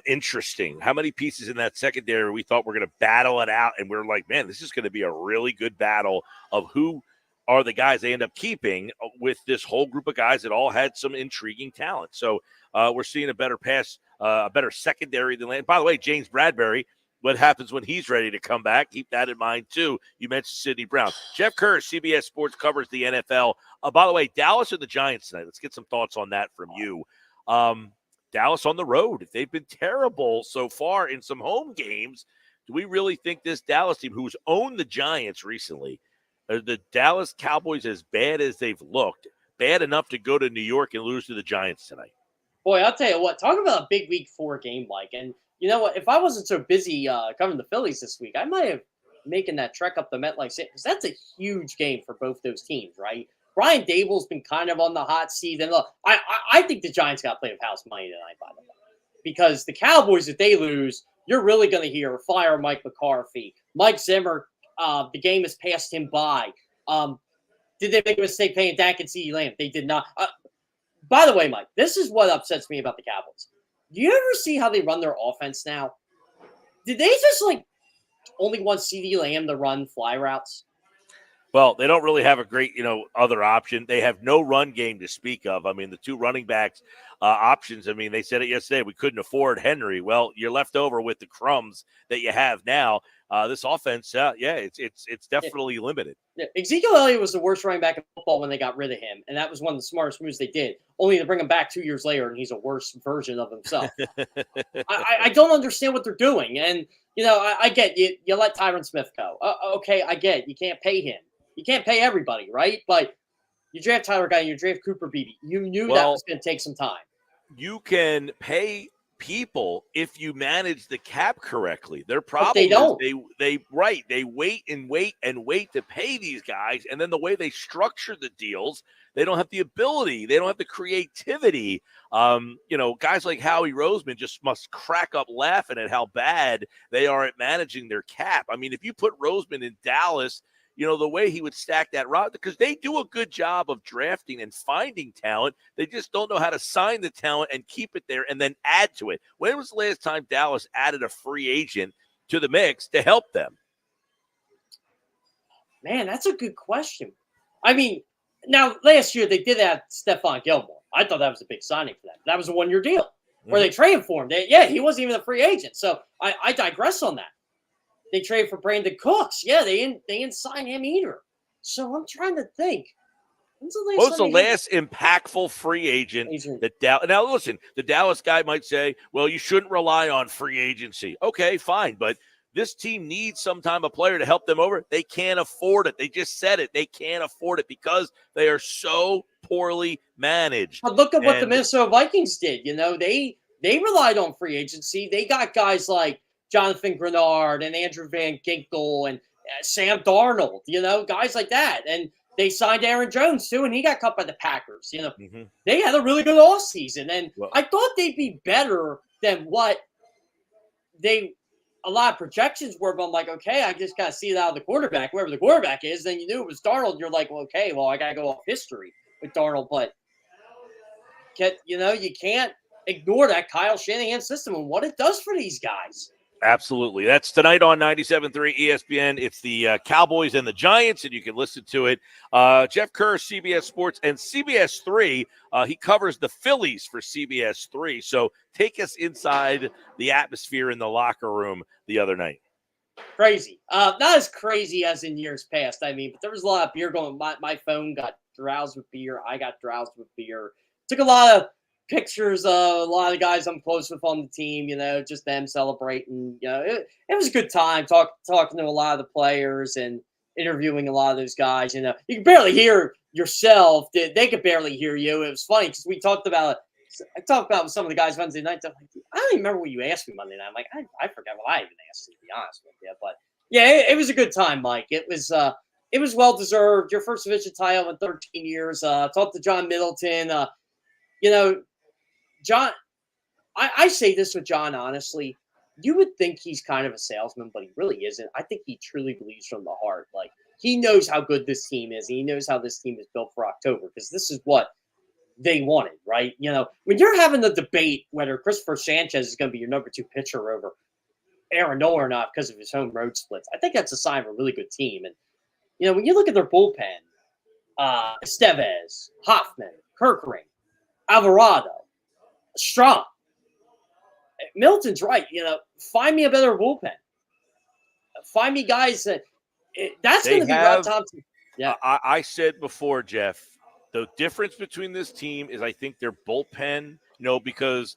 Speaker 19: interesting. How many pieces in that secondary we thought were going to battle it out, and we're like, man, this is going to be a really good battle of who are the guys they end up keeping with this whole group of guys that all had some intriguing talent. So we're seeing a better secondary than land. By the way, James Bradbury, what happens when he's ready to come back? Keep that in mind, too. You mentioned Sidney Brown. Jeff Kerr, CBS Sports, covers the NFL. By the way, Dallas and the Giants tonight. Let's get some thoughts on that from you. Dallas on the road. They've been terrible so far in some home games. Do we really think this Dallas team, who's owned the Giants recently, are the Dallas Cowboys as bad as they've looked, bad enough to go to New York and lose to the Giants tonight?
Speaker 22: Boy, I'll tell you what, talk about a big week 4 game, Mike. And you know what? If I wasn't so busy covering the Phillies this week, I might have making that trek up the MetLife Stadium, because that's a huge game for both those teams, right? Brian Dable's been kind of on the hot seat. And look, I think the Giants got to play with house money tonight, by the way. Because the Cowboys, if they lose, you're really going to hear fire Mike McCarthy. Mike Zimmer, the game has passed him by. Did they make a mistake paying Dak and CeeDee Lamb? They did not. By the way, Mike, this is what upsets me about the Cowboys. Do you ever see how they run their offense now? Did they just only want CeeDee Lamb to run fly routes?
Speaker 19: Well, they don't really have a great, other option. They have no run game to speak of. I mean, the 2 running backs options, they said it yesterday, we couldn't afford Henry. Well, you're left over with the crumbs that you have now. This offense, it's definitely limited.
Speaker 22: Yeah. Ezekiel Elliott was the worst running back in football when they got rid of him, and that was one of the smartest moves they did, only to bring him back 2 years later, and he's a worse version of himself. I don't understand what they're doing, and, I get you let Tyron Smith go. Okay, I get it. You can't pay him. You can't pay everybody, right? But you draft Tyler Guy, you draft Cooper Beebe. You knew that was going to take some time.
Speaker 19: You can pay people if you manage the cap correctly. Their problem
Speaker 22: they don't.
Speaker 19: Is they wait and wait and wait to pay these guys, and then the way they structure the deals, they don't have the ability, they don't have the creativity. Guys like Howie Roseman just must crack up laughing at how bad they are at managing their cap. If you put Roseman in Dallas, the way he would stack that route, because they do a good job of drafting and finding talent. They just don't know how to sign the talent and keep it there and then add to it. When was the last time Dallas added a free agent to the mix to help them?
Speaker 22: Man, that's a good question. Now last year they did add Stephon Gilmore. I thought that was a big signing for them. That was a 1-year deal where they traded for him. He wasn't even a free agent. So I digress on that. They traded for Brandon Cooks. Yeah, they didn't sign him either. So I'm trying to think.
Speaker 19: What was the last impactful free agent that Dallas? Now, listen, the Dallas guy might say, well, you shouldn't rely on free agency. Okay, fine. But this team needs sometime a player to help them over. They can't afford it. They just said it. They can't afford it because they are so poorly managed.
Speaker 22: But look at what the Minnesota Vikings did. They relied on free agency. They got guys like Jonathan Grenard and Andrew Van Ginkel and Sam Darnold, guys like that. And they signed Aaron Jones, too, and he got cut by the Packers. They had a really good offseason. And I thought they'd be better than what a lot of projections were. But I'm like, okay, I just got to see it out of the quarterback. Whoever the quarterback is, then you knew it was Darnold. You're like, well, okay, I got to go off history with Darnold. But, you can't ignore that Kyle Shanahan system and what it does for these guys.
Speaker 19: Absolutely. That's tonight on 97.3 ESPN. It's the Cowboys and the Giants, and you can listen to it. Jeff Kerr, CBS Sports, and CBS 3. He covers the Phillies for CBS 3. So take us inside the atmosphere in the locker room the other night.
Speaker 22: Crazy. Not as crazy as in years past, but there was a lot of beer going. My phone got drowsed with beer. I got drowsed with beer. Took a lot of pictures of a lot of guys I'm close with on the team, just them celebrating. It was a good time talking to a lot of the players and interviewing a lot of those guys. You can barely hear yourself. They could barely hear you. It was funny because I talked about with some of the guys Wednesday night. Like, I don't even remember what you asked me Monday night. I'm like, I forgot what I even asked you, to be honest with you. But yeah, it was a good time, Mike. It was well deserved. Your first division title in 13 years. Talked to John Middleton. John, I say this with John honestly. You would think he's kind of a salesman, but he really isn't. I think he truly believes from the heart. Like, he knows how good this team is. He knows how this team is built for October because this is what they wanted, right? When you're having the debate whether Christopher Sanchez is going to be your number 2 pitcher over Aaron Nola or not because of his home road splits, I think that's a sign of a really good team. And, when you look at their bullpen, Estevez, Hoffman, Kirkering, Alvarado, Strahm, Milton's right. Find me a better bullpen. Find me guys that's going to be Rob Thompson. Yeah,
Speaker 19: I said before, Jeff, the difference between this team is I think their bullpen. Because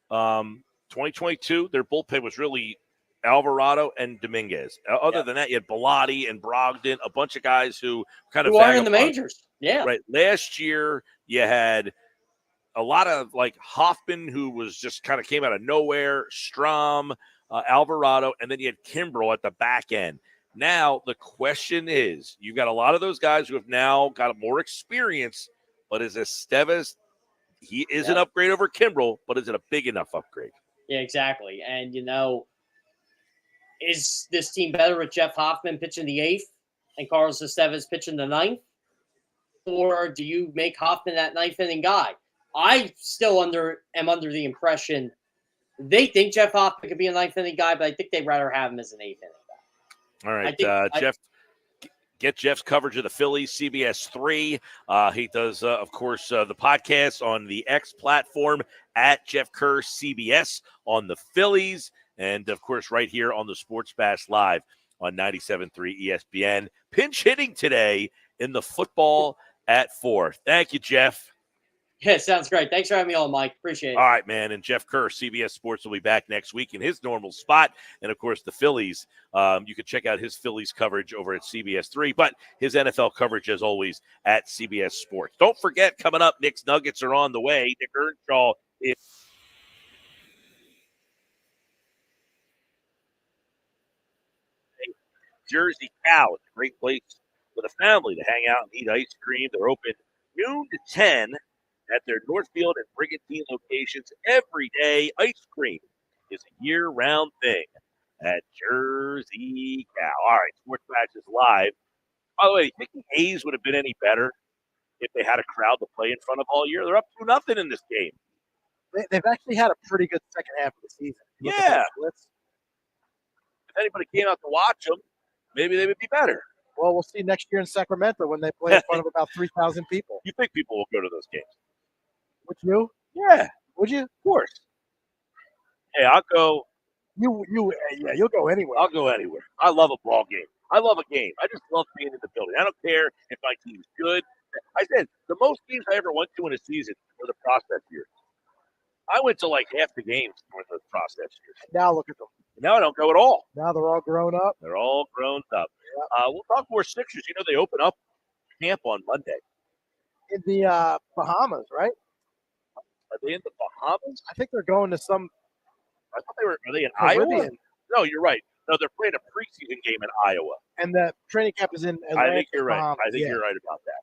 Speaker 19: 2022 their bullpen was really Alvarado and Dominguez. Other than that, you had Bilotti and Brogdon, a bunch of guys who
Speaker 22: are in the majors. Yeah,
Speaker 19: right. Last year you had a lot of like Hoffman, who was just kind of came out of nowhere, Strahm, Alvarado, and then you had Kimbrel at the back end. Now, the question is, you've got a lot of those guys who have now got more experience, but is Estevez, he is an upgrade over Kimbrel, but is it a big enough upgrade?
Speaker 22: Yeah, exactly. And, is this team better with Jeff Hoffman pitching the 8th and Carlos Estevez pitching the 9th? Or do you make Hoffman that 9th inning guy? I still am under the impression they think Jeff Hoffman could be a 9th inning guy, but I think they'd rather have him as an 8th inning guy.
Speaker 19: All right, Jeff. Get Jeff's coverage of the Phillies, CBS 3. He does, of course, the podcast on the X platform at Jeff Kerr CBS on the Phillies. And, of course, right here on the Sports Bash Live on 97.3 ESPN. Pinch hitting today in the football at 4. Thank you, Jeff.
Speaker 22: Yeah, sounds great. Thanks for having me on, Mike. Appreciate it.
Speaker 19: All right, man. And Jeff Kerr, CBS Sports, will be back next week in his normal spot. And, of course, the Phillies, you can check out his Phillies coverage over at CBS 3, but his NFL coverage, as always, at CBS Sports. Don't forget, coming up, Knicks Nuggets are on the way. Nick Earnshaw is Jersey Cow. It's a great place for the family to hang out and eat ice cream. They're open noon to 10 at their Northfield and Brigantine locations every day. Ice cream is a year-round thing at Jersey Cow. All right, Sports Match is live. By the way, do you think the A's would have been any better if they had a crowd to play in front of all year? They're up 2-0 in this game.
Speaker 4: They've actually had a pretty good second half of the season.
Speaker 19: Yeah. If anybody came out to watch them, maybe they would be better.
Speaker 4: Well, we'll see next year in Sacramento when they play in front of about 3,000 people.
Speaker 19: You think people will go to those games?
Speaker 4: Would you?
Speaker 19: Yeah.
Speaker 4: Would you?
Speaker 19: Of course. Hey, I'll go.
Speaker 4: Yeah, you'll go anywhere.
Speaker 19: I'll go anywhere. I love a ball game. I love a game. I just love being in the building. I don't care if my team's good. I said the most games I ever went to in a season were the process years. I went to like half the games during the process years.
Speaker 4: Now look at them.
Speaker 19: Now I don't go at all.
Speaker 4: Now they're all grown up.
Speaker 19: They're all grown up. We'll talk more Sixers. You know, they open up camp on Monday.
Speaker 4: In the Bahamas, right?
Speaker 19: Are they in the Bahamas?
Speaker 4: I think they're going to some.
Speaker 19: I thought they were. Are they in
Speaker 4: Caribbean.
Speaker 19: Iowa? No, you're right. No, they're playing a preseason game in Iowa.
Speaker 4: And the training camp is in Atlantic,
Speaker 19: I think you're right.
Speaker 4: Bahamas.
Speaker 19: I think you're right about that.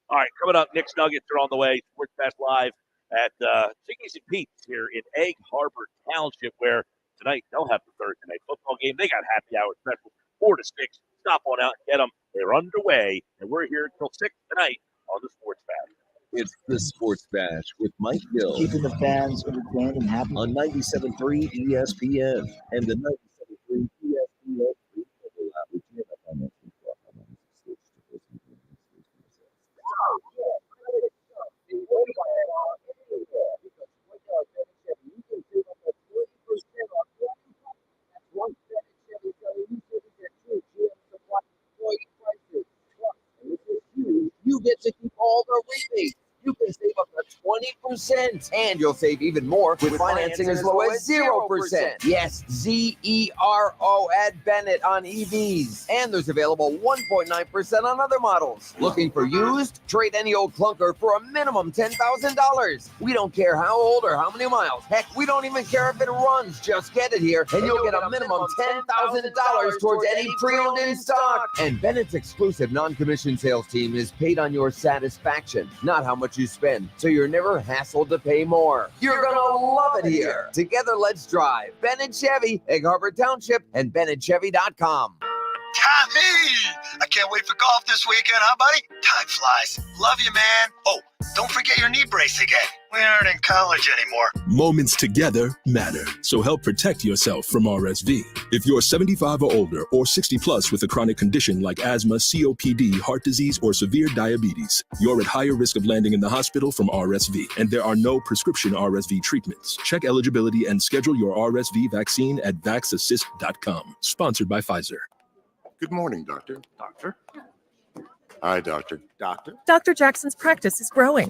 Speaker 19: All right, coming up, Knicks Nuggets are on the way. Sports Pass Live at Chickies and Pete's here in Egg Harbor Township, where tonight they'll have the Thursday night football game. They got happy hour special 4 to 6. Stop on out and get them. They're underway, and we're here until 6 tonight on the Sports Bash.
Speaker 15: It's the Sports Bash with Mike Gill.
Speaker 5: Keeping the fans entertained and happy.
Speaker 15: On 97.3 ESPN and the 97.3 ESPN.
Speaker 5: You get to keep all the rebates. You can save up to
Speaker 14: 20%. And you'll save even more with financing as low as 0%. Yes, ZERO at Bennett on EVs. And there's available 1.9% on other models. Looking for used? Trade any old clunker for a minimum $10,000. We don't care how old or how many miles. Heck, we don't even care if it runs. Just get it here, and you'll get a minimum $10,000 towards any pre-owned in stock. And Bennett's exclusive non-commissioned sales team is paid on your satisfaction, not how much you spend, so you're never hassled to pay more. You're gonna love it here. Together, let's drive. Bennett Chevy, Egg Harbor Township, and BennettChevy.com.
Speaker 6: Tommy! I can't wait for golf this weekend, huh, buddy? Time flies. Love you, man. Oh, don't forget your knee brace again. We aren't in college anymore.
Speaker 1: Moments together matter, so help protect yourself from RSV. If you're 75 or older or 60 plus with a chronic condition like asthma, COPD, heart disease, or severe diabetes, you're at higher risk of landing in the hospital from RSV, and there are no prescription RSV treatments. Check eligibility and schedule your RSV vaccine at vaxassist.com. Sponsored by Pfizer.
Speaker 7: Good morning, Doctor. Doctor? Hi, Doctor. Doctor?
Speaker 8: Dr. Jackson's practice is growing.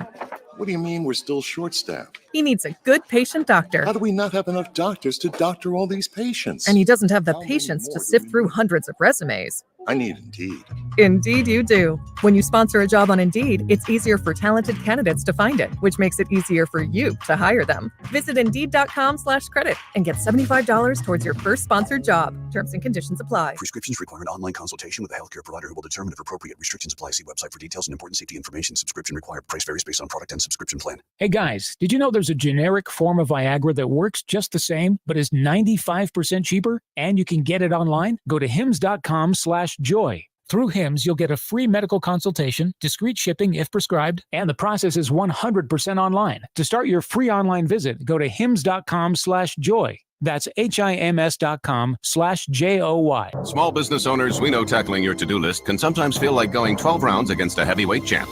Speaker 7: What do you mean we're still short-staffed?
Speaker 8: He needs a good patient doctor.
Speaker 7: How do we not have enough doctors to doctor all these patients?
Speaker 8: And he doesn't have the patience to sift through hundreds of resumes.
Speaker 7: I need Indeed.
Speaker 8: Indeed you do. When you sponsor a job on Indeed, it's easier for talented candidates to find it, which makes it easier for you to hire them. Visit Indeed.com/credit and get $75 towards your first sponsored job. Terms and conditions apply.
Speaker 12: Prescriptions require an online consultation with a healthcare provider who will determine if appropriate. Restrictions apply. See website for details and important safety information. Subscription required. Price varies based on product and subscription plan.
Speaker 20: Hey guys, did you know there's a generic form of Viagra that works just the same, but is 95% cheaper? And you can get it online? Go to hims.com/joy. Through HIMS, you'll get a free medical consultation, discreet shipping if prescribed, and the process is 100% online. To start your free online visit, go to hims.com/joy. That's HIMS.com/JOY.
Speaker 23: Small business owners, we know tackling your to-do list can sometimes feel like going 12 rounds against a heavyweight champ.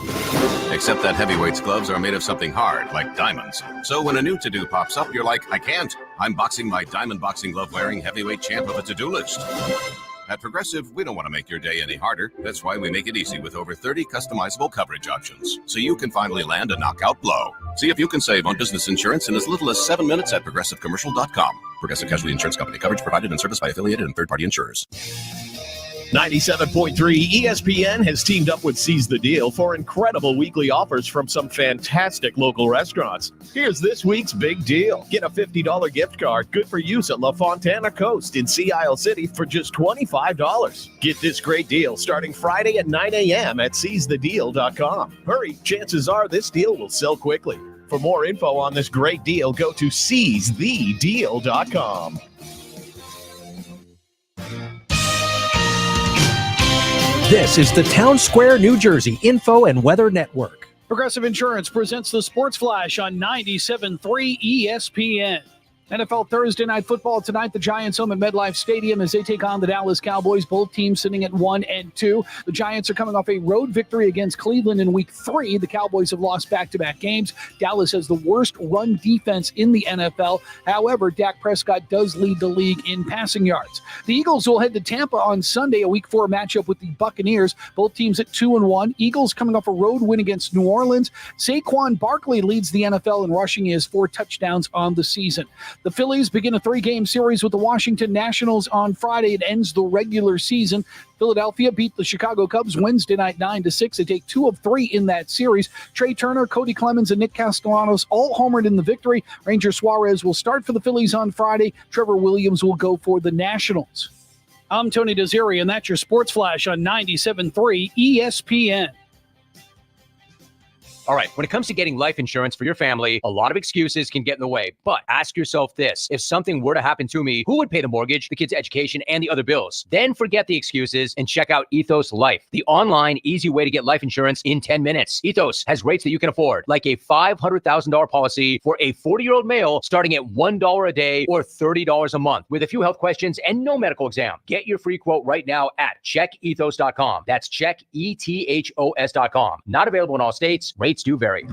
Speaker 23: Except that heavyweight's gloves are made of something hard, like diamonds. So when a new to-do pops up, you're like, I can't. I'm boxing my diamond boxing glove wearing heavyweight champ of a to-do list. At Progressive, we don't want to make your day any harder. That's why we make it easy with over 30 customizable coverage options, so you can finally land a knockout blow. See if you can save on business insurance in as little as 7 minutes at ProgressiveCommercial.com. Progressive Casualty Insurance Company. Coverage provided and serviced by affiliated and third-party insurers.
Speaker 24: 97.3 ESPN has teamed up with Seize the Deal for incredible weekly offers from some fantastic local restaurants. Here's this week's big deal. Get a $50 gift card good for use at La Fontana Coast in Sea Isle City for just $25. Get this great deal starting Friday at 9 a.m. at seizethedeal.com. Hurry, chances are this deal will sell quickly. For more info on this great deal, go to seizethedeal.com.
Speaker 27: This is the Town Square, New Jersey Info and Weather Network.
Speaker 28: Progressive Insurance presents the Sports Flash on 97.3 ESPN. NFL Thursday Night Football tonight. The Giants home at MetLife Stadium as they take on the Dallas Cowboys. Both teams sitting at 1-2. The Giants are coming off a road victory against Cleveland in Week 3. The Cowboys have lost back-to-back games. Dallas has the worst run defense in the NFL. However, Dak Prescott does lead the league in passing yards. The Eagles will head to Tampa on Sunday, a Week 4 matchup with the Buccaneers. Both teams at 2-1. Eagles coming off a road win against New Orleans. Saquon Barkley leads the NFL in rushing. He has 4 touchdowns on the season. The Phillies begin a 3-game series with the Washington Nationals on Friday. It ends the regular season. Philadelphia beat the Chicago Cubs Wednesday night 9-6. They take 2 of 3 in that series. Trey Turner, Cody Clemens, and Nick Castellanos all homered in the victory. Ranger Suarez will start for the Phillies on Friday. Trevor Williams will go for the Nationals. I'm Tony Desiri, and that's your Sports Flash on 97.3 ESPN.
Speaker 30: All right, when it comes to getting life insurance for your family, a lot of excuses can get in the way. But ask yourself this. If something were to happen to me, who would pay the mortgage, the kids' education, and the other bills? Then forget the excuses and check out Ethos Life, the online, easy way to get life insurance in 10 minutes. Ethos has rates that you can afford, like a $500,000 policy for a 40-year-old male starting at $1 a day or $30 a month with a few health questions and no medical exam. Get your free quote right now at checkethos.com. That's checkethos.com. Not available in all states. Rates do vary.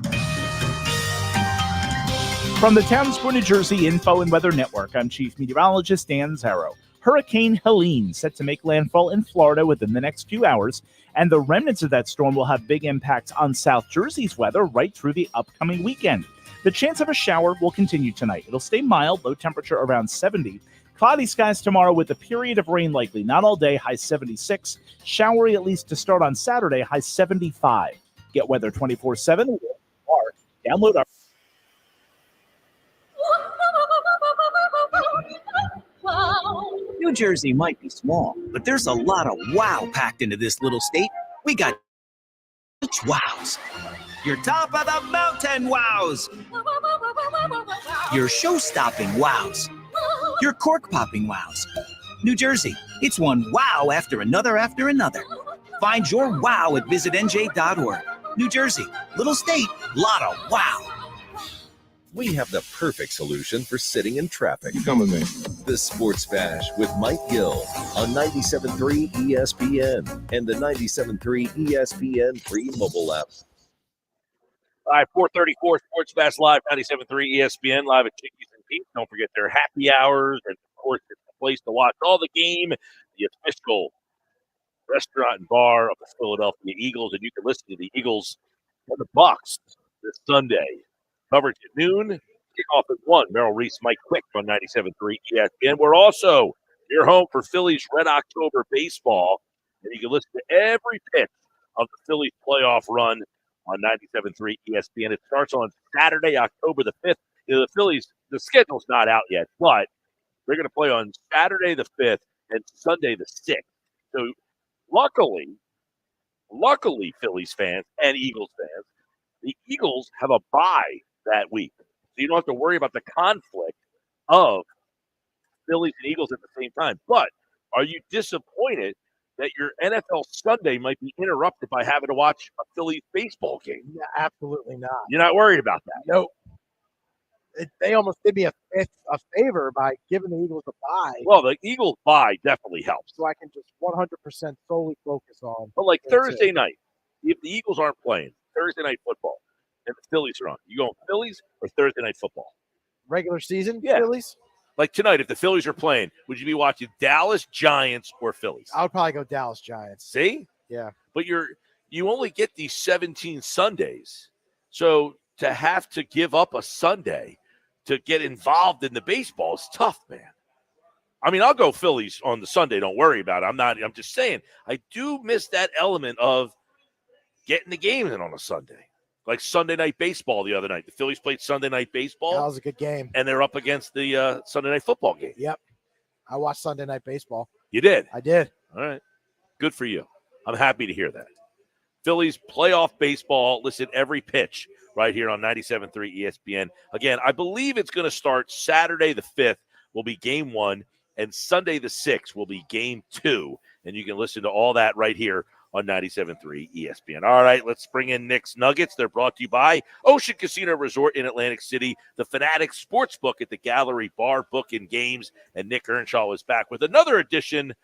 Speaker 31: From the Town Square, New Jersey Info and Weather Network, I'm Chief Meteorologist Dan Zarrow.
Speaker 2: Hurricane Helene set to make landfall in Florida within the next few hours, and the remnants of that storm will have big impacts on South Jersey's weather right through the upcoming weekend. The chance of a shower will continue tonight. It'll stay mild, low temperature around 70. Cloudy skies tomorrow with a period of rain likely. Not all day, high 76. Showery at least to start on Saturday, high 75. Get weather 24/7. Download our...
Speaker 3: New Jersey might be small, but there's a lot of wow packed into this little state. We got wows. Your top of the mountain wows. Your show-stopping wows. Your cork-popping wows. New Jersey, it's one wow after another after another. Find your wow at visitnj.org. New Jersey, little state, lot of wow.
Speaker 15: We have the perfect solution for sitting in traffic.
Speaker 1: Come with me.
Speaker 15: The Sports Bash with Mike Gill on 97.3 ESPN and the 97.3 ESPN free mobile app.
Speaker 19: All right, 434 Sports Bash Live, 97.3 ESPN, live at Chickies and Pete's. Don't forget their happy hours, and of course, it's the place to watch all the game, the official restaurant and bar of the Philadelphia Eagles, and you can listen to the Eagles and the Bucks this Sunday. Coverage at noon, kickoff at 1. Merrill Reese, Mike Quick on 97.3 ESPN. We're also your home for Phillies Red October baseball, and you can listen to every pitch of the Phillies playoff run on 97.3 ESPN. It starts on Saturday, October the 5th. The Phillies, the schedule's not out yet, but they're going to play on Saturday the 5th and Sunday the 6th. So luckily, Phillies fans and Eagles fans, the Eagles have a bye that week. So you don't have to worry about the conflict of Phillies and Eagles at the same time. But are you disappointed that your NFL Sunday might be interrupted by having to watch a Phillies baseball game?
Speaker 10: Yeah, absolutely not.
Speaker 19: You're not worried about that?
Speaker 10: Nope. They almost did me a favor by giving the Eagles a bye.
Speaker 19: Well, the Eagles bye definitely helps.
Speaker 10: So I can just 100% solely focus on.
Speaker 19: But like Thursday night, if the Eagles aren't playing, Thursday night football, and the Phillies are on, you going Phillies or Thursday night football?
Speaker 10: Regular season
Speaker 19: Yeah.
Speaker 10: Phillies?
Speaker 19: Like tonight, if the Phillies are playing, would you be watching Dallas Giants or Phillies?
Speaker 10: I would probably go Dallas Giants.
Speaker 19: See?
Speaker 10: Yeah.
Speaker 19: But you only get these 17 Sundays. So to have to give up a Sunday to get involved in the baseball is tough, man. I mean, I'll go Phillies on the Sunday. Don't worry about it. I'm just saying, I do miss that element of getting the game in on a Sunday. Like Sunday night baseball the other night. The Phillies played Sunday night baseball.
Speaker 10: That was a good game.
Speaker 19: And they're up against the Sunday night football game.
Speaker 10: Yep. I watched Sunday night baseball.
Speaker 19: You did?
Speaker 10: I did.
Speaker 19: All right. Good for you. I'm happy to hear that. Phillies playoff baseball. Listen, every pitch right here on 97.3 ESPN. Again, I believe it's going to start Saturday the 5th will be game 1, and Sunday the 6th will be game 2. And you can listen to all that right here on 97.3 ESPN. All right, let's bring in Nick's Nuggets. They're brought to you by Ocean Casino Resort in Atlantic City, the Fanatics Sportsbook at the Gallery Bar, Book and Games. And Nick Earnshaw is back with another edition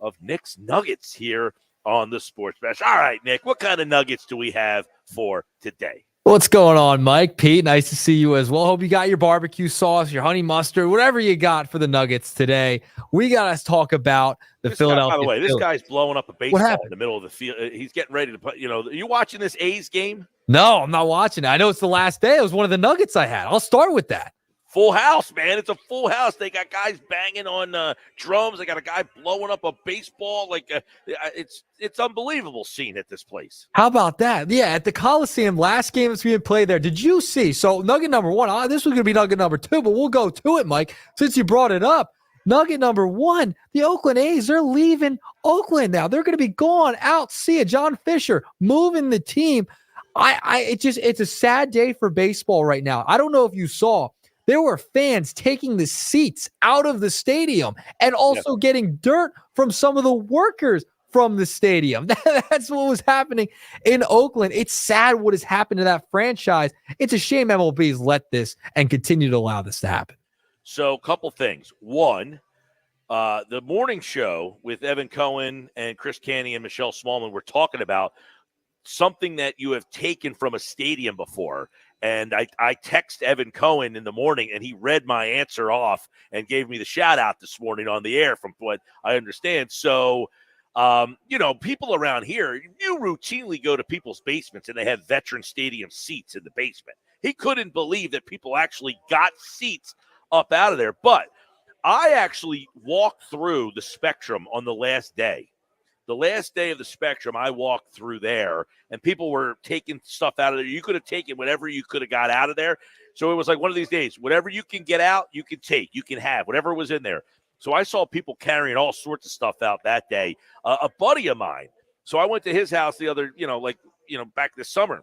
Speaker 19: of Nick's Nuggets here on the Sports Bash. All right, Nick, what kind of nuggets do we have for today?
Speaker 11: What's going on, Mike? Pete, nice to see you as well. Hope you got your barbecue sauce, your honey mustard, whatever you got for the Nuggets today. We got to talk about the Philadelphia.
Speaker 19: By the way, this
Speaker 11: Phillies.
Speaker 19: guy's blowing up a baseball in the middle of the field. He's getting ready to put, are you watching this A's game?
Speaker 11: No, I'm not watching it. I know it's the last day. It was one of the Nuggets I had. I'll start with that.
Speaker 19: Full house, man. It's a full house. They got guys banging on drums. They got a guy blowing up a baseball. It's unbelievable scene at this place.
Speaker 11: How about that? Yeah, at the Coliseum, last game that's being played there. Did you see? So nugget number 1, this was going to be nugget number 2, but we'll go to it, Mike, since you brought it up. Nugget number 1, the Oakland A's, they're leaving Oakland now. They're going to be gone out. See ya, John Fisher moving the team. It's a sad day for baseball right now. I don't know if you saw. There were fans taking the seats out of the stadium and also getting dirt from some of the workers from the stadium. That's what was happening in Oakland. It's sad what has happened to that franchise. It's a shame MLB's let this and continue to allow this to happen.
Speaker 19: So a couple things. One, the morning show with Evan Cohen and Chris Canny and Michelle Smallman were talking about something that you have taken from a stadium before, And I text Evan Cohen in the morning, and he read my answer off and gave me the shout out this morning on the air from what I understand. So, people around here, you routinely go to people's basements and they have Veteran Stadium seats in the basement. He couldn't believe that people actually got seats up out of there. But I actually walked through the Spectrum on the last day. The last day of the Spectrum, I walked through there, and people were taking stuff out of there. You could have taken whatever you could have got out of there. So it was like one of these days, whatever you can get out, you can take, you can have, whatever was in there. So I saw people carrying all sorts of stuff out that day. A buddy of mine, so I went to his house the other, back this summer,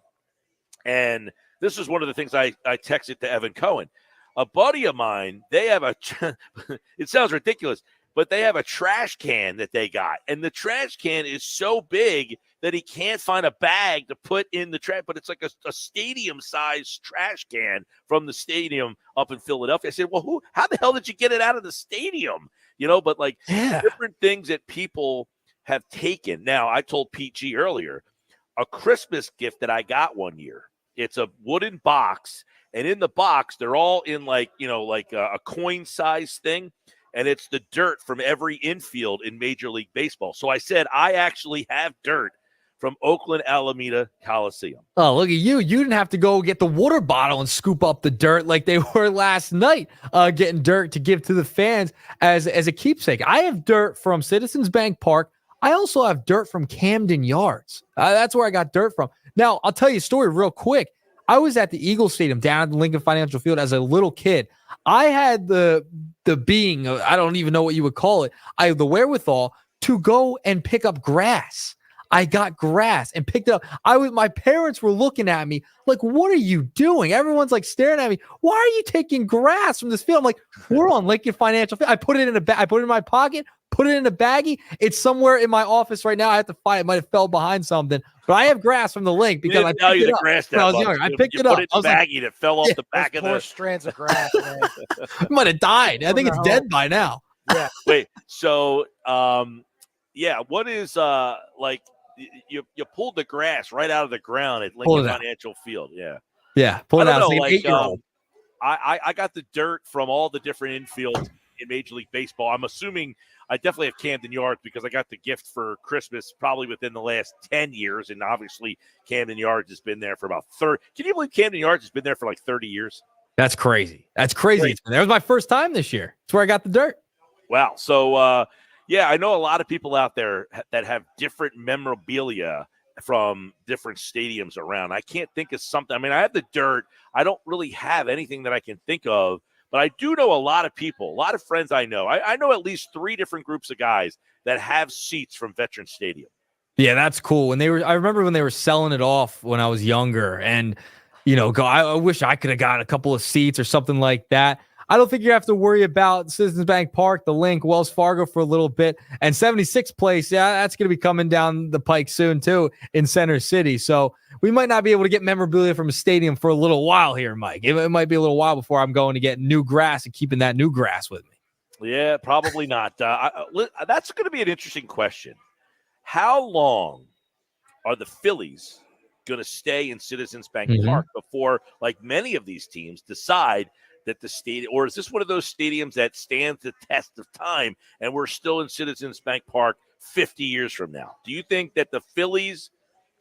Speaker 19: and this is one of the things I texted to Evan Cohen. A buddy of mine, they have it sounds ridiculous, but they have a trash can that they got. And the trash can is so big that he can't find a bag to put in the trash. But it's like a stadium-sized trash can from the stadium up in Philadelphia. I said, well, how the hell did you get it out of the stadium? But different things that people have taken. Now, I told PG earlier, a Christmas gift that I got one year. It's a wooden box. And in the box, they're all in like a coin-sized thing. And it's the dirt from every infield in Major League Baseball. So I said, I actually have dirt from Oakland Alameda Coliseum.
Speaker 11: Oh, look at you. You didn't have to go get the water bottle and scoop up the dirt like they were last night, getting dirt to give to the fans as a keepsake. I have dirt from Citizens Bank Park. I also have dirt from Camden Yards. That's where I got dirt from. Now, I'll tell you a story real quick. I was at the Eagles Stadium down at the Lincoln Financial Field as a little kid. I had the being, I don't even know what you would call it, I had the wherewithal to go and pick up grass. I got grass and picked it up. My parents were looking at me like, what are you doing? Everyone's like staring at me. Why are you taking grass from this field? I'm like, we're on Lincoln Financial Field. I put it in I put it in my pocket, put it in a baggie. It's somewhere in my office right now. I have to find it. It might have fell behind something, but I have grass from the link because I picked it up when I was younger. I picked it up.
Speaker 19: Put it in the baggie that fell off the back of the
Speaker 10: strands of grass. Man.
Speaker 11: It might have died. I think it's dead by now.
Speaker 10: Yeah.
Speaker 19: Wait. So, what is you pulled the grass right out of the ground at Lincoln Financial Field. Yeah.
Speaker 11: Yeah. Pull it out. It's like an 8-year-old.
Speaker 19: I got the dirt from all the different infields in Major League Baseball. I'm assuming I definitely have Camden Yards because I got the gift for Christmas probably within the last 10 years. And obviously Camden Yards has been there for about 30. Can you believe Camden Yards has been there for like 30 years?
Speaker 11: That's crazy. That's crazy. That was my first time this year. That's where I got the dirt.
Speaker 19: Wow. So, I know a lot of people out there that have different memorabilia from different stadiums around. I can't think of something. I mean, I have the dirt. I don't really have anything that I can think of, but I do know a lot of people, a lot of friends I know. I know at least 3 different groups of guys that have seats from Veterans Stadium.
Speaker 11: Yeah, that's cool. I remember when they were selling it off when I was younger, and I wish I could have got a couple of seats or something like that. I don't think you have to worry about Citizens Bank Park, the Link, Wells Fargo for a little bit, and 76th Place. Yeah, that's going to be coming down the pike soon too in Center City. So we might not be able to get memorabilia from a stadium for a little while here, Mike. It might be a little while before I'm going to get new grass and keeping that new grass with me.
Speaker 19: Yeah, probably not. That's going to be an interesting question. How long are the Phillies going to stay in Citizens Bank Park before, like many of these teams, decide that the stadium, or is this one of those stadiums that stands the test of time and we're still in Citizens Bank Park 50 years from now? Do you think that the Phillies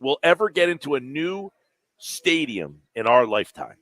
Speaker 19: will ever get into a new stadium in our lifetime?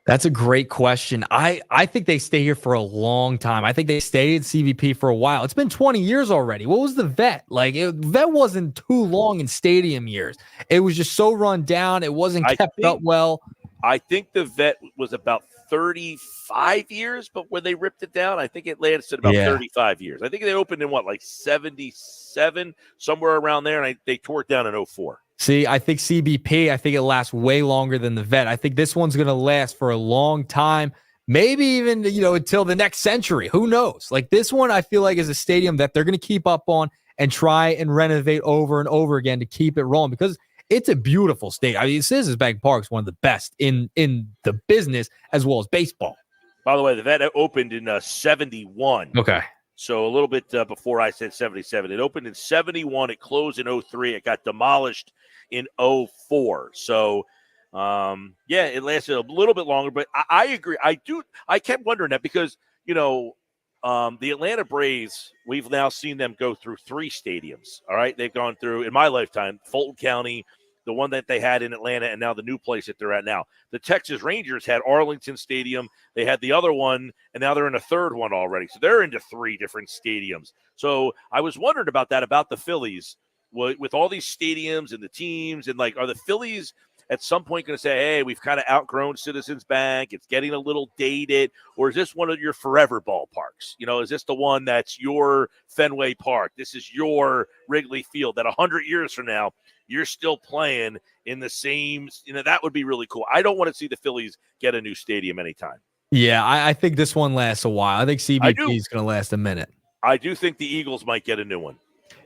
Speaker 11: That's a great question. I think they stay here for a long time. I think they stayed in CBP for a while. It's been 20 years already. What was the Vet? Vet wasn't too long in stadium years. It was just so run down. It wasn't kept up well.
Speaker 19: I think the Vet was about 35 years, but when they ripped it down, I think it lasted about 35 years. I think they opened in 77, somewhere around there, and they tore it down in 04.
Speaker 11: See, I think CBP, I think it lasts way longer than the Vet. I think this one's going to last for a long time, maybe even, until the next century. Who knows? Like this one, I feel like is a stadium that they're going to keep up on and try and renovate over and over again to keep it rolling because it's a beautiful stadium. I mean, Citizens Bank Park is one of the best in the business as well as baseball.
Speaker 19: By the way, the Vet opened in 71.
Speaker 11: Okay.
Speaker 19: So a little bit before I said 77. It opened in 71. It closed in 03. It got demolished in 04. So Yeah, it lasted a little bit longer, but I agree. I kept wondering that because, the Atlanta Braves, we've now seen them go through 3 stadiums. All right. They've gone through, in my lifetime, Fulton County, the one that they had in Atlanta, and now the new place that they're at now. The Texas Rangers had Arlington Stadium. They had the other one, and now they're in a third one already. So they're into 3 different stadiums. So I was wondering about that, about the Phillies, with all these stadiums and the teams, and are the Phillies at some point going to say, hey, we've kind of outgrown Citizens Bank, it's getting a little dated, or is this one of your forever ballparks? Is this the one that's your Fenway Park? This is your Wrigley Field that 100 years from now, you're still playing in the same, that would be really cool. I don't want to see the Phillies get a new stadium anytime.
Speaker 11: Yeah, I think this one lasts a while. I think CBP is going to last a minute.
Speaker 19: I do think the Eagles might get a new one.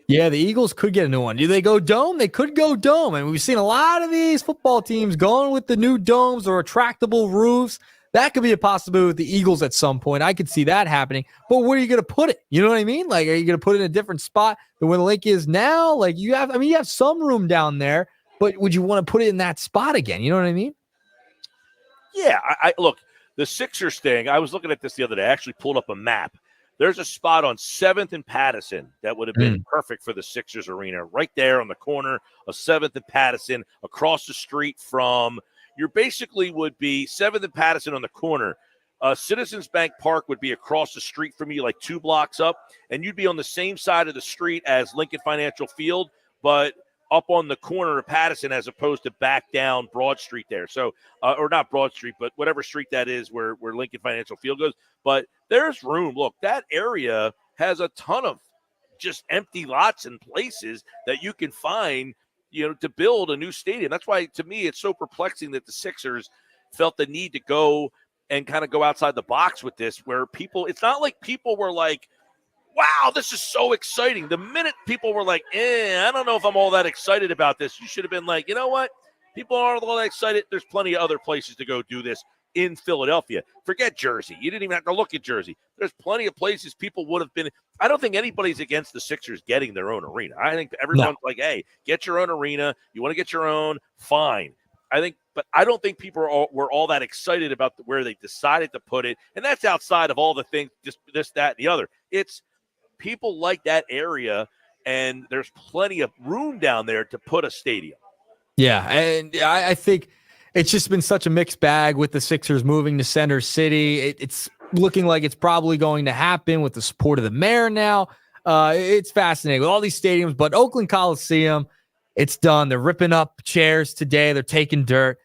Speaker 11: Yeah, the Eagles could get a new one. Do they go dome? They could go dome. And we've seen a lot of these football teams going with the new domes or retractable roofs. That could be a possibility with the Eagles at some point. I could see that happening. But where are you going to put it? You know what I mean? Are you going to put it in a different spot than where the lake is now? You have some room down there, but would you want to put it in that spot again? You know what I mean?
Speaker 19: Yeah, I look, the Sixers thing, I was looking at this the other day. I actually pulled up a map. There's a spot on 7th and Patterson that would have been perfect for the Sixers arena, right there on the corner of 7th and Patterson, across the street from, you basically would be 7th and Patterson on the corner. Citizens Bank Park would be across the street from you, 2 blocks up, and you'd be on the same side of the street as Lincoln Financial Field, but up on the corner of Patterson as opposed to back down Broad Street there. So, or not Broad Street, but whatever street that is where Lincoln Financial Field goes. But there's room. Look, that area has a ton of just empty lots and places that you can find, to build a new stadium. That's why, to me, it's so perplexing that the Sixers felt the need to go and kind of go outside the box with this, where it's not like people were like, wow, this is so exciting. The minute people were like, I don't know if I'm all that excited about this, you should have been like, you know what? People aren't all that excited. There's plenty of other places to go do this in Philadelphia. Forget Jersey. You didn't even have to look at Jersey. There's plenty of places people would have been. I don't think anybody's against the Sixers getting their own arena. I think everyone's like, hey, get your own arena. You want to get your own? Fine. But I don't think people were all that excited about where they decided to put it. And that's outside of all the things, just this, that, and the other. It's people like that area, and there's plenty of room down there to put a stadium.
Speaker 11: Yeah, and I think it's just been such a mixed bag with the Sixers moving to Center City. It's looking like it's probably going to happen with the support of the mayor now. It's fascinating with all these stadiums, but Oakland Coliseum, it's done. They're ripping up chairs today. They're taking dirt.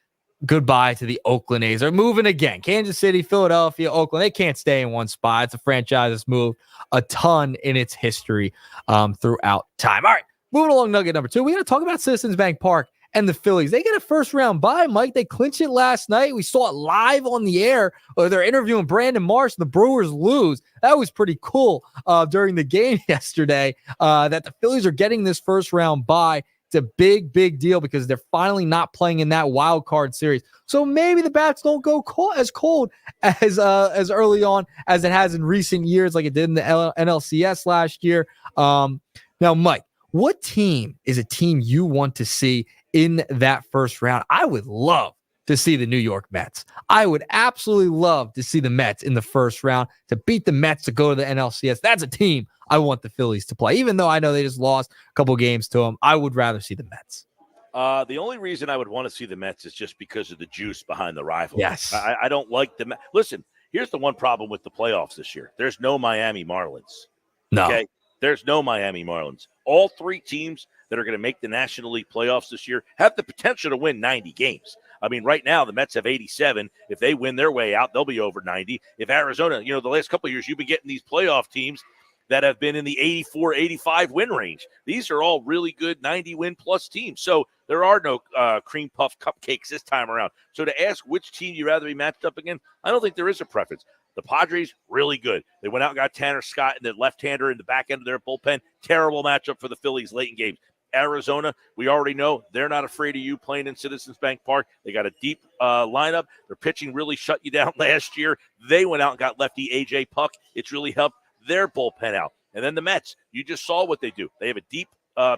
Speaker 11: Goodbye to the Oakland A's. They're moving again. Kansas City, Philadelphia, Oakland. They can't stay in one spot. It's a franchise that's moved a ton in its history throughout time. All right, moving along, nugget number 2. We got to talk about Citizens Bank Park and the Phillies. They get a first-round bye, Mike. They clinched it last night. We saw it live on the air. They're interviewing Brandon Marsh, and the Brewers lose. That was pretty cool during the game yesterday that the Phillies are getting this first-round bye. It's a big, big deal because they're finally not playing in that wild card series. So maybe the bats don't go as cold as early on as it has in recent years, like it did in the NLCS last year. Now, Mike, what team is a team you want to see in that first round? I would love to see the New York Mets. I would absolutely love to see the Mets in the first round, to beat the Mets, to go to the NLCS. That's a team I want the Phillies to play. Even though I know they just lost a couple games to them, I would rather see the Mets.
Speaker 19: The only reason I would want to see the Mets is just because of the juice behind the rivalry.
Speaker 11: Yes.
Speaker 19: I don't like the Mets. Listen, here's the one problem with the playoffs this year. There's no Miami Marlins.
Speaker 11: No.
Speaker 19: Okay? There's no Miami Marlins. All 3 teams that are going to make the National League playoffs this year have the potential to win 90 games. I mean, right now, the Mets have 87. If they win their way out, they'll be over 90. If Arizona, the last couple of years, you've been getting these playoff teams that have been in the 84, 85 win range. These are all really good 90-win-plus teams. So there are no cream puff cupcakes this time around. So to ask which team you'd rather be matched up against, I don't think there is a preference. The Padres, really good. They went out and got Tanner Scott and the left-hander in the back end of their bullpen. Terrible matchup for the Phillies late in games. Arizona, we already know they're not afraid of you playing in Citizens Bank Park. They got a deep lineup. Their pitching really shut you down last year. They went out and got lefty A.J. Puck. It's really helped their bullpen out. And then the Mets, you just saw what they do. They have a deep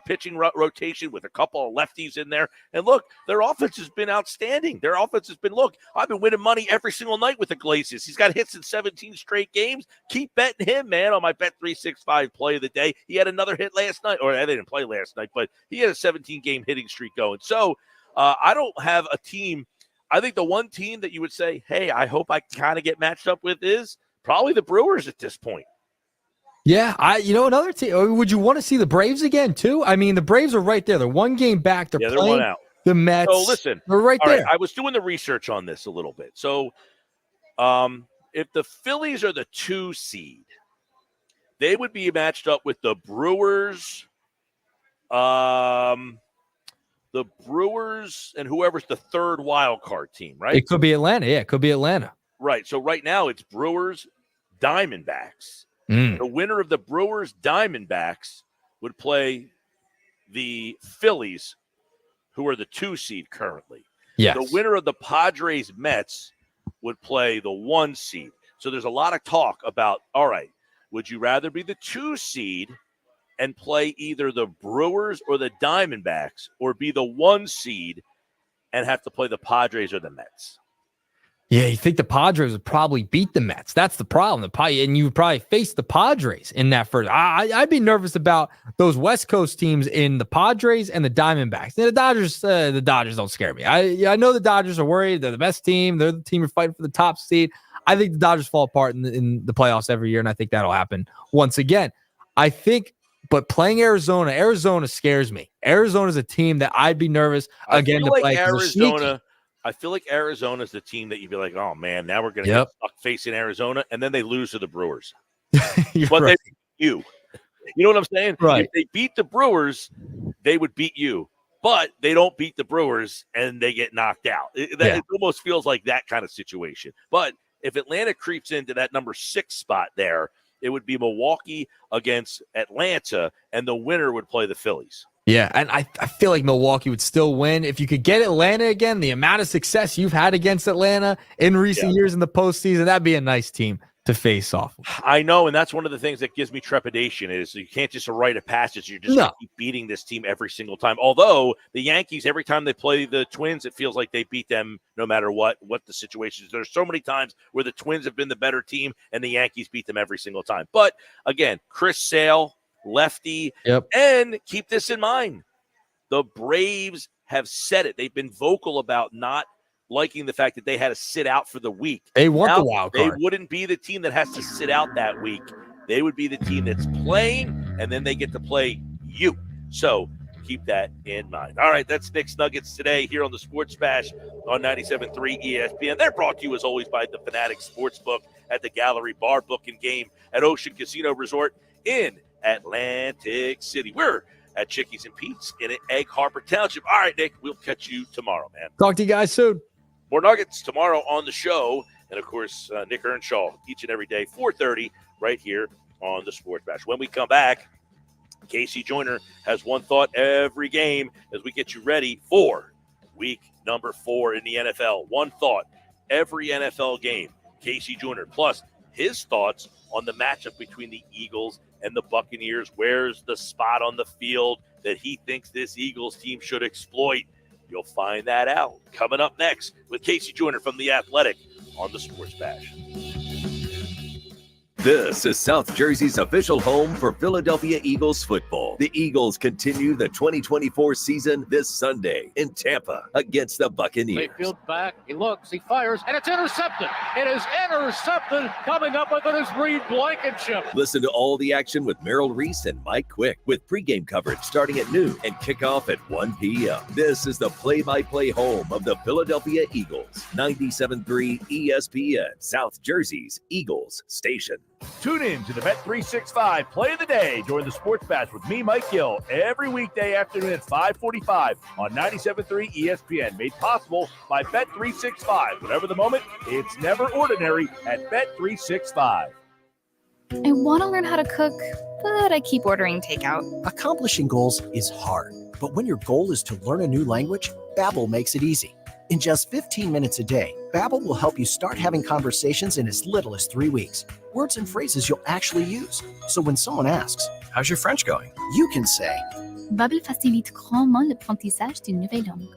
Speaker 19: pitching rotation with a couple of lefties in there. And look, their offense has been outstanding. Their offense has been, look, I've been winning money every single night with the Glazes. He's got hits in 17 straight games. Keep betting him, man, on my Bet365 play of the day. He had another hit last night, or they didn't play last night, but he had a 17-game hitting streak going. So I don't have a team. I think the one team that you would say, hey, I hope I kind of get matched up with is probably the Brewers at this point.
Speaker 11: Yeah, another team. Would you want to see the Braves again too? I mean, the Braves are right there. They're one game back. They're
Speaker 19: one
Speaker 11: playing
Speaker 19: out.
Speaker 11: The Mets.
Speaker 19: So listen,
Speaker 11: they're right there.
Speaker 19: Right, I was doing the research on this a little bit. So, if the Phillies are the 2 seed, they would be matched up with the Brewers. The Brewers and whoever's the third wild card team, right?
Speaker 11: It could be Atlanta. Yeah, it could be Atlanta.
Speaker 19: Right. So right now it's Brewers, Diamondbacks. The winner of the Brewers Diamondbacks would play the Phillies, who are the 2 seed currently.
Speaker 11: Yes.
Speaker 19: The winner of the Padres Mets would play the 1 seed. So there's a lot of talk about, all right, would you rather be the 2 seed and play either the Brewers or the Diamondbacks, or be the 1 seed and have to play the Padres or the Mets?
Speaker 11: Yeah, you think the Padres would probably beat the Mets. That's the problem. And you would probably face the Padres in that first. I'd be nervous about those West Coast teams in the Padres and the Diamondbacks. And the Dodgers don't scare me. I know the Dodgers are worried. They're the best team. They're the team who are fighting for the top seed. I think the Dodgers fall apart in the playoffs every year, and I think that'll happen once again. But playing Arizona scares me. Arizona's a team that I'd be nervous again to play.
Speaker 19: I feel like Arizona's the team that you'd be like, oh, man, now we're going to get stuck facing Arizona, and then they lose to the Brewers. But
Speaker 11: right.
Speaker 19: they beat you. You know what I'm saying?
Speaker 11: Right.
Speaker 19: If they beat the Brewers, they would beat you. But they don't beat the Brewers, and they get knocked out. It almost feels like that kind of situation. But if Atlanta creeps into that number 6 spot there, it would be Milwaukee against Atlanta, and the winner would play the Phillies.
Speaker 11: Yeah, and I feel like Milwaukee would still win. If you could get Atlanta again, the amount of success you've had against Atlanta in recent years in the postseason, that'd be a nice team to face off.
Speaker 19: I know, and that's one of the things that gives me trepidation is you can't just write a passage. You're just going to keep beating this team every single time. Although the Yankees, every time they play the Twins, it feels like they beat them no matter what the situation is. There's so many times where the Twins have been the better team and the Yankees beat them every single time. But again, Chris Sale, lefty, and keep this in mind. The Braves have said it. They've been vocal about not liking the fact that they had to sit out for the week.
Speaker 11: They want the wild card.
Speaker 19: They wouldn't be the team that has to sit out that week. They would be the team that's playing, and then they get to play you. So keep that in mind. All right, that's Nick's Nuggets today here on the Sports Bash on 97.3 ESPN. They're brought to you, as always, by the Fanatic Sportsbook at the Gallery Bar, Book and Game at Ocean Casino Resort in Atlantic City. We're at Chickies and Pete's in Egg Harbor Township. All right, Nick, we'll catch you tomorrow, man.
Speaker 11: Talk to you guys soon.
Speaker 19: More Nuggets tomorrow on the show. And, of course, Nick Earnshaw each and every day, 4:30, right here on the Sports Bash. When we come back, Casey Joyner has one thought every game as we get you ready for week number 4 in the NFL. One thought every NFL game. Casey Joyner, plus his thoughts on the matchup between the Eagles and the Buccaneers. Where's the spot on the field that he thinks this Eagles team should exploit? You'll find that out coming up next with Casey Joyner from The Athletic on the Sports Bash.
Speaker 15: This is South Jersey's official home for Philadelphia Eagles football. The Eagles continue the 2024 season this Sunday in Tampa against the Buccaneers.
Speaker 28: Mayfield back, he looks, he fires, and it's intercepted. It is intercepted. Coming up with it is Reed Blankenship.
Speaker 15: Listen to all the action with Merrill Reese and Mike Quick with pregame coverage starting at noon and kickoff at 1 p.m. This is the play-by-play home of the Philadelphia Eagles. 97.3 ESPN, South Jersey's Eagles station.
Speaker 2: Tune in to the Bet365 Play of the Day during the Sports Bash with me, Mike Gill, every weekday afternoon at 5:45 on 97.3 ESPN. Made possible by Bet365. Whatever the moment, it's never ordinary at Bet365.
Speaker 9: I want to learn how to cook, but I keep ordering takeout.
Speaker 27: Accomplishing goals is hard, but when your goal is to learn a new language, Babbel makes it easy. In just 15 minutes a day, Babbel will help you start having conversations in as little as 3 weeks. Words and phrases you'll actually use. So when someone asks, "How's your French going?" you can say,
Speaker 9: Babbel facilite grandement l'apprentissage d'une nouvelle langue.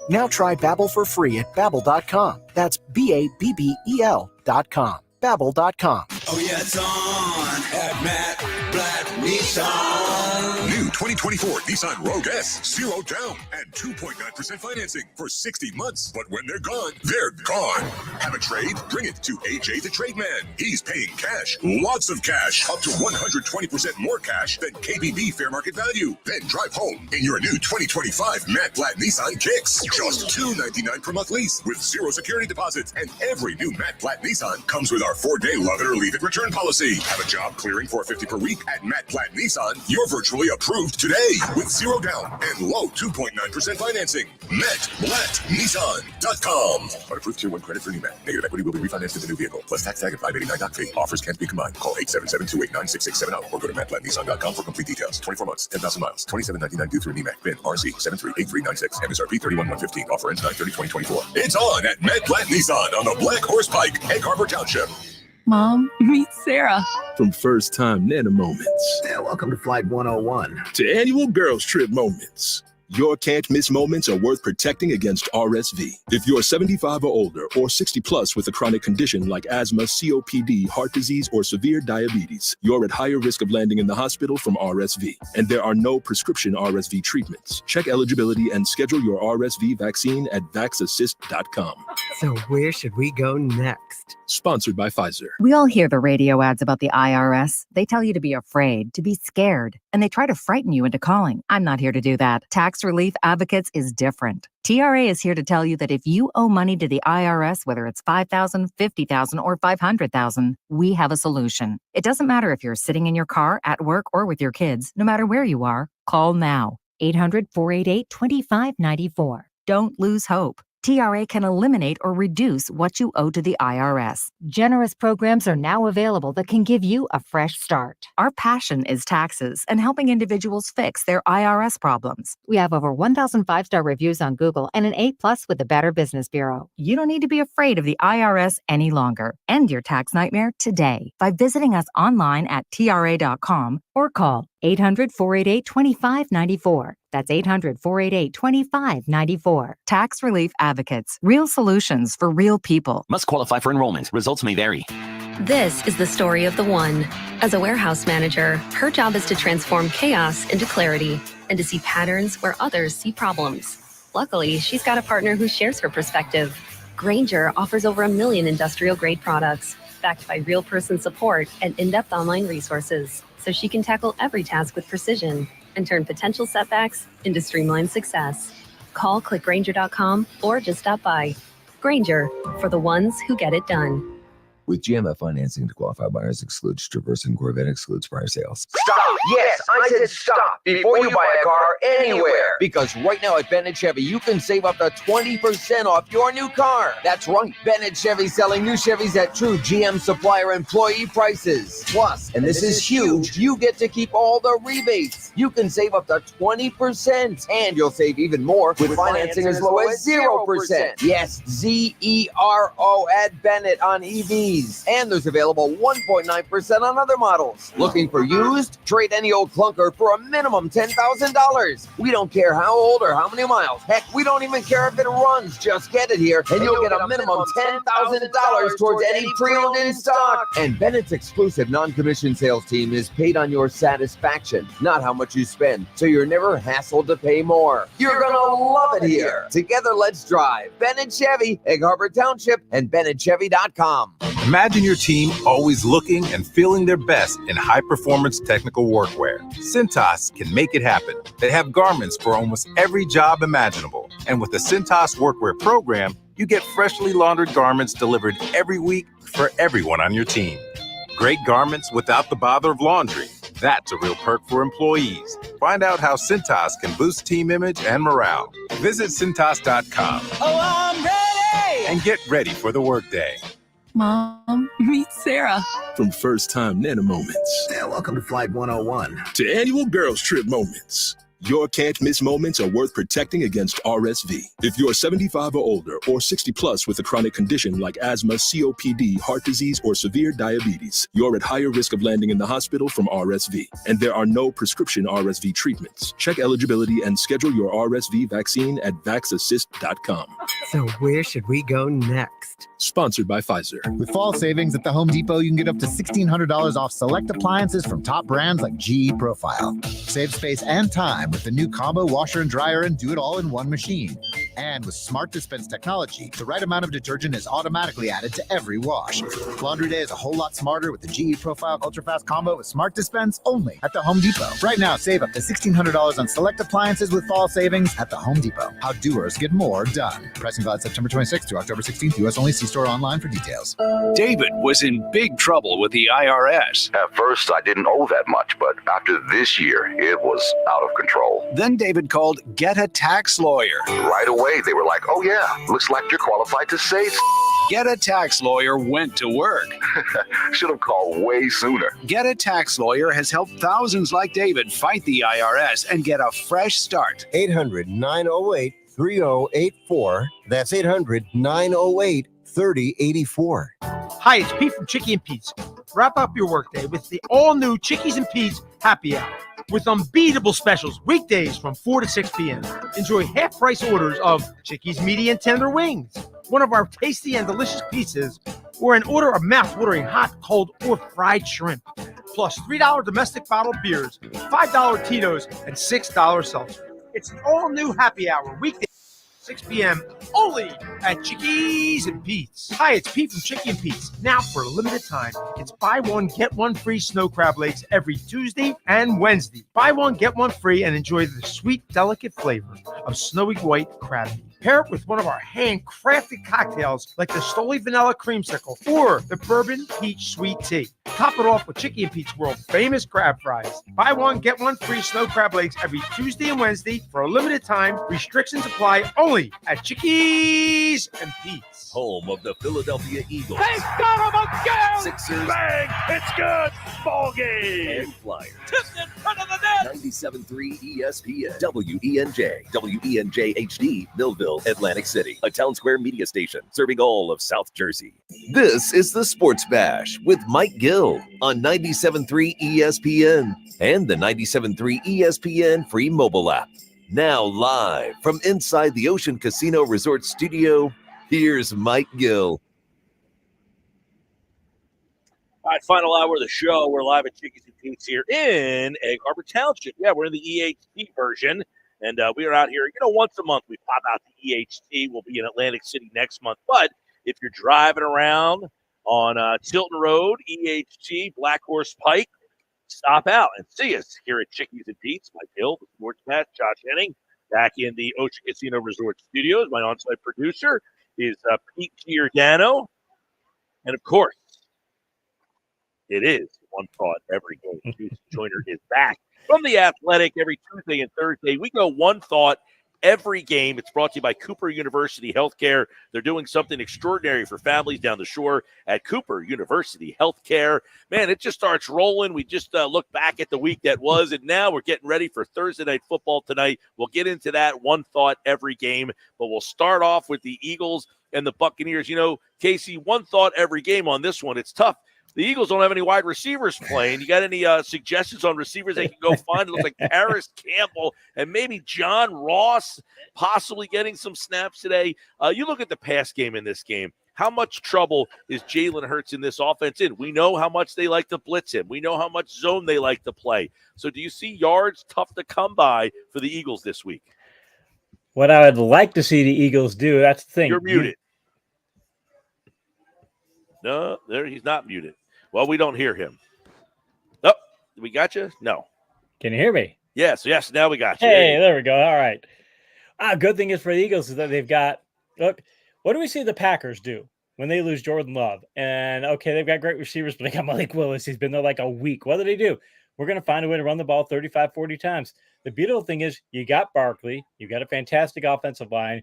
Speaker 27: Now try Babbel for free at Babbel.com. That's BABBEL.com. Babbel.com.
Speaker 4: Oh yeah, it's on at Matt Blatt Nissan.
Speaker 1: New 2024 Nissan Rogue S, 0 down and 2.9% financing for 60 months. But when they're gone, they're gone. Have a trade? Bring it to AJ the Trade Man. He's paying cash, lots of cash, up to 120% more cash than KBB fair market value. Then drive home in your new 2025 Matt Blatt Nissan Kicks. Just $299 per month lease with 0 security deposits. And every new Matt Blatt Nissan comes with our 4-day love it or leave it return policy. Have a job clearing $450 per week at Matt Blatt Nissan? You're virtually approved today with 0 down and low 2.9% financing. MattBlattNissan.com. On approved Tier 1 credit for new Matt. Negative equity will be refinanced in the new vehicle. Plus tax tag and $589 doc fee. Offers can't be combined. Call 877-289-6670 or go to MattBlattNissan.com for complete details. 24 months, 10,000 miles, $27.99 due through NEMAC. VIN RC 738396. MSRP 31,115. Offer ends 9/30/2024. It's on at Matt Blatt Nissan on the Black Horse Pike, Egg Harbor Township.
Speaker 13: Mom, meet Sarah.
Speaker 1: From first time Nana moments.
Speaker 27: Yeah, welcome to Flight 101.
Speaker 1: To annual girls trip moments. Your can't miss moments are worth protecting against RSV. If you're 75 or older or 60 plus with a chronic condition like asthma, COPD, heart disease, or severe diabetes, you're at higher risk of landing in the hospital from RSV. And there are no prescription RSV treatments. Check eligibility and schedule your RSV vaccine at vaxassist.com.
Speaker 16: So where should we go next?
Speaker 1: Sponsored by Pfizer.
Speaker 17: We all hear the radio ads about the IRS. They tell you to be afraid, to be scared, and they try to frighten you into calling. I'm not here to do that. Tax Relief Advocates is different. TRA is here to tell you that if you owe money to the IRS, whether it's $5,000, $50,000, or $500,000, we have a solution. It doesn't matter if you're sitting in your car, at work, or with your kids. No matter where you are, call now. 800-488-2594. Don't lose hope. TRA can eliminate or reduce what you owe to the IRS. Generous programs are now available that can give you a fresh start. Our passion is taxes and helping individuals fix their IRS problems. We have over 1,000 5-star reviews on Google and an A+ with the Better Business Bureau. You don't need to be afraid of the IRS any longer. End your tax nightmare today by visiting us online at TRA.com or call 800-488-2594. That's 800-488-2594. Tax Relief Advocates. Real solutions for real people.
Speaker 18: Must qualify for enrollment. Results may vary.
Speaker 21: This is the story of the one. As a warehouse manager, her job is to transform chaos into clarity and to see patterns where others see problems. Luckily, she's got a partner who shares her perspective. Grainger offers over 1 million industrial-grade products, backed by real person support and in-depth online resources, so she can tackle every task with precision and turn potential setbacks into streamlined success. Call clickgrainger.com or just stop by. Grainger, for the ones who get it done.
Speaker 14: With GMF financing to qualify buyers excludes Traverse and Corvette excludes prior sales. Stop! Yes, I said stop before you buy a car anywhere. Because right now at Bennett Chevy, you can save up to 20% off your new car. That's right. Bennett Chevy selling new Chevys at true GM supplier employee prices. Plus, and this is huge, you get to keep all the rebates. You can save up to 20%. And you'll save even more with financing as low as 0%. Yes, ZERO at Bennett on EVs. And there's available 1.9% on other models. Looking for used? Trade any old clunker for a minimum $10,000. We don't care how old or how many miles. Heck, we don't even care if it runs. Just get it here, and you'll get a minimum $10,000 towards any pre-owned in stock. And Bennett's exclusive non-commissioned sales team is paid on your satisfaction, not how much you spend, so you're never hassled to pay more. You're gonna love it here. Together, let's drive. Bennett Chevy, Egg Harbor Township, and BennettChevy.com.
Speaker 22: Imagine your team always looking and feeling their best in high-performance technical workwear. Cintas can make it happen. They have garments for almost every job imaginable. And with the Cintas Workwear program, you get freshly laundered garments delivered every week for everyone on your team. Great garments without the bother of laundry. That's a real perk for employees. Find out how Cintas can boost team image and morale. Visit Cintas.com.
Speaker 13: Oh, I'm ready!
Speaker 22: And get ready for the workday.
Speaker 13: Mom, meet Sarah.
Speaker 1: From first time Nana moments.
Speaker 27: Yeah, welcome to Flight 101.
Speaker 1: To annual girls trip moments. Your can't miss moments are worth protecting against RSV. If you're 75 or older or 60 plus with a chronic condition like asthma, COPD, heart disease, or severe diabetes, you're at higher risk of landing in the hospital from RSV. And there are no prescription RSV treatments. Check eligibility and schedule your RSV vaccine at vaxassist.com.
Speaker 16: So where should we go next?
Speaker 1: Sponsored by Pfizer.
Speaker 5: With fall savings at the Home Depot, you can get up to $1,600 off select appliances from top brands like GE Profile. Save space and time with the new combo washer and dryer and do it all in one machine. And with Smart Dispense technology, the right amount of detergent is automatically added to every wash. Laundry day is a whole lot smarter with the GE Profile Ultra Fast Combo with Smart Dispense only at the Home Depot. Right now, save up to $1,600 on select appliances with fall savings at the Home Depot. How doers get more done. Pricing valid September 26th through October 16th. U.S. only. See store online for details.
Speaker 6: David was in big trouble with the IRS.
Speaker 7: At first, I didn't owe that much, but after this year, it was out of control.
Speaker 6: Then David called Get a Tax Lawyer.
Speaker 7: Right away, they were like, oh yeah, looks like you're qualified to save.
Speaker 6: Get a Tax Lawyer went to work.
Speaker 7: Should have called way sooner.
Speaker 6: Get a Tax Lawyer has helped thousands like David fight the IRS and get a fresh start.
Speaker 8: 800-908-3084. That's 800-908-3084.
Speaker 12: Hi, it's Pete from Chicky and Pete's. Wrap up your workday with the all-new Chickies and Pete's Happy Hour with unbeatable specials weekdays from 4 to 6 p.m. Enjoy half-price orders of Chickies meaty and tender wings, one of our tasty and delicious pizzas, or an order of mouth-watering hot, cold, or fried shrimp, plus $3 domestic bottled beers, $5 Tito's, and $6 seltzer. It's an all-new Happy Hour weekdays. 6 p.m. only at Chickies and Pete's. Hi, it's Pete from Chicky and Pete's. Now, for a limited time, it's buy one, get one free snow crab legs every Tuesday and Wednesday. Buy one, get one free, and enjoy the sweet, delicate flavor of snowy white crab meat. Pair it with one of our handcrafted cocktails like the Stoli Vanilla Creamsicle or the Bourbon Peach Sweet Tea. Top it off with Chicky and Pete's world famous crab fries. Buy one, get one free snow crab legs every Tuesday and Wednesday for a limited time. Restrictions apply only at Chickies and Pete's.
Speaker 15: Home of the Philadelphia Eagles.
Speaker 19: They got him again!
Speaker 15: Sixers.
Speaker 19: Bang! It's good! Ball game!
Speaker 15: And Flyers.
Speaker 19: Tipped in front of the net!
Speaker 15: 97.3 ESPN. WENJ. WENJ HD. Millville, Atlantic City. A Town Square media station serving all of South Jersey. This is the Sports Bash with Mike Gill on 97.3 ESPN and the 97.3 ESPN free mobile app. Now live from inside the Ocean Casino Resort Studio, here's Mike Gill.
Speaker 19: All right, final hour of the show. We're live at Chickies and Pete's here in Egg Harbor Township. Yeah, we're in the EHT version, and we are out here. You know, once a month we pop out the EHT. We'll be in Atlantic City next month. But if you're driving around on Tilton Road, EHT, Black Horse Pike, stop out and see us here at Chickies and Pete's. Mike Hill, the Sports Bash, Josh Henning, back in the Ocean Casino Resort Studios. My on-site producer is Pete Giordano. And, of course, it is One Thought Every Game. Jason Joyner is back from The Athletic every Tuesday and Thursday. We go One Thought every game. It's brought to you by Cooper University Healthcare. They're doing something extraordinary for families down the shore at Cooper University Healthcare. Man, it just starts rolling. We just look back at the week that was, and now we're getting ready for Thursday Night Football tonight. We'll get into that One Thought every game, but we'll start off with the Eagles and the Buccaneers. You know, Casey, one thought every game on this one. It's tough. The Eagles don't have any wide receivers playing. You got any suggestions on receivers they can go find? It looks like Paris Campbell and maybe John Ross possibly getting some snaps today. You look at the pass game in this game. How much trouble is Jalen Hurts in this offense in? We know how much they like to blitz him. We know how much zone they like to play. So do you see yards tough to come by for the Eagles this week?
Speaker 20: What I would like to see the Eagles do, that's the thing.
Speaker 19: You're muted. No, there he's not muted. Well, we don't hear him. Oh, we got you? No.
Speaker 20: Can you hear me?
Speaker 19: Yes, now we got you.
Speaker 20: Hey, there we go. All right. Good thing is for the Eagles is that they've got – look, what do we see the Packers do when they lose Jordan Love? And, okay, they've got great receivers, but they got Malik Willis. He's been there like a week. What do? We're going to find a way to run the ball 35, 40 times. The beautiful thing is you got Barkley. You got a fantastic offensive line.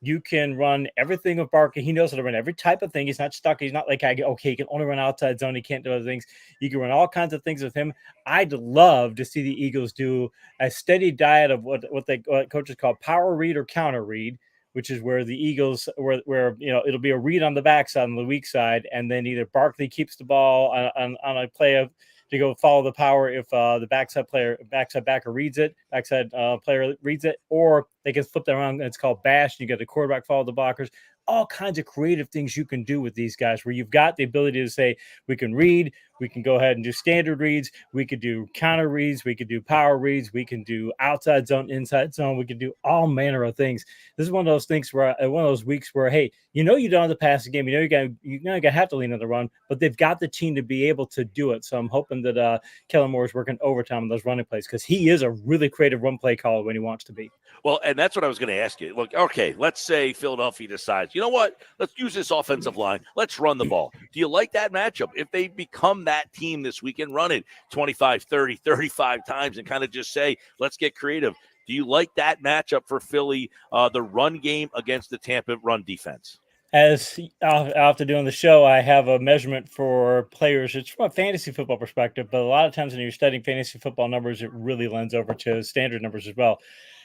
Speaker 20: You can run everything with Barkley. He knows how to run every type of thing. He's not stuck. He's not like, okay, he can only run outside zone. He can't do other things. You can run all kinds of things with him. I'd love to see the Eagles do a steady diet of what coaches call power read or counter read, which is where the Eagles, where it'll be a read on the backside, on the weak side, and then either Barkley keeps the ball on a play of to go follow the power if the backside backer reads it, player reads it, or they can flip that around and it's called bash. You got the quarterback follow the blockers. All kinds of creative things you can do with these guys where you've got the ability to say, we can read, we can go ahead and do standard reads, we could do counter reads, we could do power reads, we can do outside zone, inside zone, we can do all manner of things. This is one of those things where one of those weeks where, hey, you don't have to pass the game, you're gonna have to lean on the run, but they've got the team to be able to do it. So I'm hoping that Kellen Moore is working overtime on those running plays because he is a really creative run play caller when he wants to be.
Speaker 19: Well, and that's what I was going to ask you. Look, okay, let's say Philadelphia decides, you know what? Let's use this offensive line. Let's run the ball. Do you like that matchup? If they become that team this weekend, run it 25, 30, 35 times and kind of just say, let's get creative. Do you like that matchup for Philly, the run game against the Tampa run defense?
Speaker 20: As after doing the show, I have a measurement for players. It's from a fantasy football perspective, but a lot of times when you're studying fantasy football numbers, it really lends over to standard numbers as well.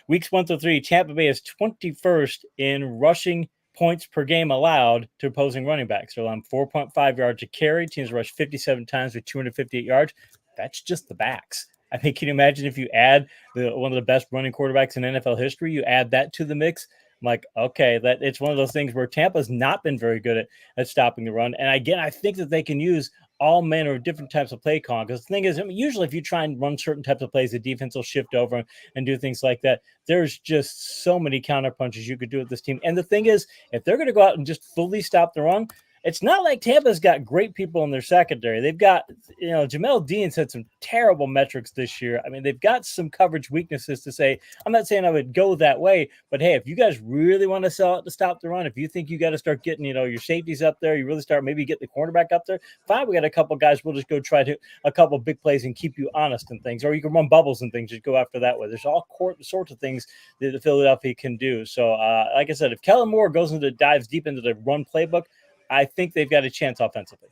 Speaker 20: Weeks 1 through 3, Tampa Bay is 21st in rushing points per game allowed to opposing running backs. They're allowing 4.5 yards a carry. Teams rush 57 times with 258 yards. That's just the backs. I mean, can you imagine if you add one of the best running quarterbacks in NFL history, you add that to the mix? I'm like, okay, that it's one of those things where Tampa's not been very good at stopping the run. And again, I think that they can use all manner of different types of play calling. Because the thing is, usually if you try and run certain types of plays, the defense will shift over and do things like that. There's just so many counter punches you could do with this team. And the thing is, if they're going to go out and just fully stop the run, it's not like Tampa's got great people in their secondary. They've got, Jamel Dean's had some terrible metrics this year. I mean, they've got some coverage weaknesses to say. I'm not saying I would go that way, but hey, if you guys really want to sell it to stop the run, if you think you got to start getting, your safeties up there, you really start maybe get the cornerback up there, fine, we got a couple guys, we'll just go try to a couple big plays and keep you honest and things, or you can run bubbles and things, just go after that way. There's all sorts of things that the Philadelphia can do. So, like I said, if Kellen Moore dives deep into the run playbook, I think they've got a chance offensively.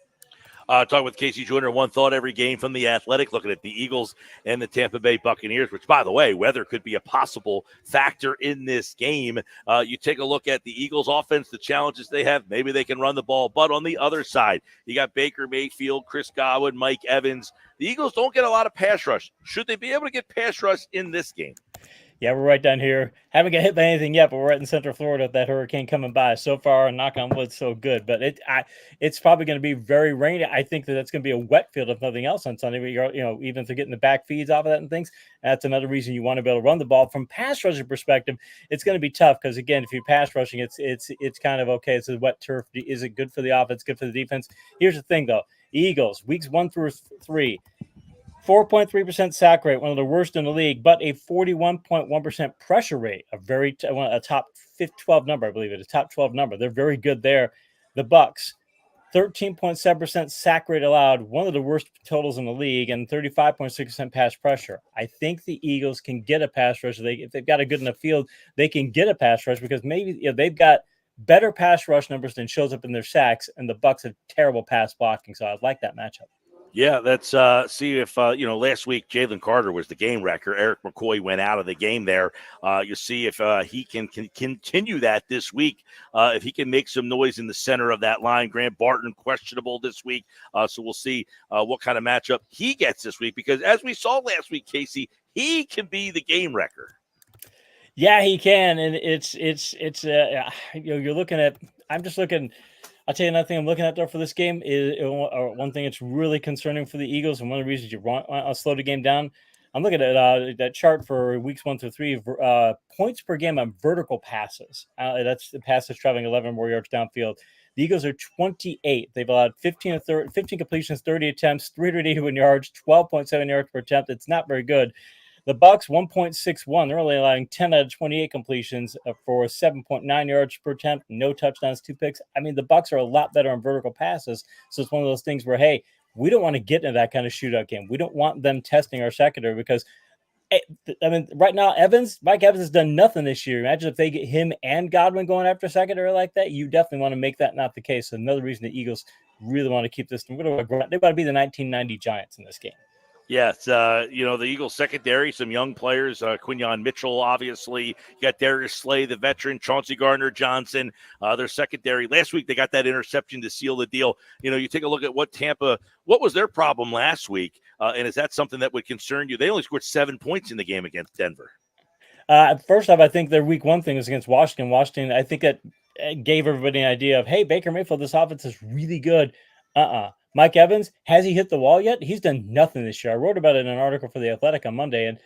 Speaker 19: Talking with Casey Joyner, one thought every game from The Athletic, looking at the Eagles and the Tampa Bay Buccaneers, which, by the way, weather could be a possible factor in this game. You take a look at the Eagles offense, the challenges they have. Maybe they can run the ball. But on the other side, you got Baker Mayfield, Chris Godwin, Mike Evans. The Eagles don't get a lot of pass rush. Should they be able to get pass rush in this game?
Speaker 20: Yeah, we're right down here. Haven't got hit by anything yet, but we're right in Central Florida with that hurricane coming by. So far, knock on wood, so good. But it's probably going to be very rainy. I think that's going to be a wet field, if nothing else, on Sunday. Even if they're getting the back feeds off of that and things, that's another reason you want to be able to run the ball. From pass rushing perspective, it's going to be tough because, again, if you're pass rushing, it's kind of okay. It's a wet turf. Is it good for the offense, good for the defense? Here's the thing, though. Eagles, weeks 1 through 3, 4.3% sack rate, one of the worst in the league, but a 41.1% pressure rate, a top 12 number, I believe it is, top 12 number. They're very good there. The Bucks, 13.7% sack rate allowed, one of the worst totals in the league, and 35.6% pass pressure. I think the Eagles can get a pass rush. If they've got a good enough field, they can get a pass rush because maybe they've got better pass rush numbers than shows up in their sacks, and the Bucks have terrible pass blocking. So I like that matchup.
Speaker 19: Yeah, let's see if, last week Jalen Carter was the game wrecker. Eric McCoy went out of the game there. You see if he can continue that this week, if he can make some noise in the center of that line. Grant Barton, questionable this week. So we'll see what kind of matchup he gets this week, because as we saw last week, Casey, he can be the game wrecker.
Speaker 20: Yeah, he can. And you're looking at, I'm just looking, I'll tell you another thing I'm looking at there for this game is one thing that's really concerning for the Eagles, and one of the reasons you want to slow the game down. I'm looking at that chart for weeks 1 through 3, points per game on vertical passes. That's the passes traveling 11 more yards downfield. The Eagles are 28. They've allowed 15 completions, 30 attempts, 381 yards, 12.7 yards per attempt. It's not very good. The Bucks, 1.61. They're only allowing 10 out of 28 completions for 7.9 yards per attempt, no touchdowns, 2 picks. I mean, the Bucks are a lot better on vertical passes. So it's one of those things where, hey, we don't want to get into that kind of shootout game. We don't want them testing our secondary because I mean, right now, Mike Evans has done nothing this year. Imagine if they get him and Godwin going after secondary like that. You definitely want to make that not the case. So another reason the Eagles really want to keep this. They want to be the 1990 Giants in this game.
Speaker 19: Yes, the Eagles secondary, some young players, Quinyon Mitchell, obviously. You got Darius Slay, the veteran, Chauncey Gardner-Johnson, their secondary. Last week, they got that interception to seal the deal. You take a look at what was their problem last week, and is that something that would concern you? They only scored 7 points in the game against Denver.
Speaker 20: First off, I think their week one thing was against Washington. Washington, I think that gave everybody an idea of, hey, Baker Mayfield, this offense is really good. Mike Evans, has he hit the wall yet? He's done nothing this year. I wrote about it in an article for The Athletic on Monday, and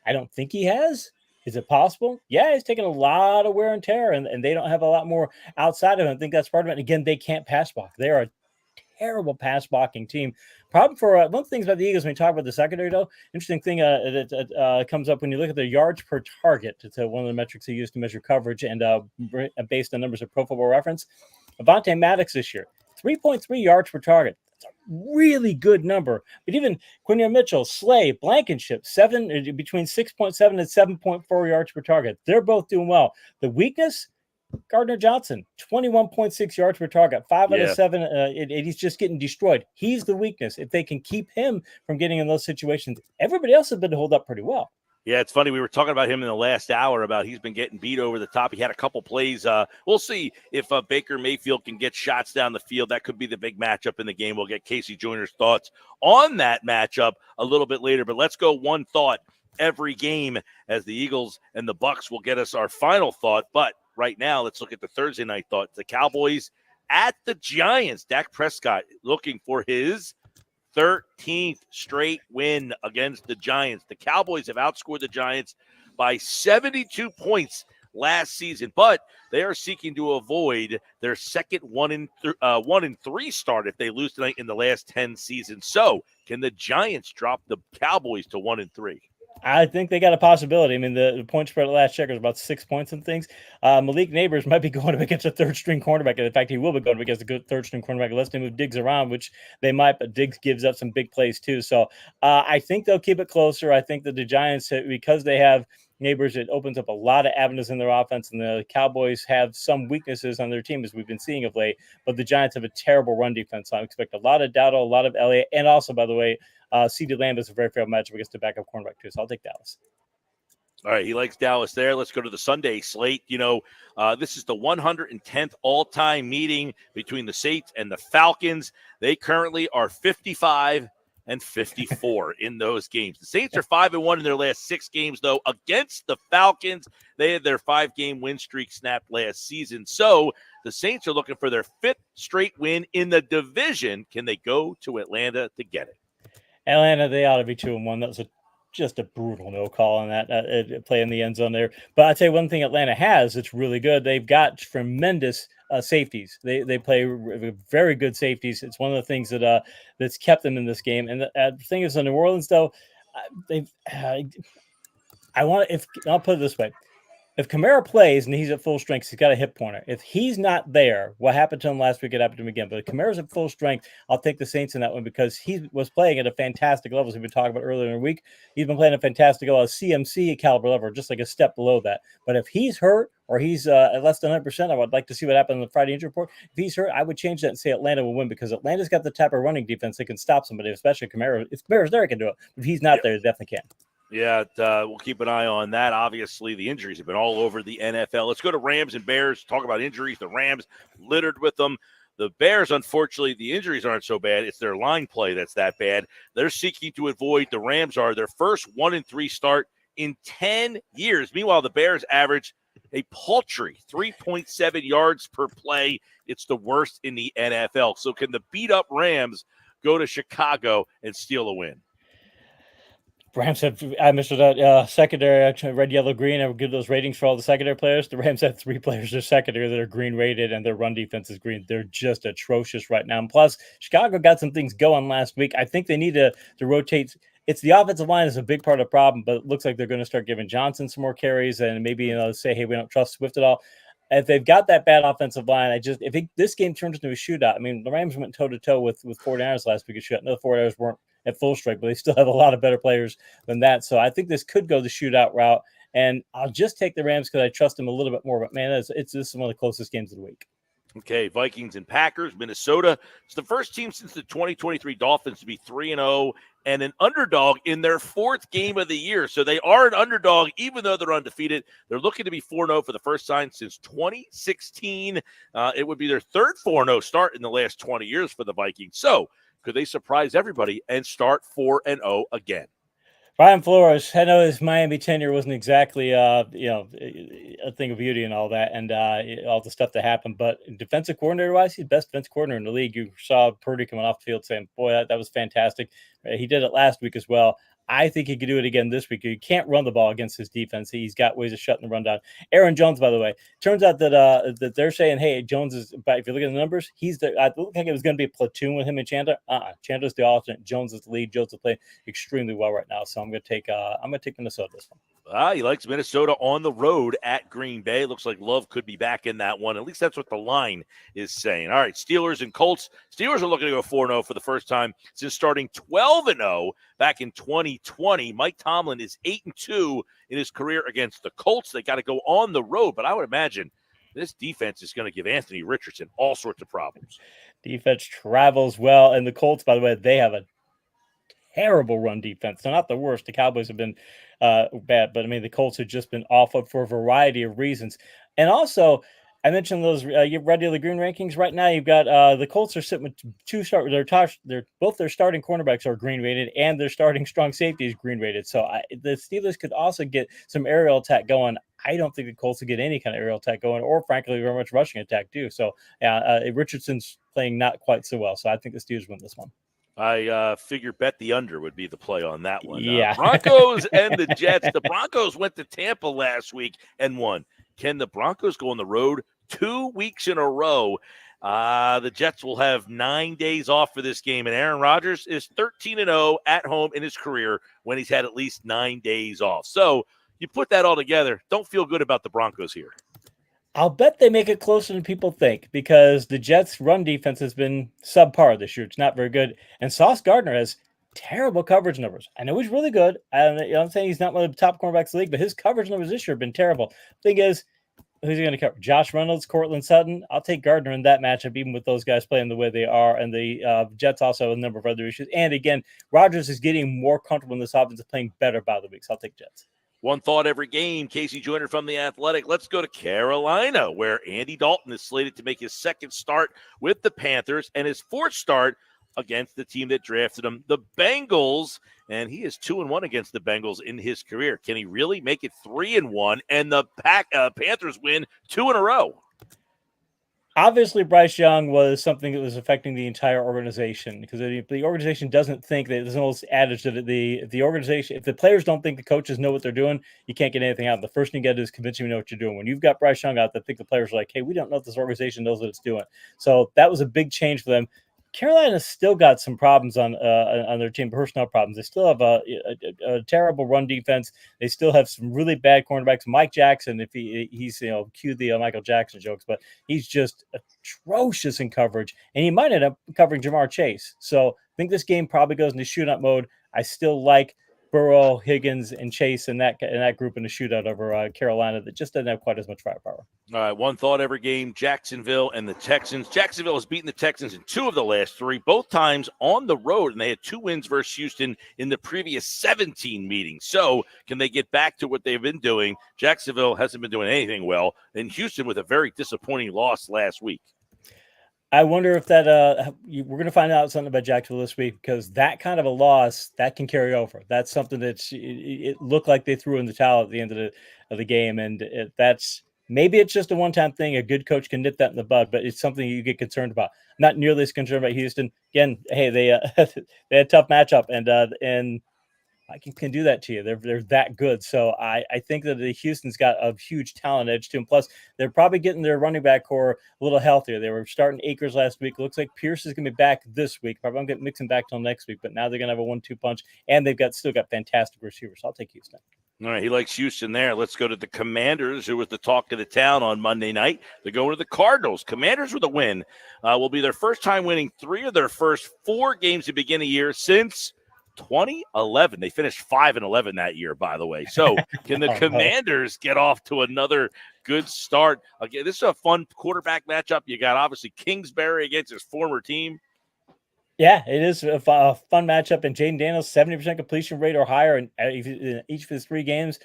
Speaker 20: I don't think he has. Is it possible? Yeah, he's taken a lot of wear and tear, and they don't have a lot more outside of him. I think that's part of it. Again, they can't pass block. They are a terrible pass blocking team. Problem for one of the things about the Eagles when we talk about the secondary, though, interesting thing that comes up when you look at their yards per target. It's one of the metrics they use to measure coverage, and based on numbers of Pro Football Reference. Avonte Maddox this year, 3.3 yards per target. That's a really good number. But even Quinyon Mitchell, Slay, Blankenship, between 6.7 and 7.4 yards per target. They're both doing well. The weakness, Gardner-Johnson, 21.6 yards per target, 5 out of 7. He's just getting destroyed. He's the weakness. If they can keep him from getting in those situations, everybody else has been hold up pretty well.
Speaker 19: Yeah, it's funny. We were talking about him in the last hour about he's been getting beat over the top. He had a couple plays. We'll see if Baker Mayfield can get shots down the field. That could be the big matchup in the game. We'll get Casey Joyner's thoughts on that matchup a little bit later. But let's go one thought every game as the Eagles and the Bucs will get us our final thought. But right now, let's look at the Thursday night thought. The Cowboys at the Giants. Dak Prescott looking for his 13th straight win against the Giants. The Cowboys have outscored the Giants by 72 points last season, but they are seeking to avoid their second 1-3 start if they lose tonight in the last 10 seasons. So, can the Giants drop the Cowboys to 1-3?
Speaker 20: I think they got a possibility. I mean, the point spread at last check was about 6 points and things. Malik Neighbors might be going up against a third-string cornerback. In fact, he will be going up against a good third-string cornerback unless they move Diggs around, which they might, but Diggs gives up some big plays too. So I think they'll keep it closer. I think that the Giants, because they have Neighbors, it opens up a lot of avenues in their offense, and the Cowboys have some weaknesses on their team, as we've been seeing of late, but the Giants have a terrible run defense. So I expect a lot of Dowdle, a lot of Elliott, and also, by the way, CeeDee Lamb is a very fair matchup against the backup cornerback too, so I'll take Dallas.
Speaker 19: All right, he likes Dallas there. Let's go to the Sunday slate. This is the 110th all-time meeting between the Saints and the Falcons. They currently are 55 and 54 in those games. The Saints are 5-1 in their last 6 games, though, against the Falcons. They had their 5-game win streak snapped last season. So the Saints are looking for their 5th straight win in the division. Can they go to Atlanta to get it?
Speaker 20: Atlanta, they ought to be 2-1. That was just a brutal no call on that play in the end zone there. But I'll tell you one thing Atlanta has that's really good. They've got tremendous safeties. They play very good safeties. It's one of the things that that's kept them in this game. And the thing is, in New Orleans, though, I'll put it this way. If Kamara plays and he's at full strength, he's got a hip pointer. If he's not there, what happened to him last week, it happened to him again. But if Kamara's at full strength, I'll take the Saints in that one because he was playing at a fantastic level, as we've been talking about earlier in the week. He's been playing at a fantastic level, a CMC caliber level, just like a step below that. But if he's hurt or he's at less than 100%, I would like to see what happened in the Friday injury report. If he's hurt, I would change that and say Atlanta will win because Atlanta's got the type of running defense that can stop somebody, especially Kamara. If Kamara's there, he can do it. If he's not there, he definitely can.
Speaker 19: Yeah, we'll keep an eye on that. Obviously, the injuries have been all over the NFL. Let's go to Rams and Bears. Talk about injuries. The Rams littered with them. The Bears, unfortunately, the injuries aren't so bad. It's their line play that's that bad. They're seeking to avoid, the Rams are, their first 1-3 start in 10 years. Meanwhile, the Bears average a paltry 3.7 yards per play. It's the worst in the NFL. So can the beat-up Rams go to Chicago and steal a win?
Speaker 20: Rams have, I missed that secondary, red, yellow, green. I would give those ratings for all the secondary players. The Rams have 3 players in secondary that are green rated, and their run defense is green. They're just atrocious right now. And plus, Chicago got some things going last week. I think they need to rotate. It's the offensive line is a big part of the problem, but it looks like they're going to start giving Johnson some more carries and maybe say, hey, we don't trust Swift at all. If they've got that bad offensive line, this game turns into a shootout. I mean, the Rams went toe-to-toe with 49ers last week. No, the 49ers weren't at full strike, but they still have a lot of better players than that. So I think this could go the shootout route, and I'll just take the Rams because I trust them a little bit more. But man, this is one of the closest games of the week.
Speaker 19: Okay, Vikings and Packers. Minnesota is the first team since the 2023 Dolphins to be 3-0 and an underdog in their fourth game of the year. So they are an underdog, even though they're undefeated. They're looking to be 4-0 for the first time since 2016. It would be their third 4-0 start in the last 20 years for the Vikings. So could they surprise everybody and start 4-0 again?
Speaker 20: Brian Flores, I know his Miami tenure wasn't exactly, a thing of beauty and all that, and all the stuff that happened. But defensive coordinator-wise, he's the best defensive coordinator in the league. You saw Purdy coming off the field saying, boy, that was fantastic. He did it last week as well. I think he could do it again this week. You can't run the ball against his defense. He's got ways of shutting the run down. Aaron Jones, by the way, turns out that they're saying, hey, Jones is, but if you look at the numbers, I looked like it was going to be a platoon with him and Chandler. Chandler's the alternate. Jones is the lead. Jones is playing extremely well right now. So I'm going to take Minnesota this one.
Speaker 19: He likes Minnesota on the road at Green Bay. Looks like Love could be back in that one. At least that's what the line is saying. All right, Steelers and Colts. Steelers are looking to go 4-0 for the first time since starting 12-0 back in 2020. Mike Tomlin is 8-2 in his career against the Colts. They got to go on the road, but I would imagine this defense is going to give Anthony Richardson all sorts of problems.
Speaker 20: Defense travels well, and the Colts, by the way, they have a terrible run defense. They're not the worst. The Cowboys have been bad, but I mean, the Colts have just been awful for a variety of reasons. And also, I mentioned those Red Daily Green rankings. Right now, you've got the Colts are sitting with both their starting cornerbacks are green rated, and their starting strong safety is green rated. So the Steelers could also get some aerial attack going. I don't think the Colts will get any kind of aerial attack going, or frankly, very much rushing attack too. So Richardson's playing not quite so well. So I think the Steelers win this one.
Speaker 19: I figure bet the under would be the play on that one.
Speaker 20: Yeah.
Speaker 19: Broncos and the Jets. The Broncos went to Tampa last week and won. Can the Broncos go on the road 2 weeks in a row? The Jets will have 9 days off for this game, and Aaron Rodgers is 13-0 at home in his career when he's had at least 9 days off. So you put that all together, don't feel good about the Broncos here.
Speaker 20: I'll bet they make it closer than people think because the Jets' run defense has been subpar this year. It's not very good. And Sauce Gardner has terrible coverage numbers. I know he's really good. I'm saying he's not one of the top cornerbacks in the league, but his coverage numbers this year have been terrible. Thing is, who's he going to cover? Josh Reynolds, Cortland Sutton. I'll take Gardner in that matchup, even with those guys playing the way they are. And the Jets also have a number of other issues. And again, Rodgers is getting more comfortable in this offense and playing better by the week. So I'll take Jets.
Speaker 19: One thought every game. Casey Joyner from The Athletic. Let's go to Carolina, where Andy Dalton is slated to make his second start with the Panthers and his fourth start against the team that drafted him, the Bengals. And he is 2-1 against the Bengals in his career. Can he really make it 3-1 and the Panthers win 2 in a row?
Speaker 20: Obviously, Bryce Young was something that was affecting the entire organization because the organization doesn't think that there's an old adage that the organization, if the players don't think the coaches know what they're doing, you can't get anything out. The first thing you got to do is convince them you know what you're doing. When you've got Bryce Young out there, I think the players are like, hey, we don't know if this organization knows what it's doing. So that was a big change for them. Carolina's still got some problems on their team, personnel problems. They still have a terrible run defense. They still have some really bad cornerbacks. Mike Jackson, if he's cue the Michael Jackson jokes, but he's just atrocious in coverage, and he might end up covering Jamar Chase. So I think this game probably goes into shootout mode. I still like Burrow, Higgins, and Chase in that group in the shootout over Carolina that just doesn't have quite as much firepower.
Speaker 19: All right, one thought every game, Jacksonville and the Texans. Jacksonville has beaten the Texans in 2 of the last 3, both times on the road, and they had 2 wins versus Houston in the previous 17 meetings. So can they get back to what they've been doing? Jacksonville hasn't been doing anything well, and Houston with a very disappointing loss last week.
Speaker 20: I wonder if that we're going to find out something about Jacksonville this week because that kind of a loss that can carry over. That's something that it looked like they threw in the towel at the end of the game, and that's maybe it's just a one-time thing. A good coach can nip that in the bud, but it's something you get concerned about. Not nearly as concerned about Houston. Again, hey, they had a tough matchup, and I can do that to you. They're that good. So I think that the Houston's got a huge talent edge to them. Plus, they're probably getting their running back core a little healthier. They were starting Akers last week. Looks like Pierce is going to be back this week. Probably won't get mixing back till next week. But now they're going to have a 1-2 punch, and they've still got fantastic receivers. So I'll take Houston.
Speaker 19: All right, he likes Houston there. Let's go to the Commanders, who was the talk of the town on Monday night. They're going to the Cardinals. Commanders with a win will be their first time winning 3 of their first 4 games to begin the year since 2011. They finished 5-11 that year, by the way. So can the Commanders get off to another good start? Again, this is a fun quarterback matchup. You got obviously Kingsbury against his former team.
Speaker 20: Yeah, it is a fun matchup. And Jaden Daniels, 70% completion rate or higher in each of his 3 games,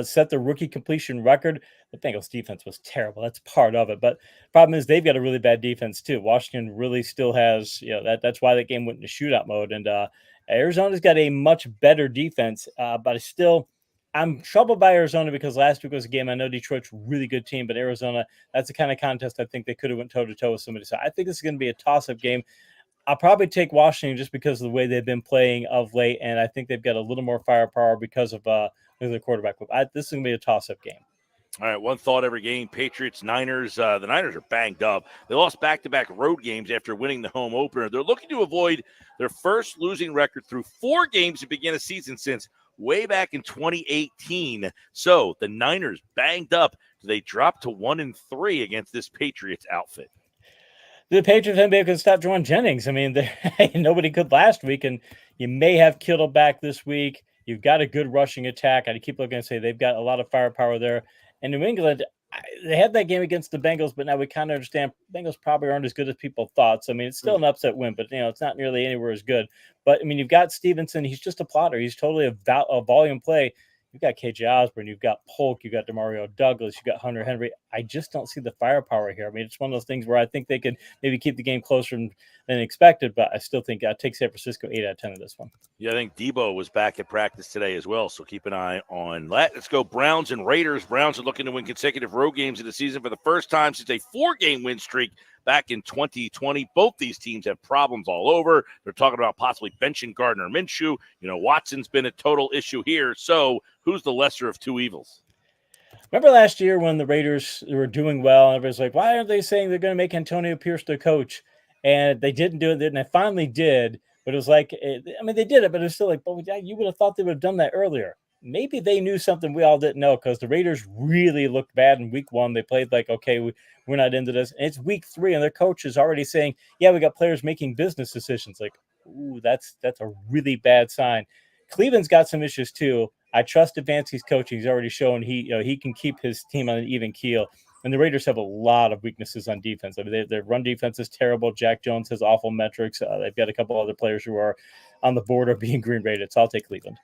Speaker 20: set the rookie completion record. The Bengals defense was terrible. That's part of it. But problem is they've got a really bad defense too. Washington really still has, that's why that game went into shootout mode. And Arizona's got a much better defense, but I'm troubled by Arizona because last week was a game. I know Detroit's a really good team, but Arizona, that's the kind of contest I think they could have went toe-to-toe with somebody. So I think this is going to be a toss-up game. I'll probably take Washington just because of the way they've been playing of late, and I think they've got a little more firepower because of the quarterback. This is going to be a toss-up game.
Speaker 19: All right, one thought every game. Patriots, Niners. The Niners are banged up. They lost back-to-back road games after winning the home opener. They're looking to avoid their first losing record through 4 games to begin a season since way back in 2018. So the Niners banged up. They dropped to 1-3 against this Patriots outfit.
Speaker 20: The Patriots haven't been able to stop Jordan Jennings. I mean, nobody could last week, and you may have Kittle back this week. You've got a good rushing attack. I keep looking and say they've got a lot of firepower there. And New England, they had that game against the Bengals, but now we kind of understand Bengals probably aren't as good as people thought. So, I mean, it's still an upset win, but, it's not nearly anywhere as good. But, I mean, you've got Stevenson. He's just a plotter. He's totally a volume play. You've got KJ Osborne, you've got Polk, you've got DeMario Douglas, you've got Hunter Henry. I just don't see the firepower here. I mean, it's one of those things where I think they could maybe keep the game closer than expected, but I still think I'd take San Francisco 8 out of 10 of this one.
Speaker 19: Yeah, I think Debo was back at practice today as well, so keep an eye on that. Let's go Browns and Raiders. Browns are looking to win consecutive road games in the season for the first time since a 4-game win streak back in 2020. Both these teams have problems all over. They're talking about possibly benching Gardner Minshew. Watson's been a total issue here. So who's the lesser of 2 evils?
Speaker 20: Remember last year when the Raiders were doing well, and everybody's like, why aren't they saying they're going to make Antonio Pierce their coach? And they didn't do it, and they finally did. But it was like, they did it, but it was still like, you would have thought they would have done that earlier. Maybe they knew something we all didn't know, because the Raiders really looked bad in week 1. They played like, okay, we're not into this. And it's week 3, and their coach is already saying, yeah, we got players making business decisions. Like, ooh, that's a really bad sign. Cleveland's got some issues too. I trust Stefanski's coaching. He's already shown he can keep his team on an even keel. And the Raiders have a lot of weaknesses on defense. I mean, their run defense is terrible. Jack Jones has awful metrics. They've got a couple other players who are on the border of being green rated. So I'll take Cleveland.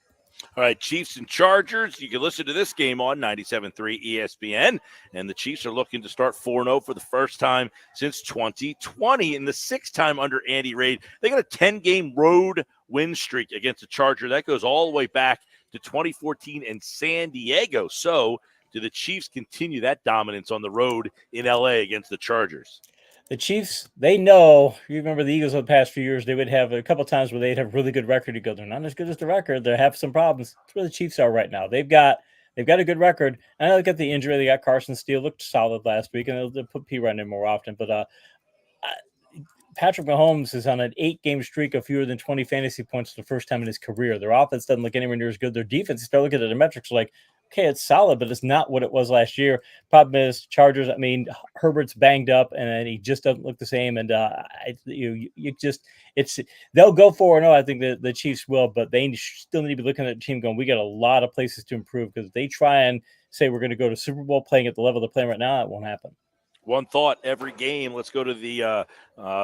Speaker 19: All right, Chiefs and Chargers. You can listen to this game on 97.3 ESPN. And the Chiefs are looking to start 4-0 for the first time since 2020 and the 6th time under Andy Reid. They got a 10-game road win streak against the Chargers. That goes all the way back to 2014 in San Diego. So do the Chiefs continue that dominance on the road in LA against the Chargers?
Speaker 20: The Chiefs, they know, you remember the Eagles of the past few years, they would have a couple times where they'd have a really good record. You go, they're not as good as the record. They have some problems. That's where the Chiefs are right now. They've got a good record. I know they got the injury. They got Carson Steele, looked solid last week, and they'll put P-Run in more often. But Patrick Mahomes is on an 8-game streak of fewer than 20 fantasy points for the first time in his career. Their offense doesn't look anywhere near as good. Their defense, you start looking at the metrics like, okay, it's solid, but it's not what it was last year. Problem is, Chargers, Herbert's banged up, and he just doesn't look the same. And they'll go 4-0. I think the Chiefs will, but they still need to be looking at the team going, we got a lot of places to improve, because if they try and say we're going to go to Super Bowl playing at the level they're playing right now, it won't happen.
Speaker 19: One thought every game. Let's go to the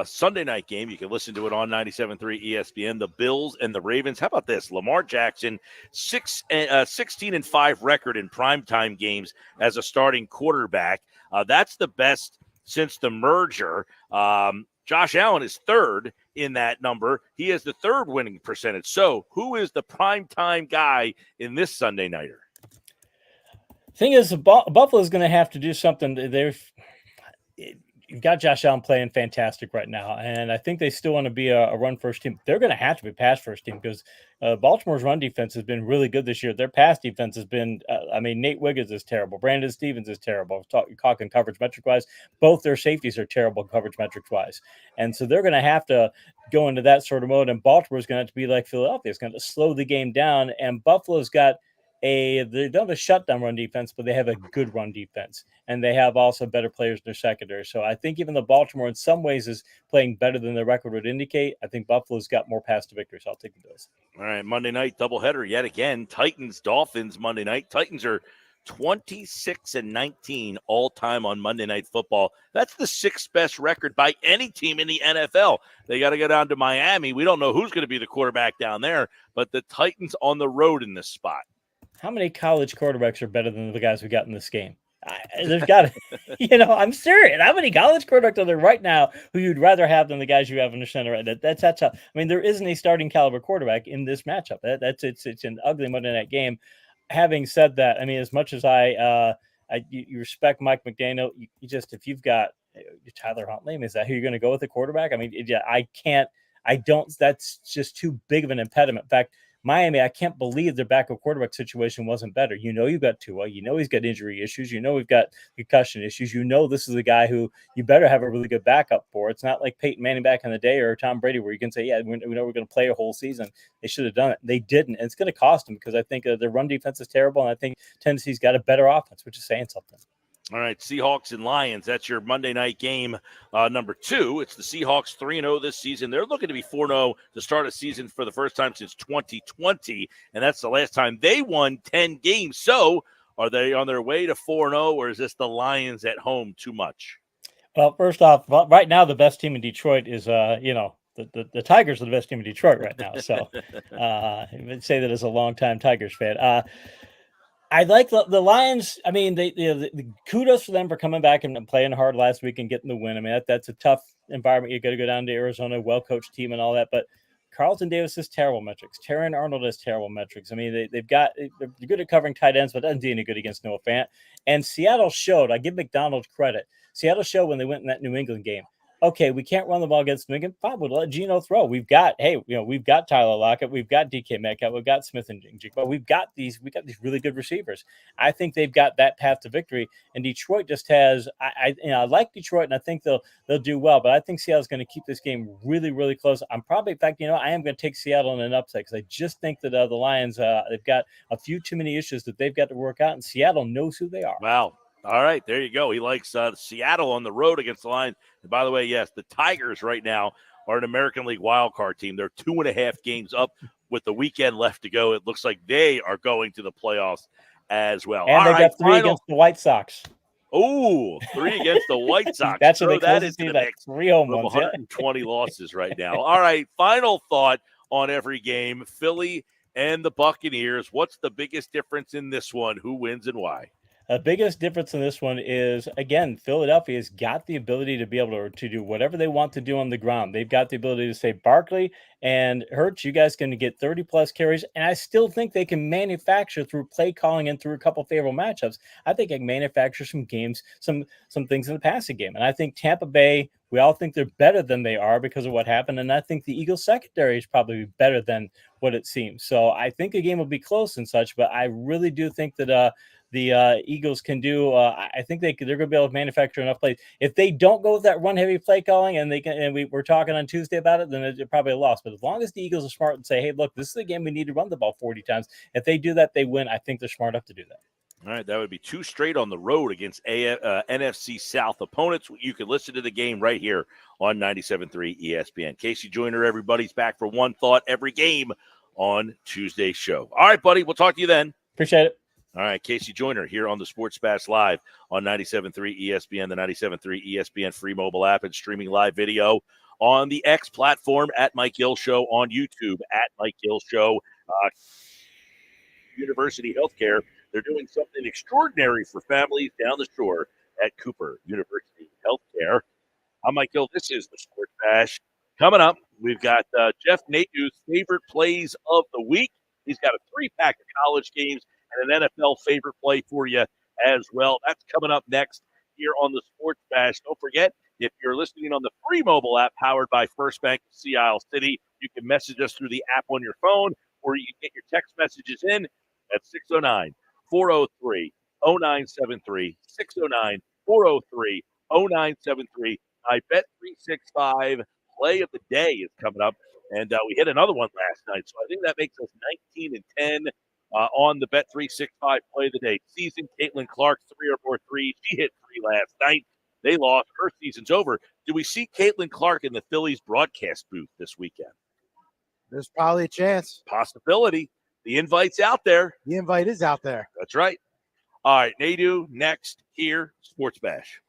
Speaker 19: Sunday night game. You can listen to it on 97.3 ESPN. The Bills and the Ravens. How about this? Lamar Jackson, 16-5 record in primetime games as a starting quarterback. That's the best since the merger. Josh Allen is 3rd in that number. He has the 3rd winning percentage. So who is the primetime guy in this Sunday nighter?
Speaker 20: Thing is, Buffalo's going to have to do something. You've got Josh Allen playing fantastic right now, and I think they still want to be a run-first team. They're going to have to be pass-first team, because Baltimore's run defense has been really good this year. Their pass defense has been Nate Wiggins is terrible. Brandon Stevens is terrible. Talking coverage metric-wise, both their safeties are terrible coverage metric-wise. And so they're going to have to go into that sort of mode, and Baltimore's going to have to be like Philadelphia. It's going to slow the game down, and Buffalo's got they don't have a shutdown run defense, but they have a good run defense, and they have also better players in their secondary. So I think even though Baltimore in some ways is playing better than their record would indicate, I think Buffalo's got more paths to victory. So I'll take the Bills.
Speaker 19: All right, Monday night doubleheader yet again. Titans, Dolphins Monday night. Titans are 26-19 all time on Monday Night Football. That's the sixth best record by any team in the NFL. They got to go down to Miami. We don't know who's going to be the quarterback down there, but the Titans on the road in this spot.
Speaker 20: How many college quarterbacks are better than the guys we got in this game? There's got to, I'm serious. How many college quarterbacks are there right now who you'd rather have than the guys you have in the center? Right? That's tough. I mean, there isn't a starting caliber quarterback in this matchup. It's an ugly Monday night game. Having said that, I mean, as much as you respect Mike McDaniel, you just, if you've got Tyler Huntley, is that who you're going to go with the quarterback? I mean, that's just too big of an impediment. In fact, Miami, I can't believe their backup quarterback situation wasn't better. You've got Tua. He's got injury issues. We've got concussion issues. This is a guy who you better have a really good backup for. It's not like Peyton Manning back in the day or Tom Brady where you can say, yeah, we know we're going to play a whole season. They should have done it. They didn't. And it's going to cost them because I think their run defense is terrible, and I think Tennessee's got a better offense, which is saying something.
Speaker 19: All right, Seahawks and Lions. That's your Monday night game number 2. It's the Seahawks 3-0 this season. They're looking to be 4-0 to start a season for the first time since 2020, and that's the last time they won 10 games. So are they on their way to 4-0, or is this the Lions at home too much?
Speaker 20: Well, first off, right now the best team in Detroit is, the Tigers are the best team in Detroit right now. So I would say that as a longtime Tigers fan. I like the Lions. I mean, the kudos for them for coming back and playing hard last week and getting the win. I mean, that's a tough environment. You got to go down to Arizona, well-coached team and all that. But Carlton Davis has terrible metrics. Terran Arnold has terrible metrics. I mean, they're good at covering tight ends, but doesn't do any good against Noah Fant. And Seattle showed. I give McDonald credit. Seattle showed when they went in that New England game. Okay, we can't run the ball against New England. Fine, we'll let Geno throw. We've got Tyler Lockett, we've got DK Metcalf, we've got Smith and Jigba. We've got these really good receivers. I think they've got that path to victory. And Detroit just has. I like Detroit, and I think they'll do well. But I think Seattle's going to keep this game really, really close. I'm probably, in fact, I am going to take Seattle in an upset because I just think that the Lions they've got a few too many issues that they've got to work out, and Seattle knows who they are.
Speaker 19: Wow. All right, there you go. He likes Seattle on the road against the Lions. And by the way, yes, the Tigers right now are an American League wildcard team. They're 2.5 games up with the weekend left to go. It looks like they are going to the playoffs as well.
Speaker 20: And they got 3 against the White Sox.
Speaker 19: Oh, 3 against the White Sox.
Speaker 20: That's
Speaker 19: Throw
Speaker 20: what
Speaker 19: that into the mix.
Speaker 20: 3 home
Speaker 19: with
Speaker 20: runs,
Speaker 19: 120 losses right now. All right, final thought on every game. Philly and the Buccaneers. What's the biggest difference in this one? Who wins and why?
Speaker 20: The biggest difference in this one is, again, Philadelphia's got the ability to be able to do whatever they want to do on the ground. They've got the ability to say, Barkley and Hurts, you guys going to get 30-plus carries, and I still think they can manufacture through play calling and through a couple favorable matchups. I think they can manufacture some games, some things in the passing game. And I think Tampa Bay, we all think they're better than they are because of what happened, and I think the Eagles secondary is probably better than what it seems. So I think the game will be close and such, but I really do think that the Eagles can do. I think they're going to be able to manufacture enough plays. If they don't go with that run-heavy play calling, and we're talking on Tuesday about it, then it's probably a loss. But as long as the Eagles are smart and say, "Hey, look, this is a game we need to run the ball 40 times," if they do that, they win. I think they're smart enough to do that.
Speaker 19: All right, that would be 2 straight on the road against NFC South opponents. You can listen to the game right here on 97.3 ESPN. Casey Joyner, everybody's back for One Thought every game on Tuesday's show. All right, buddy, we'll talk to you then.
Speaker 20: Appreciate it.
Speaker 19: All right, Casey Joyner here on the Sports Bash Live on 97.3 ESPN, the 97.3 ESPN free mobile app, and streaming live video on the X platform at Mike Gill Show, on YouTube at Mike Gill Show. University Healthcare, they're doing something extraordinary for families down the shore at Cooper University Healthcare. I'm Mike Gill. This is the Sports Bash. Coming up, we've got Jeff Nadeau's favorite plays of the week. He's got a 3-pack of college games and an NFL favorite play for you as well. That's coming up next here on the Sports Bash. Don't forget, if you're listening on the free mobile app powered by First Bank of Sea Isle City, you can message us through the app on your phone, or you can get your text messages in at 609-403-0973, 609-403-0973. I bet 365 play of the day is coming up, and we hit another one last night, so I think that makes us 19-10 on the Bet365 play of the day. Season Caitlin Clark, 3 or more threes. She hit 3 last night. They lost. Her season's over. Do we see Caitlin Clark in the Phillies broadcast booth this weekend?
Speaker 12: There's probably a chance.
Speaker 19: Possibility. The invite's out there.
Speaker 12: The invite is out there.
Speaker 19: That's right. All right, Nadu, next here, Sports Bash.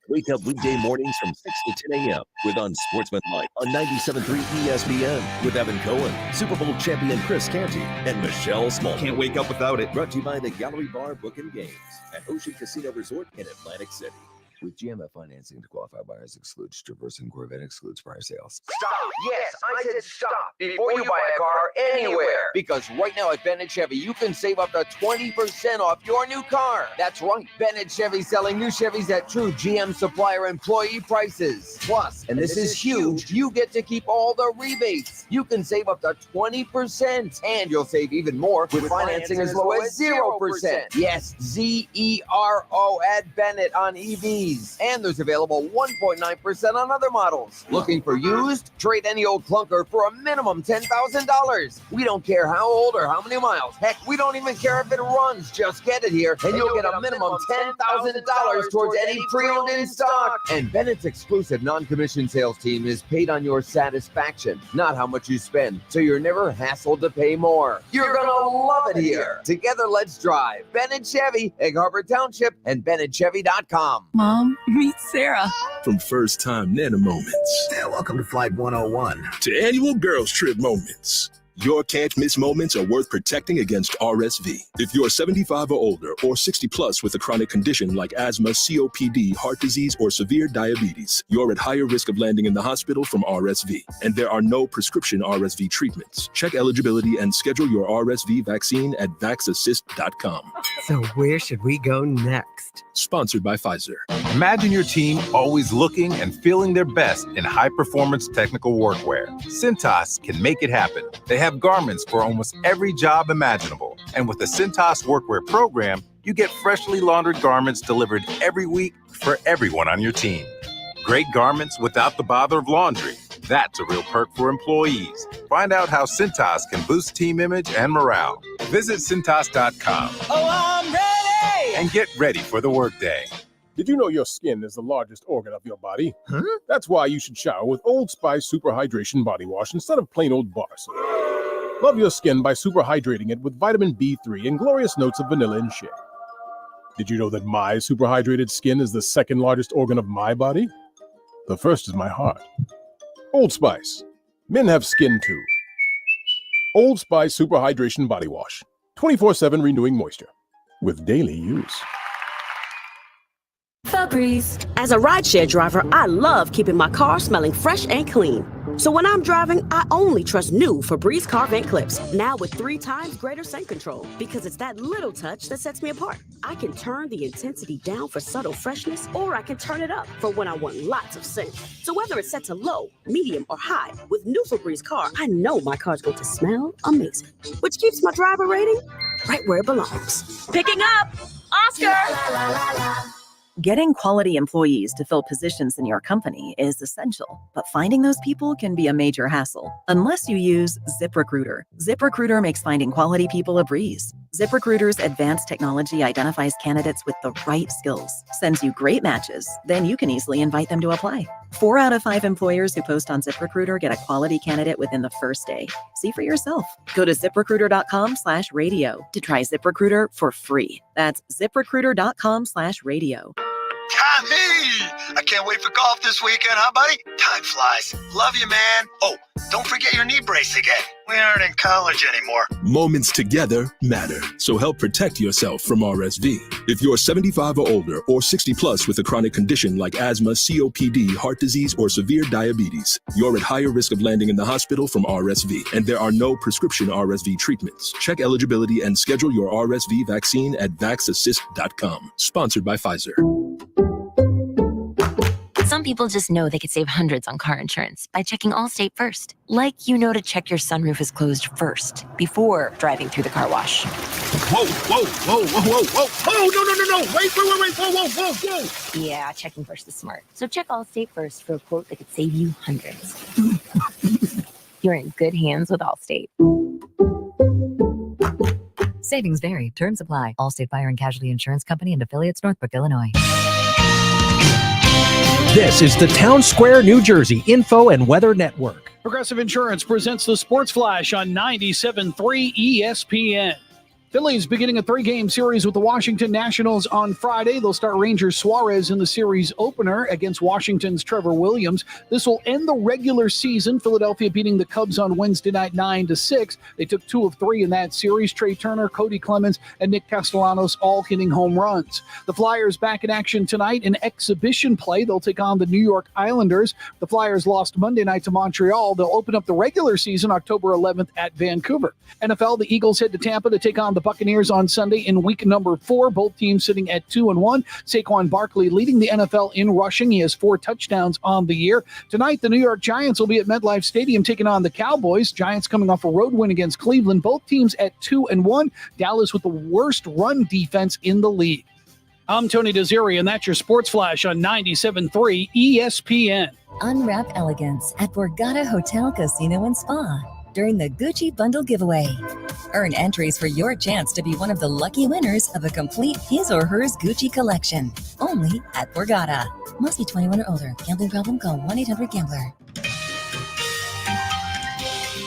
Speaker 15: Wake up weekday mornings from 6 to 10 a.m. with Unsportsmanlike on 97.3 ESPN with Evan Cohen, Super Bowl champion Chris Canty, and Michelle Small.
Speaker 3: Can't wake up without it.
Speaker 15: Brought to you by the Gallery Bar Book and Games at Ocean Casino Resort in Atlantic City.
Speaker 14: With GMF financing to qualify buyers excludes Traverse and Corvette excludes prior sales.
Speaker 10: Stop. Yes, I said stop before you buy a car anywhere.
Speaker 14: Because right now at Bennett Chevy, you can save up to 20% off your new car. That's right. Bennett Chevy selling new Chevys at true GM supplier employee prices. Plus, and this is huge, you get to keep all the rebates. You can save up to 20%. And you'll save even more with financing as low as 0%. Yes, Z-E-R-O at Bennett on EVs. And there's available 1.9% on other models. Looking for used? Trade any old clunker for a minimum $10,000. We don't care how old or how many miles. Heck, we don't even care if it runs. Just get it here, and you'll get a minimum $10,000 towards any pre-owned in stock. And Bennett's exclusive non-commissioned sales team is paid on your satisfaction, not how much you spend, so you're never hassled to pay more. You're gonna love it here. Together, let's drive. Bennett Chevy, Egg Harbor Township, and BennettChevy.com.
Speaker 13: Mom, meet Sarah.
Speaker 1: From first-time Nana moments.
Speaker 5: Yeah, welcome to Flight 101.
Speaker 1: To annual girls trip moments. Your can't-miss moments are worth protecting against RSV. If you're 75 or older or 60 plus with a chronic condition like asthma, COPD, heart disease, or severe diabetes, you're at higher risk of landing in the hospital from RSV. And there are no prescription RSV treatments. Check eligibility and schedule your RSV vaccine at vaxassist.com.
Speaker 16: So where should we go next?
Speaker 1: Sponsored by Pfizer.
Speaker 22: Imagine your team always looking and feeling their best in high-performance technical workwear. Cintas can make it happen. They have garments for almost every job imaginable. And with the Cintas Workwear program, you get freshly laundered garments delivered every week for everyone on your team. Great garments without the bother of laundry. That's a real perk for employees. Find out how Cintas can boost team image and morale. Visit Cintas.com.
Speaker 13: Oh, I'm ready!
Speaker 22: And get ready for the workday.
Speaker 3: Did you know your skin is the largest organ of your body? That's why you should shower with Old Spice Super Hydration Body Wash instead of plain old bar soap. Love your skin by super hydrating it with vitamin B3 and glorious notes of vanilla and shea. Did you know that my super hydrated skin is the second largest organ of my body? The first is my heart. Old Spice. Men have skin too. Old Spice Super Hydration Body Wash. 24/7 renewing moisture. With daily use.
Speaker 11: Febreze. As a rideshare driver, I love keeping my car smelling fresh and clean. So when I'm driving, I only trust new Febreze car vent clips. Now with 3 times greater scent control, because it's that little touch that sets me apart. I can turn the intensity down for subtle freshness, or I can turn it up for when I want lots of scent. So whether it's set to low, medium, or high, with new Febreze car, I know my car's going to smell amazing, which keeps my driver rating right where it belongs. Picking up, Oscar!
Speaker 23: Getting quality employees to fill positions in your company is essential, but finding those people can be a major hassle unless you use ZipRecruiter. ZipRecruiter makes finding quality people a breeze. ZipRecruiter's advanced technology identifies candidates with the right skills, sends you great matches, then you can easily invite them to apply. 4 out of 5 employers who post on ZipRecruiter get a quality candidate within the first day. See for yourself. Go to ZipRecruiter.com/radio to try ZipRecruiter for free. That's ZipRecruiter.com/radio.
Speaker 24: Tommy! I can't wait for golf this weekend, huh, buddy? Time flies. Love you, man. Oh, don't forget your knee brace again. We aren't in college anymore.
Speaker 1: Moments together matter, so help protect yourself from RSV. If you're 75 or older or 60 plus with a chronic condition like asthma, COPD, heart disease, or severe diabetes, you're at higher risk of landing in the hospital from RSV, and there are no prescription RSV treatments. Check eligibility and schedule your RSV vaccine at vaxassist.com. Sponsored by Pfizer.
Speaker 25: Some people just know they could save hundreds on car insurance by checking Allstate first. Like you know to check your sunroof is closed first before driving through the car wash.
Speaker 3: Whoa, whoa, whoa, whoa, whoa, whoa. Oh, no. Wait, whoa.
Speaker 25: Yeah, checking first is smart. So check Allstate first for a quote that could save you hundreds. You're in good hands with Allstate.
Speaker 2: Savings vary. Terms apply. Allstate Fire and Casualty Insurance Company and affiliates, Northbrook, Illinois.
Speaker 4: This is the Town Square, New Jersey Info and Weather Network.
Speaker 9: Progressive Insurance presents the Sports Flash on 97.3 ESPN. Phillies beginning a 3-game series with the Washington Nationals on Friday. They'll start Ranger Suarez in the series opener against Washington's Trevor Williams. This will end the regular season. Philadelphia beating the Cubs on Wednesday night 9-6. They took 2 of 3 in that series. Trey Turner, Cody Clemens, and Nick Castellanos all hitting home runs. The Flyers back in action tonight in exhibition play. They'll take on the New York Islanders. The Flyers lost Monday night to Montreal. They'll open up the regular season October 11th at Vancouver. NFL, the Eagles head to Tampa to take on the Buccaneers on Sunday in week number 4. Both teams sitting at 2-1. Saquon Barkley leading the NFL in rushing. He has 4 touchdowns on the year. Tonight, the New York Giants will be at MetLife Stadium taking on the Cowboys. Giants coming off a road win against Cleveland. Both teams at 2-1. Dallas with the worst run defense in the league. I'm Tony Desiri, and that's your Sports Flash on 97.3 ESPN.
Speaker 17: Unwrap elegance at Borgata Hotel, Casino and Spa during the Gucci Bundle Giveaway. Earn entries for your chance to be one of the lucky winners of a complete his or hers Gucci collection. Only at Borgata. Must be 21 or older. Gambling problem? Call 1-800-GAMBLER.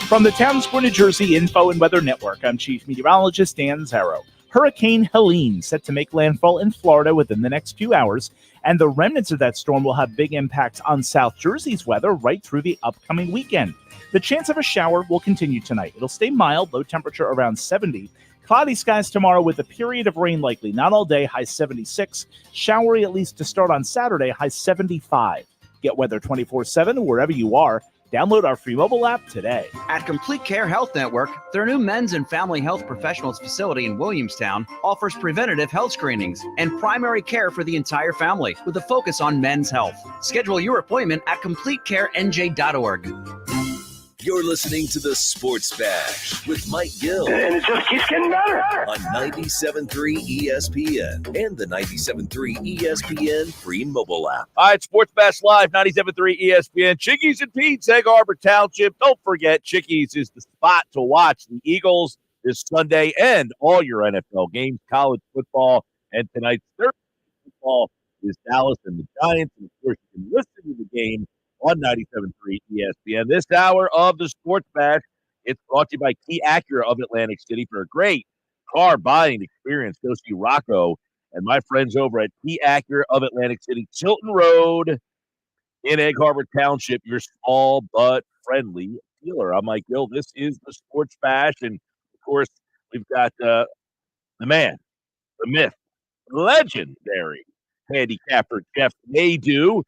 Speaker 18: From the Town Square, New Jersey Info and Weather Network, I'm Chief Meteorologist Dan Zarrow. Hurricane Helene set to make landfall in Florida within the next few hours, and the remnants of that storm will have big impacts on South Jersey's weather right through the upcoming weekend. The chance of a shower will continue tonight. It'll stay mild, low temperature around 70. Cloudy skies tomorrow with a period of rain likely, not all day, high 76. Showery at least to start on Saturday, high 75. Get weather 24/7 wherever you are. Download our free mobile app today.
Speaker 21: At Complete Care Health Network, their new men's and family health professionals facility in Williamstown offers preventative health screenings and primary care for the entire family with a focus on men's health. Schedule your appointment at CompleteCareNJ.org.
Speaker 15: You're listening to the Sports Bash with Mike Gill.
Speaker 10: And it just keeps getting better.
Speaker 15: On 97.3 ESPN and the 97.3 ESPN free mobile app.
Speaker 19: All right, Sports Bash Live, 97.3 ESPN. Chickies and Pete's, Egg Harbor Township. Don't forget, Chickies is the spot to watch the Eagles this Sunday and all your NFL games, college football, and tonight's Thursday football is Dallas and the Giants. And, of course, you can listen to the game on 97.3 ESPN. This hour of the Sports Bash, it's brought to you by Key Acura of Atlantic City. For a great car buying experience, go see Rocco and my friends over at Key Acura of Atlantic City, Tilton Road in Egg Harbor Township, your small but friendly dealer. I'm Mike Gill. This is the Sports Bash, and of course, we've got the man, the myth, legendary handicapper Jeff Nadeau.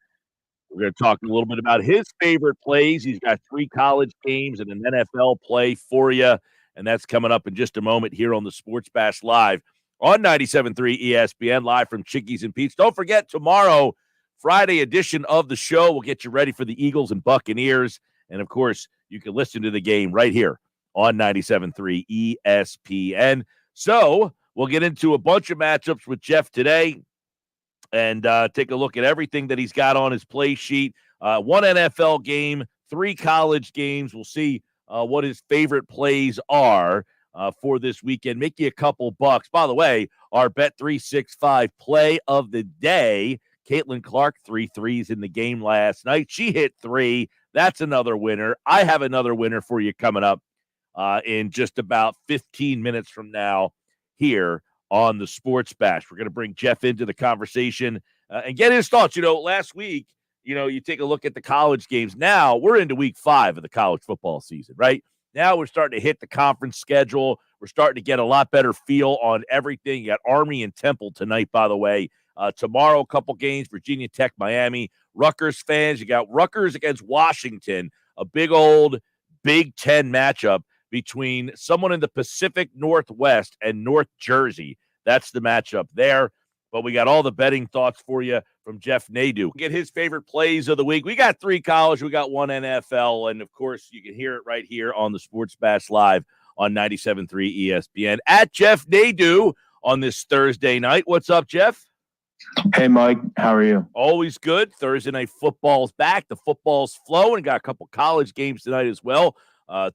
Speaker 19: We're going to talk a little bit about his favorite plays. He's got 3 college games and an NFL play for you, and that's coming up in just a moment here on the Sports Bash Live on 97.3 ESPN, live from Chickies and Pete's. Don't forget, tomorrow, Friday edition of the show, we'll get you ready for the Eagles and Buccaneers, and, of course, you can listen to the game right here on 97.3 ESPN. So we'll get into a bunch of matchups with Jeff today and take a look at everything that he's got on his play sheet. 1 NFL game, 3 college games. We'll see what his favorite plays are for this weekend. Make you a couple bucks. By the way, our Bet365 play of the day, Caitlin Clark, 3 threes in the game last night. She hit 3. That's another winner. I have another winner for you coming up in just about 15 minutes from now here on the Sports Bash. We're going to bring Jeff into the conversation and get his thoughts. You know, last week, you take a look at the college games. Now we're into week 5 of the college football season, right? Now we're starting to hit the conference schedule. We're starting to get a lot better feel on everything. You got Army and Temple tonight, by the way. Tomorrow, a couple games, Virginia Tech, Miami. Rutgers fans, you got Rutgers against Washington, a big old Big Ten matchup between someone in the Pacific Northwest and North Jersey. That's the matchup there. But we got all the betting thoughts for you from Jeff Nadeau. Get his favorite plays of the week. We got 3 college. We got 1 NFL. And, of course, you can hear it right here on the Sports Bash Live on 97.3 ESPN. At Jeff Nadeau on this Thursday night. What's up, Jeff?
Speaker 26: Hey, Mike. How are you?
Speaker 19: Always good. Thursday night football's back. The football's flowing. Got a couple college games tonight as well.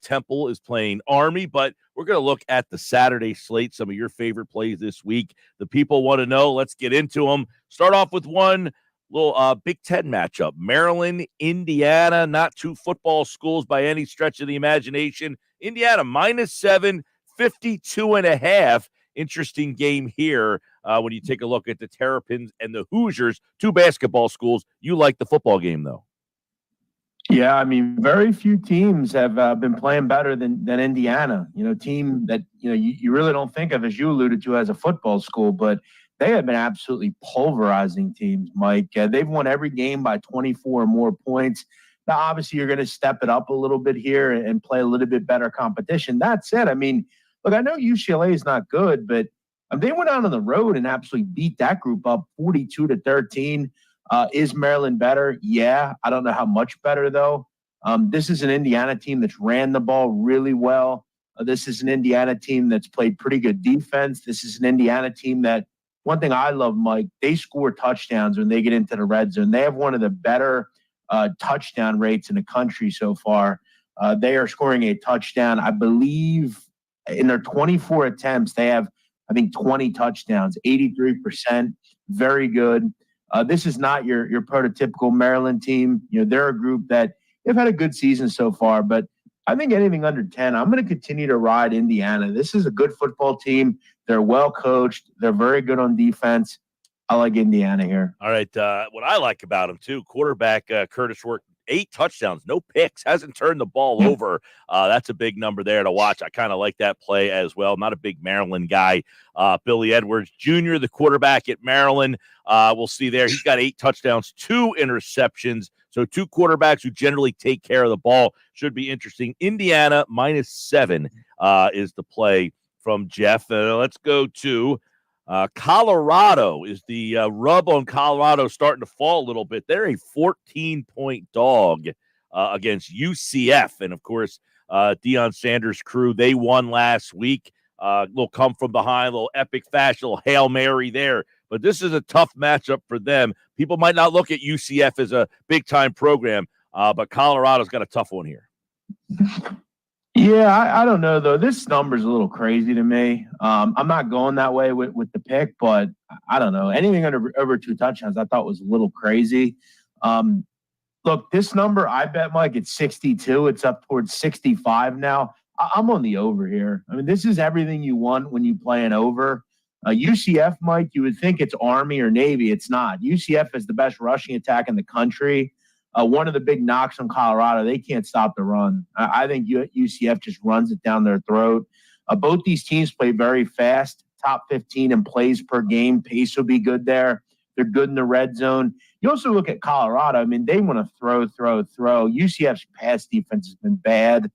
Speaker 6: Temple is playing Army, but we're going to look at the Saturday slate, some of your favorite plays this week. The people want to know. Let's get into them. Start off with one little Big Ten matchup. Maryland, Indiana, not two football schools by any stretch of the imagination. Indiana -7, 52.5. Interesting game here when you take a look at the Terrapins and the Hoosiers, two basketball schools. You like the football game, though.
Speaker 26: Yeah, I mean, very few teams have been playing better than Indiana. Team that you really don't think of, as you alluded to, as a football school, but they have been absolutely pulverizing teams, Mike. They've won every game by 24 or more points. Now, obviously, you're going to step it up a little bit here and play a little bit better competition. That said, I mean, look, I know UCLA is not good, but they went out on the road and absolutely beat that group up 42-13. Is Maryland better? Yeah. I don't know how much better, though. This is an Indiana team that's ran the ball really well. This is an Indiana team that's played pretty good defense. This is an Indiana team that, one thing I love, Mike, they score touchdowns when they get into the red zone. They have one of the better touchdown rates in the country so far. They are scoring a touchdown, I believe, in their 24 attempts. They have, I think, 20 touchdowns, 83%. Very good. This is not your prototypical Maryland team. They're a group that they've had a good season so far, but I think anything under 10, I'm going to continue to ride Indiana. This is a good football team. They're well coached. They're very good on defense. I like Indiana here.
Speaker 6: All right. What I like about him, too, quarterback Curtis Work, 8 touchdowns, no picks, hasn't turned the ball over. That's a big number there to watch. I kind of like that play as well. Not a big Maryland guy. Billy Edwards Jr., the quarterback at Maryland, we'll see there. He's got 8 touchdowns, 2 interceptions. So 2 quarterbacks who generally take care of the ball. Should be interesting. Indiana -7 is the play from Jeff. Let's go to Colorado. Is the rub on Colorado starting to fall a little bit? They're a 14-point dog against UCF. And, of course, Deion Sanders' crew, they won last week. Little come from behind, little epic fashion, little Hail Mary there. But this is a tough matchup for them. People might not look at UCF as a big-time program, but Colorado's got a tough one here.
Speaker 26: Yeah, I don't know, though. This number's a little crazy to me. I'm not going that way with the pick, but I don't know. Anything over 2 touchdowns I thought was a little crazy. Look, this number, I bet, Mike, it's 62. It's up towards 65 now. I'm on the over here. I mean, this is everything you want when you play an over. UCF, Mike, you would think it's Army or Navy. It's not. UCF is the best rushing attack in the country. One of the big knocks on Colorado, they can't stop the run. I think UCF just runs it down their throat. Both these teams play very fast, top 15 in plays per game. Pace will be good there. They're good in the red zone. You also look at Colorado. I mean, they want to throw. UCF's pass defense has been bad.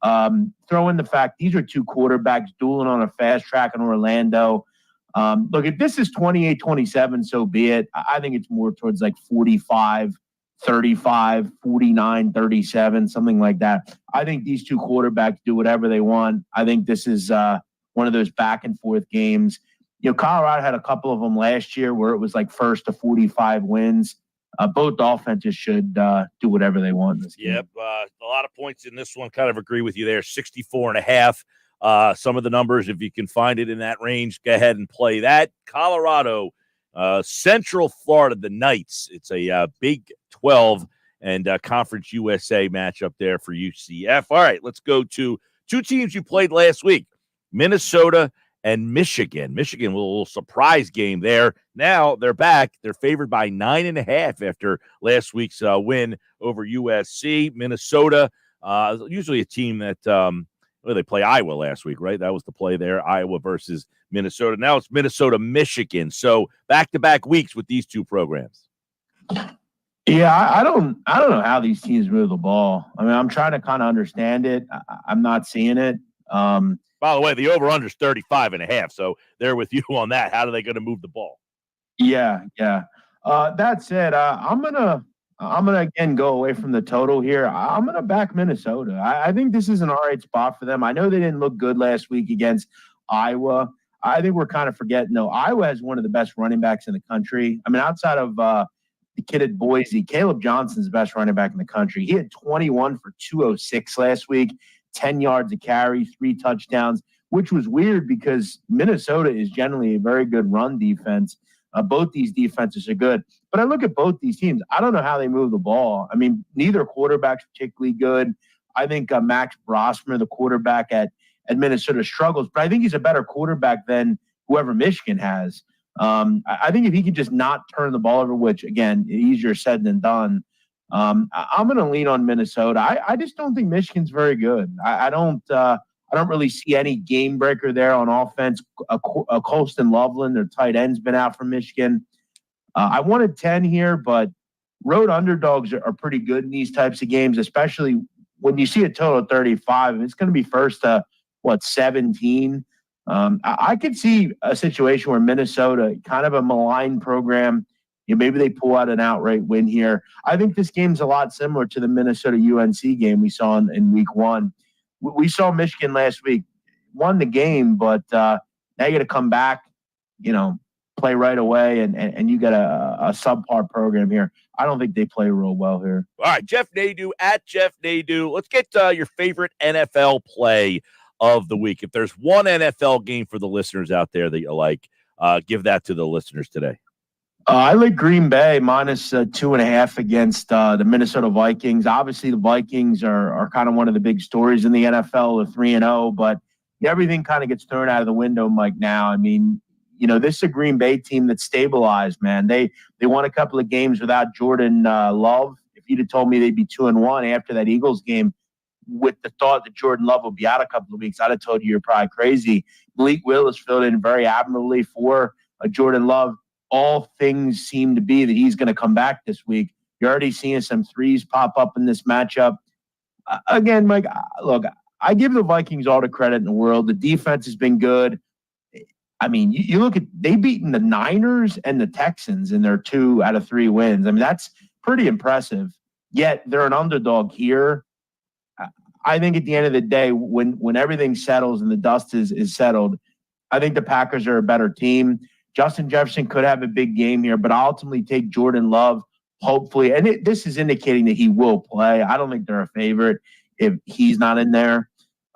Speaker 26: Throw in the fact these are 2 quarterbacks dueling on a fast track in Orlando. Look, if this is 28-27, so be it. I think it's more towards like 45-35, 49-37, something like that. I think these 2 quarterbacks do whatever they want. I think this is one of those back and forth games. Colorado had a couple of them last year where it was like first to 45 wins. Both offenses should do whatever they want in this game.
Speaker 6: Yep, a lot of points in this one. Kind of agree with you there. 64.5. Some of the numbers, if you can find it in that range, go ahead and play that. Colorado, Central Florida, the Knights. It's a Big 12 and Conference USA matchup there for UCF. All right, let's go to 2 teams you played last week, Minnesota and Michigan. Michigan, a little surprise game there. Now they're back. They're favored by 9.5 after last week's win over USC. Minnesota, usually a team that they play Iowa last week, right? That was the play there, Iowa versus Minnesota. Now it's Minnesota, Michigan. So back-to-back weeks with these 2 programs.
Speaker 26: Yeah, I don't know how these teams move the ball. I mean, I'm trying to kind of understand it. I'm not seeing it.
Speaker 6: By the way, the over-under is 35.5, so they're with you on that. How are they going to move the ball?
Speaker 26: Yeah. That said, I'm gonna again go away from the total here. I'm gonna back Minnesota. I think this is an all right spot for them. I know they didn't look good last week against Iowa. I think we're kind of forgetting, though. Iowa has one of the best running backs in the country. I mean, outside of the kid at Boise, Caleb Johnson's the best running back in the country. He had 21 for 206 last week. 10 yards a carry, 3 touchdowns, which was weird because Minnesota is generally a very good run defense. Both these defenses are good. But I look at both these teams. I don't know how they move the ball. I mean, neither quarterback's particularly good. I think Max Brosmer, the quarterback at Minnesota, struggles. But I think he's a better quarterback than whoever Michigan has. I think if he could just not turn the ball over, which, again, easier said than done, I'm going to lean on Minnesota. I just don't think Michigan's very good. I don't really see any game breaker there on offense. Colston Loveland, their tight end's been out from Michigan. I wanted 10 here, but road underdogs are pretty good in these types of games, especially when you see a total of 35. It's going to be first to, 17? I could see a situation where Minnesota, kind of a maligned program, maybe they pull out an outright win here. I think this game's a lot similar to the Minnesota-UNC game we saw in week 1. We saw Michigan last week, won the game, but now you got to come back, play right away, and you got a subpar program here. I don't think they play real well here.
Speaker 6: All right, Jeff Nadeau at Jeff Nadeau. Let's get your favorite NFL play of the week. If there's one NFL game for the listeners out there that you like, give that to the listeners today.
Speaker 26: I like Green Bay minus 2.5 against the Minnesota Vikings. Obviously, the Vikings are kind of one of the big stories in the NFL. They're 3-0, but everything kind of gets thrown out of the window, Mike, now. I mean, this is a Green Bay team that's stabilized, man. They won a couple of games without Jordan Love. If you'd have told me they'd be 2-1 after that Eagles game with the thought that Jordan Love will be out a couple of weeks, I'd have told you you're probably crazy. Malik Willis filled in very admirably for Jordan Love. All things seem to be that he's going to come back this week. You're already seeing some threes pop up in this matchup. Again, Mike, look, I give the Vikings all the credit in the world. The defense has been good. I mean, you look at, they've beaten the Niners and the Texans in their 2 out of 3 wins. I mean, that's pretty impressive. Yet they're an underdog here. I think at the end of the day, when everything settles and the dust is settled, I think the Packers are a better team. Justin Jefferson could have a big game here, but I'll ultimately take Jordan Love, hopefully. And this is indicating that he will play. I don't think they're a favorite if he's not in there.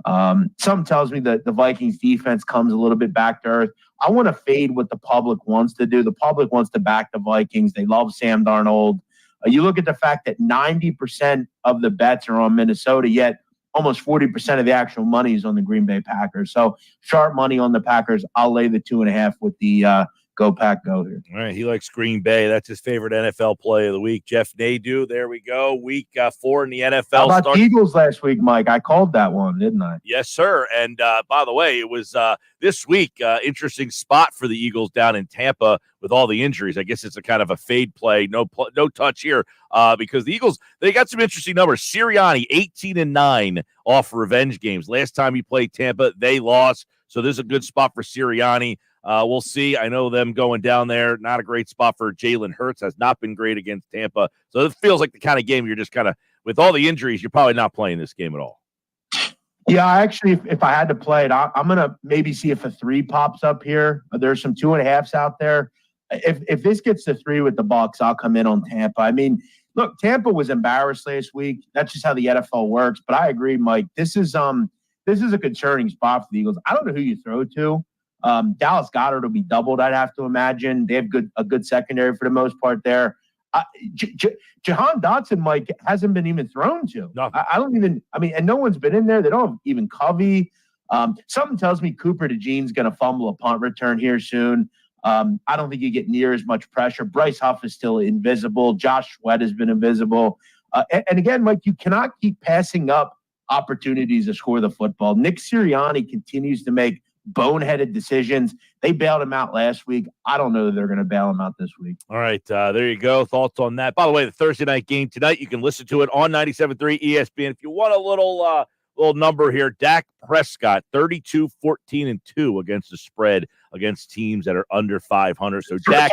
Speaker 26: Something tells me that the Vikings defense comes a little bit back to earth. I want to fade what the public wants to do. The public wants to back the Vikings. They love Sam Darnold. You look at the fact that 90% of the bets are on Minnesota, yet almost 40% of the actual money is on the Green Bay Packers. So sharp money on the Packers. I'll lay the 2.5 with the Go Pack Go here.
Speaker 6: All right, he likes Green Bay. That's his favorite NFL play of the week. Jeff Nadeau, there we go. Week 4 in the NFL.
Speaker 26: How about the Eagles last week, Mike? I called that one, didn't I?
Speaker 6: Yes, sir. And by the way, it was this week, interesting spot for the Eagles down in Tampa with all the injuries. I guess it's a kind of a fade play. No touch here because the Eagles, they got some interesting numbers. Sirianni, 18-9 off revenge games. Last time he played Tampa, they lost. So this is a good spot for Sirianni. We'll see. I know them going down there. Not a great spot for Jalen Hurts. Has not been great against Tampa. So it feels like the kind of game you're just kind of, with all the injuries, you're probably not playing this game at all.
Speaker 26: Yeah, actually, if I had to play it, I'm going to maybe see if a 3 pops up here. There's some 2.5s out there. If this gets to 3 with the Bucs, I'll come in on Tampa. I mean, look, Tampa was embarrassed last week. That's just how the NFL works. But I agree, Mike. This is a concerning spot for the Eagles. I don't know who you throw to. Dallas Goedert will be doubled, I'd have to imagine. They have a good secondary for the most part there. Jahan Dotson, Mike, hasn't been even thrown to.
Speaker 6: No.
Speaker 26: And no one's been in there. They don't have even Covey. Something tells me Cooper DeJean's going to fumble a punt return here soon. I don't think you get near as much pressure. Bryce Huff is still invisible. Josh Sweat has been invisible. And again, Mike, you cannot keep passing up opportunities to score the football. Nick Sirianni continues to make boneheaded decisions. They bailed him out last week. I don't know that they're going to bail him out this week.
Speaker 6: All right, there you go. Thoughts on that. By the way, the Thursday night game tonight, you can listen to it on 97.3 ESPN. If you want a little number here, Dak Prescott, 32-14-2 against the spread against teams that are under 500. So Dak,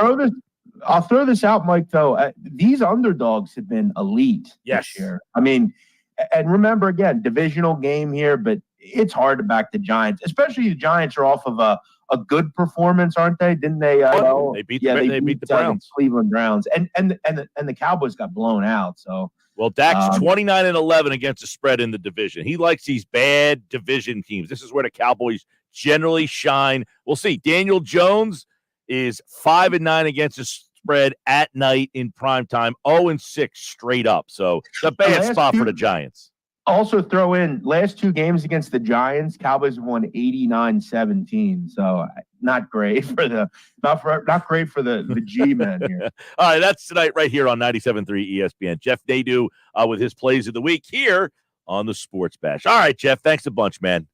Speaker 26: I'll throw this out, Mike, though. These underdogs have been elite this year. I mean, and remember, again, divisional game here, but it's hard to back the Giants, especially the Giants are off of a good performance, aren't they? Didn't they?
Speaker 6: They beat the Browns,
Speaker 26: Cleveland Browns, and the Cowboys got blown out. So
Speaker 6: Well, Dak's 29-11 against the spread in the division. He likes these bad division teams. This is where the Cowboys generally shine. We'll see. Daniel Jones is 5-9 against the spread at night in primetime, 0-6 straight up. So it's a bad spot for the Giants.
Speaker 26: Also throw in last 2 games against the Giants, Cowboys have won 89-17. So not great for the G-men here.
Speaker 6: All right, that's tonight right here on 97.3 ESPN. Jeff Nadeau with his plays of the week here on the Sports Bash. All right, Jeff, thanks a bunch, man.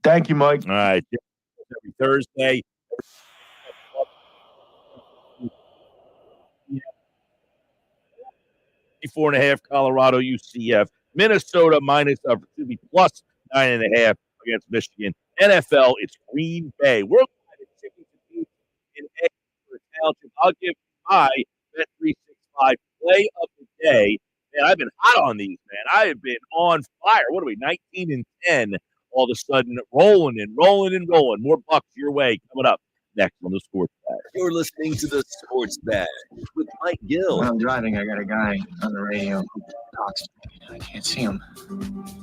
Speaker 26: Thank you, Mike.
Speaker 6: All right, every Thursday. 4.5 Colorado UCF. Minnesota plus 9.5 against Michigan. NFL, it's Green Bay. We're chicken in Township. I'll give my Bet365 play of the day. Man, I've been hot on these, man. I have been on fire. What are we, 19-10? All of a sudden, rolling. More bucks your way coming up next on the Sports Bash.
Speaker 15: You're listening to the Sports Bash with Mike Gill.
Speaker 5: When I'm driving, I got a guy on the radio who talks to me. I can't see him,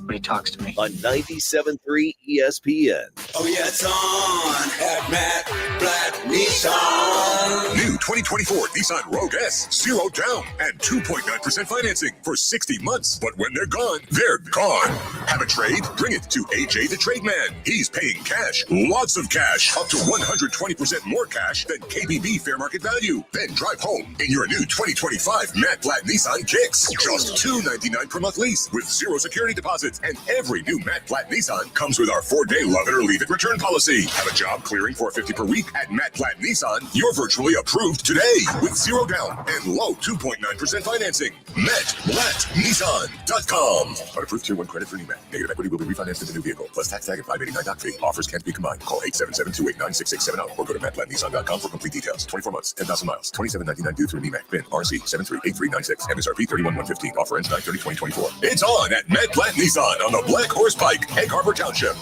Speaker 5: but he talks to me.
Speaker 15: On 97.3 ESPN.
Speaker 7: Oh, yeah, it's on at Matt Blatt Nissan.
Speaker 1: New 2024 Nissan Rogue S, 0 down and 2.9% financing for 60 months. But when they're gone, they're gone. Have a trade? Bring it to AJ the Trade Man. He's paying cash, lots of cash, up to 120% more cash than KBB fair market value. Then drive home in your new 2025 Matt Blatt Nissan Kicks. Just $299 per month lease with 0 security deposits. And every new Matt Blatt Nissan comes with our 4-day love it or leave it return policy. Have a job clearing $450 per week at Matt Blatt Nissan? You're virtually approved today with 0 down and low 2.9% financing. MattBlattNissan.com. Unapproved Tier 1 credit for new Matt. Negative equity will be refinanced into new vehicle. Plus tax tag and $589 doc fee. Offers can't be combined. Call 877-289-6670 or go to MattBlattNissan.com for complete details. 24 months, 10,000 miles, $27.99 due through NEMAC. PIN RC 738396. MSRP 31,115. Offer ends 9/30/2024. It's on at Matt Blatt Nissan on the Black Horse Pike, Egg Harbor Township.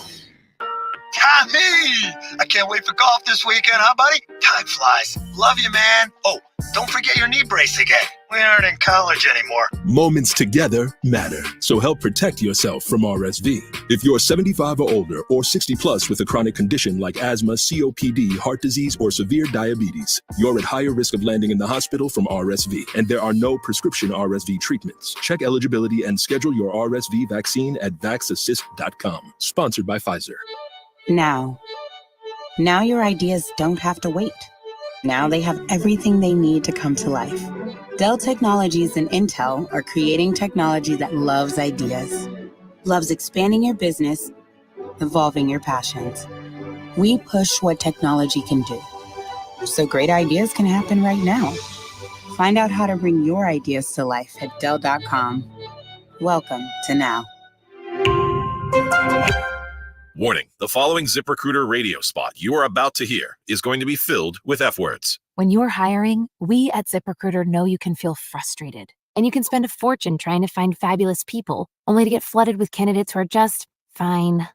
Speaker 24: Tommy! I can't wait for golf this weekend, huh, buddy? Time flies. Love you, man. Oh, don't forget your knee brace again. We aren't in college anymore.
Speaker 1: Moments together matter, so help protect yourself from RSV. If you're 75 or older or 60 plus with a chronic condition like asthma, COPD, heart disease, or severe diabetes, you're at higher risk of landing in the hospital from RSV, and there are no prescription RSV treatments. Check eligibility and schedule your RSV vaccine at vaxassist.com. Sponsored by Pfizer.
Speaker 8: Now your ideas don't have to wait. Now they have everything they need to come to life. Dell Technologies and Intel are creating technology that loves ideas, loves expanding your business, evolving your passions. We push what technology can do, so great ideas can happen right now. Find out how to bring your ideas to life at Dell.com. Welcome to now.
Speaker 12: Warning, the following ZipRecruiter radio spot you are about to hear is going to be filled with F words.
Speaker 25: When you're hiring, we at ZipRecruiter know you can feel frustrated, and you can spend a fortune trying to find fabulous people, only to get flooded with candidates who are just fine.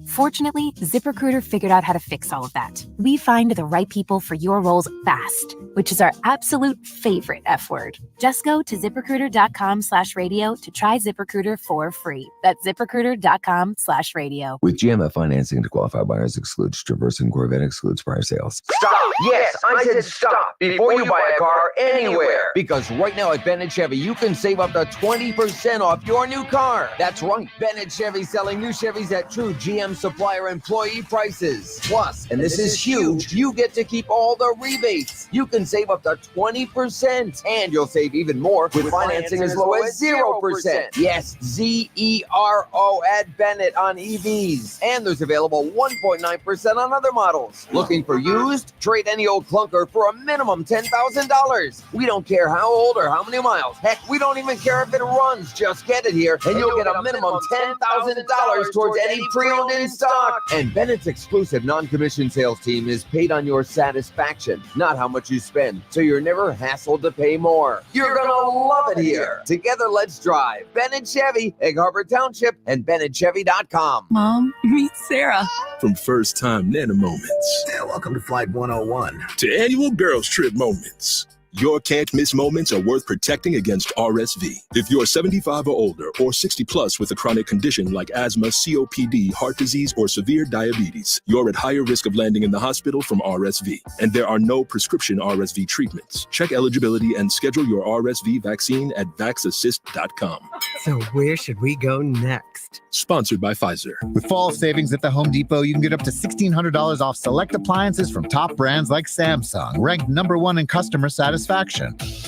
Speaker 25: Fortunately, ZipRecruiter figured out how to fix all of that. We find the right people for your roles fast, which is our absolute favorite F word. Just go to ZipRecruiter.com/radio to try ZipRecruiter for free. That's ZipRecruiter.com/radio.
Speaker 14: With GMF financing to qualify buyers excludes Traverse and Corvette excludes prior sales.
Speaker 10: Stop! Yes, I said stop before you buy a car anywhere.
Speaker 20: Because right now at Bennett Chevy, you can save up to 20% off your new car. That's right. Bennett Chevy selling new Chevys at true GM supplier employee prices. Plus, and this is huge, you get to keep all the rebates. You can save up to 20%. And you'll save even more with financing as low as 0%. Yes, ZERO at Bennett on EVs. And there's available 1.9% on other models. Looking for used? Trade any old clunker for a minimum $10,000. We don't care how old or how many miles. Heck, we don't even care if it runs. Just get it here, and you'll get a minimum $10,000 towards any pre-owned in stock. And Bennett's exclusive non-commissioned sales team is paid on your satisfaction, not how much you spend, so you're never hassled to pay more. You're gonna love it here. Together, let's drive. Bennett Chevy, Egg Harbor Township, and BennettChevy.com.
Speaker 13: Mom, meet Sarah.
Speaker 1: From first-time Nana moments.
Speaker 7: Yeah, welcome to Flight 101.
Speaker 1: To annual girls trip moments. Your can't-miss moments are worth protecting against RSV. If you're 75 or older or 60 plus with a chronic condition like asthma, COPD, heart disease, or severe diabetes, you're at higher risk of landing in the hospital from RSV. And there are no prescription RSV treatments. Check eligibility and schedule your RSV vaccine at vaxassist.com.
Speaker 2: So where should we go next?
Speaker 1: Sponsored by Pfizer.
Speaker 3: With fall savings at the Home Depot, you can get up to $1,600 off select appliances from top brands like Samsung, ranked #1 in customer satisfaction.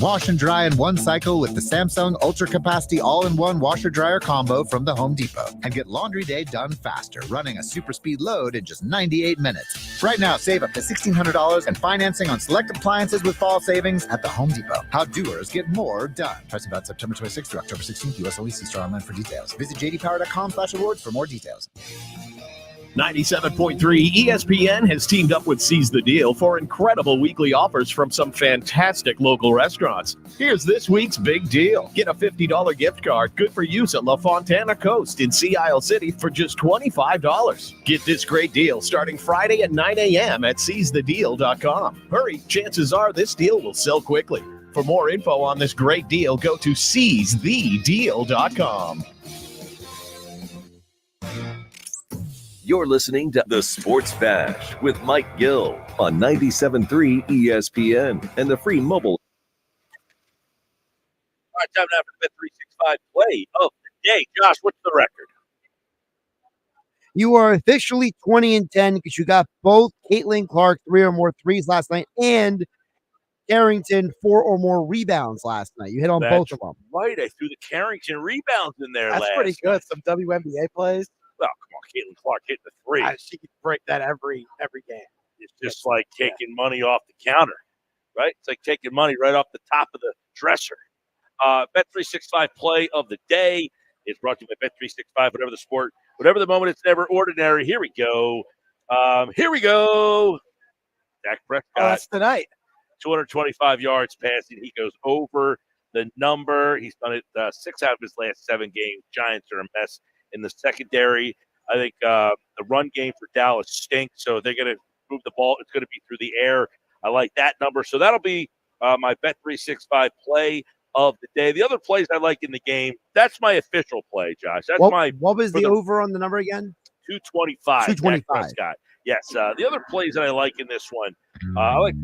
Speaker 3: Wash and dry in one cycle with the Samsung Ultra Capacity All-in-One Washer-Dryer Combo from the Home Depot. And get laundry day done faster, running a super speed load in just 98 minutes. Right now, save up to $1,600 and financing on select appliances with fall savings at the Home Depot. How doers get more done. Pricing about September 26th through October 16th. U.S. only. See store online for details. Visit jdpower.com/awards for more details.
Speaker 11: 97.3 ESPN has teamed up with Seize the Deal for incredible weekly offers from some fantastic local restaurants. Here's this week's big deal. Get a $50 gift card good for use at La Fontana Coast in Sea Isle City for just $25. Get this great deal starting Friday at 9 a.m. at seizethedeal.com. Hurry, chances are this deal will sell quickly. For more info on this great deal, go to seizethedeal.com.
Speaker 15: You're listening to The Sports Bash with Mike Gill on 97.3 ESPN and the free mobile.
Speaker 19: All right, time now for the Bet365 play of the day. Josh, what's the record?
Speaker 16: You are officially 20-10 because you got both Caitlin Clark 3 or more threes last night and Carrington 4 or more rebounds last night. You hit on both of them.
Speaker 19: Right, I threw the Carrington rebounds in there.
Speaker 16: That's pretty good. Some WNBA plays.
Speaker 19: Well, come on, Caitlin Clark hitting the three.
Speaker 16: She could break that every game.
Speaker 19: It's just like taking money off the counter, right? It's like taking money right off the top of the dresser. Bet365 play of the day is brought to you by Bet365. Whatever the sport, whatever the moment, it's never ordinary. Here we go. Dak Prescott.
Speaker 16: Oh, that's tonight.
Speaker 19: 225 yards passing. He goes over the number. He's done it 6 out of his last 7 games. Giants are a mess in the secondary. I think the run game for Dallas stinks, so they're going to move the ball. It's going to be through the air. I like that number. So that'll be my Bet365 play of the day. The other plays I like in the game, that's my official play, Josh. That's
Speaker 16: what was the over on the number again?
Speaker 19: 225.
Speaker 16: 225.
Speaker 19: Scott. Yes. The other plays that I like in this one, I like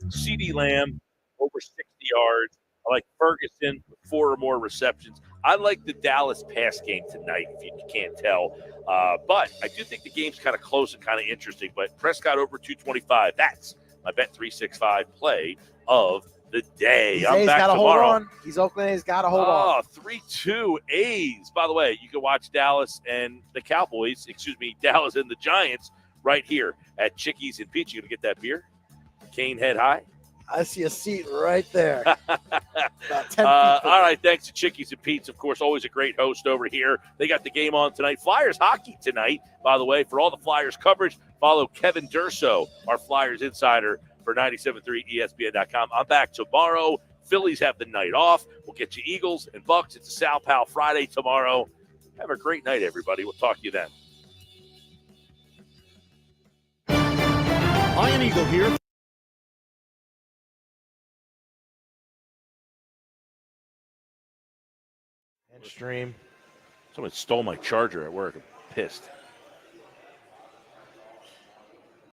Speaker 19: CeeDee Lamb over 60 yards. I like Ferguson with 4 or more receptions. I like the Dallas pass game tonight, if you can't tell. But I do think the game's kind of close and kind of interesting. But Prescott over 225, that's my Bet365 play of the day. I'm back tomorrow.
Speaker 16: Hold on. He's Oakland A's got to hold on.
Speaker 19: 3-2 A's. By the way, you can watch Dallas and the Cowboys, Dallas and the Giants right here at Chickies and Peach. You going to get that beer? Cane head high?
Speaker 16: I see a seat right there. About 10
Speaker 19: all right, thanks to Chickies and Pete's, of course, always a great host over here. They got the game on tonight. Flyers hockey tonight, by the way. For all the Flyers coverage, follow Kevin Durso, our Flyers insider for 97.3 ESPN.com. I'm back tomorrow. Phillies have the night off. We'll get you Eagles and Bucks. It's a Sal Pal Friday tomorrow. Have a great night, everybody. We'll talk to you then.
Speaker 22: Iron Eagle here.
Speaker 19: Stream. Someone stole my charger at work. I'm pissed.